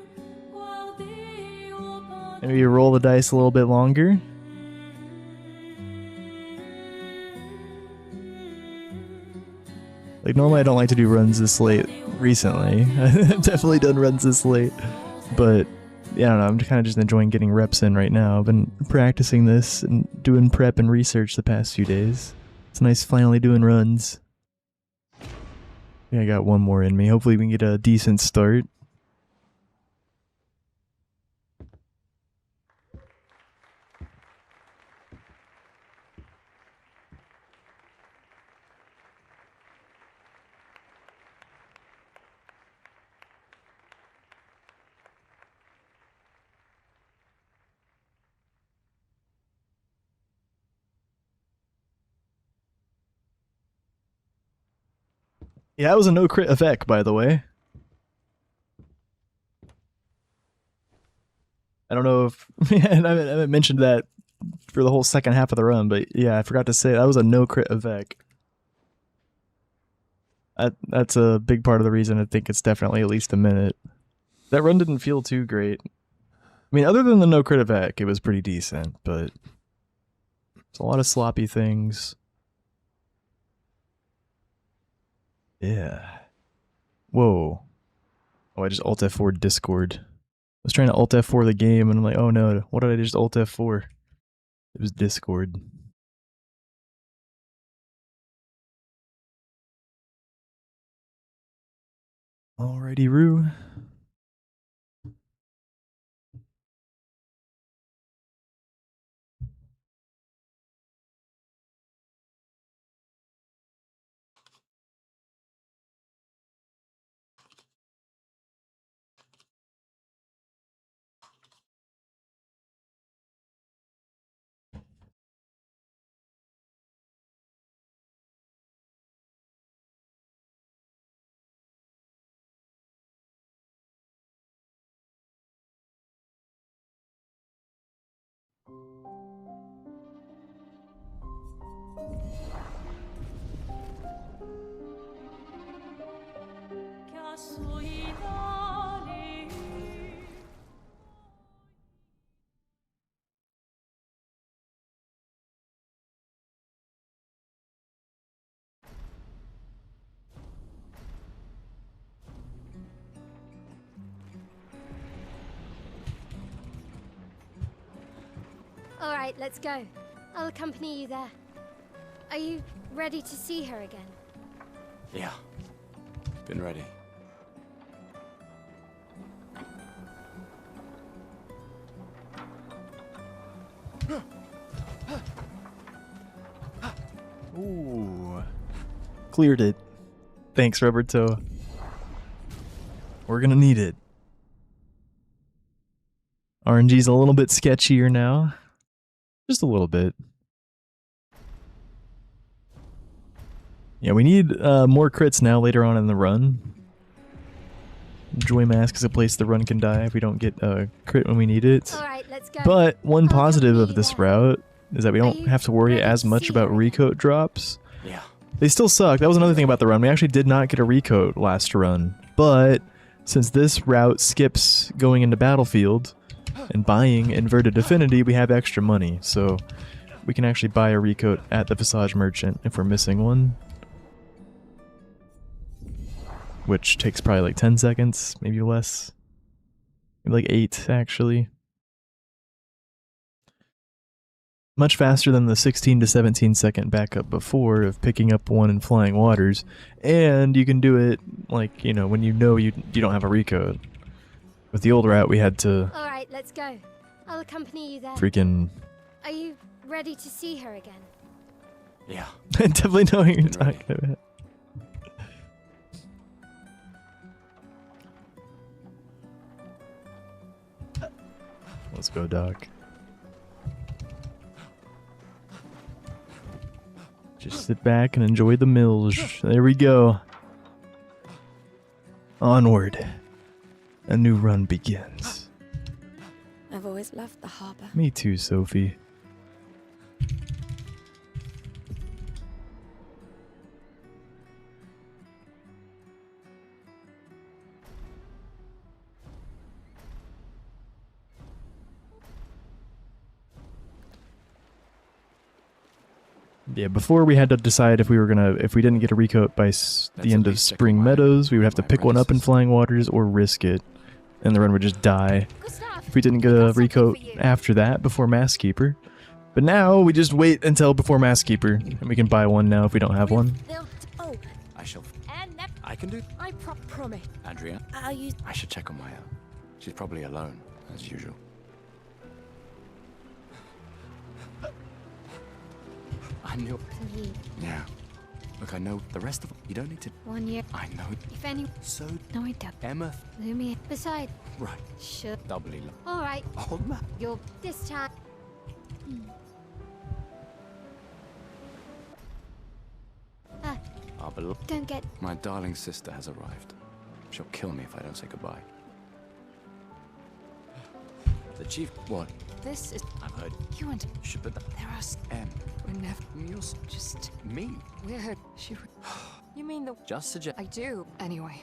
Maybe roll the dice a little bit longer. Like, normally I don't like to do runs this late recently. I've definitely done runs this late. But, yeah, I don't know, I'm kind of just enjoying getting reps in right now. I've been practicing this and doing prep and research the past few days. It's nice finally doing runs. Yeah, I got one more in me. Hopefully we can get a decent start. Yeah, that was a no crit effect, by the way. I don't know if I haven't mentioned that for the whole second half of the run, but yeah, I forgot to say that was a no crit effect. That's a big part of the reason I think it's definitely at least a minute. That run didn't feel too great. I mean, other than the no crit effect, it was pretty decent, but it's a lot of sloppy things. Yeah. Whoa. Oh, I just Alt F4 Discord. I was trying to Alt F4 the game, and I'm like, oh no, what did I just Alt F4? It was Discord. Alrighty, Roo. All right, let's go. I'll accompany you there. Are you ready to see her again? Yeah. Been ready. Ooh. Cleared it. Thanks, Rubber Toe. We're gonna need it. RNG's a little bit sketchier now. Just a little bit. Yeah, we need more crits now later on in the run. Joy Mask is a place the run can die if we don't get a crit when we need it. Alright, let's go. But one I'll positive accompany of you this there. route is that we Are don't you have to worry ready as to much see about her again? recoat drops. Yeah. They still suck. That was another thing about the run. We actually did not get a recoat last run. But since this route skips going into Battlefield and buying Inverted Affinity, we have extra money. So we can actually buy a recoat at the Visage Merchant if we're missing one. Which takes probably like 10 seconds, maybe less. Maybe like 8, actually. Much faster than the 16 to 17 second backup before of picking up one in Flying Waters. And you can do it, like, you know you don't have a recode. With the old route, we had to Alright, let's go. I'll accompany you there. freaking... Are you ready to see her again? Yeah. I definitely know what you're Been talking ready. about. Let's go, Doc. Just sit back and enjoy the mills. There we go. Onward. A new run begins. I've always loved the harbor. Me too, Sophie. Yeah, before we had to decide if we didn't get a recoat by the end of Spring Meadows, we would have to pick one up in Flying Waters or risk it, and the run would just die if we didn't get a recoat after that before Mask Keeper. But now we just wait until before Mask Keeper, and we can buy one now if we don't have one. Oh, I shall. I can do. I promise. Andrea, Are you? I should check on Maya. She's probably alone, as usual. I knew. Please. Yeah. Look, I know the rest of you don't need to. 1 year. I know. If any. So, No, I don't. Emma. Lumia. Besides. Right. Sure. Doubly. Alright. Oh, man. You're this time. Ah, Our beloved. don't get. My darling sister has arrived. She'll kill me if I don't say goodbye. The chief. What? This is. I've heard. You and Should but there are. M. We're never. You're Just. me. Weird. She. You mean the? Just suggest. I do. Anyway.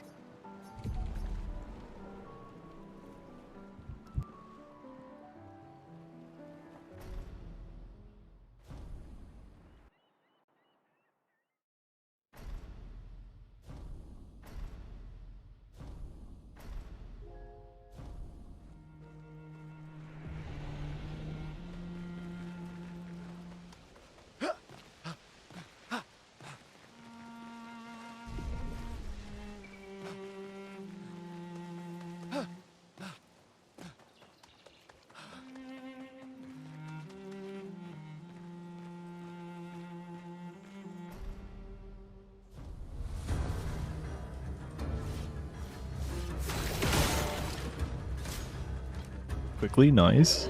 Quickly, nice.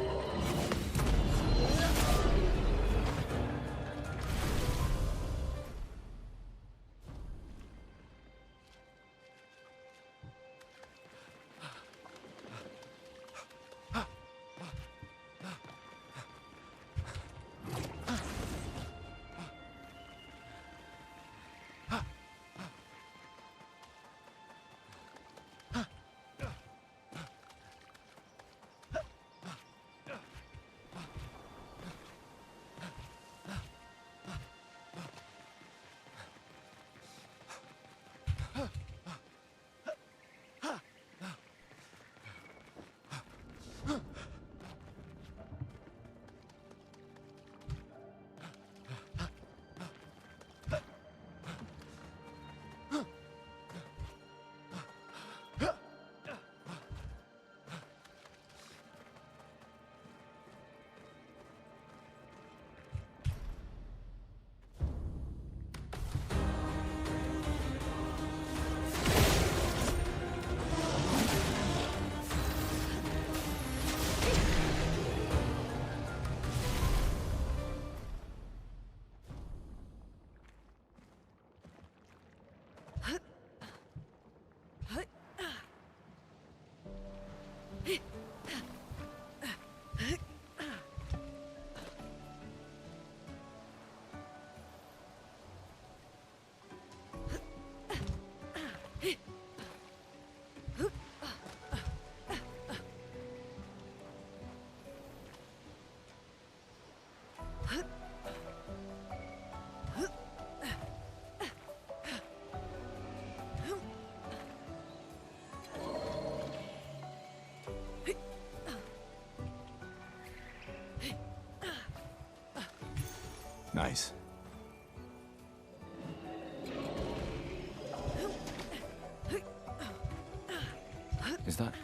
Is that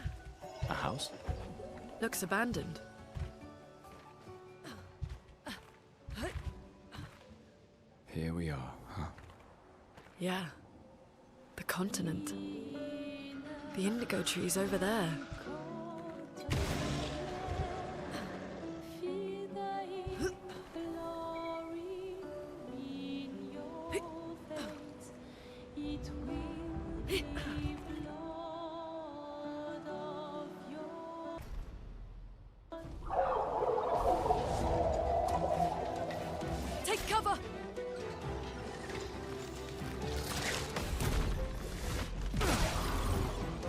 a house? Looks abandoned. Here we are, huh? Yeah. The continent. The indigo trees over there. Take cover!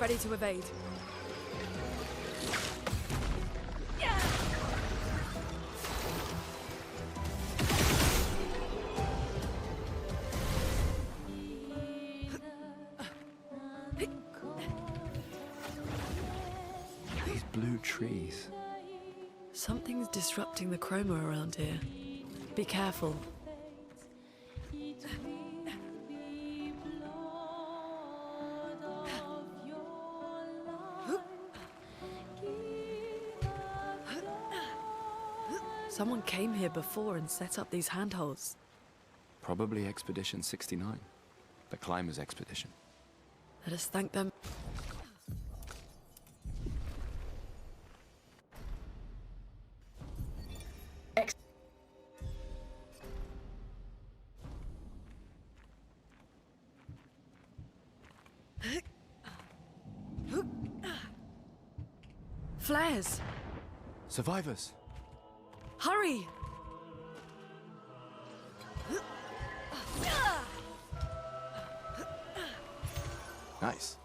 Ready to evade. These blue trees. Something's disrupting the chroma around here. Be careful. Someone came here before and set up these handholds. Probably Expedition 69. The Climbers Expedition. Let us thank them. Flares! Survivors! Hurry! Nice.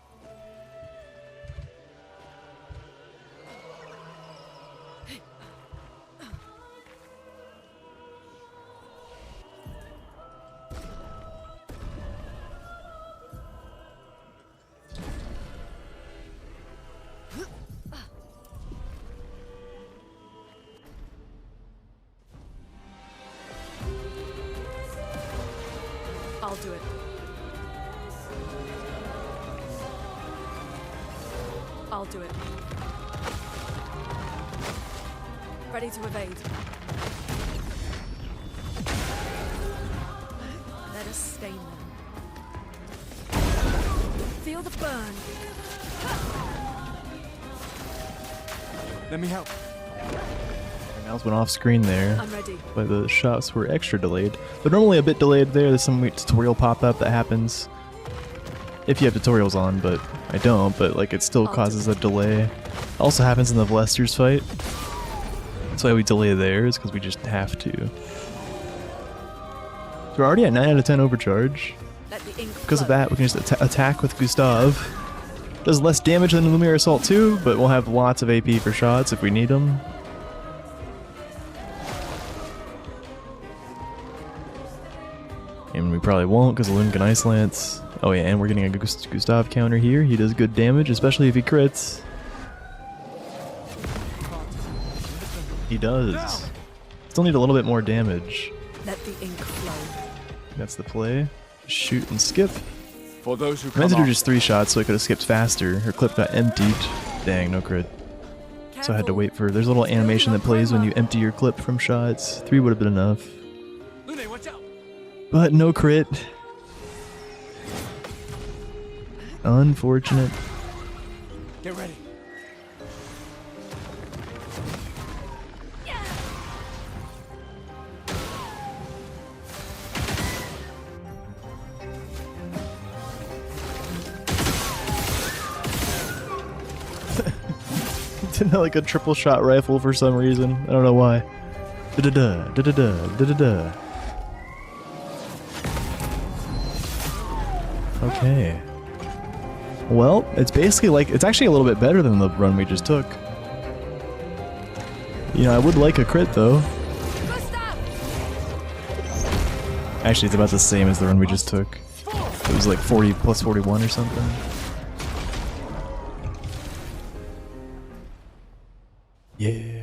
I'll do it. I'll do it. Ready to evade. Let us stain them. Feel the burn. Let me help. Mouse went off screen there, I'm ready. but the shots were extra delayed. They're normally a bit delayed there. There's some weird tutorial pop-up that happens if you have tutorials on, but I don't, but like it still causes a delay. Also happens in the Vlester's fight. That's why we delay theirs, because we just have to. So we're already at 9 out of 10 overcharge. Let the ink Because of flow. that, we can just attack with Gustav. Does less damage than Lumiere Assault 2, but we'll have lots of AP for shots if we need them. And we probably won't because Loon can Ice Lance. Oh yeah, and we're getting a Gustav counter here. He does good damage, especially if he crits. He does. Still need a little bit more damage. Let the ink flow. That's the play. Shoot and skip. For those who I meant to do come just 3 shots so I could have skipped faster. Her clip got emptied. Dang, no crit. So I had to wait for... There's a little animation that plays when you empty your clip from shots. 3 would have been enough. Lune, watch out! But no crit. Unfortunate. Get ready. Didn't have like a triple shot rifle for some reason. I don't know why. Da-da-da, da-da-da, da-da-da. Okay. Well, it's basically like, it's actually a little bit better than the run we just took. You know, I would like a crit though. Actually, it's about the same as the run we just took. It was like 40 plus 41 or something. Yeah.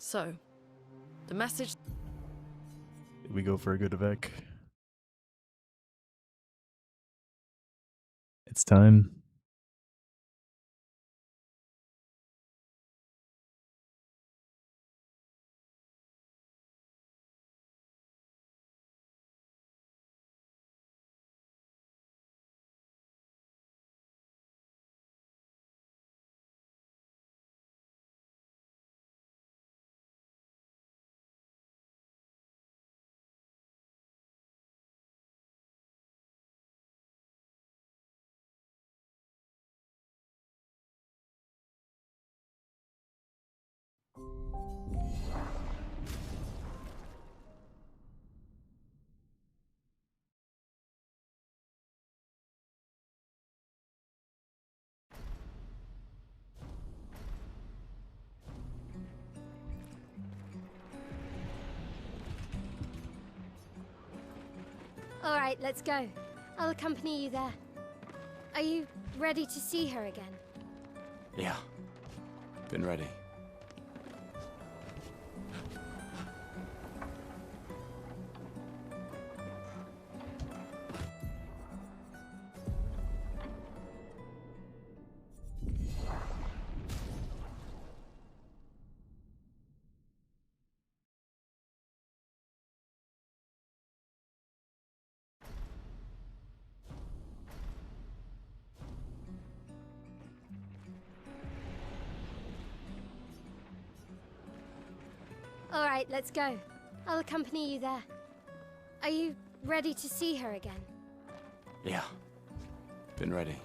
So, the message. We go for a good Vec. It's time. All right, let's go. I'll accompany you there. Are you ready to see her again? Yeah. Been ready. All right, let's go. I'll accompany you there. Are you ready to see her again? Yeah. Been ready.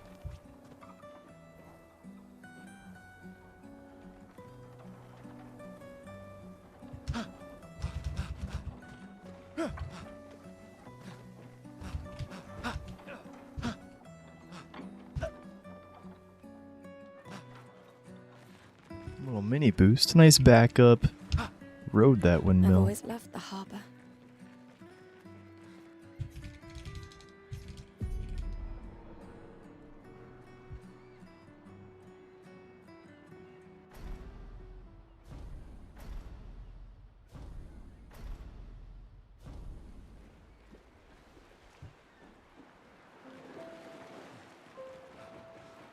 Little mini boost. Nice backup. Rode that I've windmill. always loved the harbor.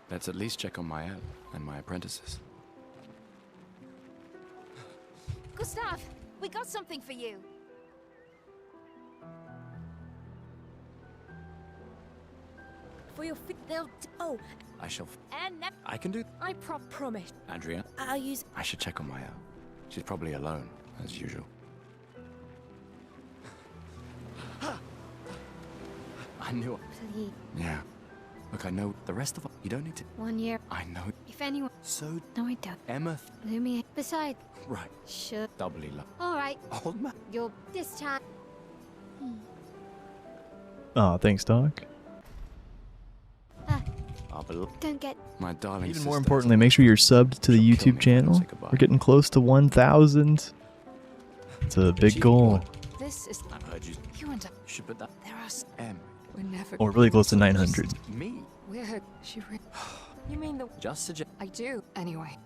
Let's at least check on Mael and my apprentices. Gustav, we got something for you. For your they'll oh, I shall. and I can do. I promise. Andrea, I'll use. I should check on Mael. She's probably alone, as usual. I knew it. Please. Yeah. Look, I know the rest of it. You don't need to. 1 year. I know. If anyone. So, No, I don't. Emma. Lumi. Besides. Right. Sure. Doubly love. All right. Old man. You're this time. Aw, thanks, Doc. I'll be. Don't get. My darling. Even more sister. importantly, make sure you're subbed to the She'll kill YouTube me if I don't channel. say goodbye. We're getting close to 1,000. It's a big Cheeky goal. boy. This is I've heard you. you and You should put that. there are M. we're never. Or really close to 900. Me. We're you mean the Just suggest. I do anyway.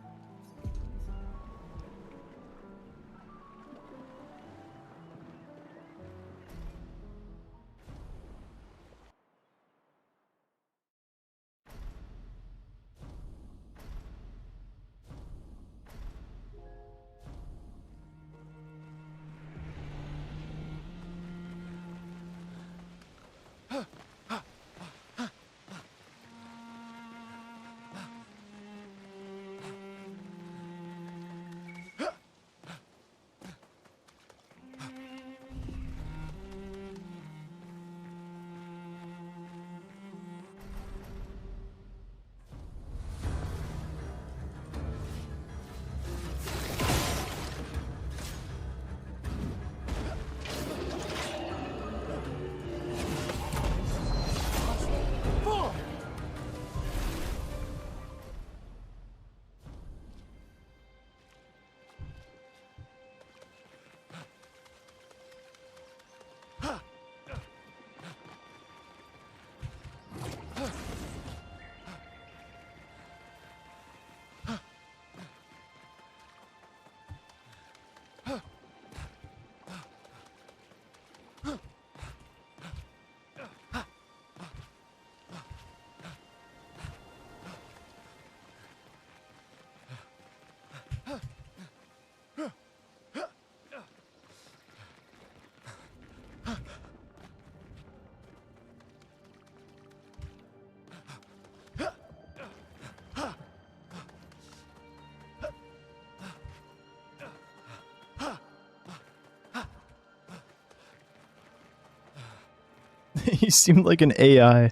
You seemed like an AI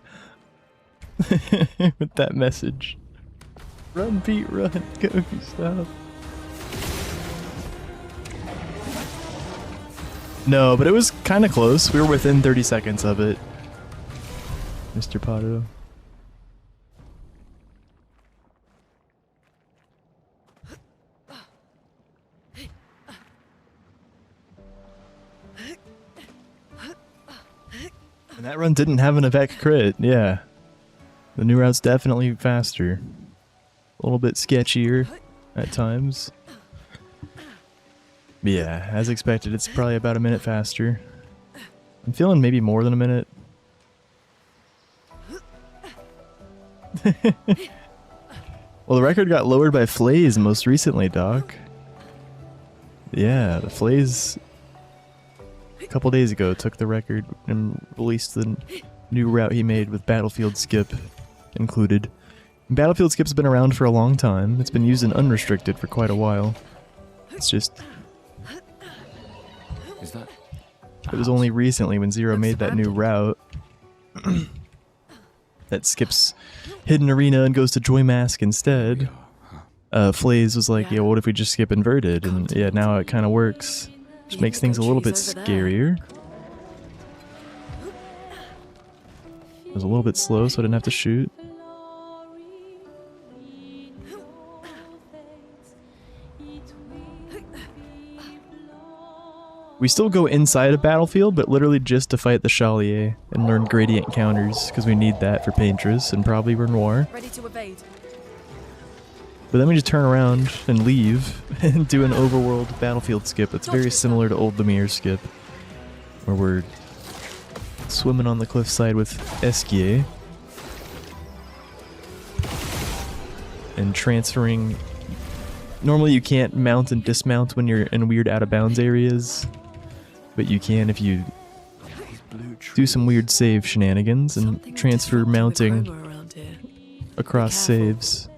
with that message. Run, Pete, run. Go, stop. No, but it was kind of close. We were within 30 seconds of it. Mr. Pato. And that run didn't have an Avec crit, yeah. The new route's definitely faster. A little bit sketchier at times. But yeah, as expected, it's probably about a minute faster. I'm feeling maybe more than a minute. Well, the record got lowered by Flays most recently, Doc. Yeah, the Flays a couple days ago took the record and released the new route he made with Battlefield Skip included. And Battlefield Skip's been around for a long time. It's been used in unrestricted for quite a while. It's just... Is that? It was only recently when Zero made that new route that skips Hidden Arena and goes to Joy Mask instead. Flays was like, yeah, what if we just skip Inverted? And yeah, now it kind of works. Just makes things a little bit scarier. It was a little bit slow, so I didn't have to shoot. We still go inside a battlefield, but literally just to fight the Chalier and learn gradient counters, because we need that for Paintress and probably Renoir. Ready to evade. But then we just turn around and leave and do an overworld battlefield skip. It's very similar to Old Lemire skip, where we're swimming on the cliffside with Esquier and transferring. Normally you can't mount and dismount when you're in weird out-of-bounds areas, but you can if you do some weird save shenanigans and transfer mounting across saves.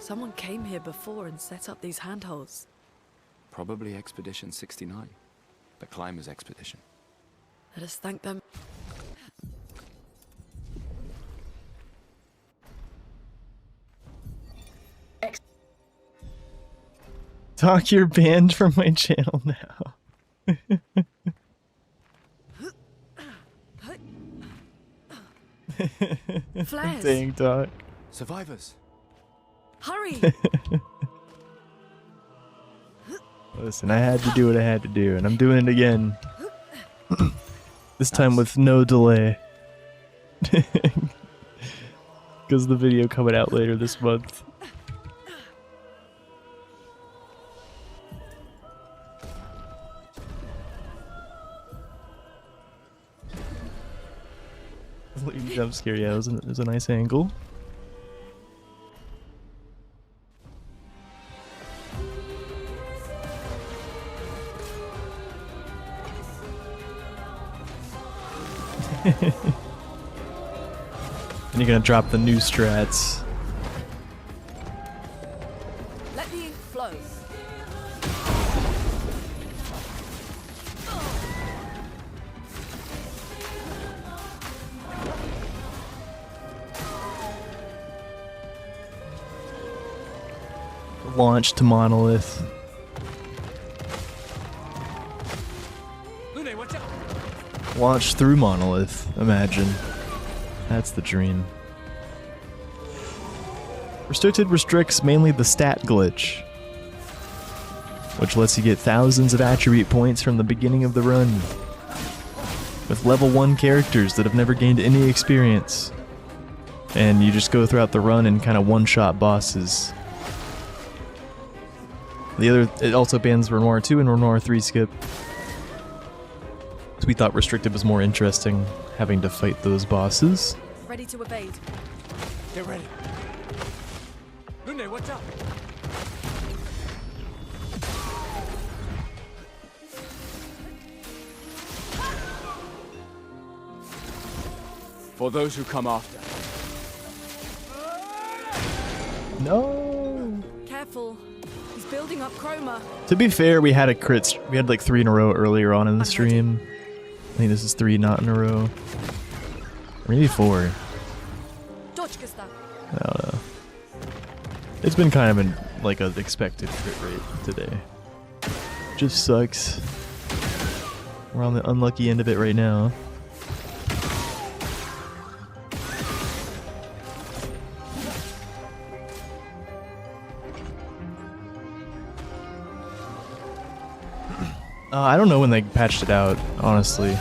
Someone came here before and set up these handholds. Probably Expedition 69. The Climbers Expedition. Let us thank them. Doc, you're banned from my channel now. Flares. Dang, Doc. Survivors. Hurry! Listen, I had to do what I had to do, and I'm doing it again. This time with no delay. Because the video coming out later this month. Jump scare, yeah, it was a nice angle. And you're gonna drop the new strats. Let the ink flow. Launch to Monolith. Launch through Monolith, imagine. That's the dream. Restricted restricts mainly the stat glitch, which lets you get thousands of attribute points from the beginning of the run, with level 1 characters that have never gained any experience. And you just go throughout the run and kind of one-shot bosses. It also bans Renoir 2 and Renoir 3 skip. So we thought Restricted was more interesting, having to fight those bosses. Ready to evade. Get ready. Lunde, watch out! For those who come after. No. Careful. He's building up chroma. To be fair, we had a crit. We had like 3 in a row earlier on in the stream. I think this is 3 not in a row. Or maybe 4. I don't know. It's been kind of an like an expected crit rate today. Just sucks. We're on the unlucky end of it right now. I don't know when they patched it out, honestly.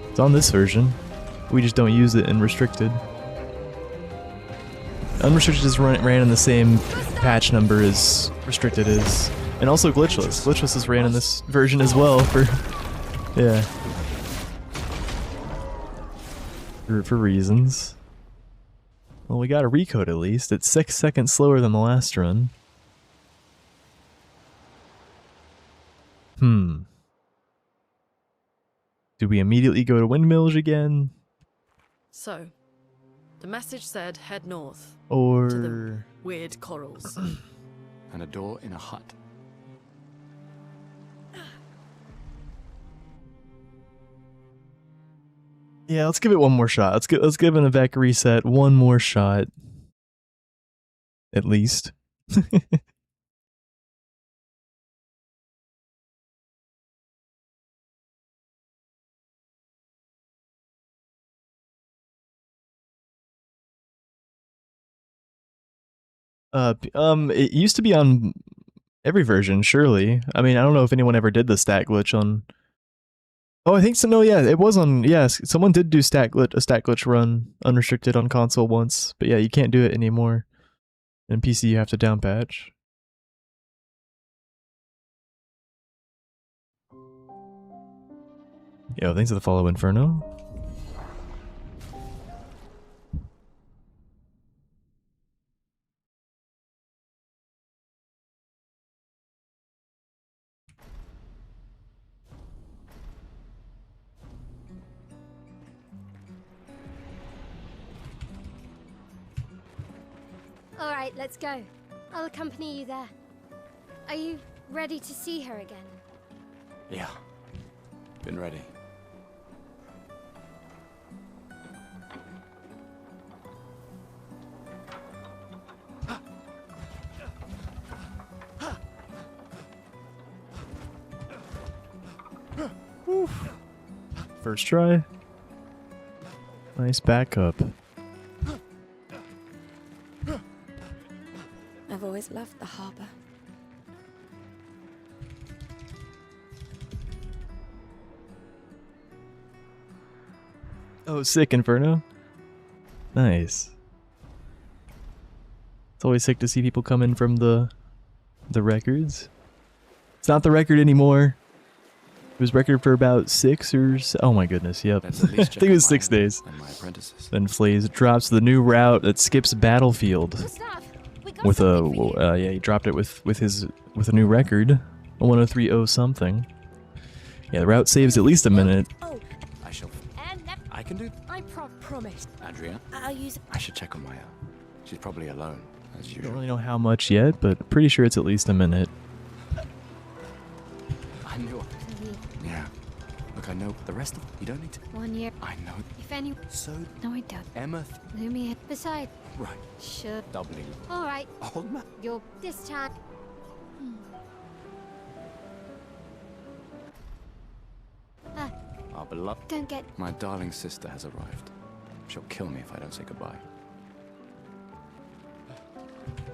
It's on this version. We just don't use it in Restricted. Unrestricted is ran in the same patch number as Restricted is. And also Glitchless. Glitchless is ran in this version as well for... yeah. For reasons. Well, we got a recode at least. It's 6 seconds slower than the last run. Do we immediately go to Windmills again? So, the message said head north. Or... to the weird corals. And a door in a hut. Yeah, let's give it one more shot. Let's give an evac reset one more shot. At least. It used to be on every version, surely. I mean, I don't know if anyone ever did the stat glitch on... Oh, I think so. No, yeah, it was on... Yes, someone did do a stat glitch run unrestricted on console once. But yeah, you can't do it anymore. In PC, you have to down patch. Yo, thanks for the follow, Inferno. Alright, let's go. I'll accompany you there. Are you ready to see her again? Yeah. Been ready. First try. Nice backup. I've always loved the harbor. Oh, sick, Inferno. Nice. It's always sick to see people come in from the records. It's not the record anymore. It was record for about 6 or so. Oh my goodness, yep. I think it was 6 days. And my apprentices. Then Flaze drops the new route that skips Battlefield. With a yeah, he dropped it with a new record, a 103.0 something. Yeah, the route saves at least a minute. I shall. I can do. I promise. Andrea. I'll use. I should check on Maya. She's probably alone, as I usual. don't really know how much yet, but pretty sure it's at least a minute. I knew it. Yeah. Look, I know the rest of you don't need to. 1 year. I know. If any. So. No, I don't. Emma. Lumia. Besides. Right. Sure. Doubling. All right. Old man. You're this time. Our beloved. Don't get. My darling sister has arrived. She'll kill me if I don't say goodbye.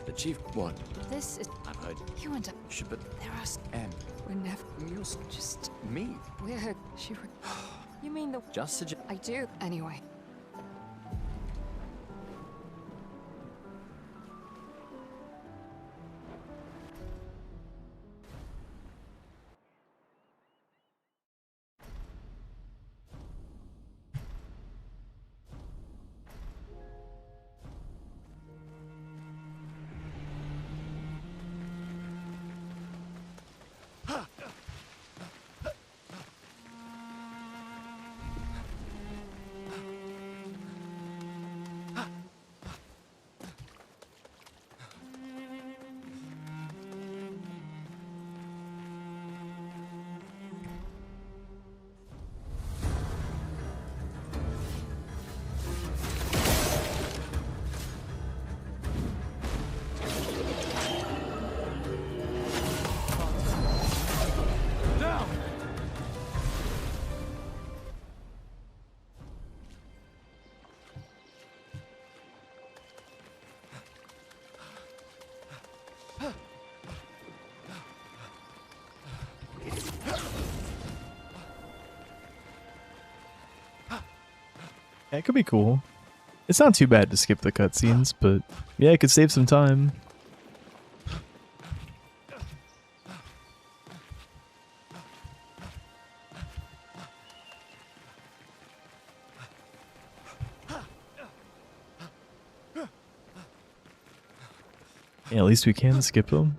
The chief. What? This is. I've heard. You and I. Should but. There are. Em. We're never. You're just me. We're. She. You mean the. Just suggest. I do. Anyway. Yeah, it could be cool. It's not too bad to skip the cutscenes, but yeah, it could save some time. Yeah, at least we can skip them.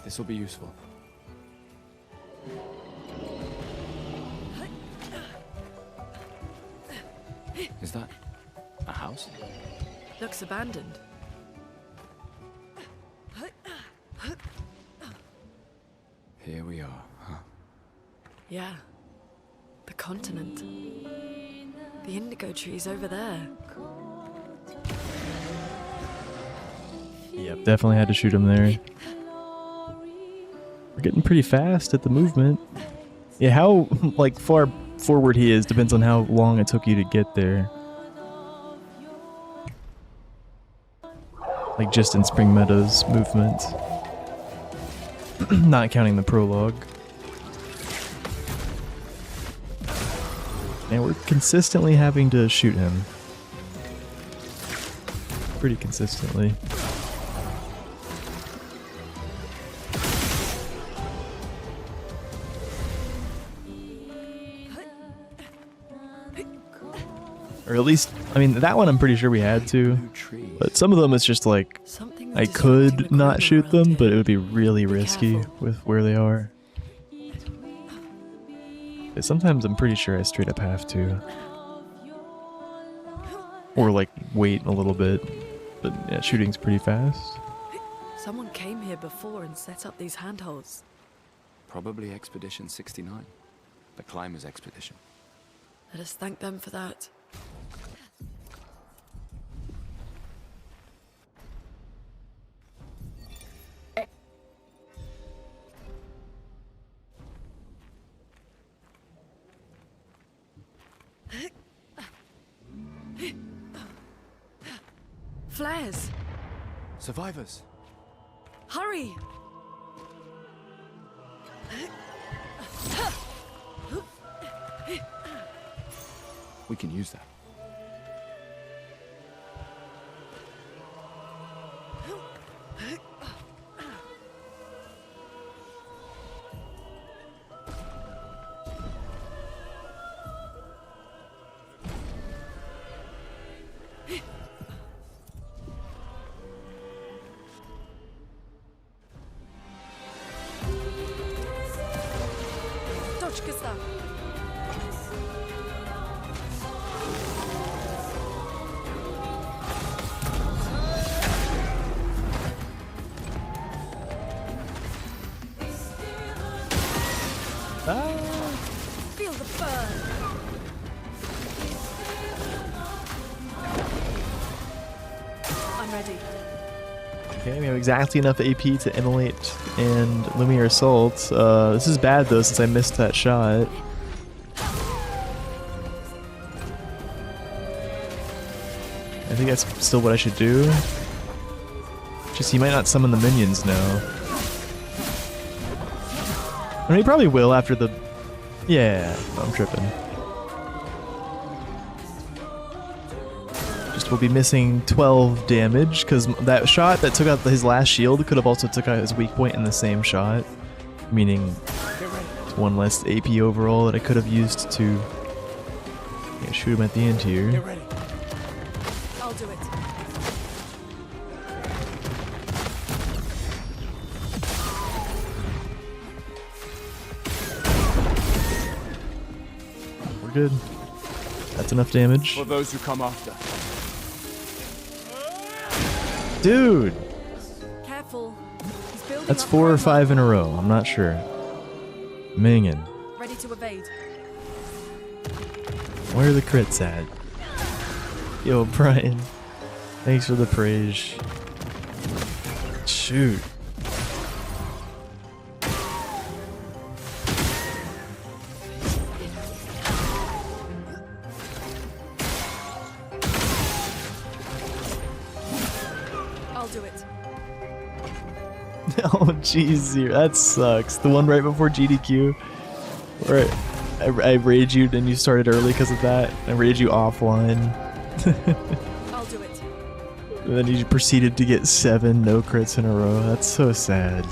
This will be useful. Is that a house? Looks abandoned. Here we are, huh? Yeah. The continent. The indigo trees over there. Yep, definitely had to shoot him there. We're getting pretty fast at the movement. Yeah, how like far forward he is depends on how long it took you to get there. Like just in Spring Meadows movement. Not counting the prologue. And we're consistently having to shoot him. Pretty consistently. Or at least, I mean, that one I'm pretty sure we had to. But some of them it's just like, I could not shoot them, but it would be really risky with where they are. But sometimes I'm pretty sure I straight up have to. Or like, wait a little bit. But yeah, shooting's pretty fast. Someone came here before and set up these handholds. Probably Expedition 69. The Climbers Expedition. Let us thank them for that. Flares! Survivors! Hurry! We can use that. Feel the burn! I'm ready. Okay, we have exactly enough AP to immolate and Lumiere Assault. This is bad though since I missed that shot. And think that's still what I should do. Just he might not summon the minions now. I mean, he probably will after the... Yeah, I'm tripping. Just we'll be missing 12 damage, because that shot that took out his last shield could have also took out his weak point in the same shot. Meaning, one less AP overall that I could have used to shoot him at the end here. Get ready. I'll do it. We're good. That's enough damage. For those who come after. Dude! Careful. He's building That's up 4 or armor. 5 in a row. I'm not sure. Mingin. Ready to evade. Where are the crits at? Yo, Brian. Thanks for the praise. Shoot. I'll do it. Oh, jeez, that sucks. The one right before GDQ, where I rage you and you started early because of that. I rage you offline. I'll do it. And then you proceeded to get 7 no crits in a row. That's so sad.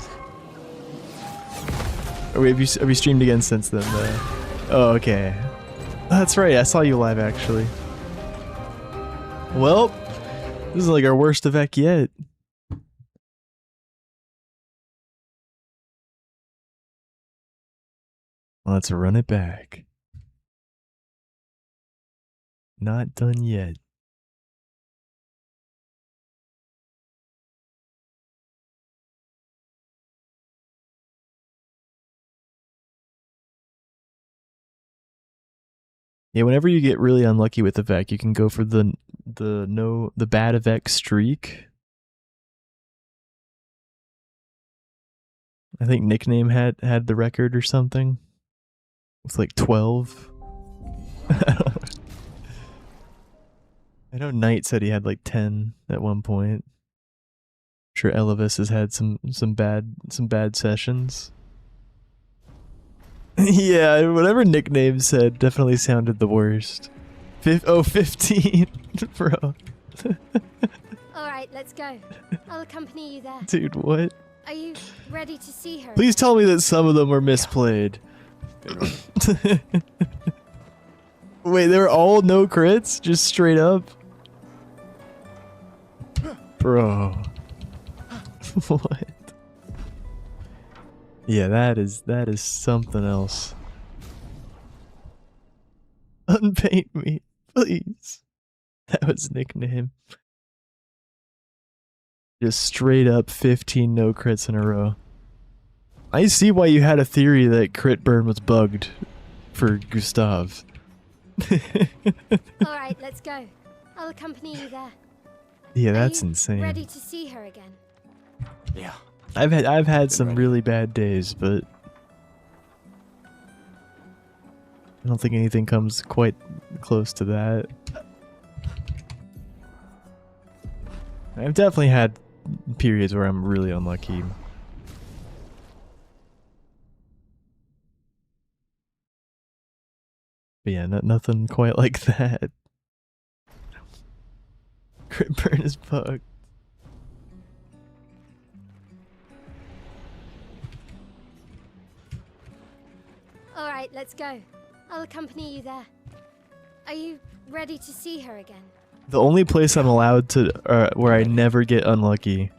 Have you streamed again since then, though? Oh, okay. That's right, I saw you live, actually. Well, this is like our worst evac yet. Let's run it back. Not done yet. Yeah, whenever you get really unlucky with evac, you can go for the bad evac streak. I think Nickname had the record or something. It's like 12. I know Knight said he had like 10 at one point. I'm sure Elevis has had some bad sessions. Yeah, whatever Nickname said definitely sounded the worst. 15, bro. Alright, let's go. I'll accompany you there. Dude, what? Are you ready to see her? Please tell me that some of them were misplayed. Wait, they were all no crits? Just straight up? Bro. What? Yeah, that is something else. Unpaint me, please. That was Nickname. Just straight up 15 no crits in a row. I see why you had a theory that crit burn was bugged for Gustav. Alright, let's go. I'll accompany you there. Yeah, Are that's you insane. ready to see her again? Yeah. I've had some really bad days, but I don't think anything comes quite close to that. I've definitely had periods where I'm really unlucky. But yeah, nothing quite like that. Crit burn is bugged. Alright, let's go. I'll accompany you there. Are you ready to see her again? The only place I'm allowed to, where I never get unlucky,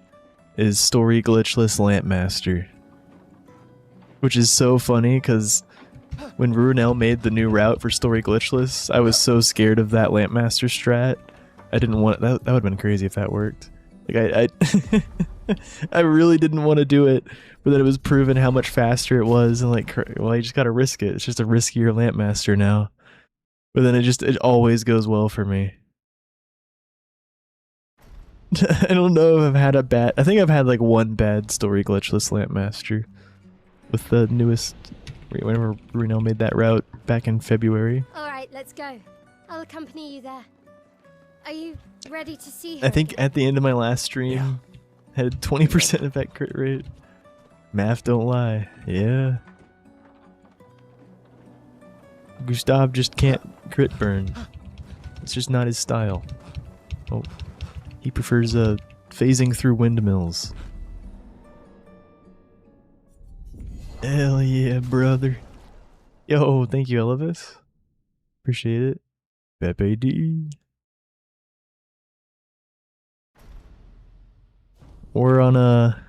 is Story Glitchless Lampmaster. Which is so funny, because when Runel made the new route for Story Glitchless, I was so scared of that Lampmaster strat. I didn't want that. That would have been crazy if that worked. Like I really didn't want to do it, but then it was proven how much faster it was, and like, well, you just gotta risk it. It's just a riskier Lampmaster now. But then it always goes well for me. I don't know if I've had a bad. I think I've had like one bad Story Glitchless Lampmaster with the newest. Whenever Reno made that route back in February. Alright, let's go. I'll accompany you there. Are you ready to see her? I think again? at the end of my last stream, had a 20% effect crit rate. Math don't lie. Yeah. Gustav just can't crit burn. It's just not his style. Oh. He prefers phasing through windmills. Hell yeah, brother. Yo, thank you, Elvis. Appreciate it. Pepe D. We're on a...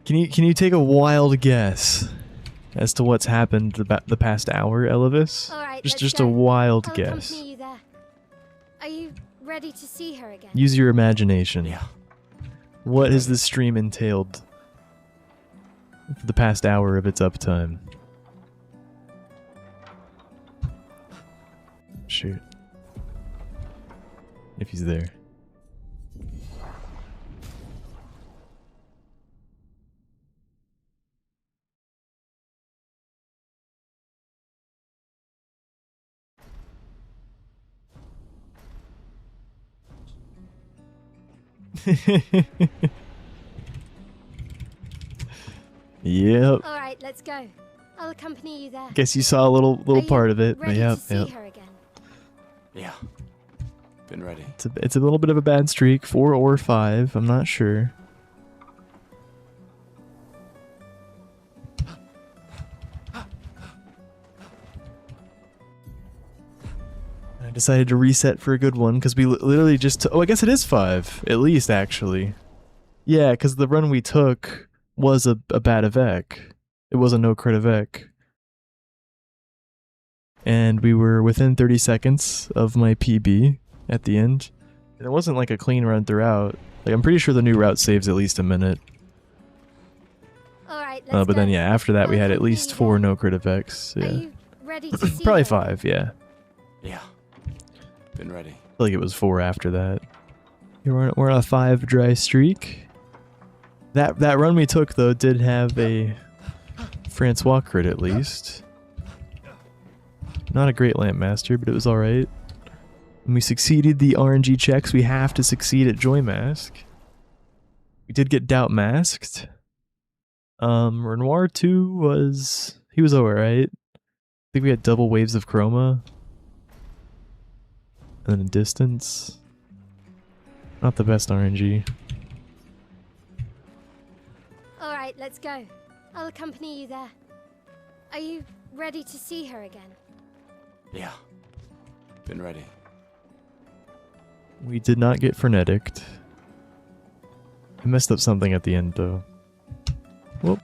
Can you take a wild guess as to what's happened the past hour, Elvis? All right, just go. a wild I'll guess. accompany you there. Are you ready to see her again? Use your imagination. Yeah. What has this stream entailed for the past hour of its uptime? Shoot. If he's there. Yep. All right, let's go. I'll accompany you there. Guess you saw a little Are you part of it. But ready yep, to see yep. her again? Yeah. Been ready. It's a little bit of a bad streak, 4 or 5. I'm not sure. I decided to reset for a good one because we literally just oh, I guess it is 5 at least actually. Yeah, because the run we took was a bad Avec. It was a no crit Avec. And we were within 30 seconds of my PB at the end. And it wasn't like a clean run throughout. Like, I'm pretty sure the new route saves at least a minute. All right, let's But then, go. yeah, after that we I'll had at accompany least you 4 there. no crit Avecs. Are Yeah. you ready to see Probably her? 5, yeah. Yeah. Been ready. I feel like it was 4 after that. Yeah, we're on a 5 dry streak. That run we took, though, did have a Francois crit at least. Not a great Lamp Master, but it was alright. And we succeeded the RNG checks we have to succeed at Joy Mask. We did get Doubt Masked. Renoir 2 was... he was alright. I think we had double waves of Chroma. And then a Distance. Not the best RNG. All right, let's go. I'll accompany you there. Are you ready to see her again? Yeah. Been ready. We did not get Freneticked. I messed up something at the end, though. Whoop.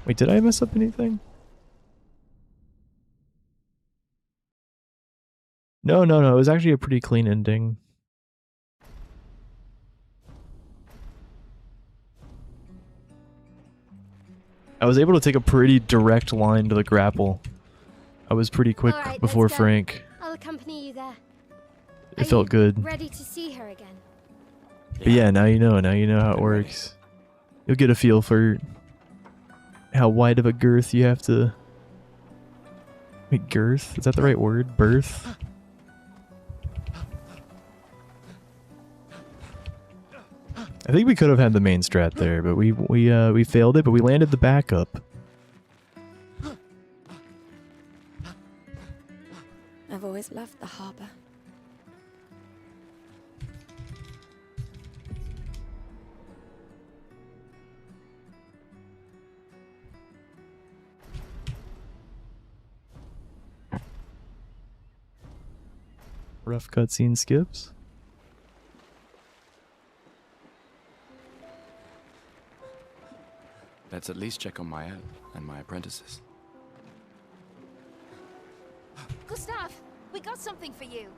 Wait, did I mess up anything? No. It was actually a pretty clean ending. I was able to take a pretty direct line to the grapple. I was pretty quick All right, before let's go. Frank. I'll accompany you there. It felt good. Ready to see her again? But yeah, now you know how it works. You'll get a feel for how wide of a girth you have to... Wait, girth? Is that the right word? Birth? I think we could have had the main strat there, but we failed it, but we landed the backup. I've always loved the harbor. Rough cutscene skips. Let's at least check on Mael and my apprentices. Gustav, we got something for you.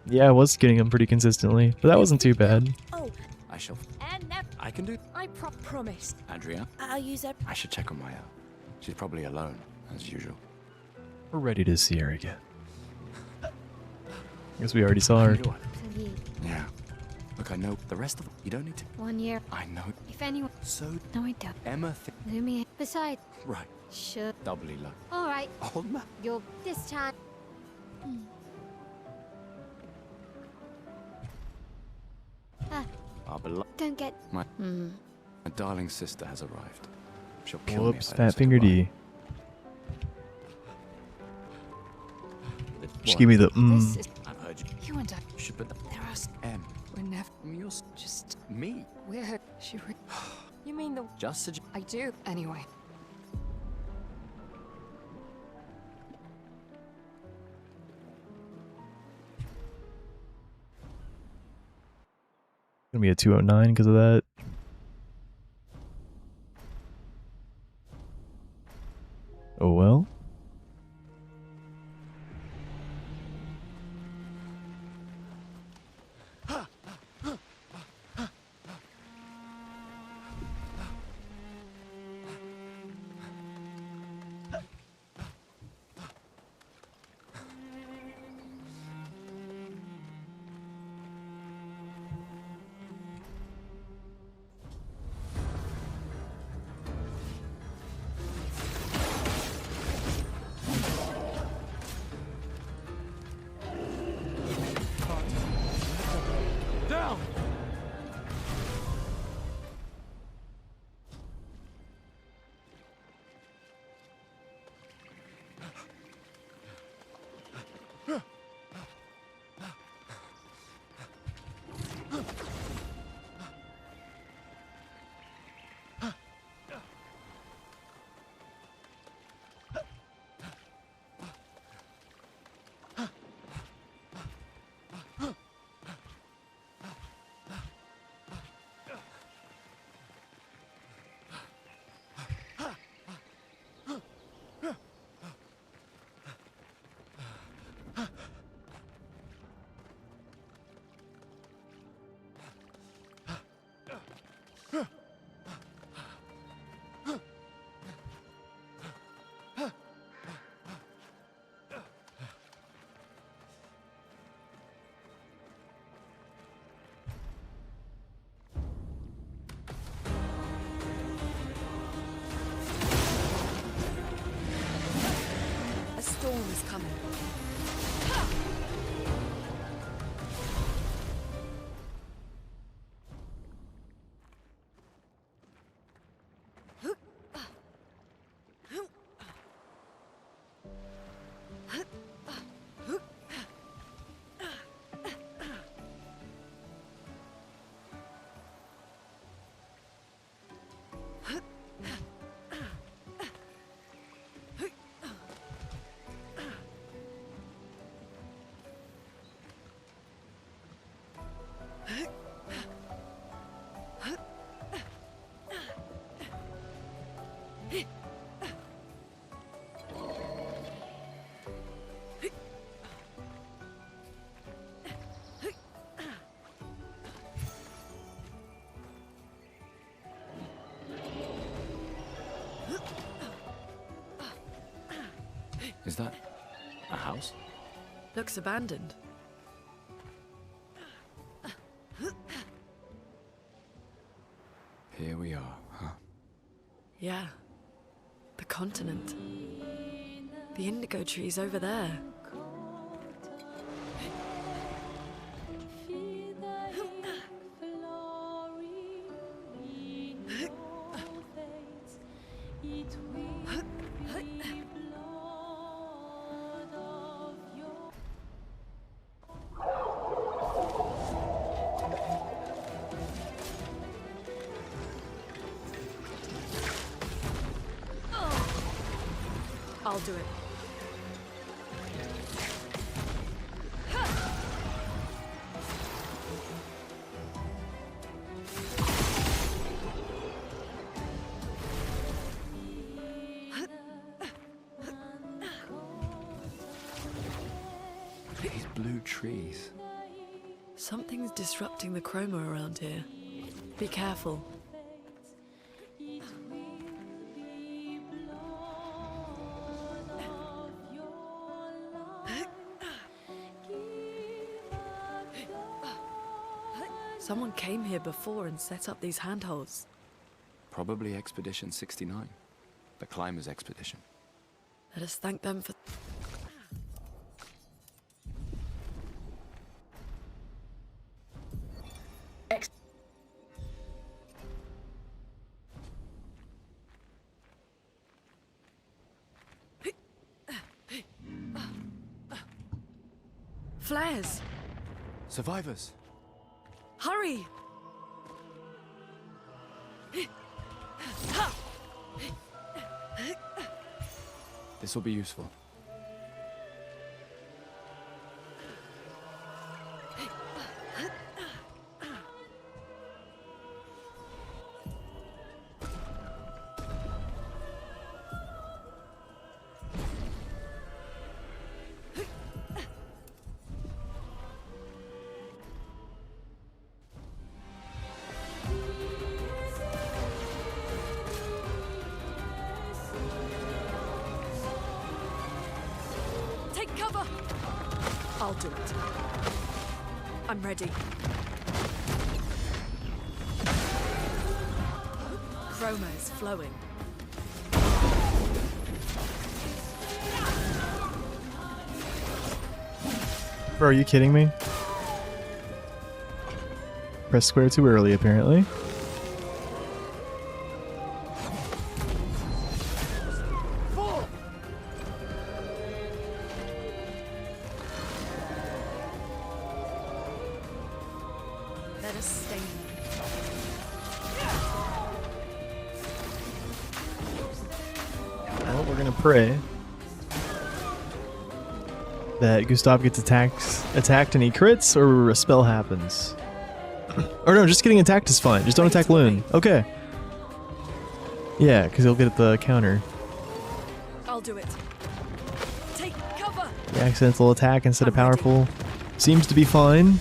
Yeah, I was getting them pretty consistently, but that wasn't too bad. Oh, I shall... and never. I can do... I promise. Andrea, I'll use it. I should check on Mael. She's probably alone, as usual. We're ready to see her again. Guess we already saw her. Do I? Please. Yeah. Look, I know the rest of it. You don't need to. 1 year. I know. If If anyone... So, No, I don't. Emma Lumia. Besides... right, Sure. doubly lucky. Alright. Oh, man. You're... This time... Our beloved... Don't get... My darling sister has arrived. She'll kill me Whoops, if I don't Fat say Finger goodbye. D. Just give me the This is... I've heard you. You and I... Should put the There are... M. We're never... You're Just... me. We're... She... You mean the... Just suggest. I do. Anyway. Gonna be a 209 because of that. Oh well. Down! A storm is coming. Is that a house? Looks abandoned. Here we are, huh? Yeah. The continent. The indigo trees over there. I'll do it. These blue trees. Something's disrupting the chroma around here. Be careful. Someone came here before and set up these handholds. Probably Expedition 69. The climbers' expedition. Let us thank them for... Flares! Survivors! Hurry! This will be useful. Take cover! I'll do it. I'm ready. Chroma is flowing. Bro, are you kidding me? Press square too early, apparently. Let us stay Well, we're gonna pray that Gustav gets attacked and he crits, or a spell happens. Or no, just getting attacked is fine. Just don't attack Loon. Okay. Yeah, because he'll get the counter. I'll do it. Take cover! The accidental attack instead of powerful seems to be fine.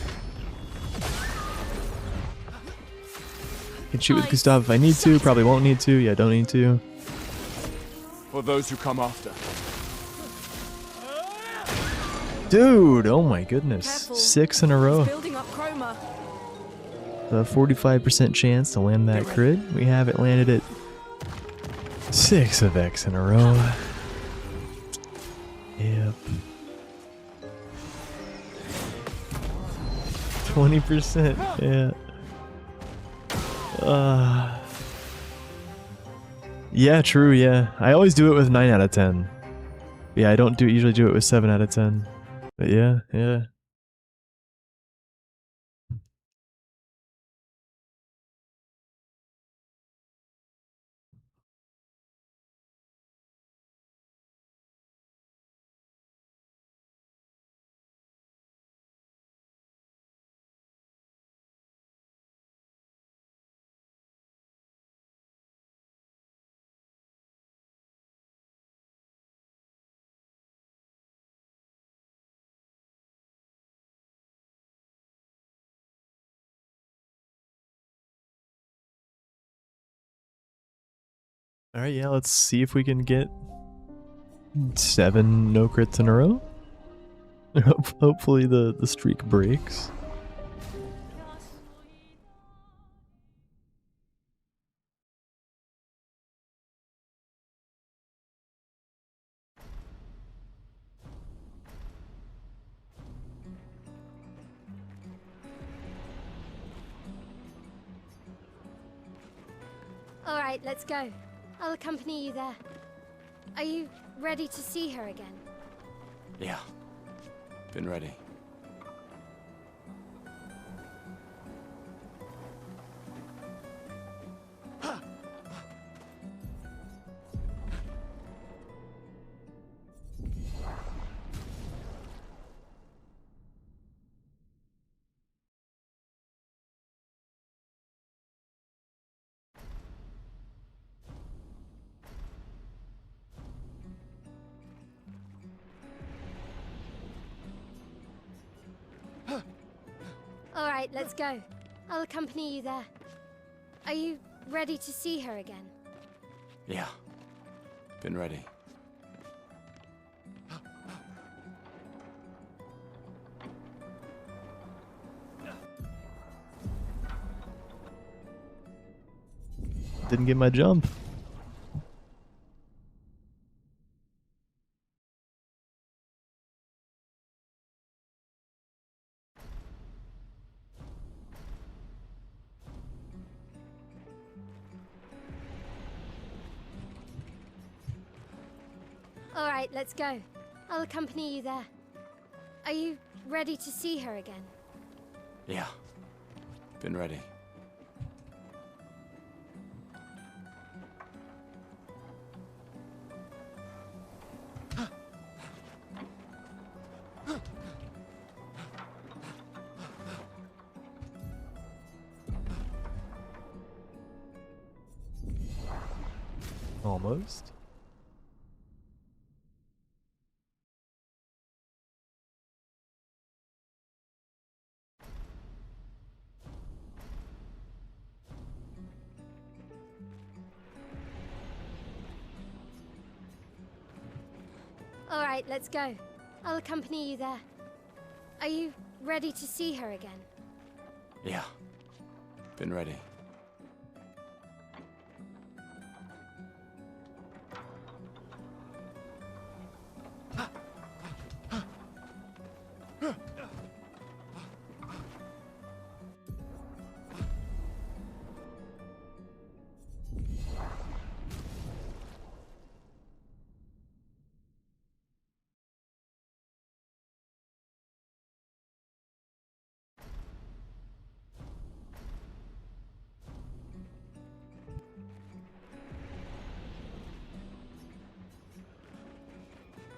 Can shoot with Gustav if I need to. Probably won't need to. Yeah, don't need to. For those who come after. Dude, oh my goodness. Careful. 6 in a row. Building up Chroma. A 45% chance to land that crit. We have it landed at 6 of X in a row. Yep. 20%, yeah. Yeah, true, yeah. I always do it with 9 out of 10. Yeah, I don't usually do it with 7 out of 10. But yeah, yeah. Alright, yeah, let's see if we can get 7 no crits in a row. Hopefully the streak breaks. Alright, let's go. I'll accompany you there. Are you ready to see her again? Yeah. Been ready. Alright, let's go. I'll accompany you there. Are you ready to see her again? Yeah. Been ready. Didn't get my jump. All right, let's go. I'll accompany you there. Are you ready to see her again? Yeah. Been ready. Almost. All right, let's go. I'll accompany you there. Are you ready to see her again? Yeah. Been ready.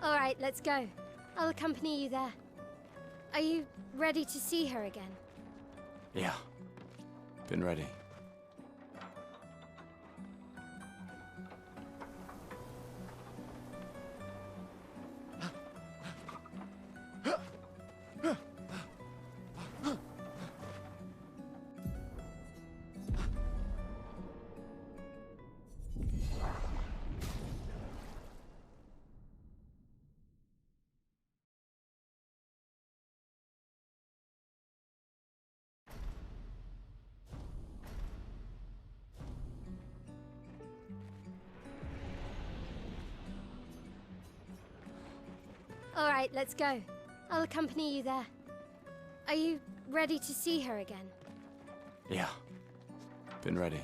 All right, let's go. I'll accompany you there. Are you ready to see her again? Yeah. Been ready. All right, let's go. I'll accompany you there. Are you ready to see her again? Yeah. Been ready.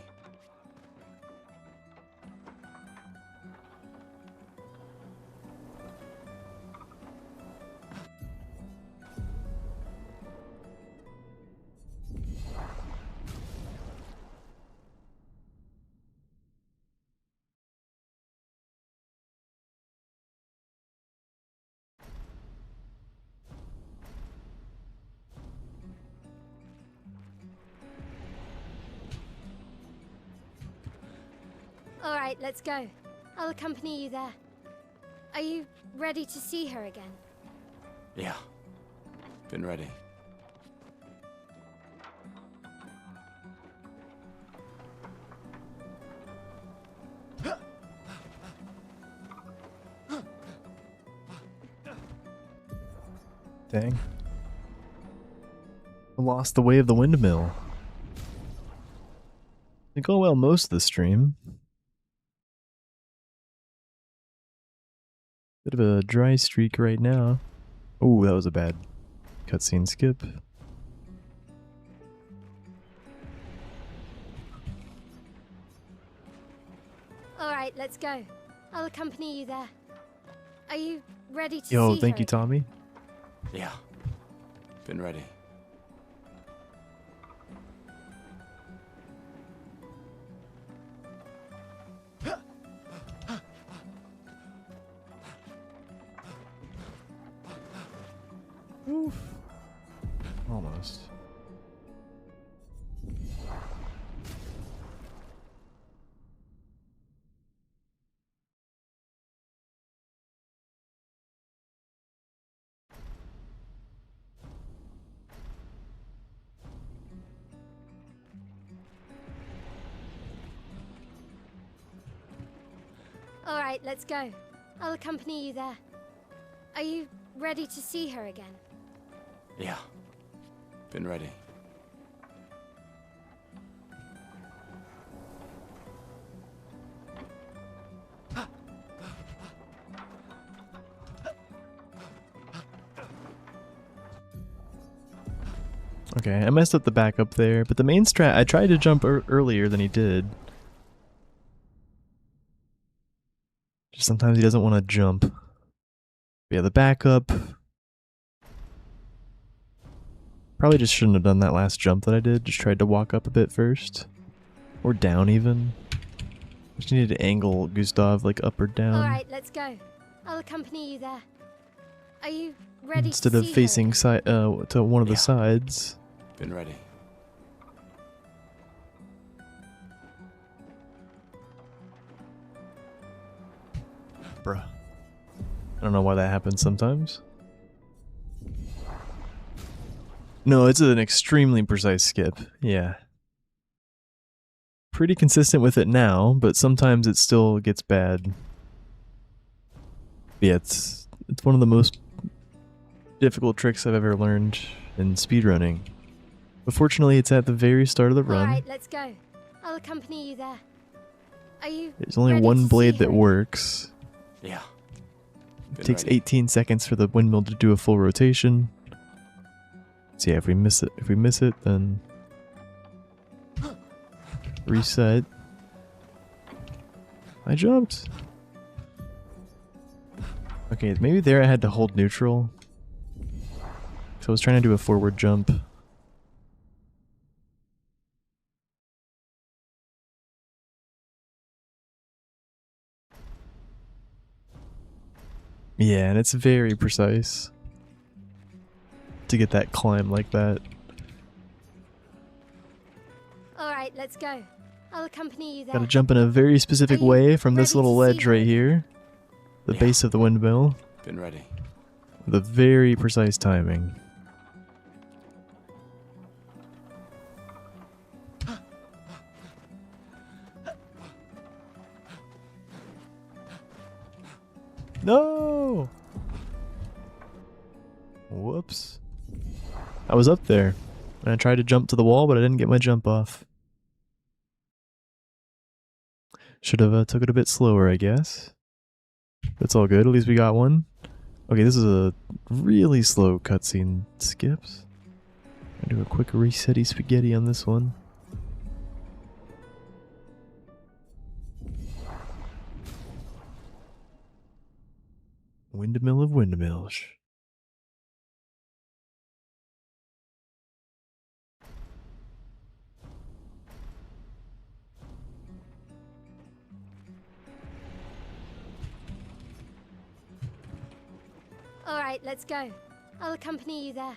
All right, let's go. I'll accompany you there. Are you ready to see her again? Yeah. Been ready. Dang. I lost the way of the windmill. Been going well most of the stream. Bit of a dry streak right now. Oh, that was a bad cutscene skip. All right, let's go. I'll accompany you there. Are you ready to Yo, see thank her you, again? Tommy. Yeah. Been ready. Oof. Almost. All right, let's go. I'll accompany you there. Are you ready to see her again? Yeah. Been ready. Okay, I messed up the backup there, but the main strat, I tried to jump earlier than he did. Just sometimes he doesn't want to jump. But yeah, the backup. Probably just shouldn't have done that last jump that I did. Just tried to walk up a bit first. Or down even. Just needed to angle Gustav like up or down. Alright, let's go. I'll accompany you there. Are you ready Instead to of see facing her to one of the sides. Been ready. Bruh. I don't know why that happens sometimes. No, it's an extremely precise skip. Yeah. Pretty consistent with it now, but sometimes it still gets bad. Yeah, it's one of the most difficult tricks I've ever learned in speedrunning. But fortunately, it's at the very start of the run. Alright, let's go. I'll accompany you there. Are you There's only ready one to blade see that her works. Yeah. It takes 18 seconds for the windmill to do a full rotation. So yeah, if we miss it, then reset. I jumped. Okay, maybe there I had to hold neutral. So I was trying to do a forward jump. Yeah, and it's very precise to get that climb like that. Alright, let's go. I'll accompany you there. Gotta jump in a very specific way from this little ledge right here. The base of the windmill. Been ready. With a very precise timing. No! Whoops. I was up there. And I tried to jump to the wall, but I didn't get my jump off. Should have took it a bit slower, I guess. It's all good, at least we got one. Okay, this is a really slow cutscene skips. I'll do a quick resetty spaghetti on this one. Windmill of windmills. Alright, let's go. I'll accompany you there.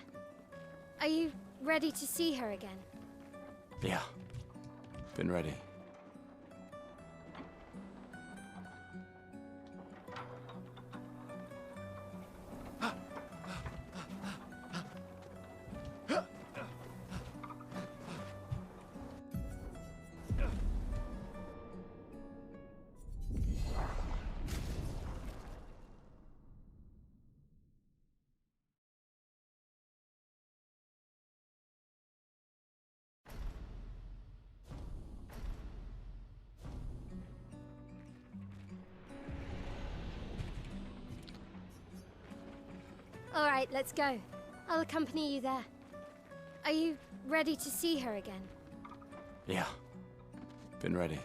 Are you ready to see her again? Yeah. Been ready. Alright, let's go. I'll accompany you there. Are you ready to see her again? Yeah. Been ready.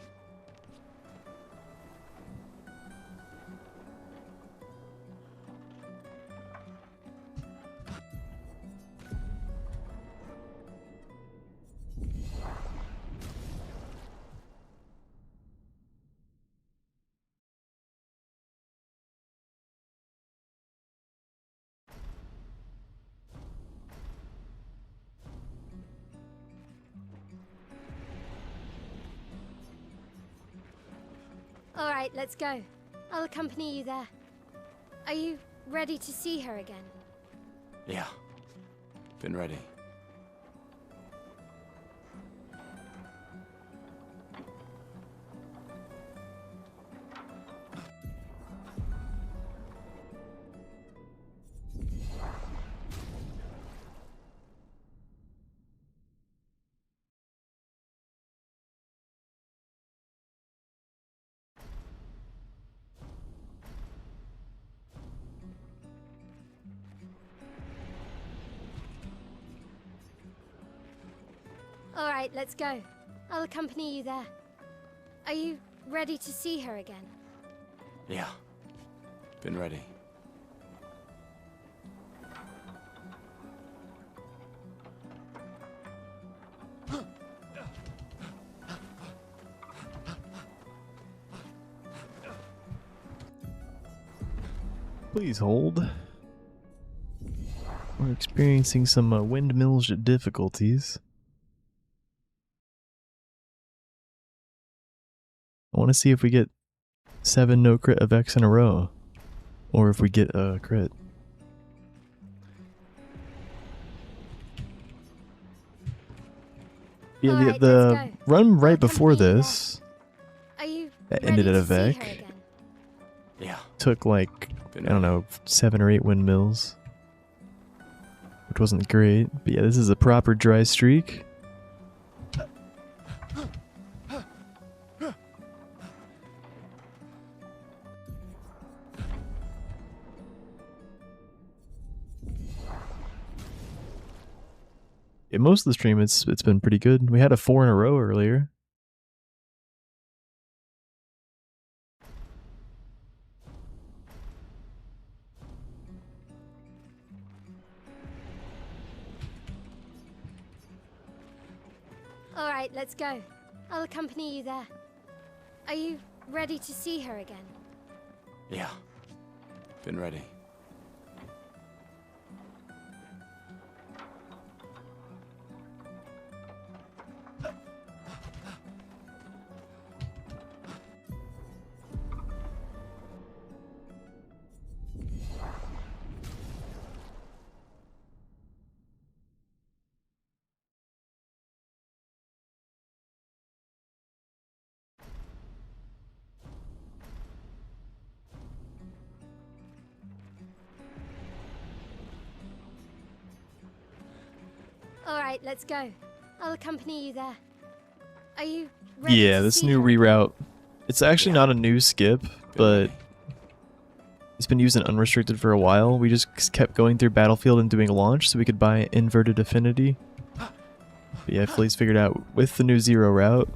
Alright, let's go. I'll accompany you there. Are you ready to see her again? Yeah. Been ready. Alright, let's go. I'll accompany you there. Are you ready to see her again? Yeah. Been ready. Please hold. We're experiencing some windmills difficulties. I want to see if we get 7 no crit of X in a row. Or if we get a crit. Yeah, Alright, the let's go. run right I'll before accompany you this Are you that ready ended at to a see her Vec. again? Yeah. Took like, I don't know, 7 or 8 windmills. Which wasn't great. But yeah, this is a proper dry streak. Yeah, most of the stream it's been pretty good. We had a 4 in a row earlier. Alright, let's go. I'll accompany you there. Are you ready to see her again? Yeah. Been ready. Alright, let's go. I'll accompany you there. Are you ready Yeah, to this see new her again? reroute. It's actually not a new skip, but it's been used in unrestricted for a while. We just kept going through Battlefield and doing launch so we could buy inverted affinity. But yeah, Flea's figured out with the new zero route,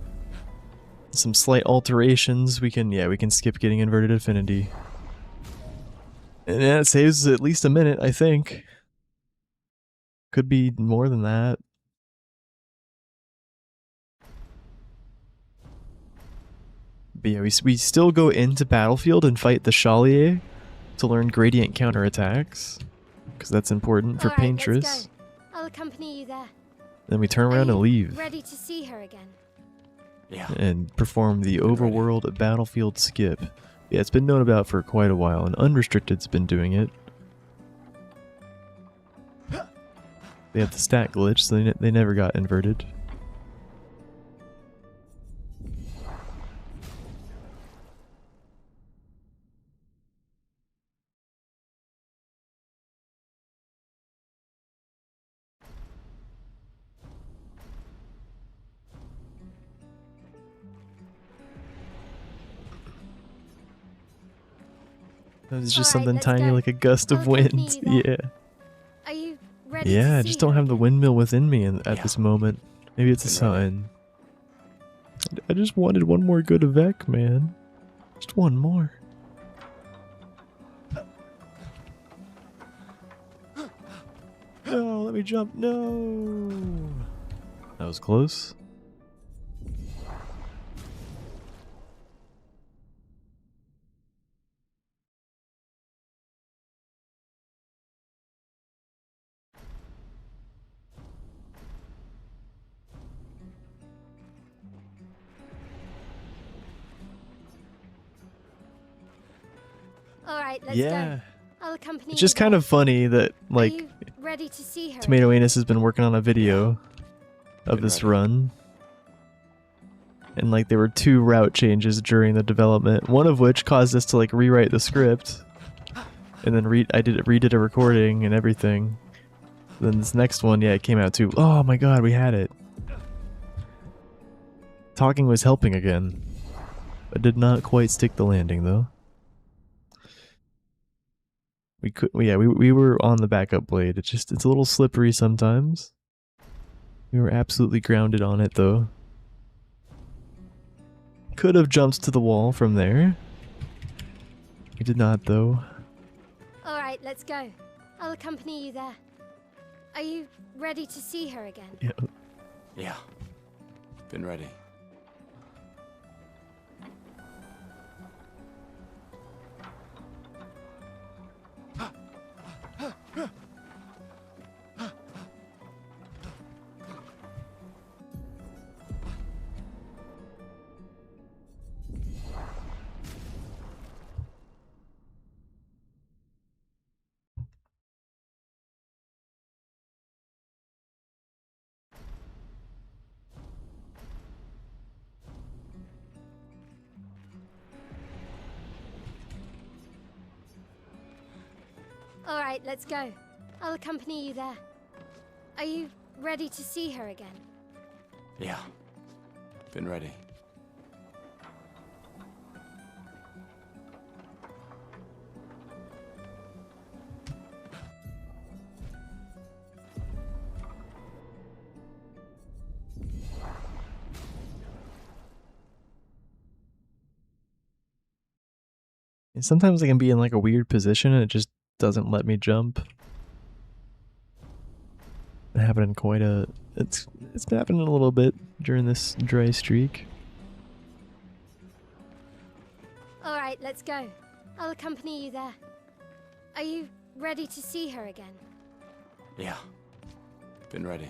some slight alterations, we can skip getting inverted affinity. And that saves at least a minute, I think. Could be more than that. But yeah, we still go into Battlefield and fight the Chalier to learn gradient counterattacks, because that's important for Alright, let's Paintress. go. I'll accompany you there. Then we turn Are around and you leave ready to see her again? Yeah. and perform the overworld Battlefield skip. Yeah, it's been known about for quite a while, and Unrestricted's been doing it. They have the stat glitch, so they never got inverted. It was just Alright, something let's tiny go. like a gust of I'll accompany wind. you Yeah. there. Are you ready Yeah, I to see just don't her have the again? windmill within me at Yeah. this moment. Maybe it's a Been ready. sign. I just wanted one more good Vec, man. Just one more. No, let me jump. No. That was close. Alright, let's Yeah. go. I'll accompany It's just you kind there. of funny that, Are like, you ready to see her Tomato again? Anus has been working on a video of Been this ready. run. And, like, there were 2 route changes during the development, one of which caused us to, like, rewrite the script. And then redid a recording and everything. Then this next one, yeah, it came out too. Oh my god, we had it. Talking was helping again. But did not quite stick the landing, though. We were on the backup blade. It's a little slippery sometimes. We were absolutely grounded on it though. Could have jumped to the wall from there. We did not though. Alright, let's go. I'll accompany you there. Are you ready to see her again? Yeah. Yeah. Been ready. Alright, let's go. I'll accompany you there. Are you ready to see her again? Yeah. Been ready. And sometimes I can be in like a weird position and it just doesn't let me jump. It happened quite a... It's been happening a little bit during this dry streak. Alright, let's go. I'll accompany you there. Are you ready to see her again? Yeah. Been ready.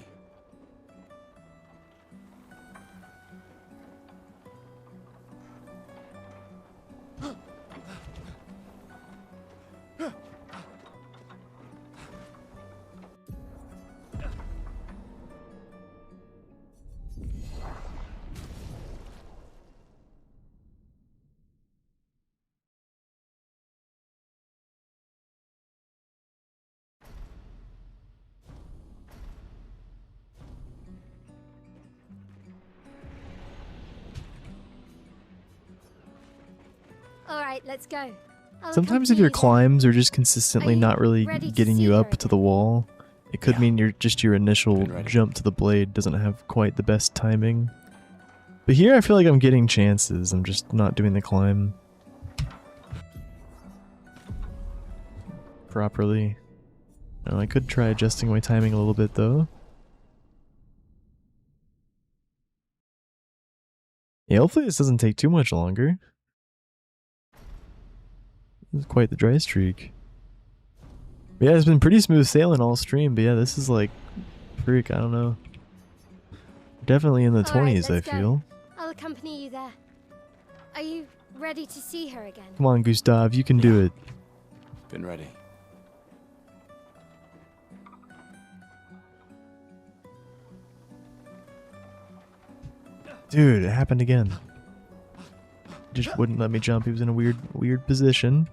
Alright, let's go. Sometimes if your climbs are just consistently not really getting you up to the wall, it could mean your initial jump to the blade doesn't have quite the best timing. But here I feel like I'm getting chances, I'm just not doing the climb properly. I could try adjusting my timing a little bit though. Yeah, hopefully this doesn't take too much longer. This is quite the dry streak. But yeah, it's been pretty smooth sailing all stream, but yeah, this is like, freak, I don't know. Definitely in the 20s, I feel. I'll accompany you there. Are you ready to see her again? Come on, Gustav, you can do it. Been ready. Dude, it happened again. Just wouldn't let me jump. He was in a weird position.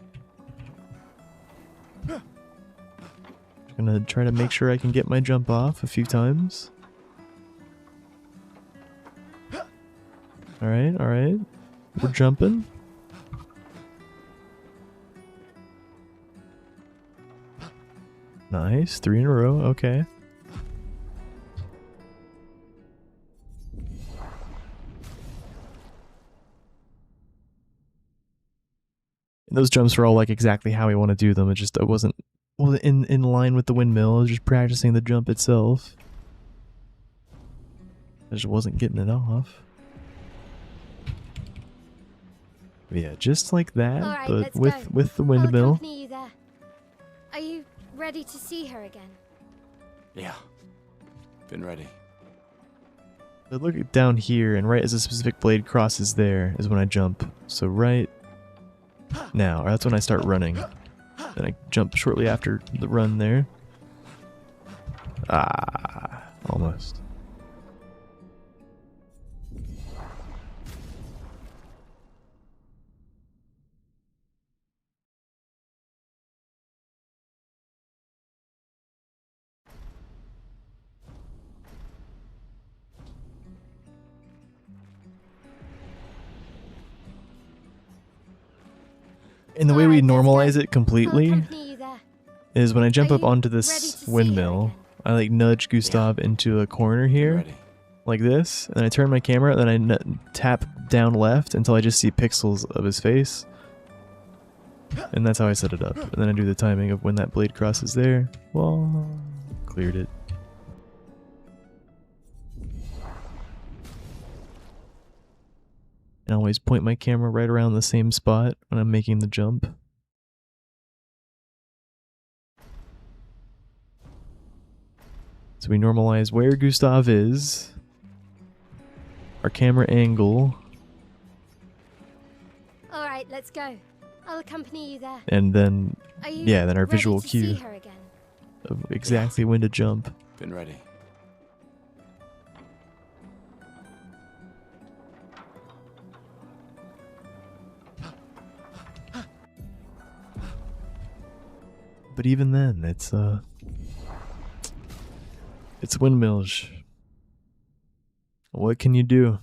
Just gonna try to make sure I can get my jump off a few times. Alright, alright. We're jumping. Nice, 3 in a row, okay. And those jumps were all like exactly how we want to do them. It wasn't in line with the windmill. I was just practicing the jump itself. I just wasn't getting it off. But yeah, just like that, right, but let's with the windmill. I'll accompany you there. Are you ready to see her again? Yeah. Been ready. But look down here, and right as a specific blade crosses there is when I jump. So right now, or that's when I start running. Then I jump shortly after the run there. Ah, almost. And the way we normalize it completely is when I jump up onto this windmill, I like nudge Gustav into a corner here, Ready. like this, and then I turn my camera, and then I tap down left until I just see pixels of his face. And that's how I set it up. And then I do the timing of when that blade crosses there. Well, cleared it. And I always point my camera right around the same spot when I'm making the jump. So we normalize where Gustav is, our camera angle, Alright, let's go. I'll accompany you there. and then, Are you yeah, then our ready visual to see cue her again? of exactly when to jump. Been ready. But even then, it's windmills. What can you do?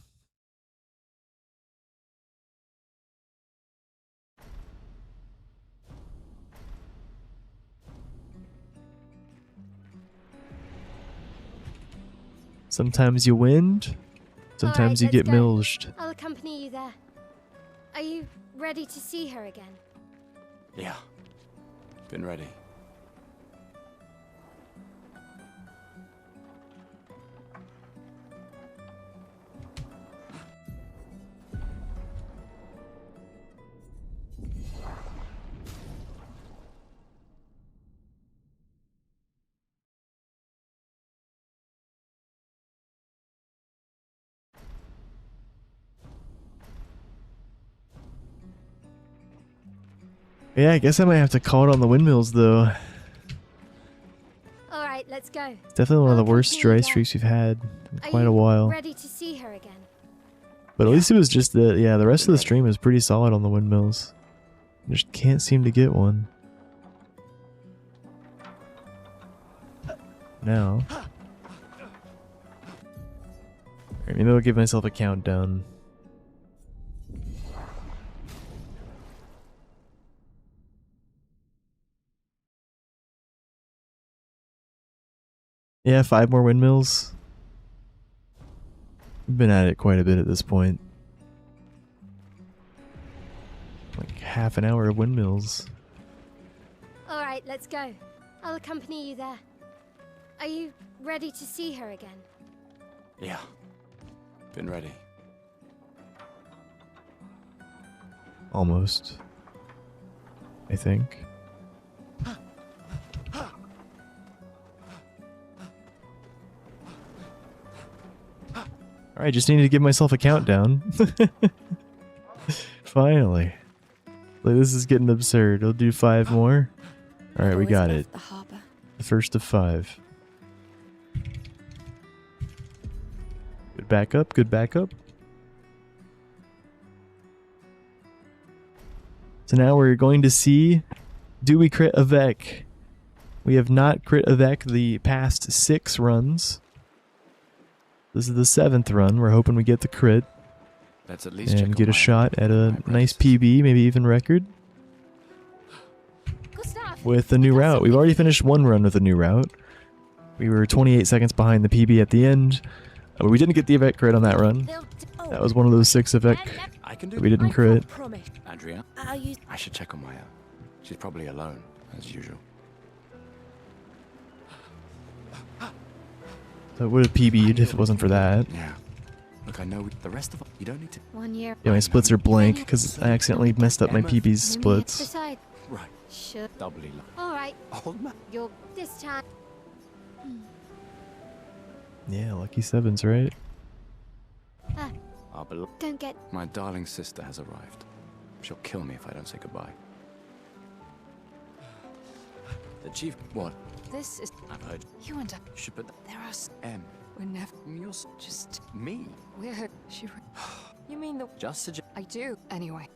Sometimes you win, sometimes you Alright, get let's go. milged. I'll accompany you there. Are you ready to see her again? Yeah. Been ready. Yeah, I guess I might have to call it on the windmills though. Alright, let's go. It's definitely one of I'll the worst accompany dry you there. streaks we've had in Are quite you a while. ready to see her again? But at least it was just the, yeah, the rest of the stream is pretty solid on the windmills. Just can't seem to get one. Now. Alright, maybe I'll give myself a countdown. Yeah, 5 more windmills. We've been at it quite a bit at this point. Like half an hour of windmills. Alright, let's go. I'll accompany you there. Are you ready to see her again? Yeah. Been ready. Almost. I think. Alright, just needed to give myself a countdown. Finally. Like, this is getting absurd. I'll do 5 more. Alright, we got it. The harbor. The first of 5. Good backup, good backup. So now we're going to see, do we crit a Vec? We have not crit a Vec the past 6 runs. This is the 7th run. We're hoping we get the crit Let's at least check and on get a my- shot at a my nice braces. PB, maybe even record, Gustav! with the new route. We've already finished 1 run with the new route. We were 28 seconds behind the PB at the end. But we didn't get the Evec crit on that run. That was one of those 6 Evec I can do that we didn't crit. Andrea, I should check on Maya. She's probably alone, as usual. So it would have PB'd if it wasn't for that. Yeah. Look, I know the rest of you don't need to. 1 year. Yeah, my splits are blank because I accidentally messed up my PB's Maybe it's splits. decide. Right. Sure. Doubly Alright, Old man. you're this time. Yeah, lucky 7s, right? Ah, Our belo- don't get. My darling sister has arrived. She'll kill me if I don't say goodbye. The chief. What? This is. I've heard. You and I. You should put the There are. M. We're never. You're just me. We're. She. You mean the. Just suggest. I do. Anyway.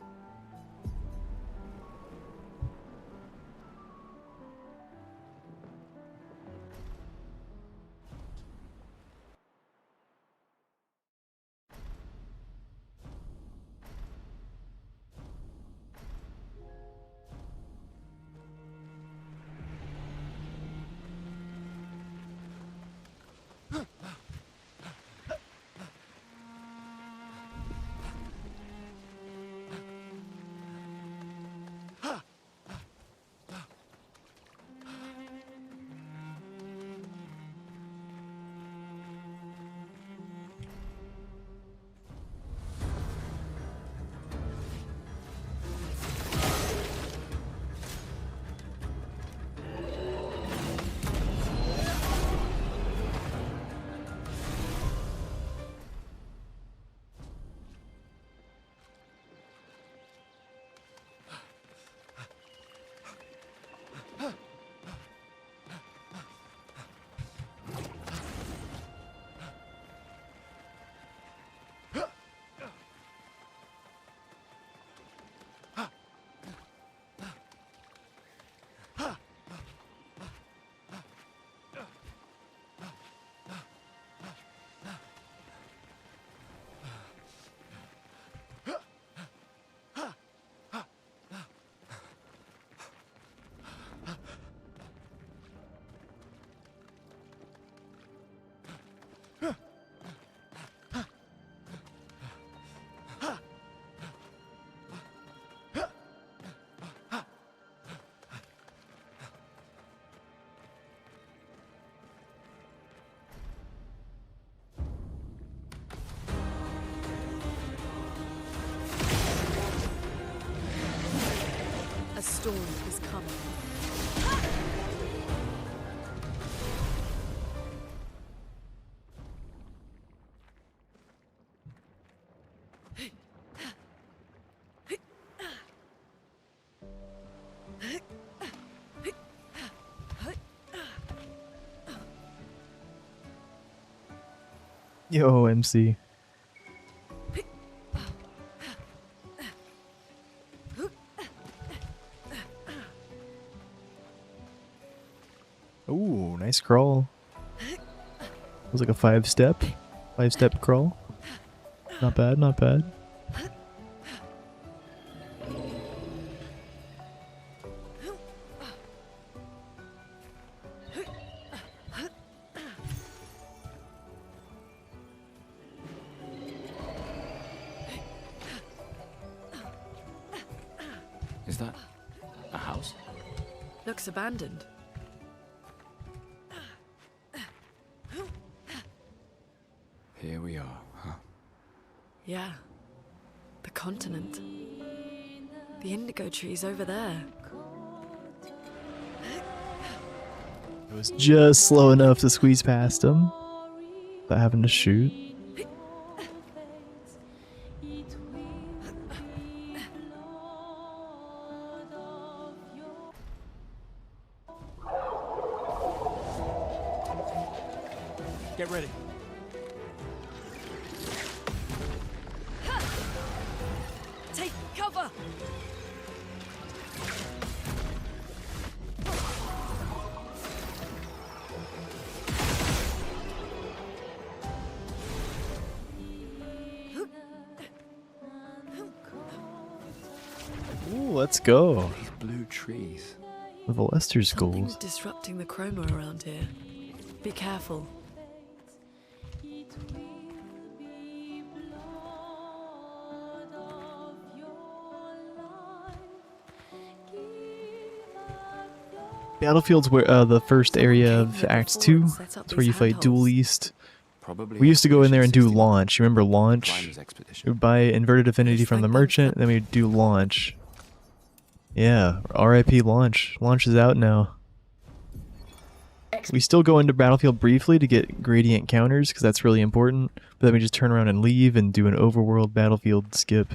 A storm is coming. Yo, MC. Ooh, nice crawl. It was like a 5-step crawl. Not bad, not bad. Is that a house? Looks abandoned. Here we are, huh? Yeah. The continent. The indigo trees over there. It was just slow enough to squeeze past him without having to shoot. Get ready. Take cover! Ooh, let's go. These blue trees. The Valester Something's schools. disrupting the chroma around here. Be careful. Battlefield's where the first area of Act 2. That's where you fight Duel East. Probably We used to go in there and do Expedition 61. launch. You remember launch? Climbers We expedition. would buy inverted affinity from the merchant, then we'd do launch. Yeah, RIP launch. Launch is out now. We still go into Battlefield briefly to get gradient counters because that's really important, but then we just turn around and leave and do an overworld Battlefield skip.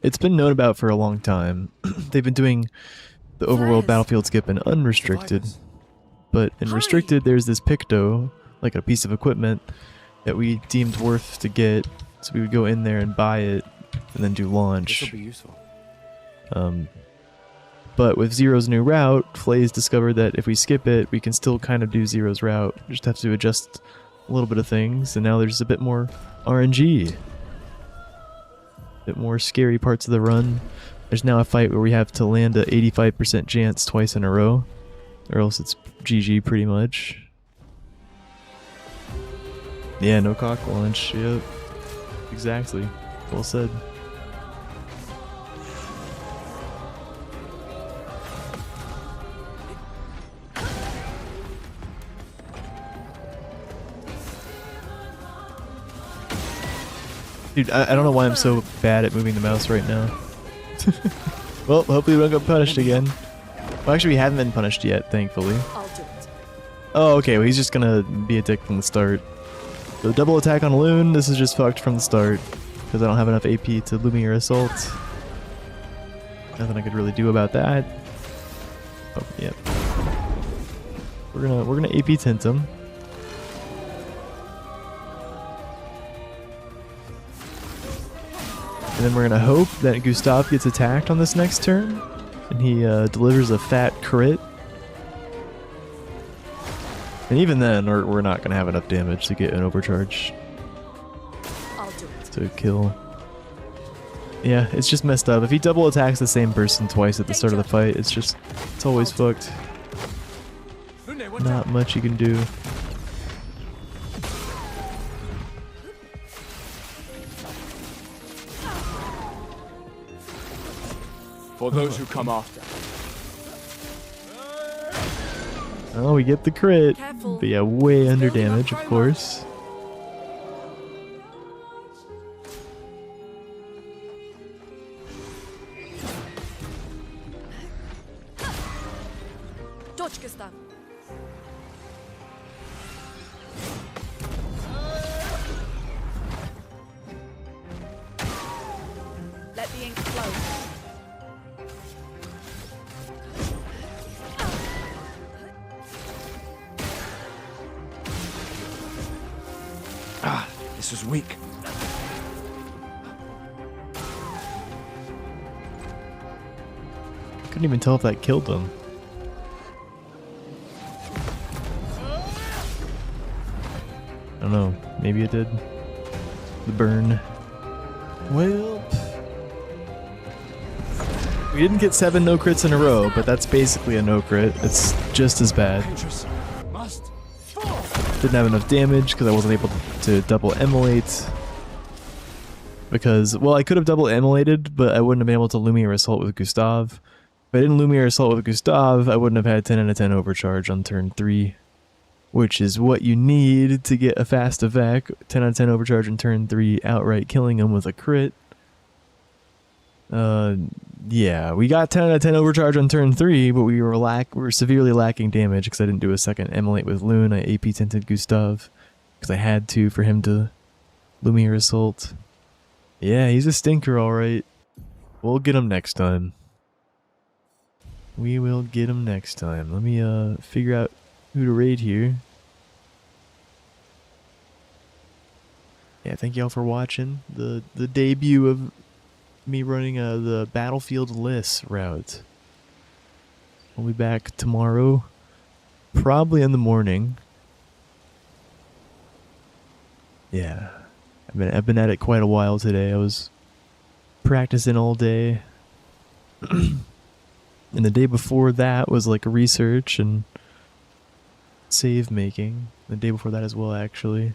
It's been known about for a long time. They've been doing the overworld Flares. Battlefield skip in unrestricted, Survivors. but in Hurry. restricted there's this picto, like a piece of equipment, that we deemed worth to get, so we would go in there and buy it and then do This launch. will be useful. But with Zero's new route, Flay's discovered that if we skip it, we can still kind of do Zero's route. We just have to adjust a little bit of things, and now there's a bit more RNG. A bit more scary parts of the run. There's now a fight where we have to land a 85% chance twice in a row, or else it's GG pretty much. Yeah, no cock launch. Yep. Exactly. Well said. Dude, I don't know why I'm so bad at moving the mouse right now. Well, hopefully we don't get punished again. Well, actually we haven't been punished yet, thankfully. I'll do it. Oh, okay, well he's just gonna be a dick from the start. So double attack on Loon, this is just fucked from the start. Because I don't have enough AP to Lumiere Assault. Nothing I could really do about that. Oh, yep. We're gonna AP tint him. And then we're gonna hope that Gustav gets attacked on this next turn, and he delivers a fat crit. And even then, we're not gonna have enough damage to get an overcharge I'll do it. to kill. Yeah, it's just messed up. If he double attacks the same person twice at the start of the fight, it's always fucked. Not much you can do. For those who come after. Oh, we get the crit. Careful. But yeah, way under damage, of course. Dodge, Gustav. Let the ink flow. Ah, this was weak. I couldn't even tell if that killed him. I don't know. Maybe it did. The burn. Well, we didn't get 7 no crits in a row, but that's basically a no crit. It's just as bad. Must. Didn't have enough damage because I wasn't able to double immolate. Because, well, I could have double immolated, but I wouldn't have been able to Lumiere Assault with Gustav. If I didn't Lumiere Assault with Gustav, I wouldn't have had 10 out of 10 overcharge on turn 3. Which is what you need to get a fast evac. 10 out of 10 overcharge on turn 3, outright killing him with a crit. Yeah, we got 10 out of 10 overcharge on turn 3, but we were severely lacking damage because I didn't do a second Emulate with Loon. I AP tinted Gustav because I had to for him to Lumiere Assault. Yeah, he's a stinker, alright. We'll get him next time. We will get him next time. Let me figure out who to raid here. Yeah, thank y'all for watching the debut of me running the Battlefield Lists route. I'll be back tomorrow, probably in the morning. Yeah, I've been at it quite a while today. I was practicing all day, and the day before that was like research and save making. The day before that as well, actually.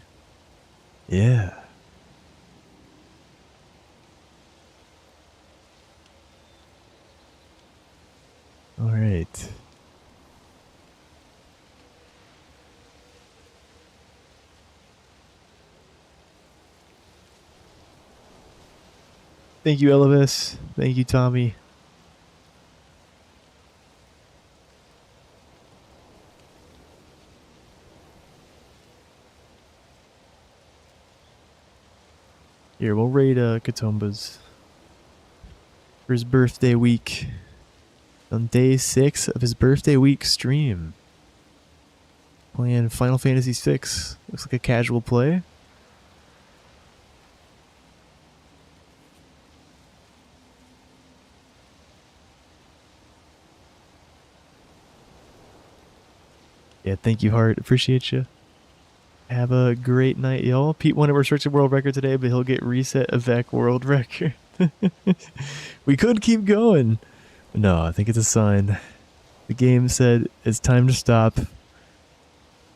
Yeah. All right. Thank you, Elvis. Thank you, Tommy. Here, we'll raid Katombas for his birthday week. On day 6 of his birthday week stream. Playing Final Fantasy VI. Looks like a casual play. Yeah, thank you, Hart. Appreciate you. Have a great night, y'all. Pete won a restricted world record today, but he'll get reset Evac world record. We could keep going. No, I think it's a sign. The game said it's time to stop.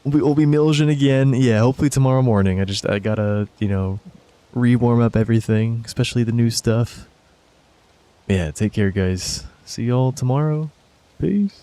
we'll be milging again. Yeah, hopefully tomorrow morning. I gotta, you know, re-warm up everything, especially the new stuff. Yeah, take care, guys. See y'all tomorrow. Peace.